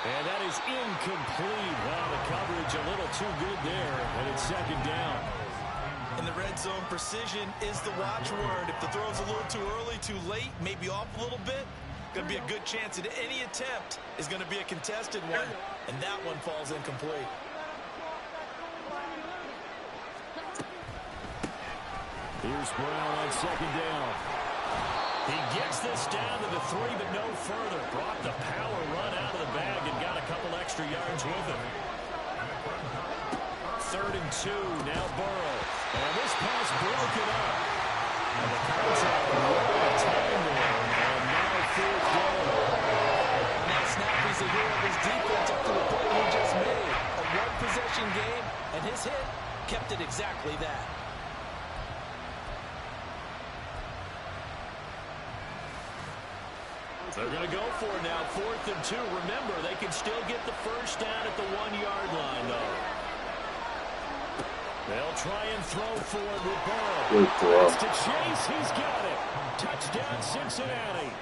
And that is incomplete. Wow, the coverage a little too good there, and it's second down. In the red zone, precision is the watchword. If the throw's a little too early, too late, maybe off a little bit, going to be a good chance that any attempt is going to be a contested one, and that one falls incomplete. Here's Brown on second down. He gets this down to the 3, but no further. Brought the power run out of the bag and got a couple extra yards with him. 3rd and 2, now Burrow. And this pass broken up. And the contact right on time there. And now 4th down. Now Snappy's a hero of his defense after the play he just made. A one-possession game, and his hit kept it exactly that. They're going to go for it now, 4th and 2. Remember, they can still get the first down at the 1-yard line, though. They'll try and throw for it with Burrow. It's to Chase. He's got it. Touchdown, Cincinnati.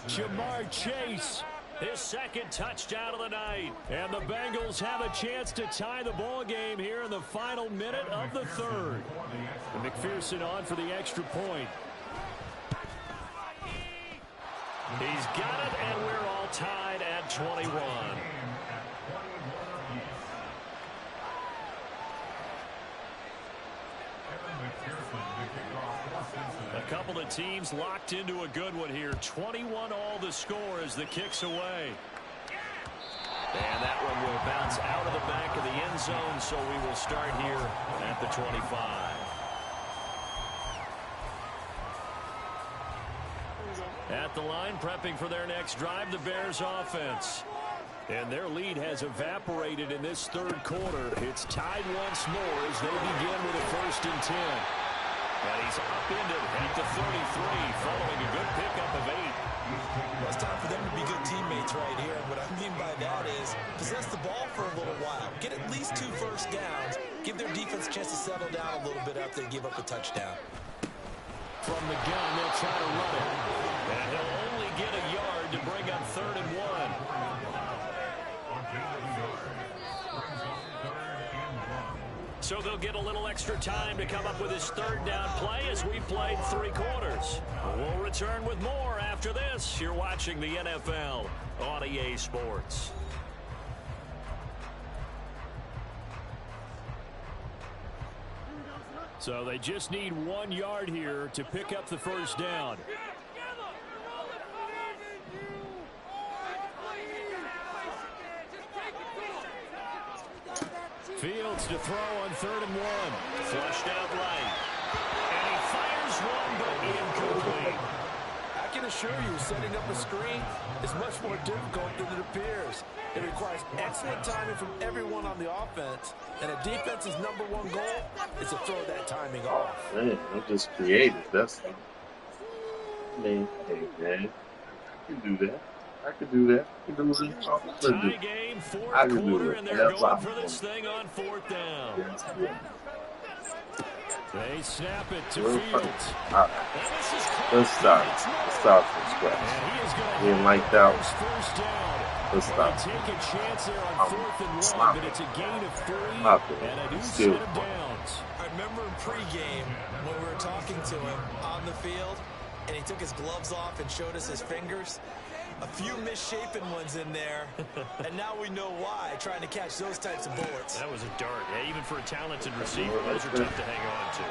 Jamar Chase, his 2nd touchdown of the night. And the Bengals have a chance to tie the ball game here in the final minute of the 3rd. And McPherson on for the extra point. He's got it, and we're all tied at 21. A couple of teams locked into a good one here. 21 all the score as the kick's away. And that one will bounce out of the back of the end zone, so we will start here at the 25. At the line, prepping for their next drive, the Bears offense. And their lead has evaporated in this 3rd quarter. It's tied once more as they begin with a 1st and 10. And he's upended at the 33 following a good pickup of 8. Well, it's time for them to be good teammates right here. And what I mean by that is possess the ball for a little while. Get at least 2 first downs. Give their defense a chance to settle down a little bit after they give up a touchdown. From the gun, they'll try to run it. And he'll only get a yard to bring up 3rd and 1. So they'll get a little extra time to come up with his 3rd down play as we played 3 quarters. We'll return with more after this. You're watching the NFL on EA Sports. So they just need 1 yard here to pick up the first down. Fields to throw on 3rd and 1. Flushed out right. And he fires one, but incomplete. I can assure you, setting up a screen is much more difficult than it appears. It requires excellent timing from everyone on the offense, and a defense's #1 goal is to throw that timing off. Man, I'm just creative. That's man. Hey, man, I can do that. I can do that. I can do it. Tie game, 4th quarter, and they're going for this thing on 4th down. They snap it to Fields. Let's start. Let's start from scratch. We didn't like that one. Let's stop. Take a chance there on 4th and 1, but it's a gain of 3 and a new set of downs. I remember in pregame when we were talking to him on the field, and he took his gloves off and showed us his fingers. A few misshapen ones in there, and now we know why, trying to catch those types of bullets. That was a dart. Yeah, even for a talented receiver, those are tough to hang on to.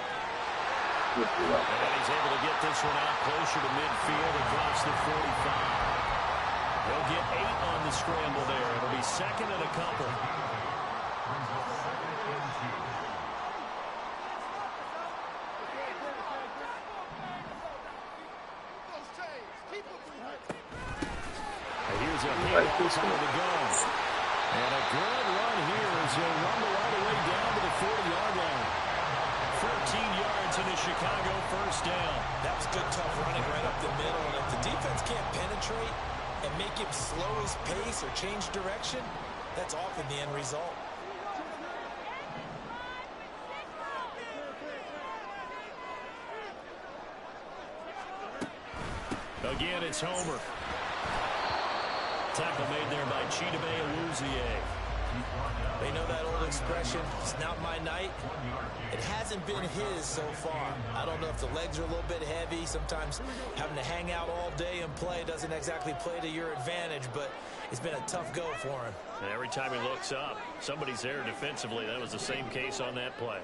And he's able to get this one out closer to midfield across the 45. He'll get 8 on the scramble there. It'll be 2nd and a couple. Here's a handoff out of the gun. And a good run here as he'll rumble all the way down to the 40-yard line. 14 yards in a Chicago first down. That was good, tough running right up the middle. And if the defense can't penetrate and make him slow his pace or change direction, that's often the end result. Again, it's Homer. Tackle made there by Chidobe Awuzie. They know that old expression, it's not my night. It hasn't been his so far. I don't know if the legs are a little bit heavy. Sometimes having to hang out all day and play doesn't exactly play to your advantage, but it's been a tough go for him. And every time he looks up, somebody's there defensively. That was the same case on that play.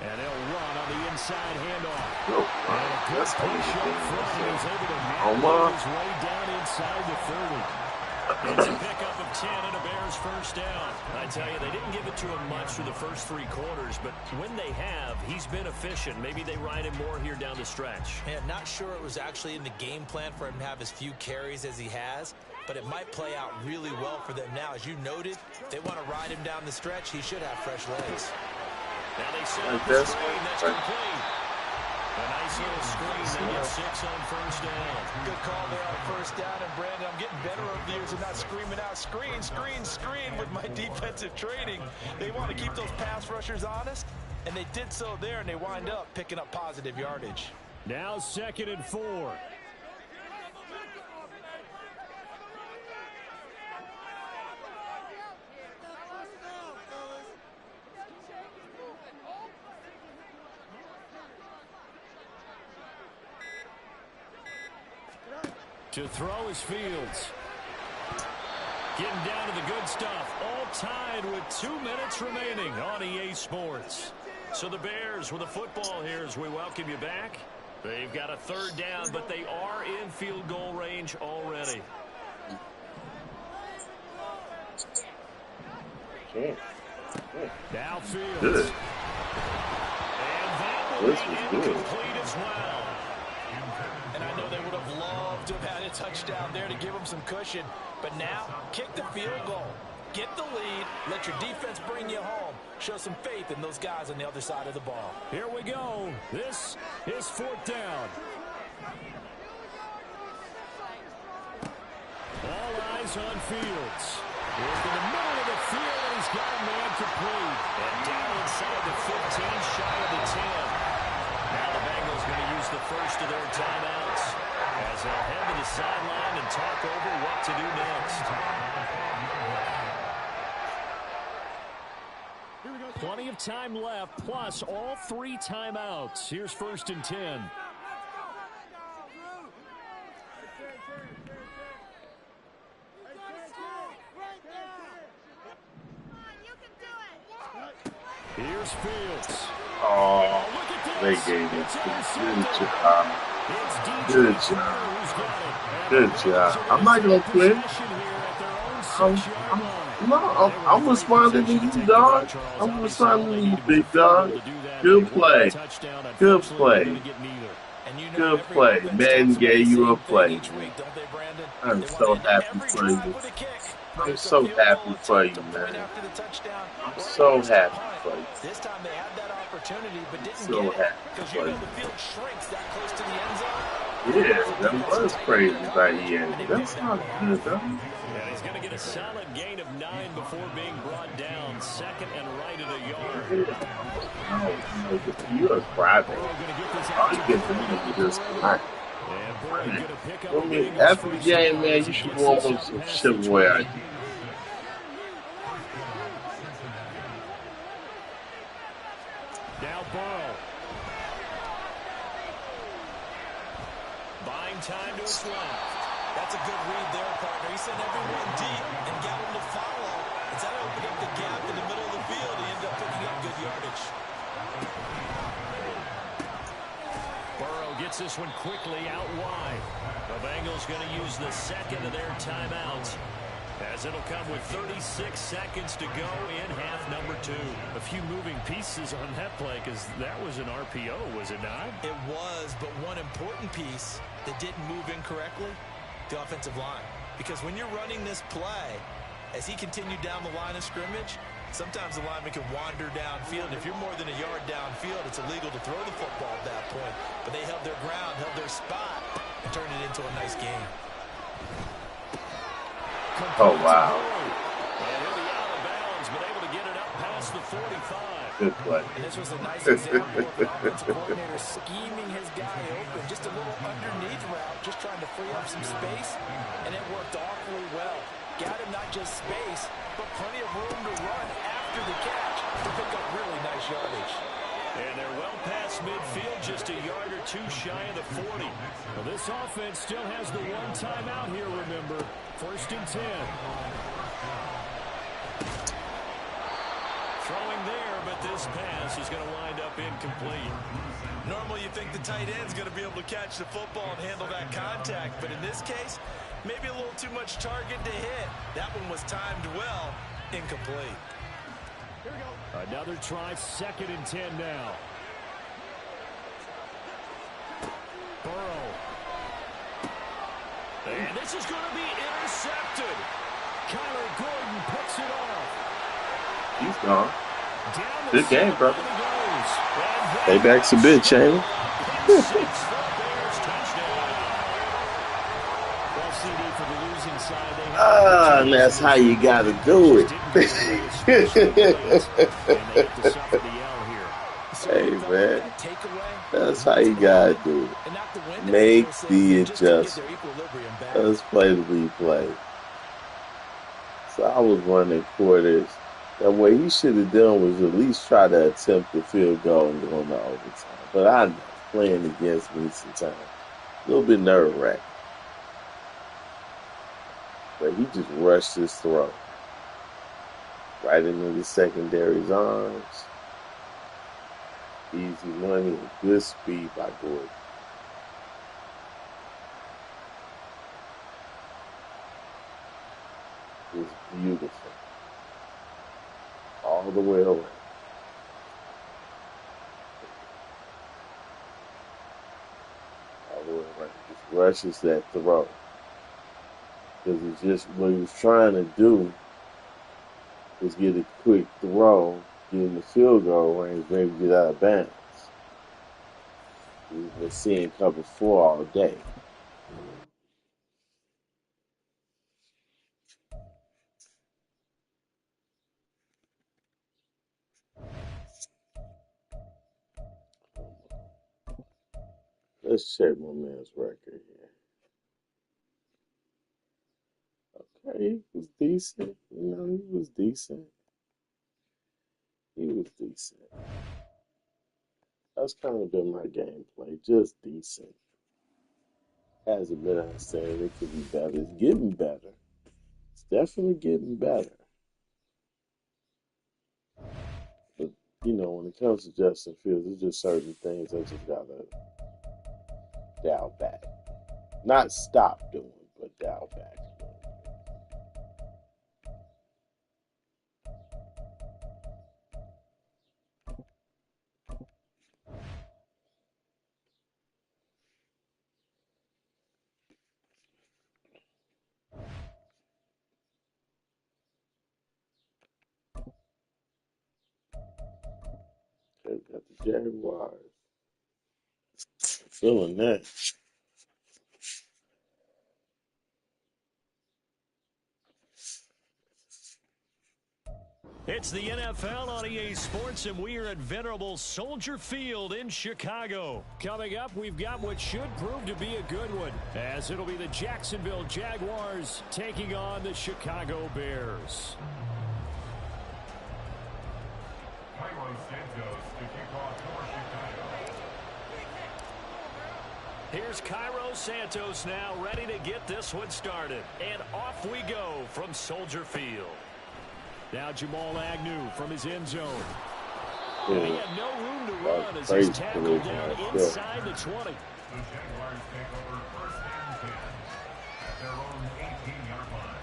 And they'll run on the inside handoff. And a good push up front. He's able to navigate his way down inside the 30. It's a pickup of 10 and a Bears first down. I tell you, they didn't give it to him much for the first 3 quarters, but when they have, he's been efficient. Maybe they ride him more here down the stretch. Man, not sure it was actually in the game plan for him to have as few carries as he has, but it might play out really well for them now. As you noted, if they want to ride him down the stretch, he should have fresh legs. Now they set up the screen. That's complete. A nice little screen. They get 6 on first down. Good call there on first down. And, Brandon, I'm getting better over the years of not screaming out, screen, screen, screen with my defensive training. They want to keep those pass rushers honest, and they did so there, and they wind up picking up positive yardage. Now 2nd and 4. To throw is Fields. Getting down to the good stuff. All tied with 2 minutes remaining on EA Sports. So the Bears with a football here as we welcome you back. They've got a 3rd down, but they are in field goal range already. Now Fields. Good. And that will be incomplete as well. And I know they would have loved to have had a touchdown there to give them some cushion. But now, kick the field goal. Get the lead. Let your defense bring you home. Show some faith in those guys on the other side of the ball. Here we go. This is 4th down. All eyes on Fields. He's in the middle of the field, and he's got a man complete. And down inside the 15, shy of the 10. Now the Bengals going to use the first of their timeouts as they'll head to the sideline and talk over what to do next. Plenty of time left, plus all 3 timeouts. Here's 1st and 10. Here's Fields. Oh, they gave it. Good job. Good job. I'm not going to quit. I'm responding to you, dog. I'm responding to you, big dog. Good play. Good play. Good play. Man gave you a play. I'm so happy for you. I'm so happy for you, man. I'm so happy for you. This time they had that opportunity, but didn't so get it. Happy because for you know you. the field shrinks that close to the end zone. Yeah, that was crazy by EA. That's not good, though. And he's going to get a solid gain of 9 before being brought down. Second and right at a yard. No, you're a crybaby. All you can do is just cry. I mean, after the game, man, you should warm up some chivalry idea. Now Burrow. Buying time to his left. That's a good read there, partner. He sent everyone deep and got him to follow. Instead of opening up the gap in the middle of the field, he ended up picking up good yardage. Burrow gets this one quickly out wide. The Bengals going to use the second of their timeouts, as it'll come with 36 seconds to go in half number 2. A few moving pieces on that play because that was an RPO, was it not? It was, but one important piece that didn't move incorrectly, the offensive line. Because when you're running this play, as he continued down the line of scrimmage, sometimes the lineman can wander downfield. And if you're more than a yard downfield, it's illegal to throw the football at that point. But they held their ground, held their spot, and turned it into a nice game. Oh, wow. And he'll be out of bounds, but able to get it up past the 45. Good play. And this was a nice example of the offensive coordinator scheming his guy open. Just a little underneath route, just trying to free up some space, and it worked awfully well. Got him not just space, but plenty of room to run after the catch to pick up really nice yardage. And they're well past midfield, just a yard or two shy of the 40. Well, this offense still has the one timeout here, remember. 1st and 10. Throwing there, but this pass is going to wind up incomplete. Normally you think the tight end's going to be able to catch the football and handle that contact, but in this case, maybe a little too much target to hit. That one was timed well, incomplete. Here we go. Another try, 2nd and 10 now. Burrow. And this is going to be intercepted. Kyler Gordon picks it off. He's gone. Good game, brother. Payback's a bitch, ain't it? Ah, and that's how you got to do it. Hey, man. That's how you got to do it. Make the adjustment. Let's play the replay. So I was running quarters. And what he should have done was at least try to attempt the field goal and go on the overtime. But I know playing against me sometimes. A little bit nerve-wracking. But he just rushed his throw. Right into the secondary's arms. Easy money and good speed by Gordon. It was beautiful. All the way around. All the way around. Just rushes that throw. Because it's just what he was trying to do was get a quick throw, get in the field goal range, maybe get out of bounds. We've been seeing cover 4 all day. Let's check my man's record here. Okay, he was decent. You know, he was decent. He was decent. That's kind of been my gameplay. Just decent. Hasn't been outstanding. It could be better. It's getting better. It's definitely getting better. But, you know, when it comes to Justin Fields, there's just certain things I just got to dial back. Not stop doing, but dial back. Okay, got the Jaguars. Feeling that. It's the NFL on EA Sports, and we are at venerable Soldier Field in Chicago. Coming up, we've got what should prove to be a good one, as it'll be the Jacksonville Jaguars taking on the Chicago Bears. Here's Cairo Santos now, ready to get this one started. And off we go from Soldier Field. Now Jamal Agnew from his end zone. And he had no room to run as he's tackled down inside the 20. The Jaguars take over first and 10 at their own 18-yard line.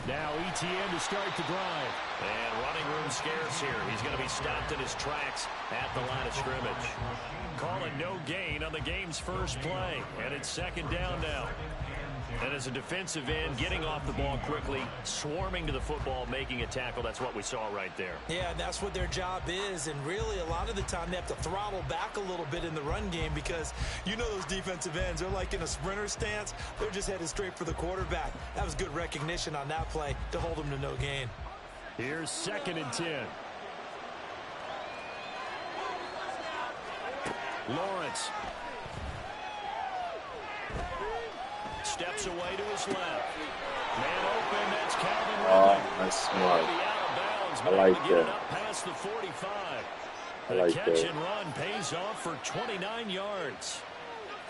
Now ETN to start the drive. And running room scarce here. He's going to be stopped in his tracks at the line of scrimmage. Calling no gain on the game's first play. And it's second down now. And as a defensive end, getting off the ball quickly, swarming to the football, making a tackle, that's what we saw right there. Yeah, that's what their job is, and really a lot of the time they have to throttle back a little bit in the run game because you know those defensive ends, they're like in a sprinter stance. They're just headed straight for the quarterback. That was good recognition on that play to hold them to no gain. Here's second and 10. Lawrence. Steps away to his left. Man open, that's Calvin Oh, that's smart. I like that. Past the 45. I like catch that. and run pays off for 29 yards.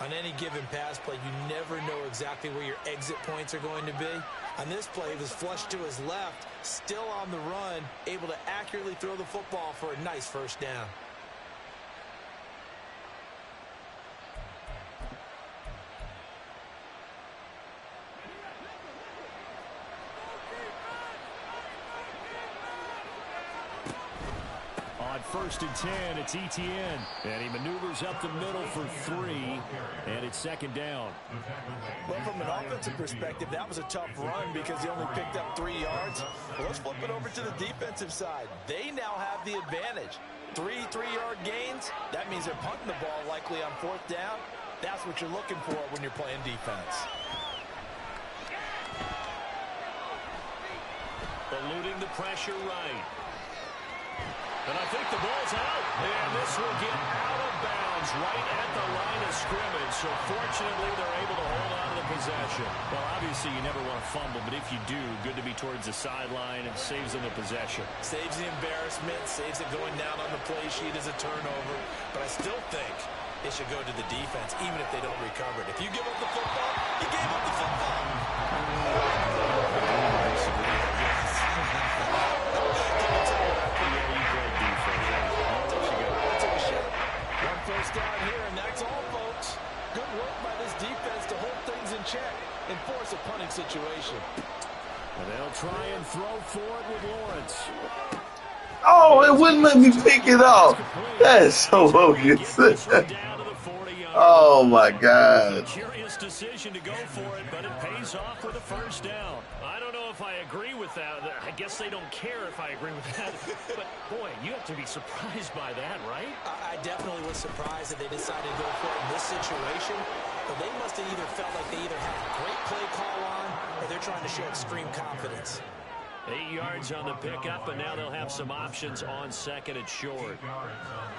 On any given pass play, you never know exactly where your exit points are going to be. On this play, he was flushed to his left, still on the run, able to accurately throw the football for a nice first down. On first and 10, it's ETN. And he maneuvers up the middle for 3. And it's second down. Well, from an offensive perspective, that was a tough run because he only picked up 3 yards. Well, let's flip it over to the defensive side. They now have the advantage. 3 3-yard gains. That means they're punting the ball likely on fourth down. That's what you're looking for when you're playing defense. Eluding the pressure right. And I think the ball's out. And this will get out of bounds right at the line of scrimmage. So fortunately, they're able to hold on to the possession. Well, obviously, you never want to fumble, but if you do, good to be towards the sideline and saves them the possession. Saves the embarrassment, saves it going down on the play sheet as a turnover. But I still think it should go to the defense, even if they don't recover it. If you give up the football, you gave up the football. First down here, and that's all, folks. Good work by this defense to hold things in check and force a punting situation. And they'll try and throw for it with Lawrence. Oh, it wouldn't let me pick it up. That's so bogus. Oh, my God. Curious decision to go for it, but it pays off with a first down. I don't know if I agree with that. I guess they don't care if I agree with that. But, boy, you have to be surprised by that, right? I definitely was surprised that they decided to go for it in this situation. But they must have either felt like they either had a great play call on or they're trying to show extreme confidence. 8 yards on the pickup, and now they'll have some options on second and short.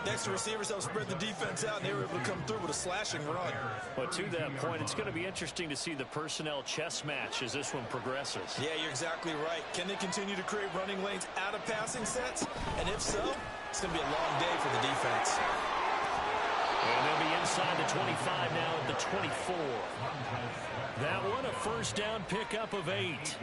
Next, the receivers help spread the defense out, and they were able to come through with a slashing run. But to that point, it's going to be interesting to see the personnel chess match as this one progresses. Yeah, you're exactly right. Can they continue to create running lanes out of passing sets? And if so, it's going to be a long day for the defense. And they'll be inside the 25 now at the 24. That one, a first down pickup of 8.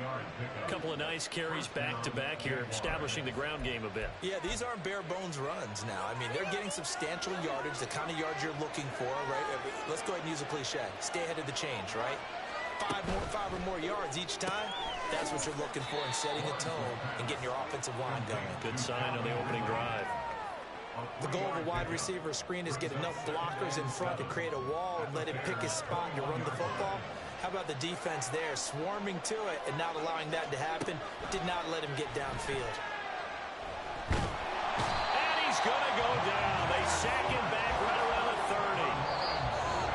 A couple of nice carries back-to-back here, establishing the ground game a bit. Yeah, these aren't bare-bones runs now. I mean, they're getting substantial yardage, the kind of yards you're looking for, right? Let's go ahead and use a cliche. Stay ahead of the change, right? 5 or more yards each time. That's what you're looking for in setting a tone and getting your offensive line going. Good sign on the opening drive. The goal of a wide receiver screen is get enough blockers in front to create a wall and let him pick his spot to run the football. How about the defense there, swarming to it and not allowing that to happen? Did not let him get downfield. And he's going to go down. They sack him back right around the 30.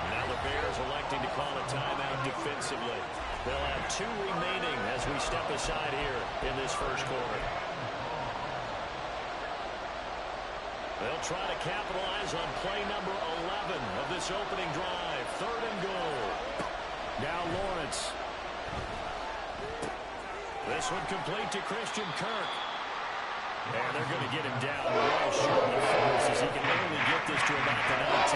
Now the Bears electing to call a timeout defensively. They'll have 2 remaining as we step aside here in this first quarter. They'll try to capitalize on play number 11 of this opening drive. 3rd and goal. Now Lawrence. This one complete to Christian Kirk. And they're going to get him down well short of the first as he can only get this to about the 19.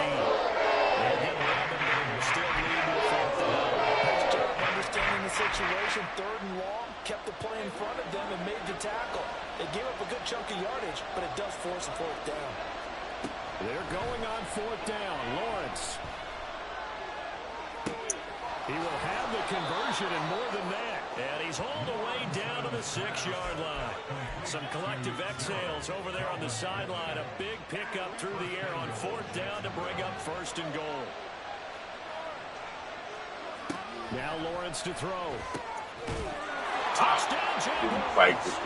They'll get 11, but will still lead to a 4th down. Nice job understanding the situation. 3rd and long, kept the play in front of them and made the tackle. They gave up a good chunk of yardage, but it does force a 4th down. They're going on 4th down. Lawrence. He will have the conversion and more than that. And he's hauled away down to the 6-yard line. Some collective exhales over there on the sideline. A big pickup through the air on 4th down to bring up 1st and goal. Now Lawrence to throw. Touchdown, Jaguars.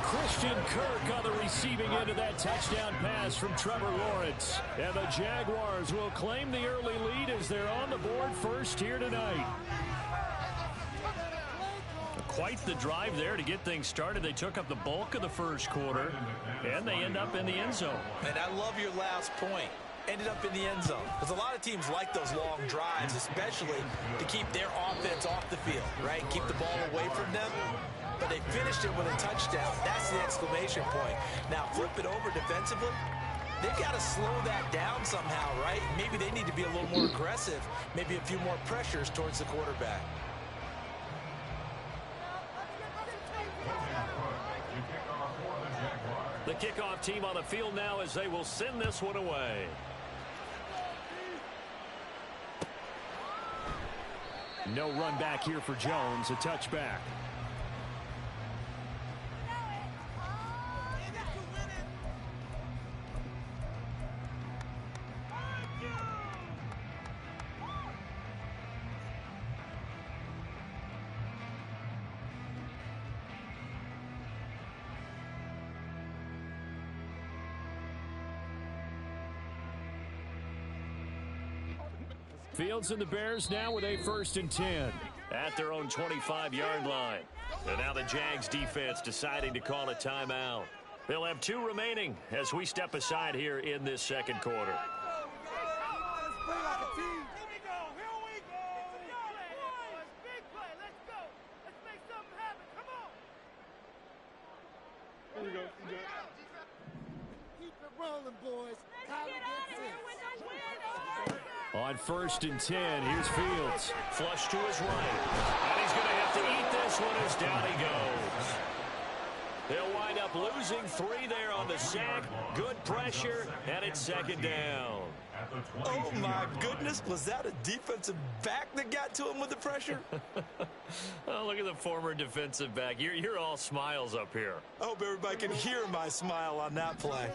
Christian Kirk on the receiving end of that touchdown pass from Trevor Lawrence. And the Jaguars will claim the early lead as they're on the board first here tonight. Quite the drive there to get things started. They took up the bulk of the first quarter, and they end up in the end zone. And I love your last point. Ended up in the end zone. Because a lot of teams like those long drives, especially to keep their offense off the field, right? Keep the ball away from them. But they finished it with a touchdown. That's the exclamation point. Now flip it over defensively. They've got to slow that down somehow, right? Maybe they need to be a little more aggressive. Maybe a few more pressures towards the quarterback. The kickoff team on the field now as they will send this one away. No run back here for Jones. A touchback. Fields and the Bears now with a 1st and 10 at their own 25-yard line. And now the Jags defense deciding to call a timeout. They'll have 2 remaining as we step aside here in this second quarter. Keep it rolling, boys. On 1st and 10, here's Fields. Flush to his right. And he's going to have to eat this one as down he goes. They'll wind up losing 3 there on the sack. Good pressure, and it's 2nd down. Oh, my goodness. Was that a defensive back that got to him with the pressure? Oh, look at the former defensive back. You're all smiles up here. I hope everybody can hear my smile on that play.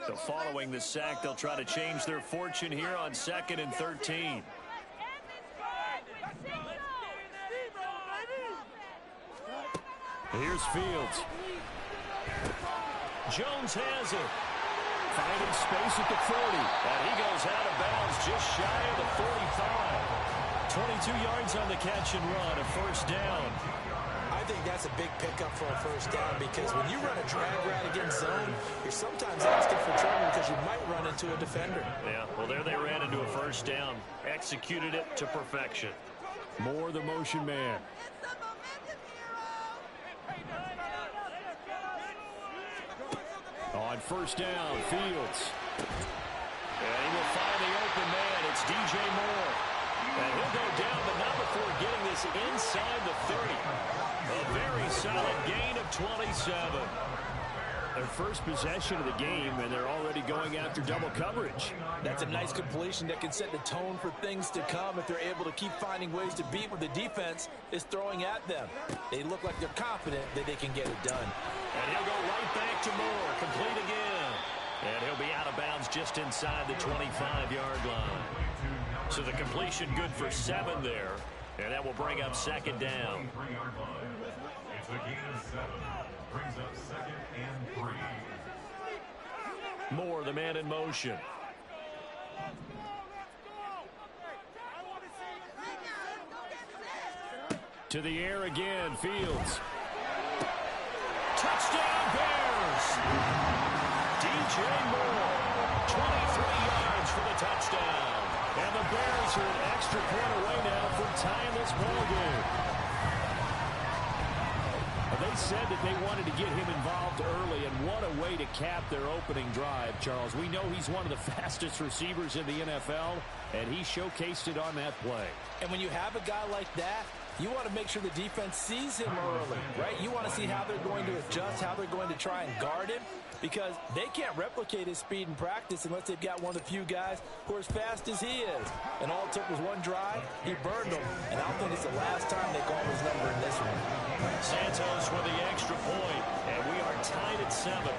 So following the sack, they'll try to change their fortune here on 2nd and 13. Here's Fields. Jones has it. Finding space at the 40. And he goes out of bounds just shy of the 45. 22 yards on the catch and run, a 1st down. I think that's a big pickup for a 1st down because when you run a drag route against zone, you're sometimes asking for trouble because you might run into a defender. Yeah, well, there they ran into a 1st down. Executed it to perfection. Moore, the motion man. On 1st down, Fields. And he will find the open man. It's DJ Moore. And he'll go down, but not before getting this inside the 30. A very solid gain of 27. Their first possession of the game, and they're already going after double coverage. That's a nice completion that can set the tone for things to come if they're able to keep finding ways to beat what the defense is throwing at them. They look like they're confident that they can get it done. And he'll go right back to Moore, complete again. And he'll be out of bounds just inside the 25-yard line. So the completion good for 7 there. And that will bring up second down. It's a gain of 7. Brings up second and 3. Moore, the man in motion. To the air again, Fields. Touchdown, Bears! DJ Moore, 23 yards for the touchdown. And the Bears are an extra point away now from tying this ball game. They said that they wanted to get him involved early, and what a way to cap their opening drive, Charles. We know he's one of the fastest receivers in the NFL, and he showcased it on that play. And when you have a guy like that, you want to make sure the defense sees him early, right? You want to see how they're going to adjust, how they're going to try and guard him, because they can't replicate his speed in practice unless they've got one of the few guys who are as fast as he is. And all it took was one drive. He burned them, and I don't think it's the last time they call his number in this one. Santos with the extra point, and we are tied at 7.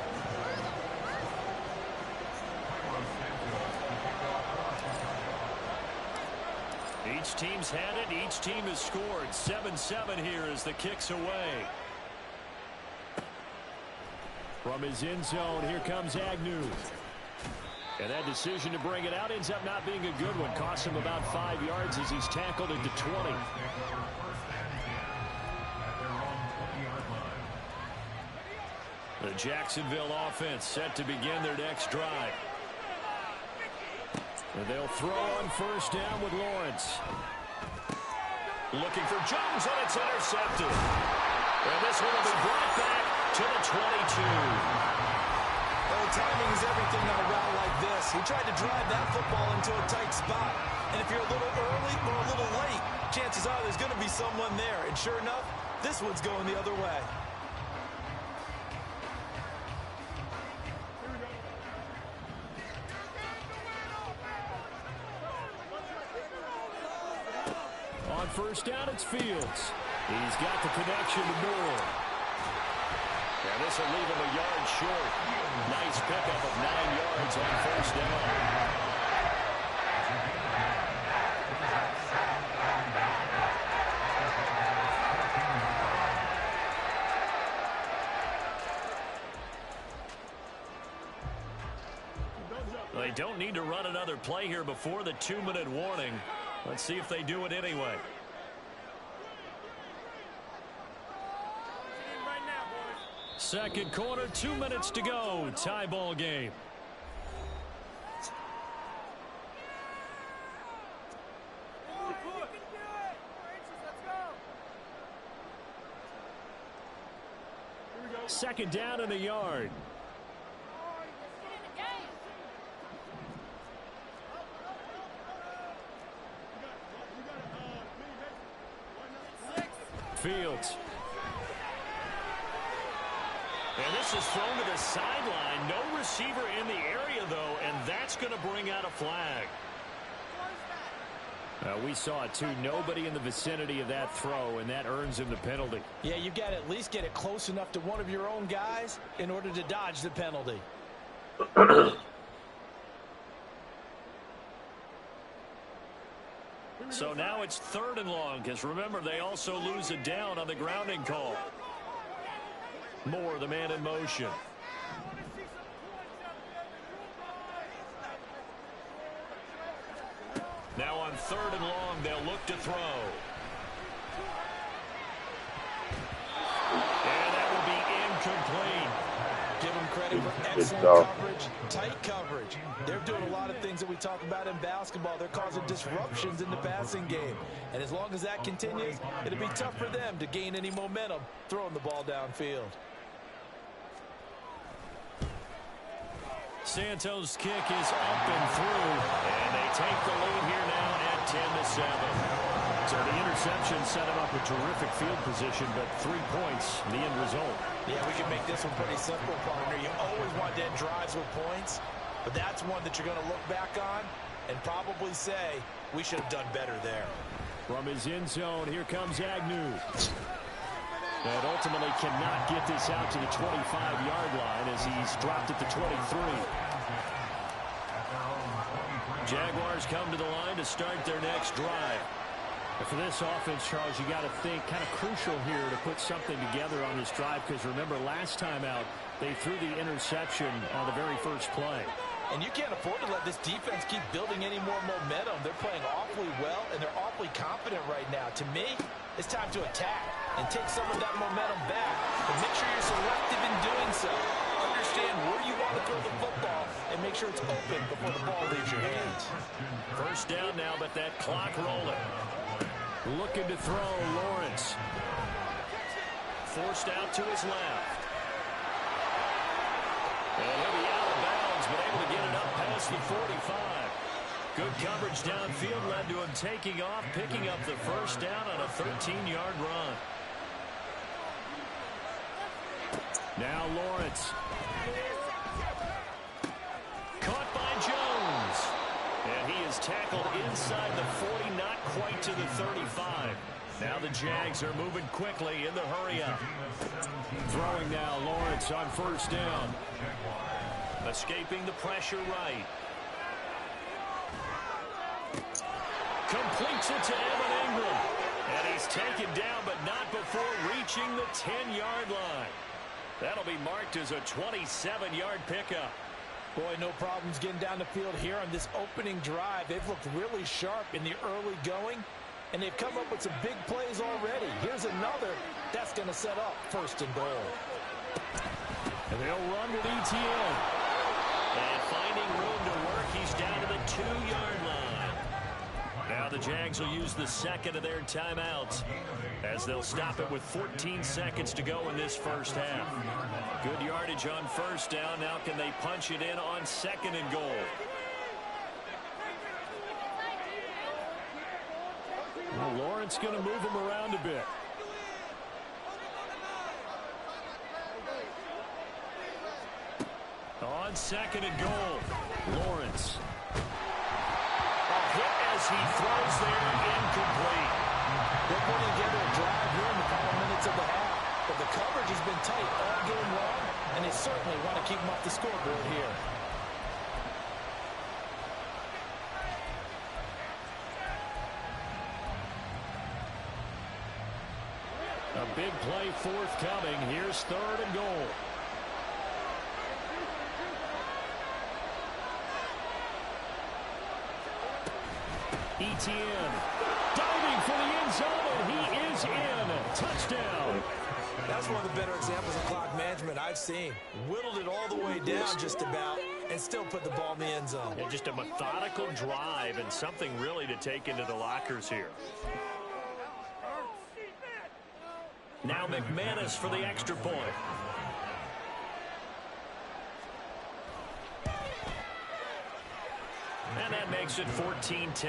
Each team's had it. Each team has scored. 7-7 here as the kick's away. From his end zone, here comes Agnew. And that decision to bring it out ends up not being a good one. Costs him about 5 yards as he's tackled at the 20. The Jacksonville offense set to begin their next drive. And they'll throw on first down with Lawrence. Looking for Jones, and it's intercepted. And this one will be brought back to the 22. Well, timing is everything on a route like this. He tried to drive that football into a tight spot. And if you're a little early or a little late, chances are there's going to be someone there. And sure enough, this one's going the other way. On first down, it's Fields. He's got the connection to Moore. And this will leave him a yard short. Nice pickup of 9 yards on first down. They don't need to run another play here before the 2-minute warning. Let's see if they do it anyway. Second quarter, 2 minutes to go. Tie ball game. Second down and a yard. Fields. And this is thrown to the sideline. No receiver in the area, though, and that's going to bring out a flag. We saw it, too. Nobody in the vicinity of that throw, and that earns him the penalty. Yeah, you've got to at least get it close enough to one of your own guys in order to dodge the penalty. So now it's 3rd and long, because remember, they also lose a down on the grounding call. Moore, the man in motion. Now on 3rd and long, they'll look to throw. And that will be incomplete. Give them credit for excellent coverage, tight coverage. They're doing a lot of things that we talk about in basketball. They're causing disruptions in the passing game. And as long as that continues, it'll be tough for them to gain any momentum throwing the ball downfield. Santos' kick is up and through, and they take the lead here now at 10-7. So the interception set him up a terrific field position, but 3 points, the end result. Yeah, we can make this one pretty simple, partner. You always want to end drives with points, but that's one that you're going to look back on and probably say, we should have done better there. From his end zone, here comes Agnew. And ultimately cannot get this out to the 25-yard line as he's dropped at the 23. Jaguars come to the line to start their next drive. For this offense, Charles, you got to think kind of crucial here to put something together on this drive, because remember last time out they threw the interception on the very first play. And you can't afford to let this defense keep building any more momentum. They're playing awfully well, and they're awfully confident right now. To me, it's time to attack and take some of that momentum back, but make sure you're selective in doing so. Understand where you want to throw the football and make sure it's open before the ball leaves your hands. First down now, but that clock rolling. Looking to throw, Lawrence. Forced out to his left. And he'll be out of bounds, but able to get it up past the 45. Good coverage downfield led to him taking off, picking up the first down on a 13-yard run. Now Lawrence. Caught by Jones. And he is tackled inside the 40, not quite to the 35. Now the Jags are moving quickly in the hurry-up. Throwing now, Lawrence on first down. Escaping the pressure right. Completes it to Evan Ingram. And he's taken down, but not before reaching the 10-yard line. That'll be marked as a 27-yard pickup. Boy, no problems getting down the field here on this opening drive. They've looked really sharp in the early going, and they've come up with some big plays already. Here's another that's going to set up first and goal. And they'll run with ETN. And finding room to work, he's down to the 2-yard line. Now the Jags will use the second of their timeouts as they'll stop it with 14 seconds to go in this first half. Good yardage on first down. Now can they punch it in on second and goal? Well, Lawrence going to move him around a bit. On second and goal, Lawrence. A hit as he throws there, incomplete. They're putting together a drive here in the final minutes of the half, but the coverage has been tight all game long, and they certainly want to keep them off the scoreboard here. A big play forthcoming. Here's third and goal. ETN diving for the end zone, and he is in. Touchdown. That's one of the better examples of clock management I've seen. Whittled it all the way down just about and still put the ball in the end zone. And just a methodical drive and something really to take into the lockers here. Now McManus for the extra point. And that makes it 14-10. Next to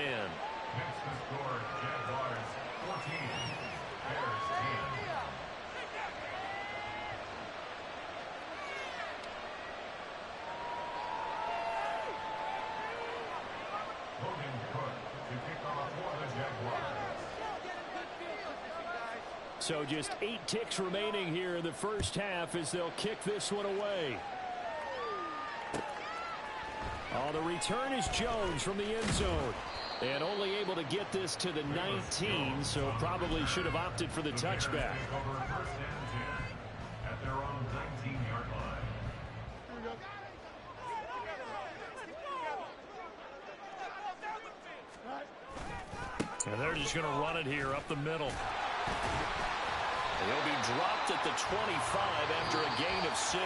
score, Jaguars 14, Bears 10. Logan Cook to kick off for the Jaguars. So just 8 ticks remaining here in the first half as they'll kick this one away. Oh, the return is Jones from the end zone. And only able to get this to the 19, so probably should have opted for the touchback. Over first and 10 at their own 19-yard line. And they're just going to run it here up the middle. He'll be dropped at the 25 after a gain of 6.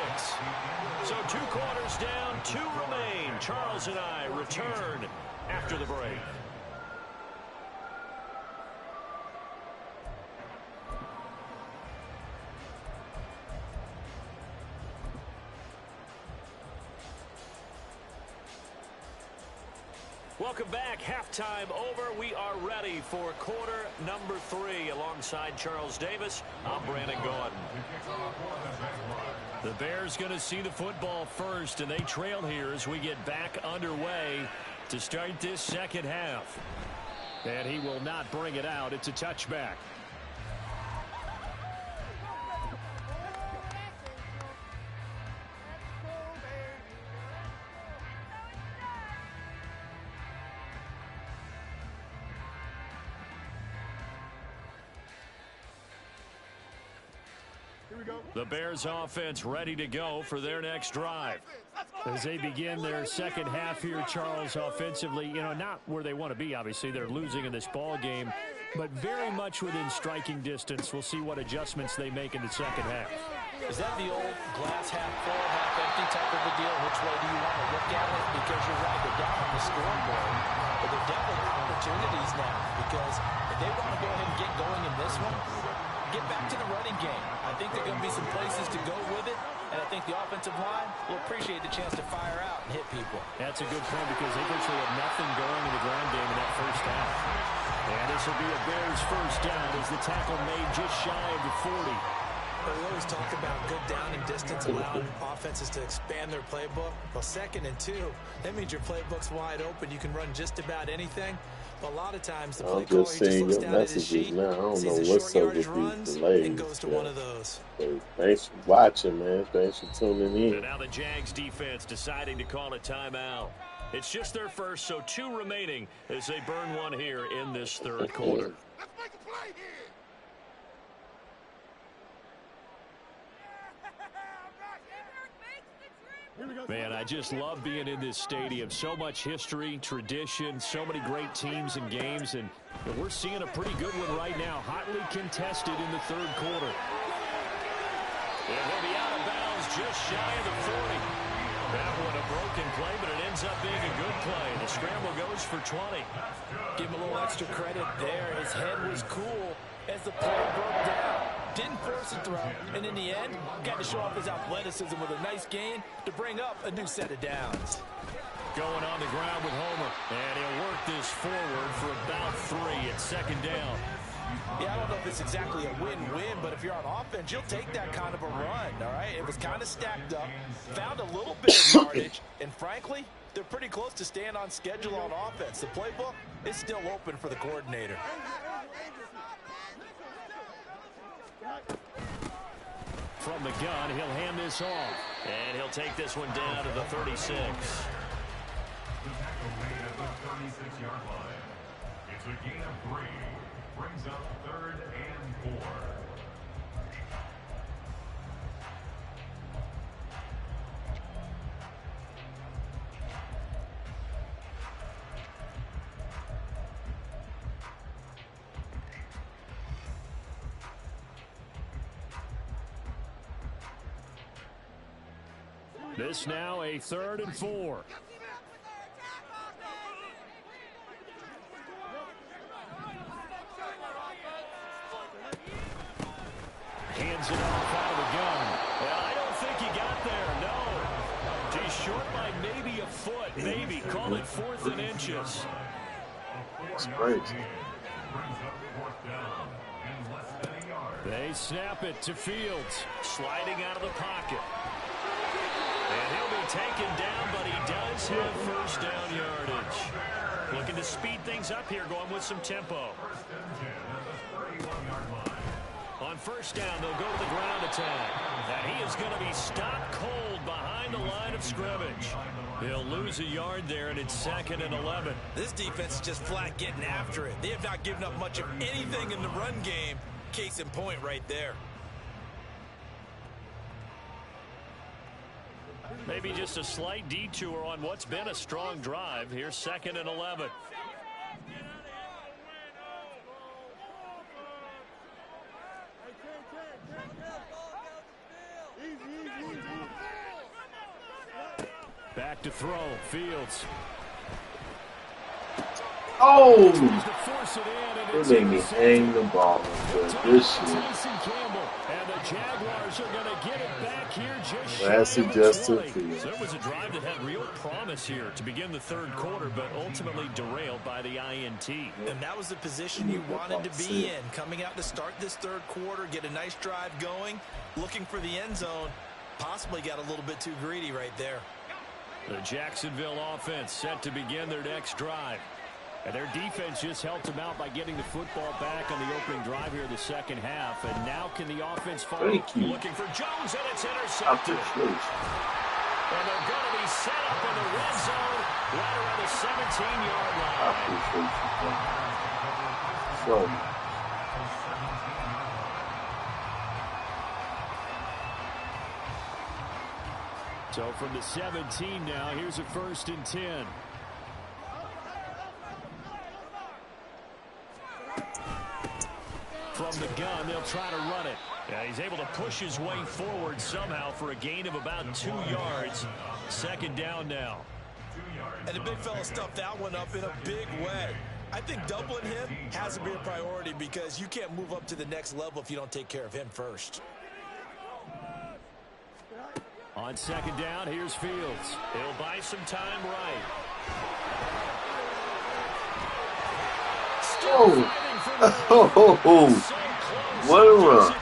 So 2 quarters down, 2 remain. Charles and I return after the break. Welcome back. Halftime over. We are ready for quarter number 3. Alongside Charles Davis, I'm Brandon Gordon. The Bears going to see the football first, and they trail here as we get back underway to start this second half. And he will not bring it out. It's a touchback. The Bears offense ready to go for their next drive. As they begin their second half here, Charles, offensively, not where they want to be, obviously. They're losing in this ball game, but very much within striking distance. We'll see what adjustments they make in the second half. Is that the old glass half full, half empty type of a deal? Which way do you want to look at it? Because you're right, they're down on the scoreboard, but they're definitely opportunities now, because if they want to go ahead and get going in this one, get back to the running game. I think there are going to be some places to go with it, and I think the offensive line will appreciate the chance to fire out and hit people. That's a good point because they virtually had nothing going in the ground game in that first half. And this will be a Bears first down as the tackle made just shy of the 40. We always talk about good down and distance, allowing offenses to expand their playbook. Well, 2nd and 2, that means your playbook's wide open. You can run just about anything. But a lot of times the play caller just looks down at his sheet, sees a short yardage runs, and goes to one of those. Thanks for watching, man. Thanks for tuning in. And now the Jags defense deciding to call a timeout. It's just their first, so 2 remaining as they burn one here in this third quarter. Let's make a play here. Man, I just love being in this stadium. So much history, tradition, so many great teams and games, and we're seeing a pretty good one right now. Hotly contested in the third quarter. And he'll be out of bounds just shy of the 40. That one a broken play, but it ends up being a good play. The scramble goes for 20. Give him a little extra credit there. His head was cool as the play broke down. Didn't force a throw, and in the end, got to show off his athleticism with a nice gain to bring up a new set of downs. Going on the ground with Homer, and he'll work this forward for about 3 at 2nd down. Yeah, I don't know if it's exactly a win-win, but if you're on offense, you'll take that kind of a run, all right? It was kind of stacked up, found a little bit of yardage, and frankly, they're pretty close to staying on schedule on offense. The playbook is still open for the coordinator. From the gun, he'll hand this off. And he'll take this one down to the 36. The tackle made at the 36-yard line. It's a gain of 3. Brings up 3rd and 4. This now a 3rd and 4. Hands it off out of the gun. And I don't think he got there, no. He's short by maybe a foot, maybe. Call it 4th and inches. It's crazy. They snap it to Fields, sliding out of the pocket. And he'll be taken down, but he does have first down yardage. Looking to speed things up here, going with some tempo. On first down, they'll go to the ground attack. And he is going to be stopped cold behind the line of scrimmage. He'll lose a yard there, and it's 2nd and 11. This defense is just flat getting after it. They have not given up much of anything in the run game. Case in point right there. Maybe just a slight detour on what's been a strong drive. Here's 2nd and 11. Back to throw. Fields. Oh! To force it in, and They made me hang the ball. This shit. And the Jaguars are going to get it back here just That's shy of just the a 20. field. So it was a drive that had real promise here to begin the third quarter, but ultimately derailed by the INT. And that was the position you wanted to be in. Coming out to start this third quarter, get a nice drive going, looking for the end zone. Possibly got a little bit too greedy right there. The Jacksonville offense set to begin their next drive. And their defense just helped them out by getting the football back on the opening drive here in the second half. And now can the offense follow? Looking for Jones, and it's intercepted. And they're going to be set up in the red zone right around the 17-yard line. So from the 17 now, here's a 1st and 10. From the gun, they'll try to run it. Yeah, he's able to push his way forward somehow for a gain of about 2 yards. 2nd down now. And the big fella stuffed that one up in a big way. I think doubling him has to be a priority because you can't move up to the next level if you don't take care of him first. On 2nd down, here's Fields. He'll buy some time right. Oh, what a run.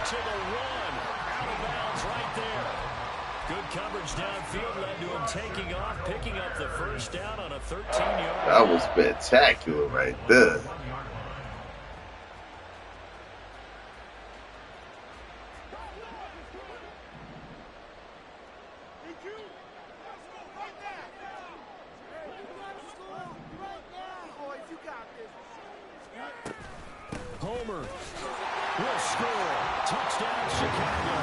Good coverage downfield led to him taking off, picking up the 1st down on a 13-yard. That was spectacular right there. Homer will score. Touchdown, Chicago.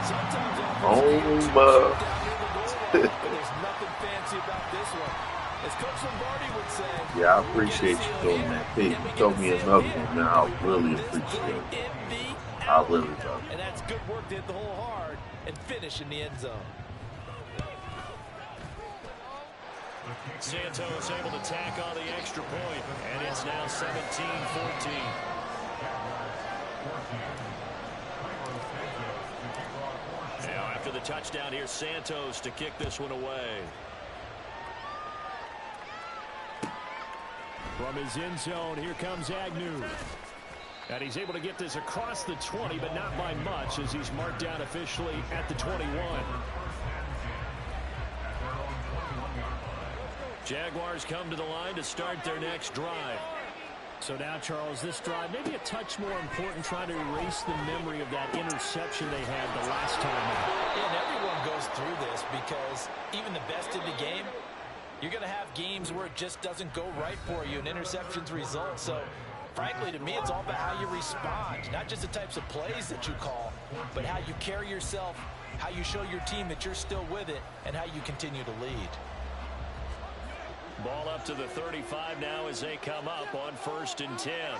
Sometimes Homer. there's nothing fancy about this one. As Coach Lombardi would say, Yeah, I appreciate you throwing that pick. You throw me another one, man. I really appreciate it. I really do. And that's good work to hit the hole hard and finish in the end zone. Santos able to tack on the extra point, and it's now 17-14. Now after the touchdown, here's Santos to kick this one away. From his end zone, here comes Agnew. And he's able to get this across the 20, but not by much as he's marked down officially at the 21. Jaguars come to the line to start their next drive. So now, Charles, this drive maybe a touch more important, trying to erase the memory of that interception they had the last time out. Yeah, and everyone goes through this because even the best in the game, you're going to have games where it just doesn't go right for you and interceptions result. So, frankly, to me, it's all about how you respond, not just the types of plays that you call, but how you carry yourself, how you show your team that you're still with it, and how you continue to lead. Ball up to the 35 now as they come up on 1st and 10.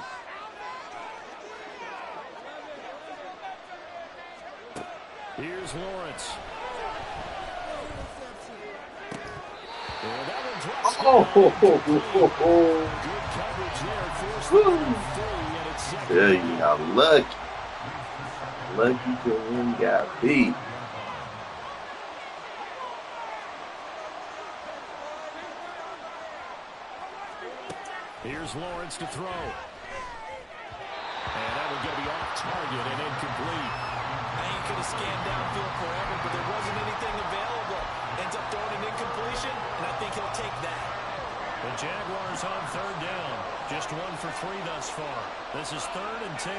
Here's Lawrence. That one drops Good coverage there. Forced the 3, and it's 2nd. Yeah, you got lucky. Lucky to win got beat. Here's Lawrence to throw. And that one going to be off target and incomplete. Now you could have scanned downfield forever, but there wasn't anything available. Ends up throwing an incompletion, and I think he'll take that. The Jaguars on 3rd down. Just 1 for 3 thus far. This is 3rd and 10.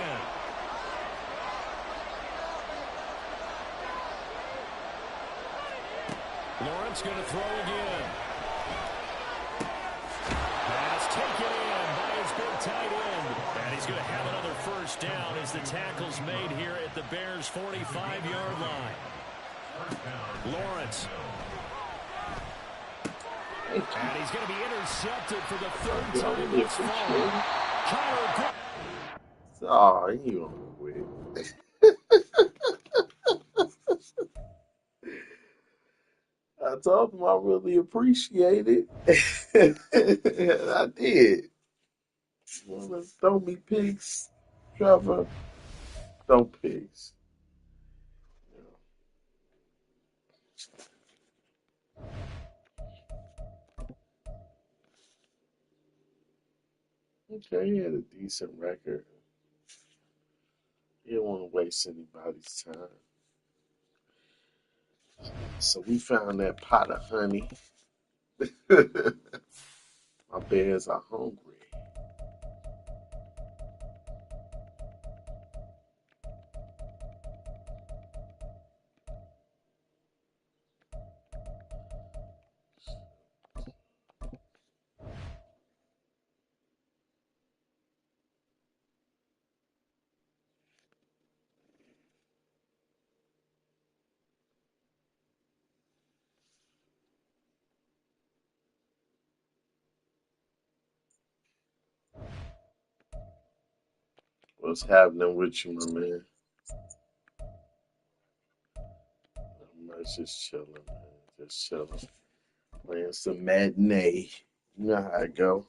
Lawrence going to throw again. Taken in by his big tight end. And he's going to have another 1st down as the tackle's made here at the Bears' 45-yard line. Lawrence. And he's going to be intercepted for the 3rd time this fall. Oh, you on with I told him I really appreciate it. And I did. You wanna throw me pigs, Trevor? Throw pigs. Okay, he had a decent record. He didn't want to waste anybody's time. So we found that pot of honey. My bears are hungry. What's happening with you, my man? Not much, just chilling, man. Just chilling. Playing some matinee. You know how I go.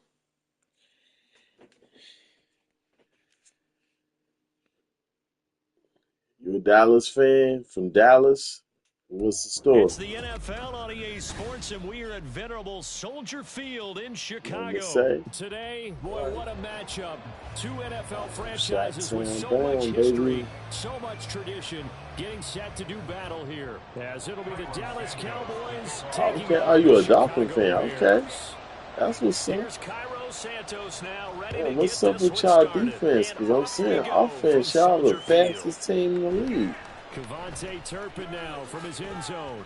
You a Dallas fan from Dallas? What's the story? It's the NFL on EA Sports, and we are at venerable Soldier Field in Chicago. Say? Today, boy, what a matchup. Two NFL franchises Shot with so down, much history, baby. so much tradition, getting set to do battle here. As it'll be the Dallas Cowboys taking Okay, on are you the a Dolphin Chicago fan? Bears. Okay. That's what's up. Here's Cairo Santos now, ready Yeah, to what's get up this with one y'all started. defense? And Because I'm off we saying go offense, from y'all the Soldier Field. fastest team in the league. Kevontae Turpin now from his end zone.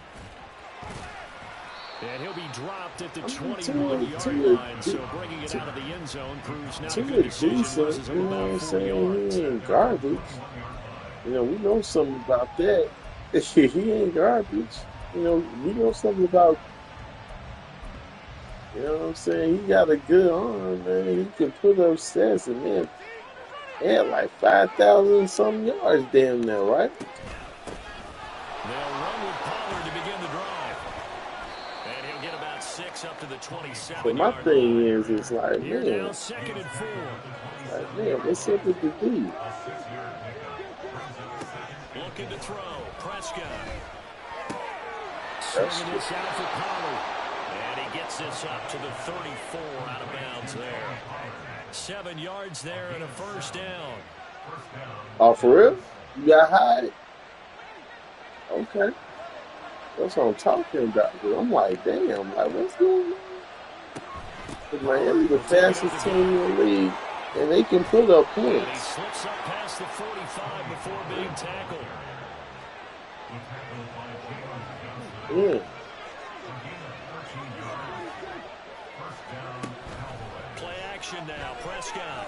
And he'll be dropped at the 21-yard line, so bringing it out of the end zone proves not a good decision. Decent, you know what I'm saying? He ain't garbage. You know, we know something about that. He ain't garbage. You know, we know something about, you know what I'm saying? He got a good arm, man. He can put up stats, and man, he had like 5,000 some yards damn near, right? They'll run with Pollard to begin the drive. And he'll get about 6 up to the 27-yard But my thing is, it's like, Here man, now, 2nd and 4. like, man, what's up with the D? Looking to throw. Prescott. That's Swinging this out for Pollard. And he gets this up to the 34 out of bounds there. 7 yards there and a first down. Oh, for real? You got high? Okay. That's what I'm talking about. Dude. I'm like, damn, like, what's going on? But Miami, the fastest team in the league, and they can put up And he points. slips up past the 45 before being tackled. Yeah. Play action now. Prescott.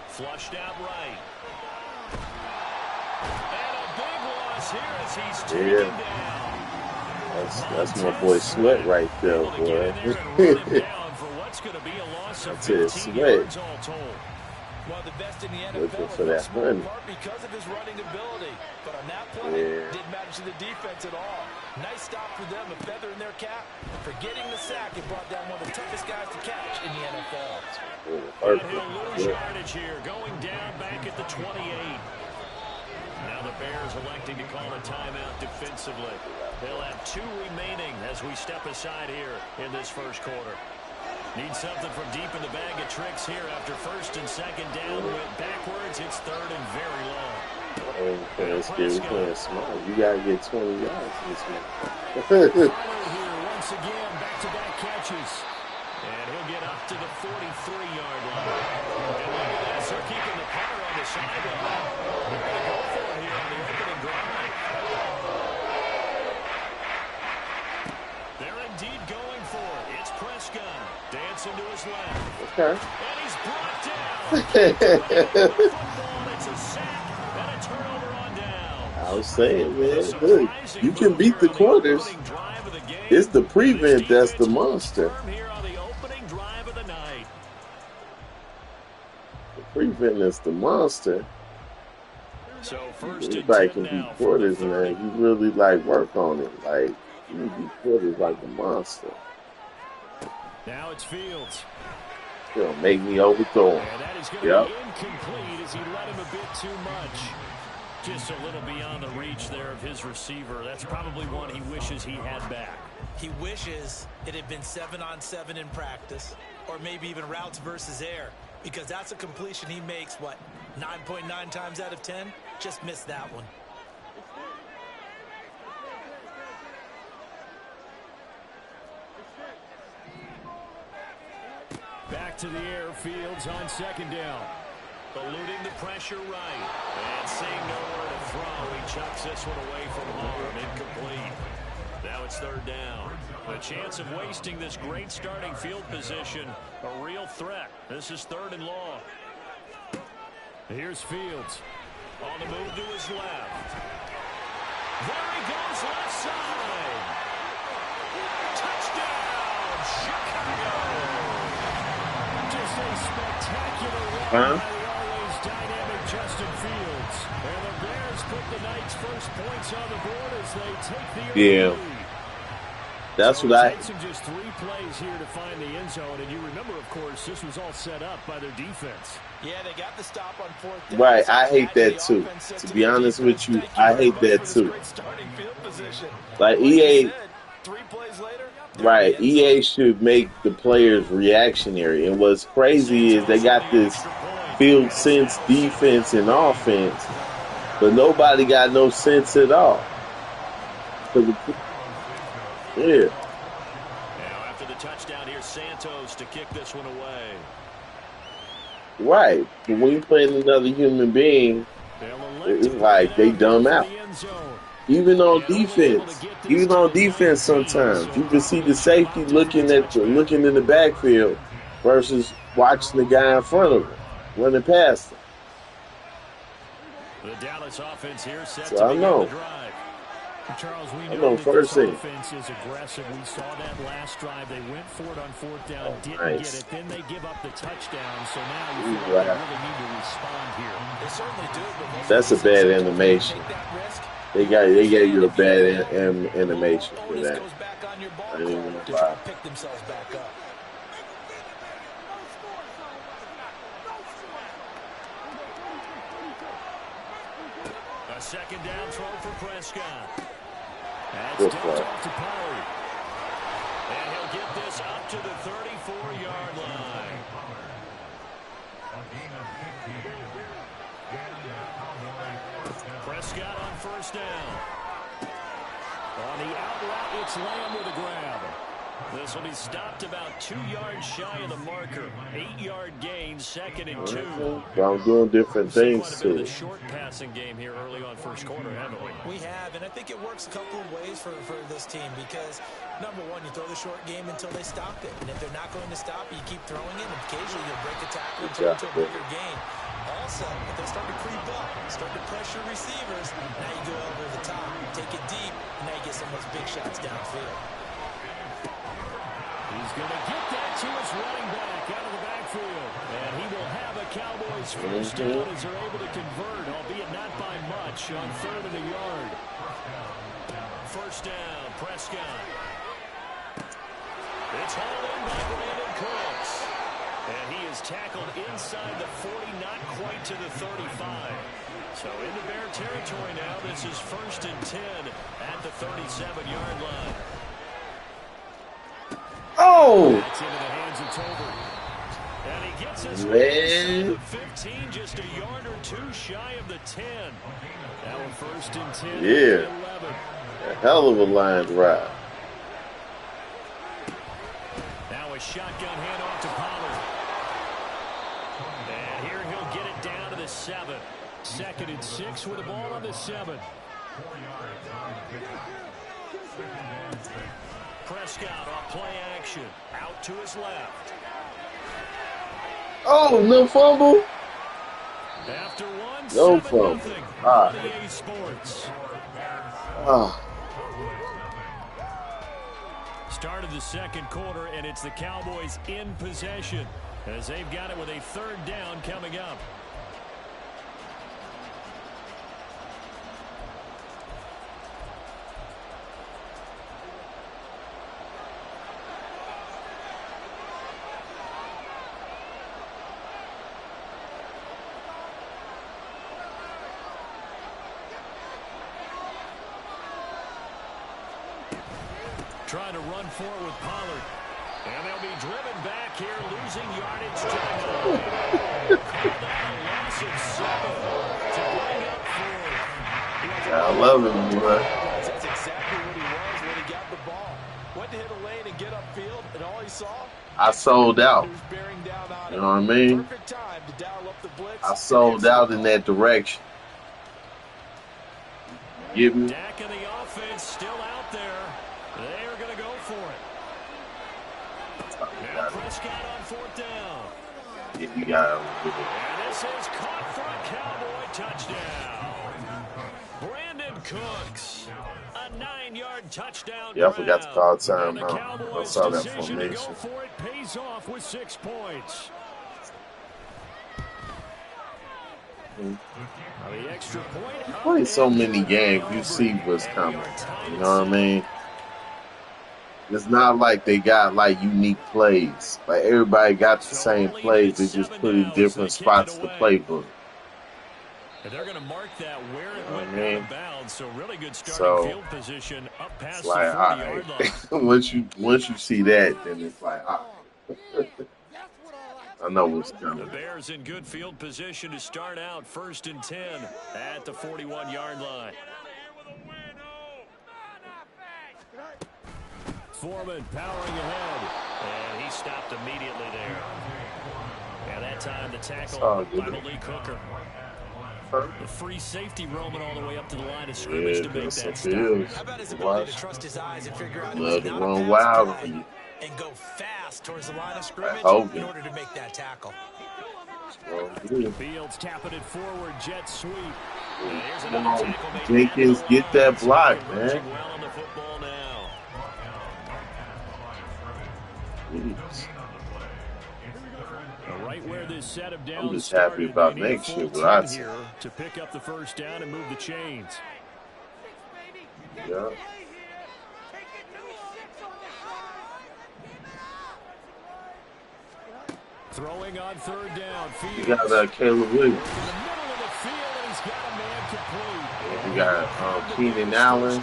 Flushed out right. And a big loss here as he's taken down. That's my boy Sweat right there, Able to get in there and run boy. him down for what's going to be a loss of That's it, 15 Sweat. yards all told. One of the best in the Looking NFL, for in no that small money. part because of his running ability. But on that play, Yeah. didn't matter to the defense at all. Nice stop for them, a feather in their cap. For getting the sack, it brought down one of the toughest guys to catch in the NFL. And he'll lose yardage here, going down back at the 28. Now the Bears electing to call a timeout defensively. They'll have 2 remaining as we step aside here in this first quarter. Need something from deep in the bag of tricks here after 1st and 2nd down. Went backwards. It's 3rd and very long. We're playing smart. You gotta get 20 yards this one. Pollard here once again, back-to-back catches. And he'll get up to the 43-yard line. And look at this. They're keeping the punter on the sideline. They're going to go for it here on the opening drive. They're indeed going for it. It's Prescott. Dancing to his left. Okay. And he's brought down. Football. It's a sack and a turnover on down. I was saying, man, look, you can beat the quarters. It's the prevent that's the monster. Here on the opening drive of the night. The prevent is the monster. So 1st and Everybody 10 can now beat for the quarters, 30. man. You really like work on it. Like you beat quarters like a monster. Now it's Fields. It'll make me overthrow him. And that is going to be incomplete as he let him a bit too much. Just a little beyond the reach there of his receiver. That's probably one he wishes he had back. He wishes it had been 7-on-7 in practice, or maybe even routes versus air, because that's a completion he makes, what, 9.9 times out of 10? Just missed that one. Back to the air, Fields on 2nd down. Eluding the pressure right. And seeing nowhere to throw, he chucks this one away from harm. Incomplete. Now it's 3rd down. A chance of wasting this great starting field position. A real threat. This is 3rd and long. Here's Fields. On the move to his left. There he goes left side. Touchdown, Chicago. Just a spectacular run by the dynamic Justin Fields. And the Bears put the Knights' first points on the board as they take the early lead. That's so what I. Takes them just 3 plays here to find the end zone, and you remember, of course, this was all set up by their defense. Yeah, they got the stop on 4th down. Right, I hate that too. To be honest with you, I hate that too. Like EA, 3 plays later. right? EA should make the players reactionary. And what's crazy is they got this field sense defense and offense, but nobody got no sense at all. Yeah. Now after the touchdown, here's Santos to kick this one away. Right. But when you play another human being, it's like they dumb out. Even on defense, sometimes you can see the safety looking in the backfield versus watching the guy in front of him running past him. The Dallas offense here set So to I know. the drive. Charles, we know that first this thing. offense is aggressive. We saw that last drive. They went for it on 4th down, didn't nice. get it. Then they give up the touchdown. So now you feel like they really need to respond here. They certainly do. But That's a bad animation. They gave you a bad animation for that. I didn't even know why. Pick themselves back up. A 2nd down throw for Prescott. That's Good tipped play. off to Pollard. And he'll get this up to the 34-yard line. Prescott on 1st down. On the out route, it's Lamb with a grab. This will be stopped about 2 yards shy of the marker. 8-yard gain, 2nd and 2. I'm doing different things Quite a bit of too. a short passing game here early on 1st quarter, haven't we? We have, and I think it works a couple of ways for this team because, number one, you throw the short game until they stop it. And if they're not going to stop it, you keep throwing it, and occasionally you'll break a tackle and turn it into a bigger gain. Also, if they start to creep up, start to pressure receivers, now you go over the top, take it deep, and now you get some of those big shots downfield. He's going to get that to his running back out of the backfield. And he will have a Cowboys first down as they're able to convert, albeit not by much, on 3rd and a yard. 1st down, Prescott. It's hauled in by Brandon Cooks. And he is tackled inside the 40, not quite to the 35. So into Bear territory now. This is 1st and 10 at the 37-yard line. Oh! That's into the hands of Tolbert. And he gets his Man. the 15, just a yard or 2 shy of the 10. Now 1st and 10. Yeah. 11. A hell of a line drive. Now a shotgun handoff to Pollard. And here he'll get it down to the 7. 2nd and 6 with the ball on the 7. Prescott off play action. Out to his left. Oh, no fumble. After one, No 7-0. fumble. Ah. EA Sports. Ah. Start of the 2nd quarter, and it's the Cowboys in possession as they've got it with a 3rd down coming up. Trying to run forward with Pollard. And they'll be driven back here, losing yardage to the call that a loss of 7 to bring up 4. I love him, bro. That's exactly what he was when he got the ball. Went to hit a lane and get upfield, and all he saw, I sold out. was bearing down on You him. know what I mean? Perfect time to dial up the blitz. I sold out in that direction. Give me. Dak and the offense still out there. They are going to go for it. Now Prescott on 4th down. Yeah, you got him. And this is caught for a Cowboy touchdown. Brandon Cooks, a 9-yard touchdown. Yeah, I forgot to call time. And the I Cowboys' saw that decision to go formation. for it pays off with 6 points. The extra point. Play so many games, you see what's coming. You know what I mean? It's not like they got like unique plays. Like everybody got the same plays. They just put in different spots of the playbook. And they're going to mark that where it went out of bounds. So really good starting field position up past the 40-yard line. once you see that, then it's like, all right. I know what's coming. The Bears in good field position to start out 1st and 10 at the 41-yard line. Foreman powering ahead, and he stopped immediately there. And that time the tackle by Malik Hooker. The free safety roaming all the way up to the line of scrimmage to make that stop. How about his ability to trust his eyes and figure out Love to run wild on you and go fast towards the line of scrimmage in order to make that tackle. Fields tapping it forward, jet sweep. Come on, Jenkins, get that block, man. Well on the football now. Right where this set of downs I'm just happy about next year, but I see to pick up the first down and move the chains. Yeah. Throwing on 3rd down. You got Caleb Williams. In the middle of the field, and he's got a man complete. You got Keenan Allen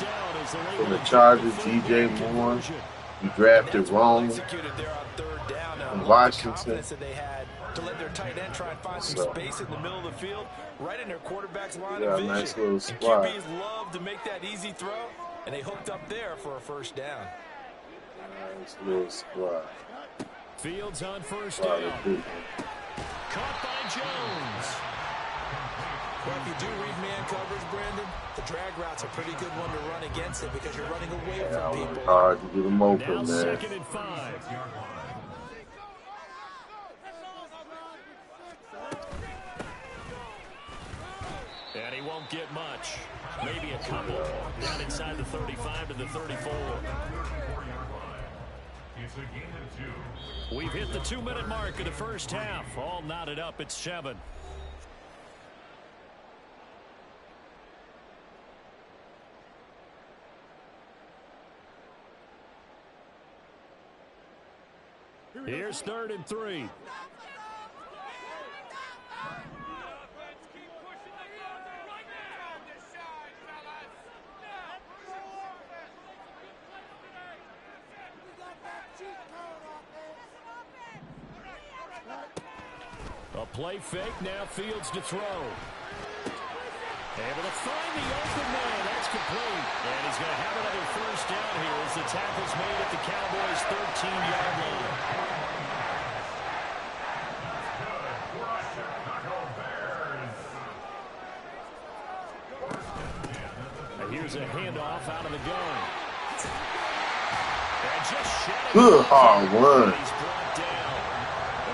from the Chargers, DJ Moore. You drafted wrong in Washington. To let their tight end try and find some space in the middle of the field, right in their quarterback's line of vision. Nice little squad. And QBs love to make that easy throw, and they hooked up there for a first down. Nice little squad. Fields on 1st down. Caught by Jones. Well, if you do read man coverage, Brandon, the drag route's a pretty good one to run against it because you're running away from people. Hard to get them open, now man. 2nd and 5. And he won't get much. Maybe a couple down inside the 35 to the 34. We've hit the 2-minute mark of the first half. All knotted up at 7. Here's 3rd and 3. A play fake, now Fields to throw. Able to find the open man. That's complete. And he's going to have another first down here as the tackle's made at the Cowboys' 13-yard line. And here's a handoff out of the gun. And just good hard run. He's brought down.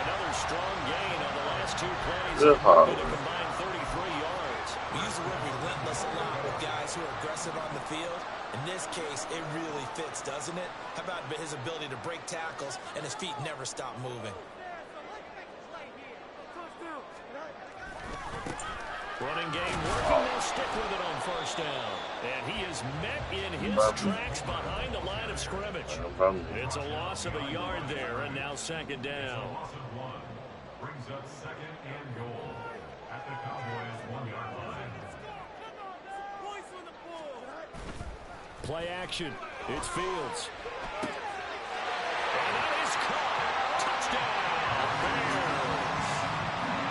Another strong gain on the last 2 plays. Good hard run. Combined 33 yards. We use the word relentless a lot with guys who are aggressive on the field. In this case, it really fits, doesn't it? How about his ability to break tackles and his feet never stop moving? Running game working. They'll stick with it on 1st down. And he is met in his tracks behind the line of scrimmage. It's a loss of a yard there, and now 2nd down. Brings up 2nd and goal at the Cowboys' 1-yard line. Play action. It's Fields. And that is caught. Touchdown, Bears.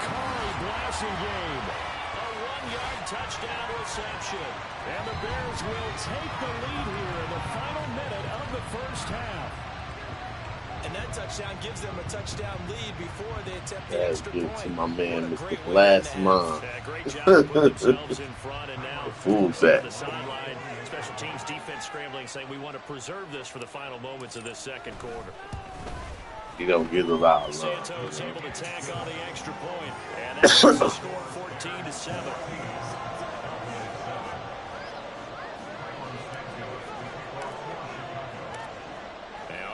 Carly Blasingame. A 1-yard touchdown reception. And the Bears will take the lead here in the final minute of the first half. And that touchdown gives them a touchdown lead before they attempt the extra point. To my man, Mr. Last Month. Great job putting themselves in front, and now fullback. The sideline, special teams defense scrambling, saying we want to preserve this for the final moments of this 2nd quarter. You don't get a lot of love. Santos able to tack on the extra point, and that makes the score 14-7.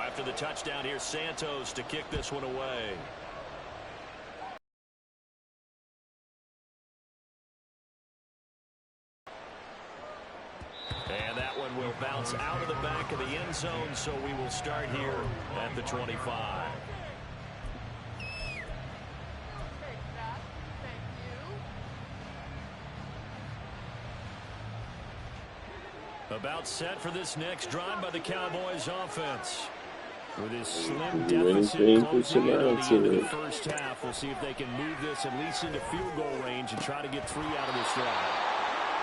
After the touchdown, here's Santos to kick this one away. back of the end zone, so we will start here at the 25. About set for this next drive by the Cowboys offense. With his slim deficit closing in on the end of the first half, we'll see if they can move this at least into field goal range and try to get 3 out of this drive.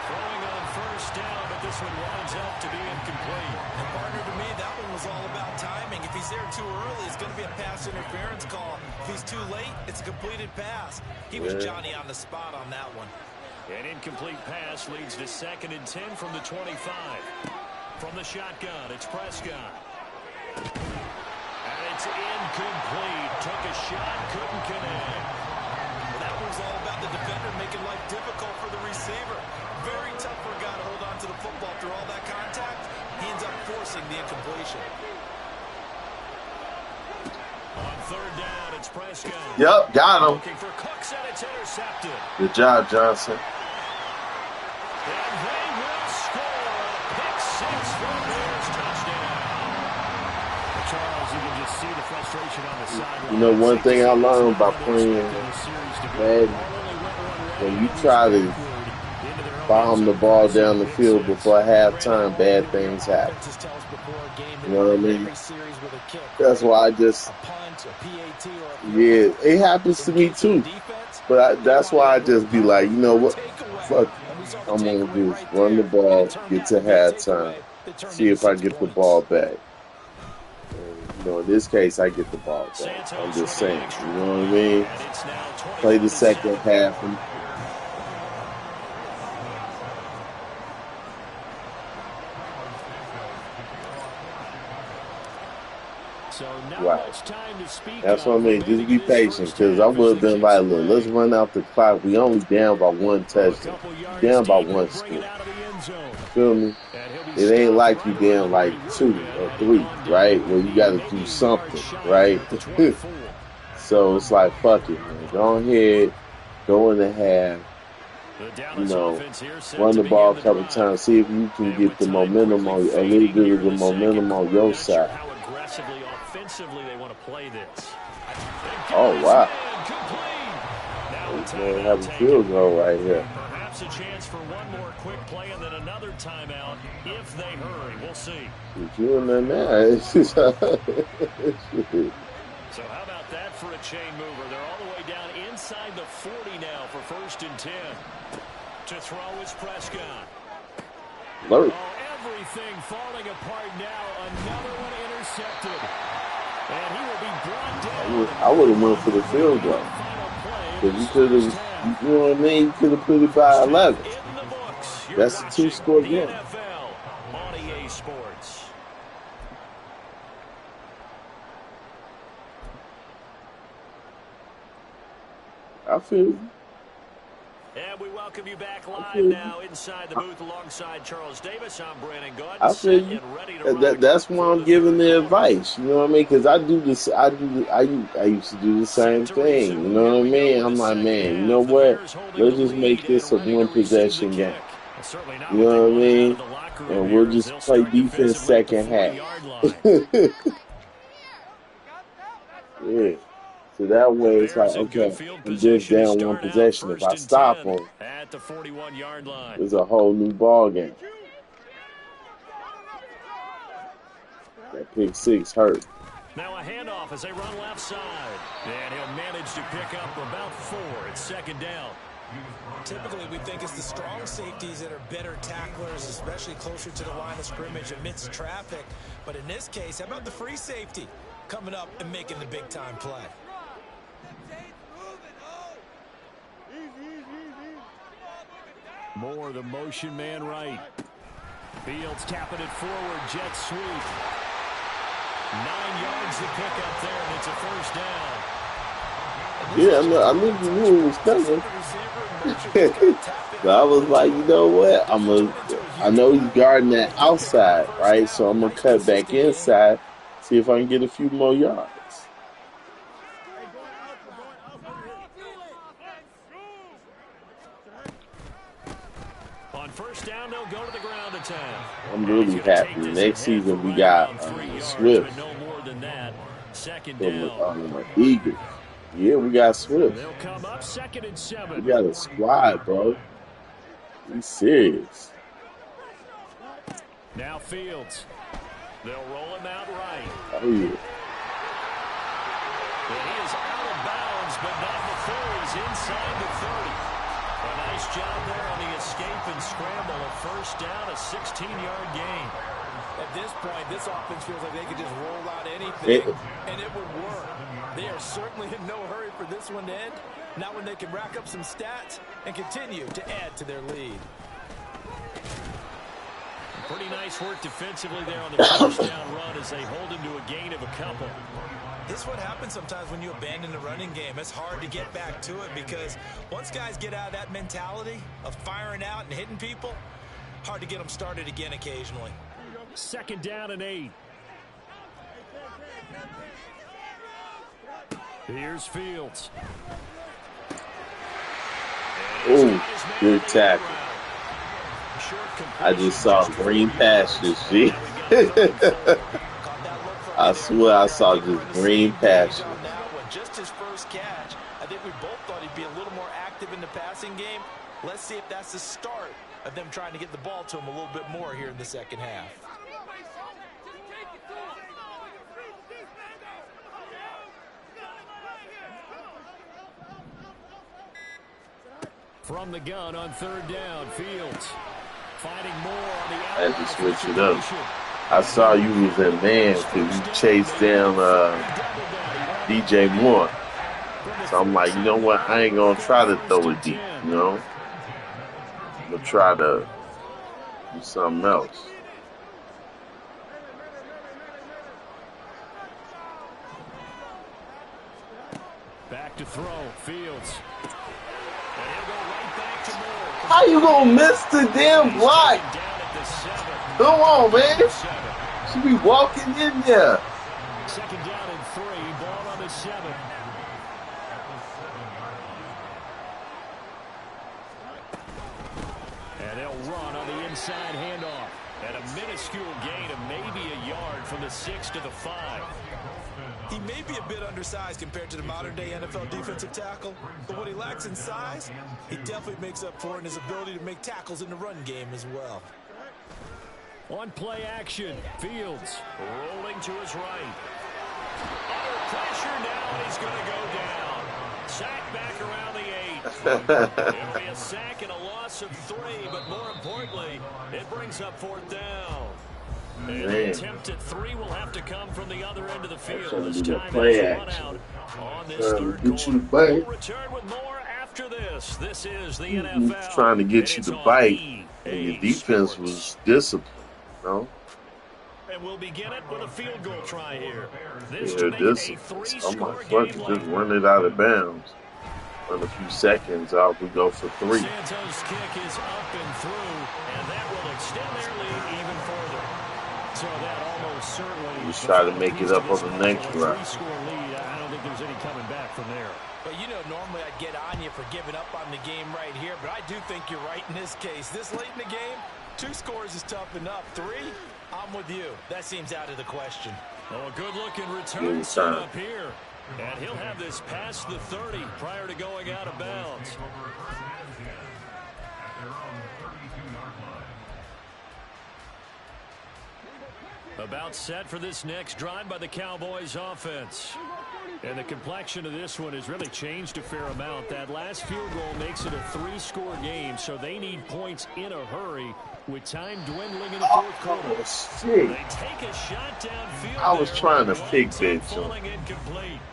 Throwing on first down, but this one winds up to be incomplete. And partner, to me, that one was all about timing. If he's there too early, it's going to be a pass interference call. If he's too late, it's a completed pass. He was Johnny on the spot on that one. An incomplete pass leads to 2nd and 10 from the 25. From the shotgun, it's Prescott. And it's incomplete. Took a shot, couldn't connect. Well, that was all about the defender making life difficult for the receiver. Very tough for a guy to hold on to the football through all that contact. He ends up forcing the incompletion. On 3rd down, it's Prescott. Yep, got him. Looking for Cooks, and it's intercepted. Good job, Johnson. And they will score a pick 6 for the Bears touchdown. Charles, you can just see the frustration on the sideline. You know, one thing I learned by playing Madden, when you try to bomb the ball down the field before halftime, bad things happen. You know what I mean? That's why I just, yeah, it happens to me too. But that's why I just be like, you know what? Fuck, I'm going to do run the ball, get to halftime, see if I get the ball back. You know, in this case, I get the ball back. I'm just saying, you know what I mean? Play the second half. So right. That's what I mean. Just be patient, because I would have been like, look, let's run out the clock. We only down by 1 touchdown. Down by 1 score. Feel me? It ain't like you down like 2 or 3, right? Where you got to do something, right? So it's like, fuck it, man. Go ahead, go in the half. You know, run the ball a couple times. See if you can get the momentum on, a little bit of the momentum on your side. Offensively, they want to play this. Oh, wow. They have a field goal right here. Perhaps a chance for one more quick play and then another timeout if they hurry. We'll see. You and then that. So how about that for a chain mover? They're all the way down inside the 40 now for 1st and 10. To throw is Prescott. Lurk. Oh, everything falling apart now. Another one intercepted. And he will be brought down. I would have went for the field goal. Because you could have, you know what I mean? You could have put it by 11. That's a 2-score game. On EA Sports. I feel you. And we welcome you back live now inside the booth alongside Charles Davis. I'm Brandon Good. I feel you. That's why I'm giving the advice. You know what I mean? Because I do this. I used to do the same thing. You know what I mean? I'm like, man, you know what? Let's just make this a 1-possession game. You know what I mean? And we'll just play defense second half. Yeah. So that way it's like, okay, I'm just down 1 possession. If I stop them, at the 41-yard line, it's a whole new ball game. That pick 6 hurt. Now a handoff as they run left side. And he'll manage to pick up about 4. It's 2nd down. Typically, we think it's the strong safeties that are better tacklers, especially closer to the line of scrimmage amidst traffic. But in this case, how about the free safety coming up and making the big-time play? Moore, the motion man right. Fields tapping it forward, jet sweep. 9 yards to pick up there, and it's a 1st down. Yeah, I knew you knew it was coming. So I was like, you know what? I know he's guarding that outside, right? So I'm gonna cut back inside, see if I can get a few more yards. On 1st down, they'll go to the ground to second half. I'm really happy. Next season we got Swift No more than that. Second from down. the Eagles. Yeah, we got Swift. They'll come up 2nd and 7. We got a squad, bro. We serious. Now Fields. They'll roll him out right. Oh, yeah. And he is out of bounds, but not before he's inside the 30. A nice job there on the escape and scramble. A first down, a 16-yard gain. At this point, this offense feels like they could just roll out anything, and it would work. They are certainly in no hurry for this one to end. Not when they can rack up some stats and continue to add to their lead. Pretty nice work defensively there on the first down run as they hold him to a gain of a couple. This is what happens sometimes when you abandon the running game. It's hard to get back to it because once guys get out of that mentality of firing out and hitting people, hard to get them started again occasionally. 2nd down and 8. Here's Fields. Oh, good tackle. I just saw green pastures, G. I swear I saw just green pastures. Just his first catch. I think we both thought he'd be a little more active in the passing game. Let's see if that's the start of them trying to get the ball to him a little bit more here in the second half. From the gun on 3rd down, Fields fighting more on the I had to switch it up. I saw you was in man because you chased down DJ Moore. So I'm like, you know what? I ain't going to try to throw it deep, you know? I'm going to try to do something else. Back to throw, Fields. And he'll go right back to Moore. How you going to miss the damn block? Come on, man. She be walking in there. 2nd down and 3. Ball on the 7. And they'll run on the inside handoff. And a minuscule gain of maybe a yard from the 6 to the 5. He may be a bit undersized compared to the modern-day NFL defensive tackle, but what he lacks in size, he definitely makes up for in his ability to make tackles in the run game as well. On play action, Fields rolling to his right. Under pressure now, and he's going to go down. Sack back around the 8. It'll be a sack and a loss of 3, but more importantly, it brings up 4th down. And the attempt at 3 will have to come from the other end of the field. This time play has run action. out on this 3rd quarter. We'll return with more after this. This is the NFL. Trying to get you to bite, and your defense was disciplined. No? And we'll begin it with a field goal try here. This I'm like, fuck it, just run it out of bounds. In a few seconds, out we go for 3. Santos' kick is up and through, and that will extend their lead even further. So that almost certainly Just try to make it up on the next drive. 3-score lead. I don't think there's any coming back from there. But you know, normally I'd get on you for giving up on the game right here, but I do think you're right in this case. This late in the game, 2 scores is tough enough. 3, I'm with you. That seems out of the question. Oh, a good-looking return set up here. And he'll have this past the 30 prior to going out of bounds. About set for this next drive by the Cowboys offense. And the complexion of this one has really changed a fair amount. That last field goal makes it a 3-score game, so they need points in a hurry with time dwindling in the 4th quarter. They take a shot downfield. I was trying to pick that.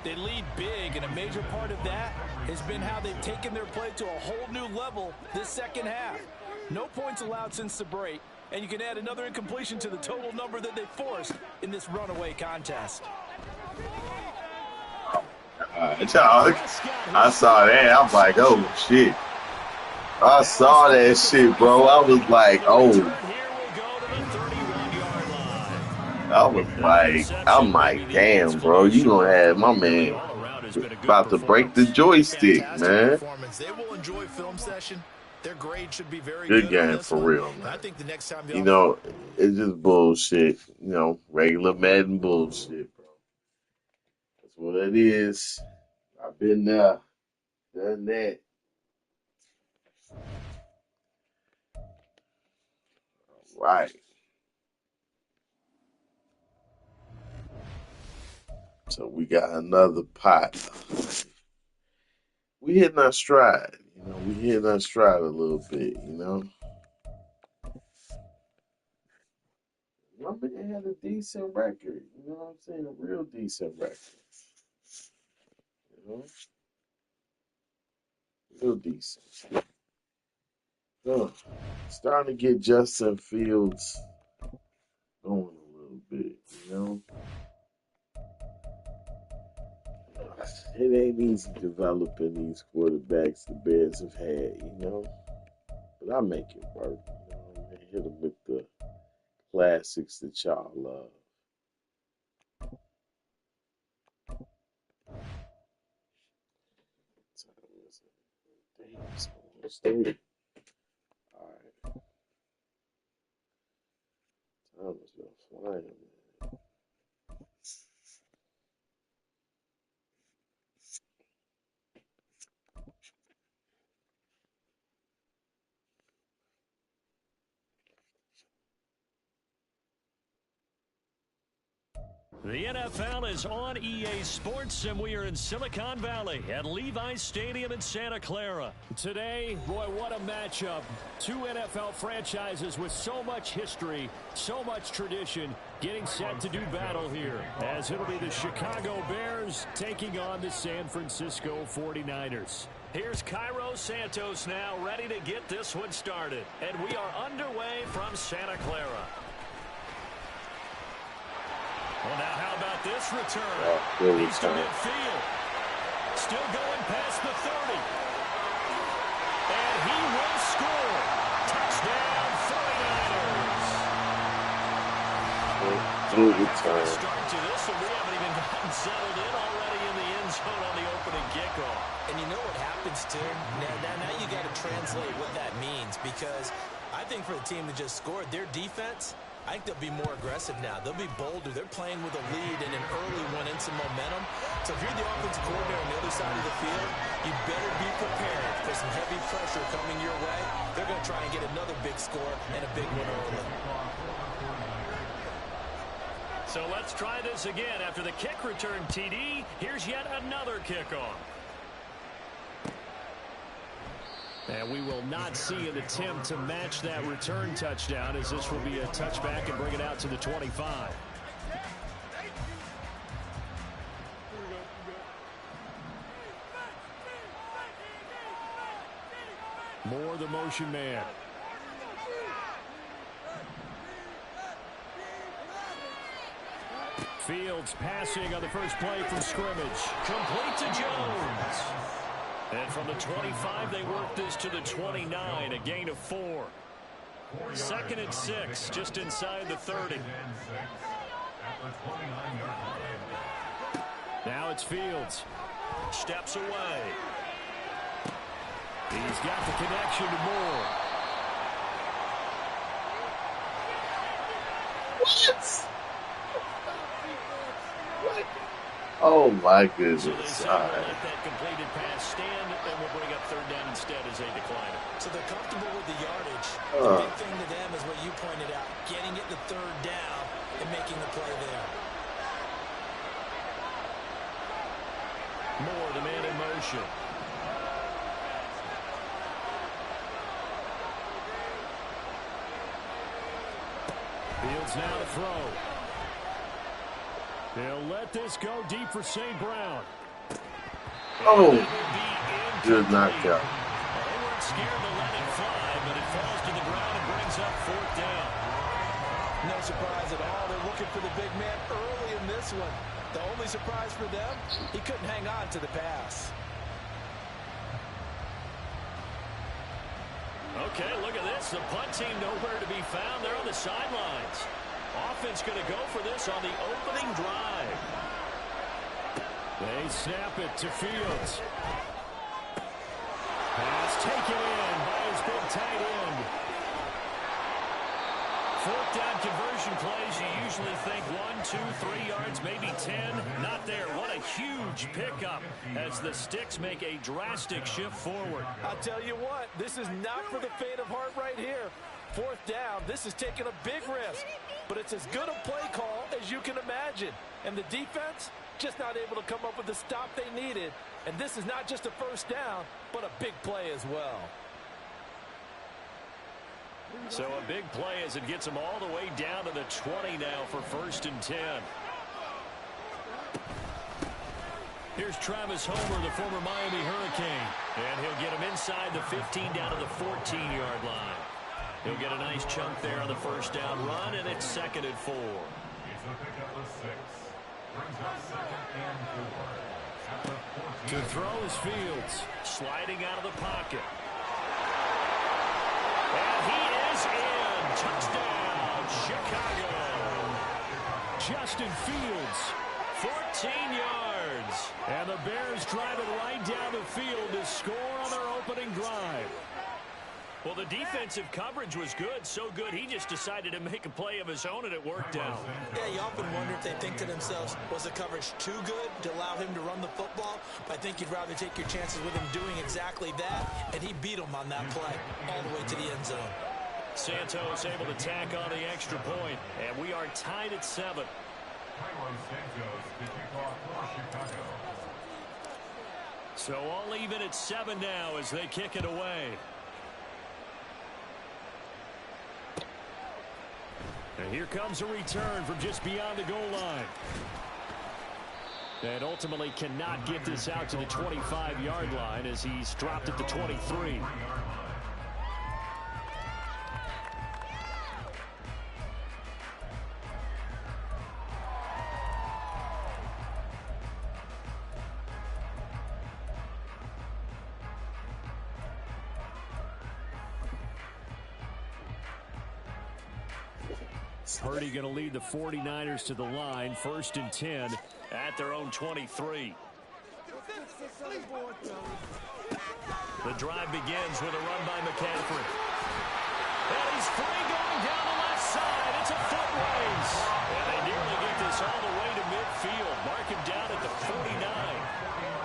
They lead big, and a major part of that has been how they've taken their play to a whole new level this second half. No points allowed since the break, and you can add another incompletion to the total number that they forced in this runaway contest. I saw that. I'm like, oh, shit. I saw that shit, bro. I was like, oh. I'm like, damn, bro. You gonna have my man about to break the joystick, man. They will enjoy film session Their grade should be very Good good on game this for one. real, I man. think the next time You know, it's just bullshit. You know, regular Madden bullshit, bro. That's what it is. I've been there, done that. Right. So we got another pot. We hitting our stride. You know, we hitting our stride a little bit, you know. My man had a decent record. You know what I'm saying? A real decent record. You know? Real decent. Starting to get Justin Fields going a little bit, you know? It ain't easy developing these quarterbacks the Bears have had, you know? But I make it work, you know? Man, hit them with the classics that y'all love. Damn, it's almost 30. All right. Time has been flying, man. The NFL is on EA Sports, and we are in Silicon Valley at Levi's Stadium in Santa Clara. Today, boy, what a matchup. Two NFL franchises with so much history, so much tradition, getting set to do battle here, as it'll be the Chicago Bears taking on the San Francisco 49ers. Here's Cairo Santos now, ready to get this one started. And we are underway from Santa Clara. Well, now how about this return? He's to midfield. Still going past the 30. And he will score. Touchdown, 49ers. Good return. Start to this, and we haven't even gotten settled in already in the end zone on the opening kickoff. And you know what happens, too? Now you got to translate what that means, because I think for the team that just scored, their defense, I think they'll be more aggressive now. They'll be bolder. They're playing with a lead and an early one and some momentum. So if you're the offensive coordinator on the other side of the field, you better be prepared for some heavy pressure coming your way. They're going to try and get another big score and a big one early. So let's try this again. After the kick return TD, here's yet another kickoff. And we will not see an attempt to match that return touchdown, as this will be a touchback and bring it out to the 25. Moore, the motion man. Fields passing on the first play from scrimmage. Complete to Jones. And from the 25, they work this to the 29, a gain of 4. 2nd and 6, just inside the 30. Now it's Fields. Steps away. He's got the connection to Moore. What? Oh my goodness. So they say we'll let that completed pass stand, and we'll bring up 3rd down instead as they decline it. So they're comfortable with the yardage. The big thing to them is what you pointed out, getting it to 3rd down and making the play there. Moore, the man in motion. Fields now to throw. They'll let this go deep for St. Brown. Oh, good knockout. They weren't scared to let it fly, but it falls to the ground and brings up 4th down. No surprise at all. They're looking for the big man early in this one. The only surprise for them, he couldn't hang on to the pass. Okay, look at this. The punt team nowhere to be found. They're on the sidelines. Offense going to go for this on the opening drive. They snap it to Fields. Pass taken in by his big tight end. Fourth down conversion plays, you usually think 1, 2, 3 yards, maybe 10. Not there. What a huge pickup as the Sticks make a drastic shift forward. I'll tell you what, this is not for the faint of heart right here. Fourth down, this is taking a big risk. But it's as good a play call as you can imagine. And the defense, just not able to come up with the stop they needed. And this is not just a first down, but a big play as well. So a big play as it gets them all the way down to the 20 now for 1st and 10. Here's Travis Homer, the former Miami Hurricane. And he'll get him inside the 15 down to the 14-yard line. He'll get a nice chunk there on the first down run, and it's 2nd and 4. It's a pickup of 6. Brings up 2nd and 4. At the 14. To throw is Fields, sliding out of the pocket. And he is in. Touchdown, Chicago. Justin Fields, 14 yards. And the Bears drive it right down the field to score on their opening drive. Well, the defensive coverage was good, so good he just decided to make a play of his own, and it worked out. Yeah, you often wonder if they think to themselves, was the coverage too good to allow him to run the football? But I think you'd rather take your chances with him doing exactly that, and he beat him on that play all the way to the end zone. Santos able to tack on the extra point, and we are tied at 7. So all even at 7 now as they kick it away. And here comes a return from just beyond the goal line. And ultimately cannot get this out to the 25-yard line as he's dropped at the 23. Purdy going to lead the 49ers to the line, 1st and 10 at their own 23. The drive begins with a run by McCaffrey. And he's free going down the left side. It's a foot race. And they nearly get this all the way to midfield. Mark him down at the 49.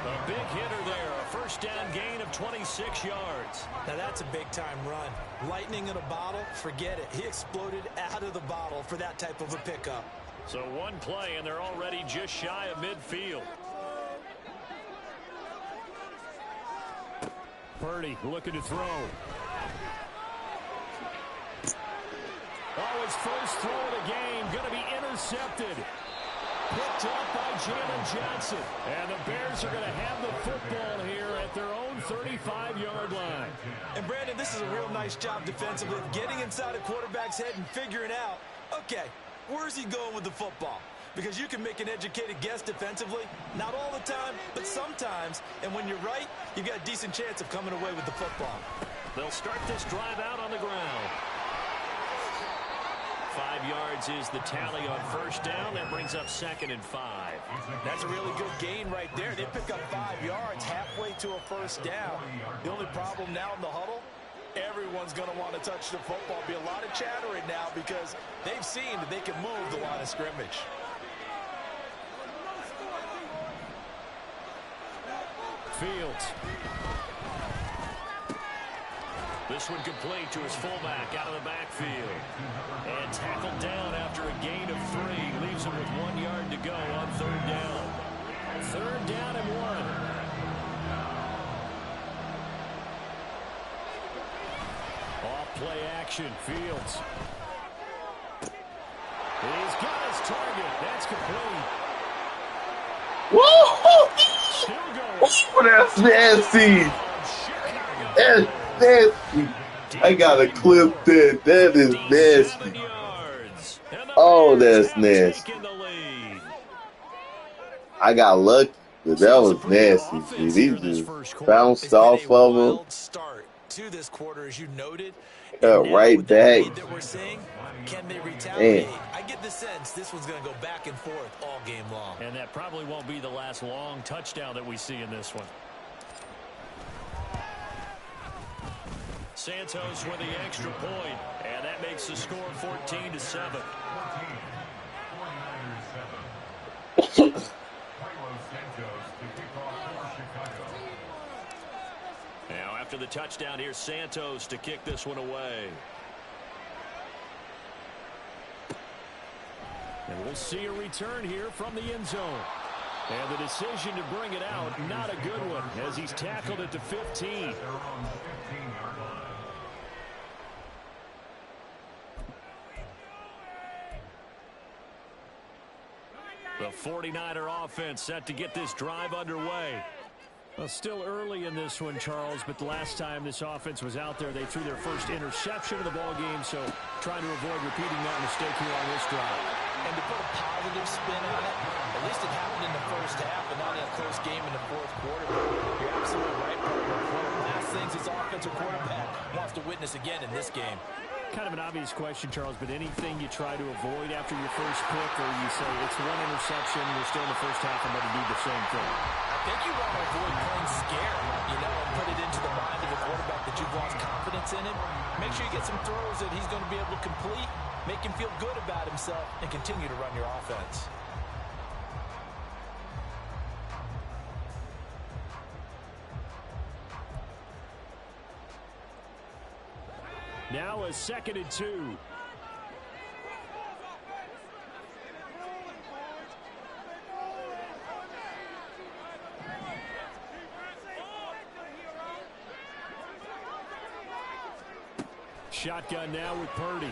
A big hitter there. A first down gain of 26 yards. Now that's a big-time run. Lightning in a bottle, forget it. He exploded out of the bottle for that type of a pickup. So one play, and they're already just shy of midfield. Purdy looking to throw. Oh, his first throw of the game going to be intercepted. Picked up by Jalen Johnson. And the Bears are going to have the football here at their own 35-yard line. And, Brandon, this is a real nice job defensively of getting inside a quarterback's head and figuring out, okay, where's he going with the football? Because you can make an educated guess defensively. Not all the time, but sometimes. And when you're right, you've got a decent chance of coming away with the football. They'll start this drive out on the ground. 5 yards is the tally on first down. That brings up 2nd and 5. That's a really good gain right there. They pick up 5 yards halfway to a first down. The only problem now in the huddle, everyone's going to want to touch the football. Be a lot of chattering now because they've seen that they can move the line of scrimmage. Fields. This one complete to his fullback out of the backfield. And tackled down after a gain of 3. Leaves him with 1 yard to go on 3rd down. 3rd down and 1. Off play action. Fields. He's got his target. That's complete. Whoa! Still going. Oh, that's nasty. That's nasty. I gotta clip that. That is nasty. Oh, that's nasty. I got lucky, but that was nasty. He just bounced off of him. Start to this quarter, as you noted. Right back. That we're seeing, can they retaliate? I get the sense this one's going to go back and forth all game long. And that probably won't be the last long touchdown that we see in this one. Santos with the extra point, and that makes the score 14-7. Now, after the touchdown, here's Santos to kick this one away. And we'll see a return here from the end zone. And the decision to bring it out, not a good one, as he's tackled at the 15. The 49er offense set to get this drive underway. Well, still early in this one, Charles, but the last time this offense was out there, they threw their first interception of the ball game, so trying to avoid repeating that mistake here on this drive. And to put a positive spin on it, at least it happened in the first half and not in a close game in the fourth quarter. You're absolutely right, partner. One of the last things this offensive quarterback wants to witness again in this game. Kind of an obvious question, Charles, but anything you try to avoid after your first pick, or you say it's one interception, you're still in the first half, I'm going to do the same thing? I think you want to avoid playing scared, and put it into the mind of the quarterback that you've lost confidence in him. Make sure you get some throws that he's going to be able to complete, make him feel good about himself, and continue to run your offense. Now a 2nd and 2. Shotgun now with Purdy.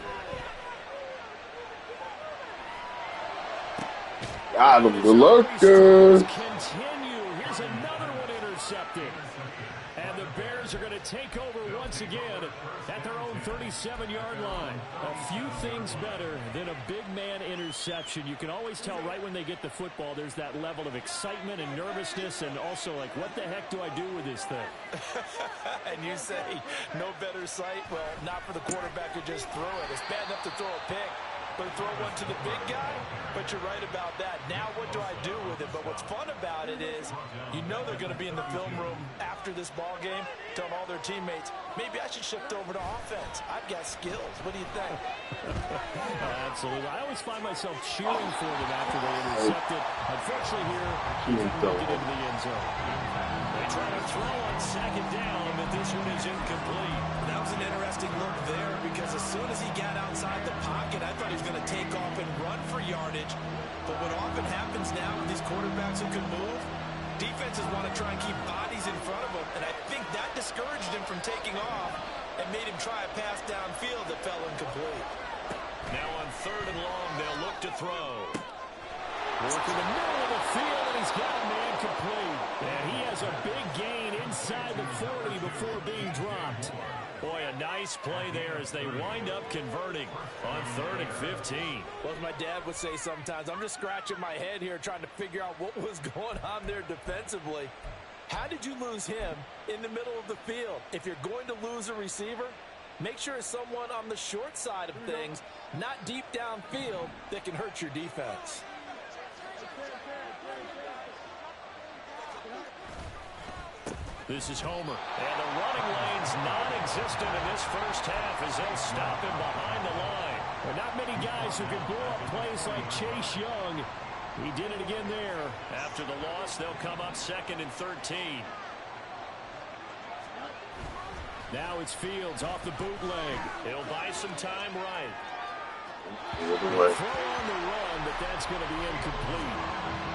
Got him, the lurker. Continue. Here's another one intercepted. And the Bears are going to take over once again at their own 37-yard line. A few things better than a big man interception. You can always tell right when they get the football, there's that level of excitement and nervousness, and also like, what the heck do I do with this thing? And you say, no better sight? Well, not for the quarterback to just throw it. It's bad enough to throw a pick, but throw one to the big guy? But you're right about that. Now what do I do with it? But what's fun about it is they're going to be in the film room after this ball game telling all their teammates, maybe I should shift over to offense. I've got skills. What do you think? Absolutely. I always find myself cheering for them after they intercept it. Unfortunately here, he couldn't get it into the end zone. They try to throw on 2nd down, but this one is incomplete. That was an interesting look there because as soon as he got outside the pocket, I thought he was going to take off and run for yardage. But what often happens now with these quarterbacks who can move, defenses want to try and keep bodies in front of them, and I think that discouraged him from taking off and made him try a pass downfield that fell incomplete. Now on 3rd and long, they'll look to throw. Work in the middle of the field, and he's got a man complete. And he has a big gain inside the 40 before being dropped. Boy, a nice play there as they wind up converting on 3rd and 15. Well, as my dad would say sometimes, I'm just scratching my head here trying to figure out what was going on there defensively. How did you lose him in the middle of the field? If you're going to lose a receiver, make sure it's someone on the short side of things, not deep downfield, that can hurt your defense. This is Homer, and the running lane's non-existent in this first half as they'll stop him behind the line. There are not many guys who can blow up plays like Chase Young. He did it again there. After the loss, they'll come up 2nd and 13. Now it's Fields off the bootleg. He'll buy some time right. Throw on the run, but that's going to be incomplete.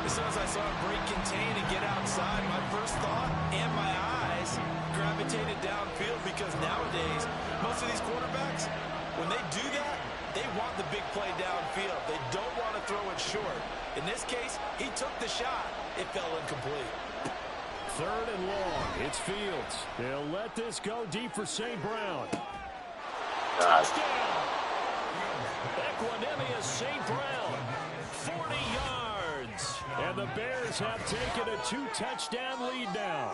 As soon as I saw him break contain and get outside, my first thought and my eyes gravitated downfield because nowadays, most of these quarterbacks, when they do that, they want the big play downfield. They don't want to throw it short. In this case, he took the shot. It fell incomplete. 3rd and long. It's Fields. They'll let this go deep for St. Brown. Touchdown! Equanimous St. Brown. 40 yards. And the Bears have taken a 2-touchdown lead now.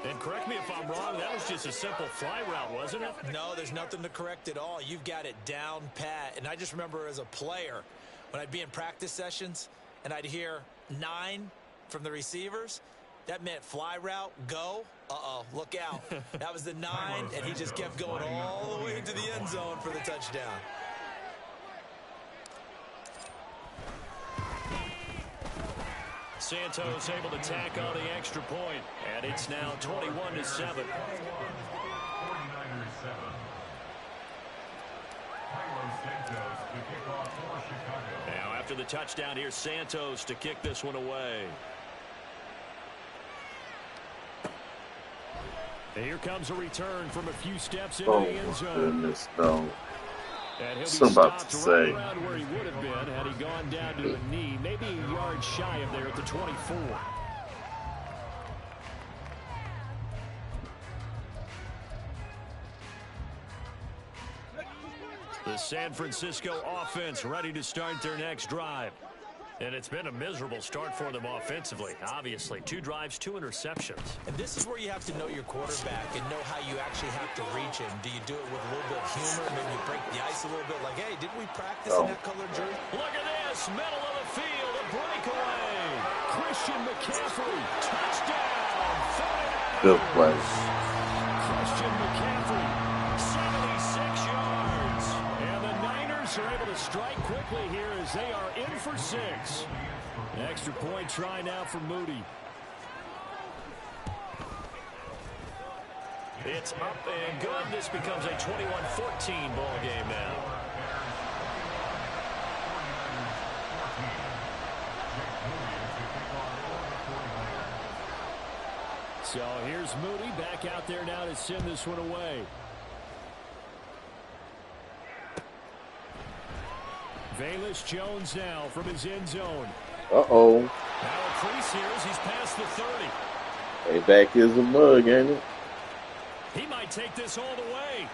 And correct me if I'm wrong, that was just a simple fly route, wasn't it? No, there's nothing to correct at all. You've got it down pat. And I just remember as a player, when I'd be in practice sessions and I'd hear 9 from the receivers, that meant fly route, go. Uh-oh, look out. That was the 9, and he just kept going all the way into the end zone for the touchdown. Santos able to tack on the extra point, and it's now 21-7. Now after the touchdown, here's Santos to kick this one away. And here comes a return from a few steps into the end zone. Goodness, no. And he'll be So about to stopped right say. around where he would have been had he gone down to a knee, maybe a yard shy of there at the 24. The San Francisco offense ready to start their next drive. And it's been a miserable start for them offensively. Obviously, 2 drives, 2 interceptions. And this is where you have to know your quarterback and know how you actually have to reach him. Do you do it with a little bit of humor? Maybe you break the ice a little bit like, hey, didn't we practice in that colored jersey? Look at this, middle of the field, a breakaway. Christian McCaffrey, touchdown. Good play. Christian McCaffrey, 76 yards. And the Niners are able to strike quickly here as they are in for 6. An extra point try now for Moody. It's up and good. This becomes a 21-14 ball game now. So here's Moody back out there now to send this one away. Velus Jones now from his end zone. Uh-oh. Now a crease here as he's past the 30. Hey, back is a mug, ain't it? He might take this all the way.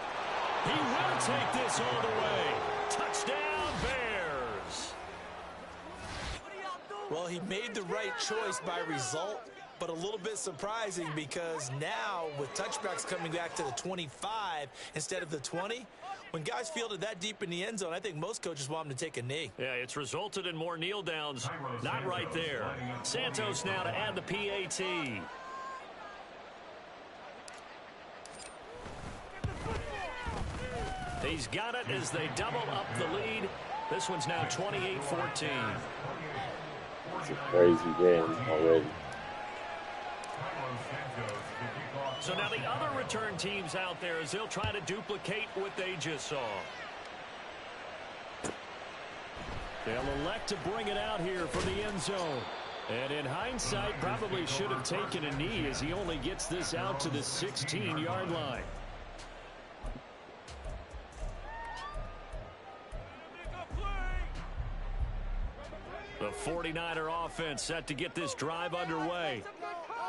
He will take this all the way. Touchdown, Bears. Well, he made the right choice by result, but a little bit surprising because now with touchbacks coming back to the 25 instead of the 20, when guys fielded that deep in the end zone, I think most coaches want them to take a knee. Yeah, it's resulted in more kneel downs. Not right there. Santos now to add the PAT. He's got it as they double up the lead. This one's now 28-14. It's a crazy game already. So now the other return teams out there as they'll try to duplicate what they just saw. They'll elect to bring it out here from the end zone. And in hindsight, probably should have taken a knee as he only gets this out to the 16-yard line. The 49er offense set to get this drive underway.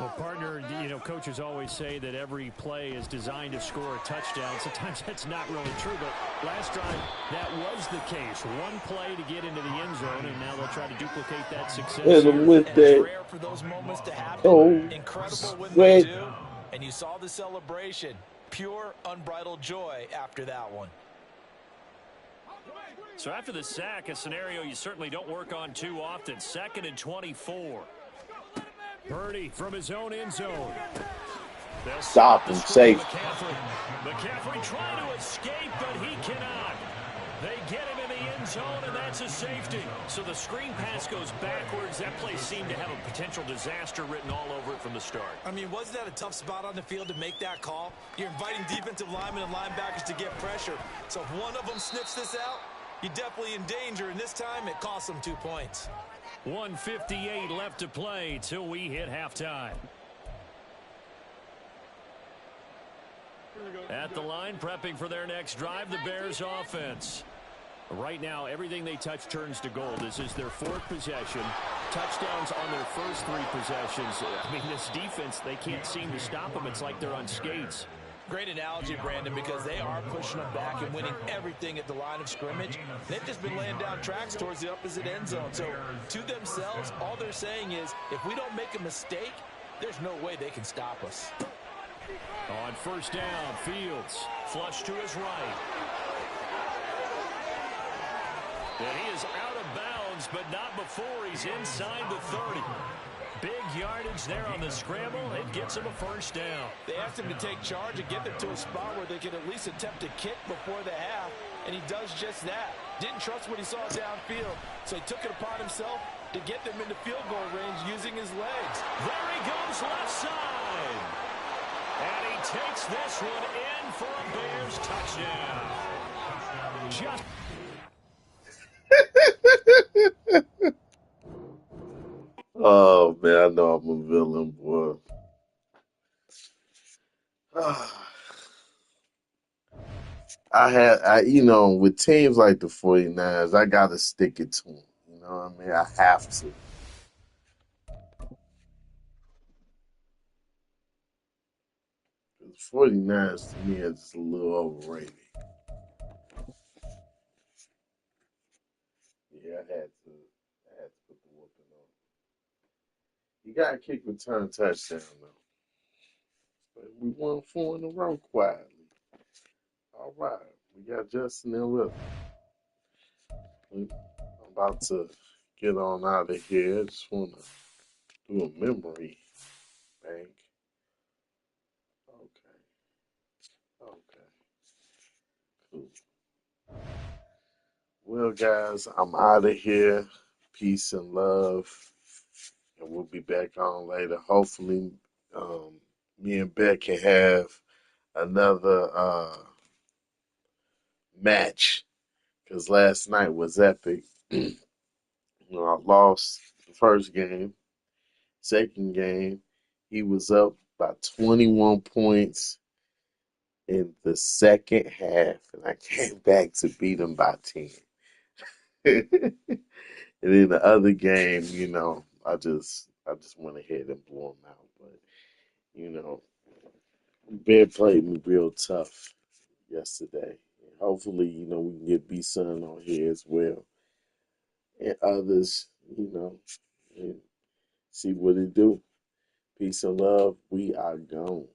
Well, partner, you know, coaches always say that every play is designed to score a touchdown. Sometimes that's not really true, but last drive, that was the case. One play to get into the end zone, and now they'll try to duplicate that success. Hit him with It's that. rare for those moments to happen. Oh, Incredible when sweat. they do. And you saw the celebration. Pure, unbridled joy after that one. So after the sack, a scenario you certainly don't work on too often. 2nd and 24. Purdy from his own end zone. They'll Stop him, safe. McCaffrey trying to escape, but he cannot. They get him in the end zone, and that's a safety. So the screen pass goes backwards. That play seemed to have a potential disaster written all over it from the start. I mean, wasn't that a tough spot on the field to make that call? You're inviting defensive linemen and linebackers to get pressure. So if one of them sniffs this out, you're definitely in danger, and this time it cost them 2 points. 1:58 left to play till we hit halftime. At the line, prepping for their next drive, the Bears offense. Right now, everything they touch turns to gold. This is their 4th possession. Touchdowns on their first 3 possessions. I mean, this defense, they can't seem to stop them. It's like they're on skates. Great analogy, Brandon, because they are pushing them back and winning everything at the line of scrimmage. They've just been laying down tracks towards the opposite end zone. So to themselves, all they're saying is, if we don't make a mistake, there's no way they can stop us. On first down, Fields flush to his right. And he is out of bounds, but not before he's inside the 30. Big yardage there on the scramble. It gets him a first down. They asked him to take charge and get them to a spot where they could at least attempt to kick before the half, and he does just that. Didn't trust what he saw downfield, so he took it upon himself to get them into field goal range using his legs. There he goes left side. And he takes this one in for a Bears touchdown. Just Oh man, I know I'm a villain, boy. With teams like the 49ers, I gotta stick it to them. You know what I mean? I have to. The 49ers to me is just a little overrated. Yeah, I had to put the whooping on. You got to kick return touchdown though. But we won 4 in a row quietly. All right, we got Justin and Rhythm. I'm about to get on out of here. Just want to do a memory bank. Okay, okay, cool. Well, guys, I'm out of here. Peace and love. And we'll be back on later. Hopefully, me and Beck can have another match because last night was epic. I lost the first game. Second game, he was up by 21 points in the second half, and I came back to beat him by 10. And in the other game, I just went ahead and blew him out. But you know, Bear played me real tough yesterday. And hopefully, we can get B Sun on here as well. And others, and see what it do. Peace and love. We are gone.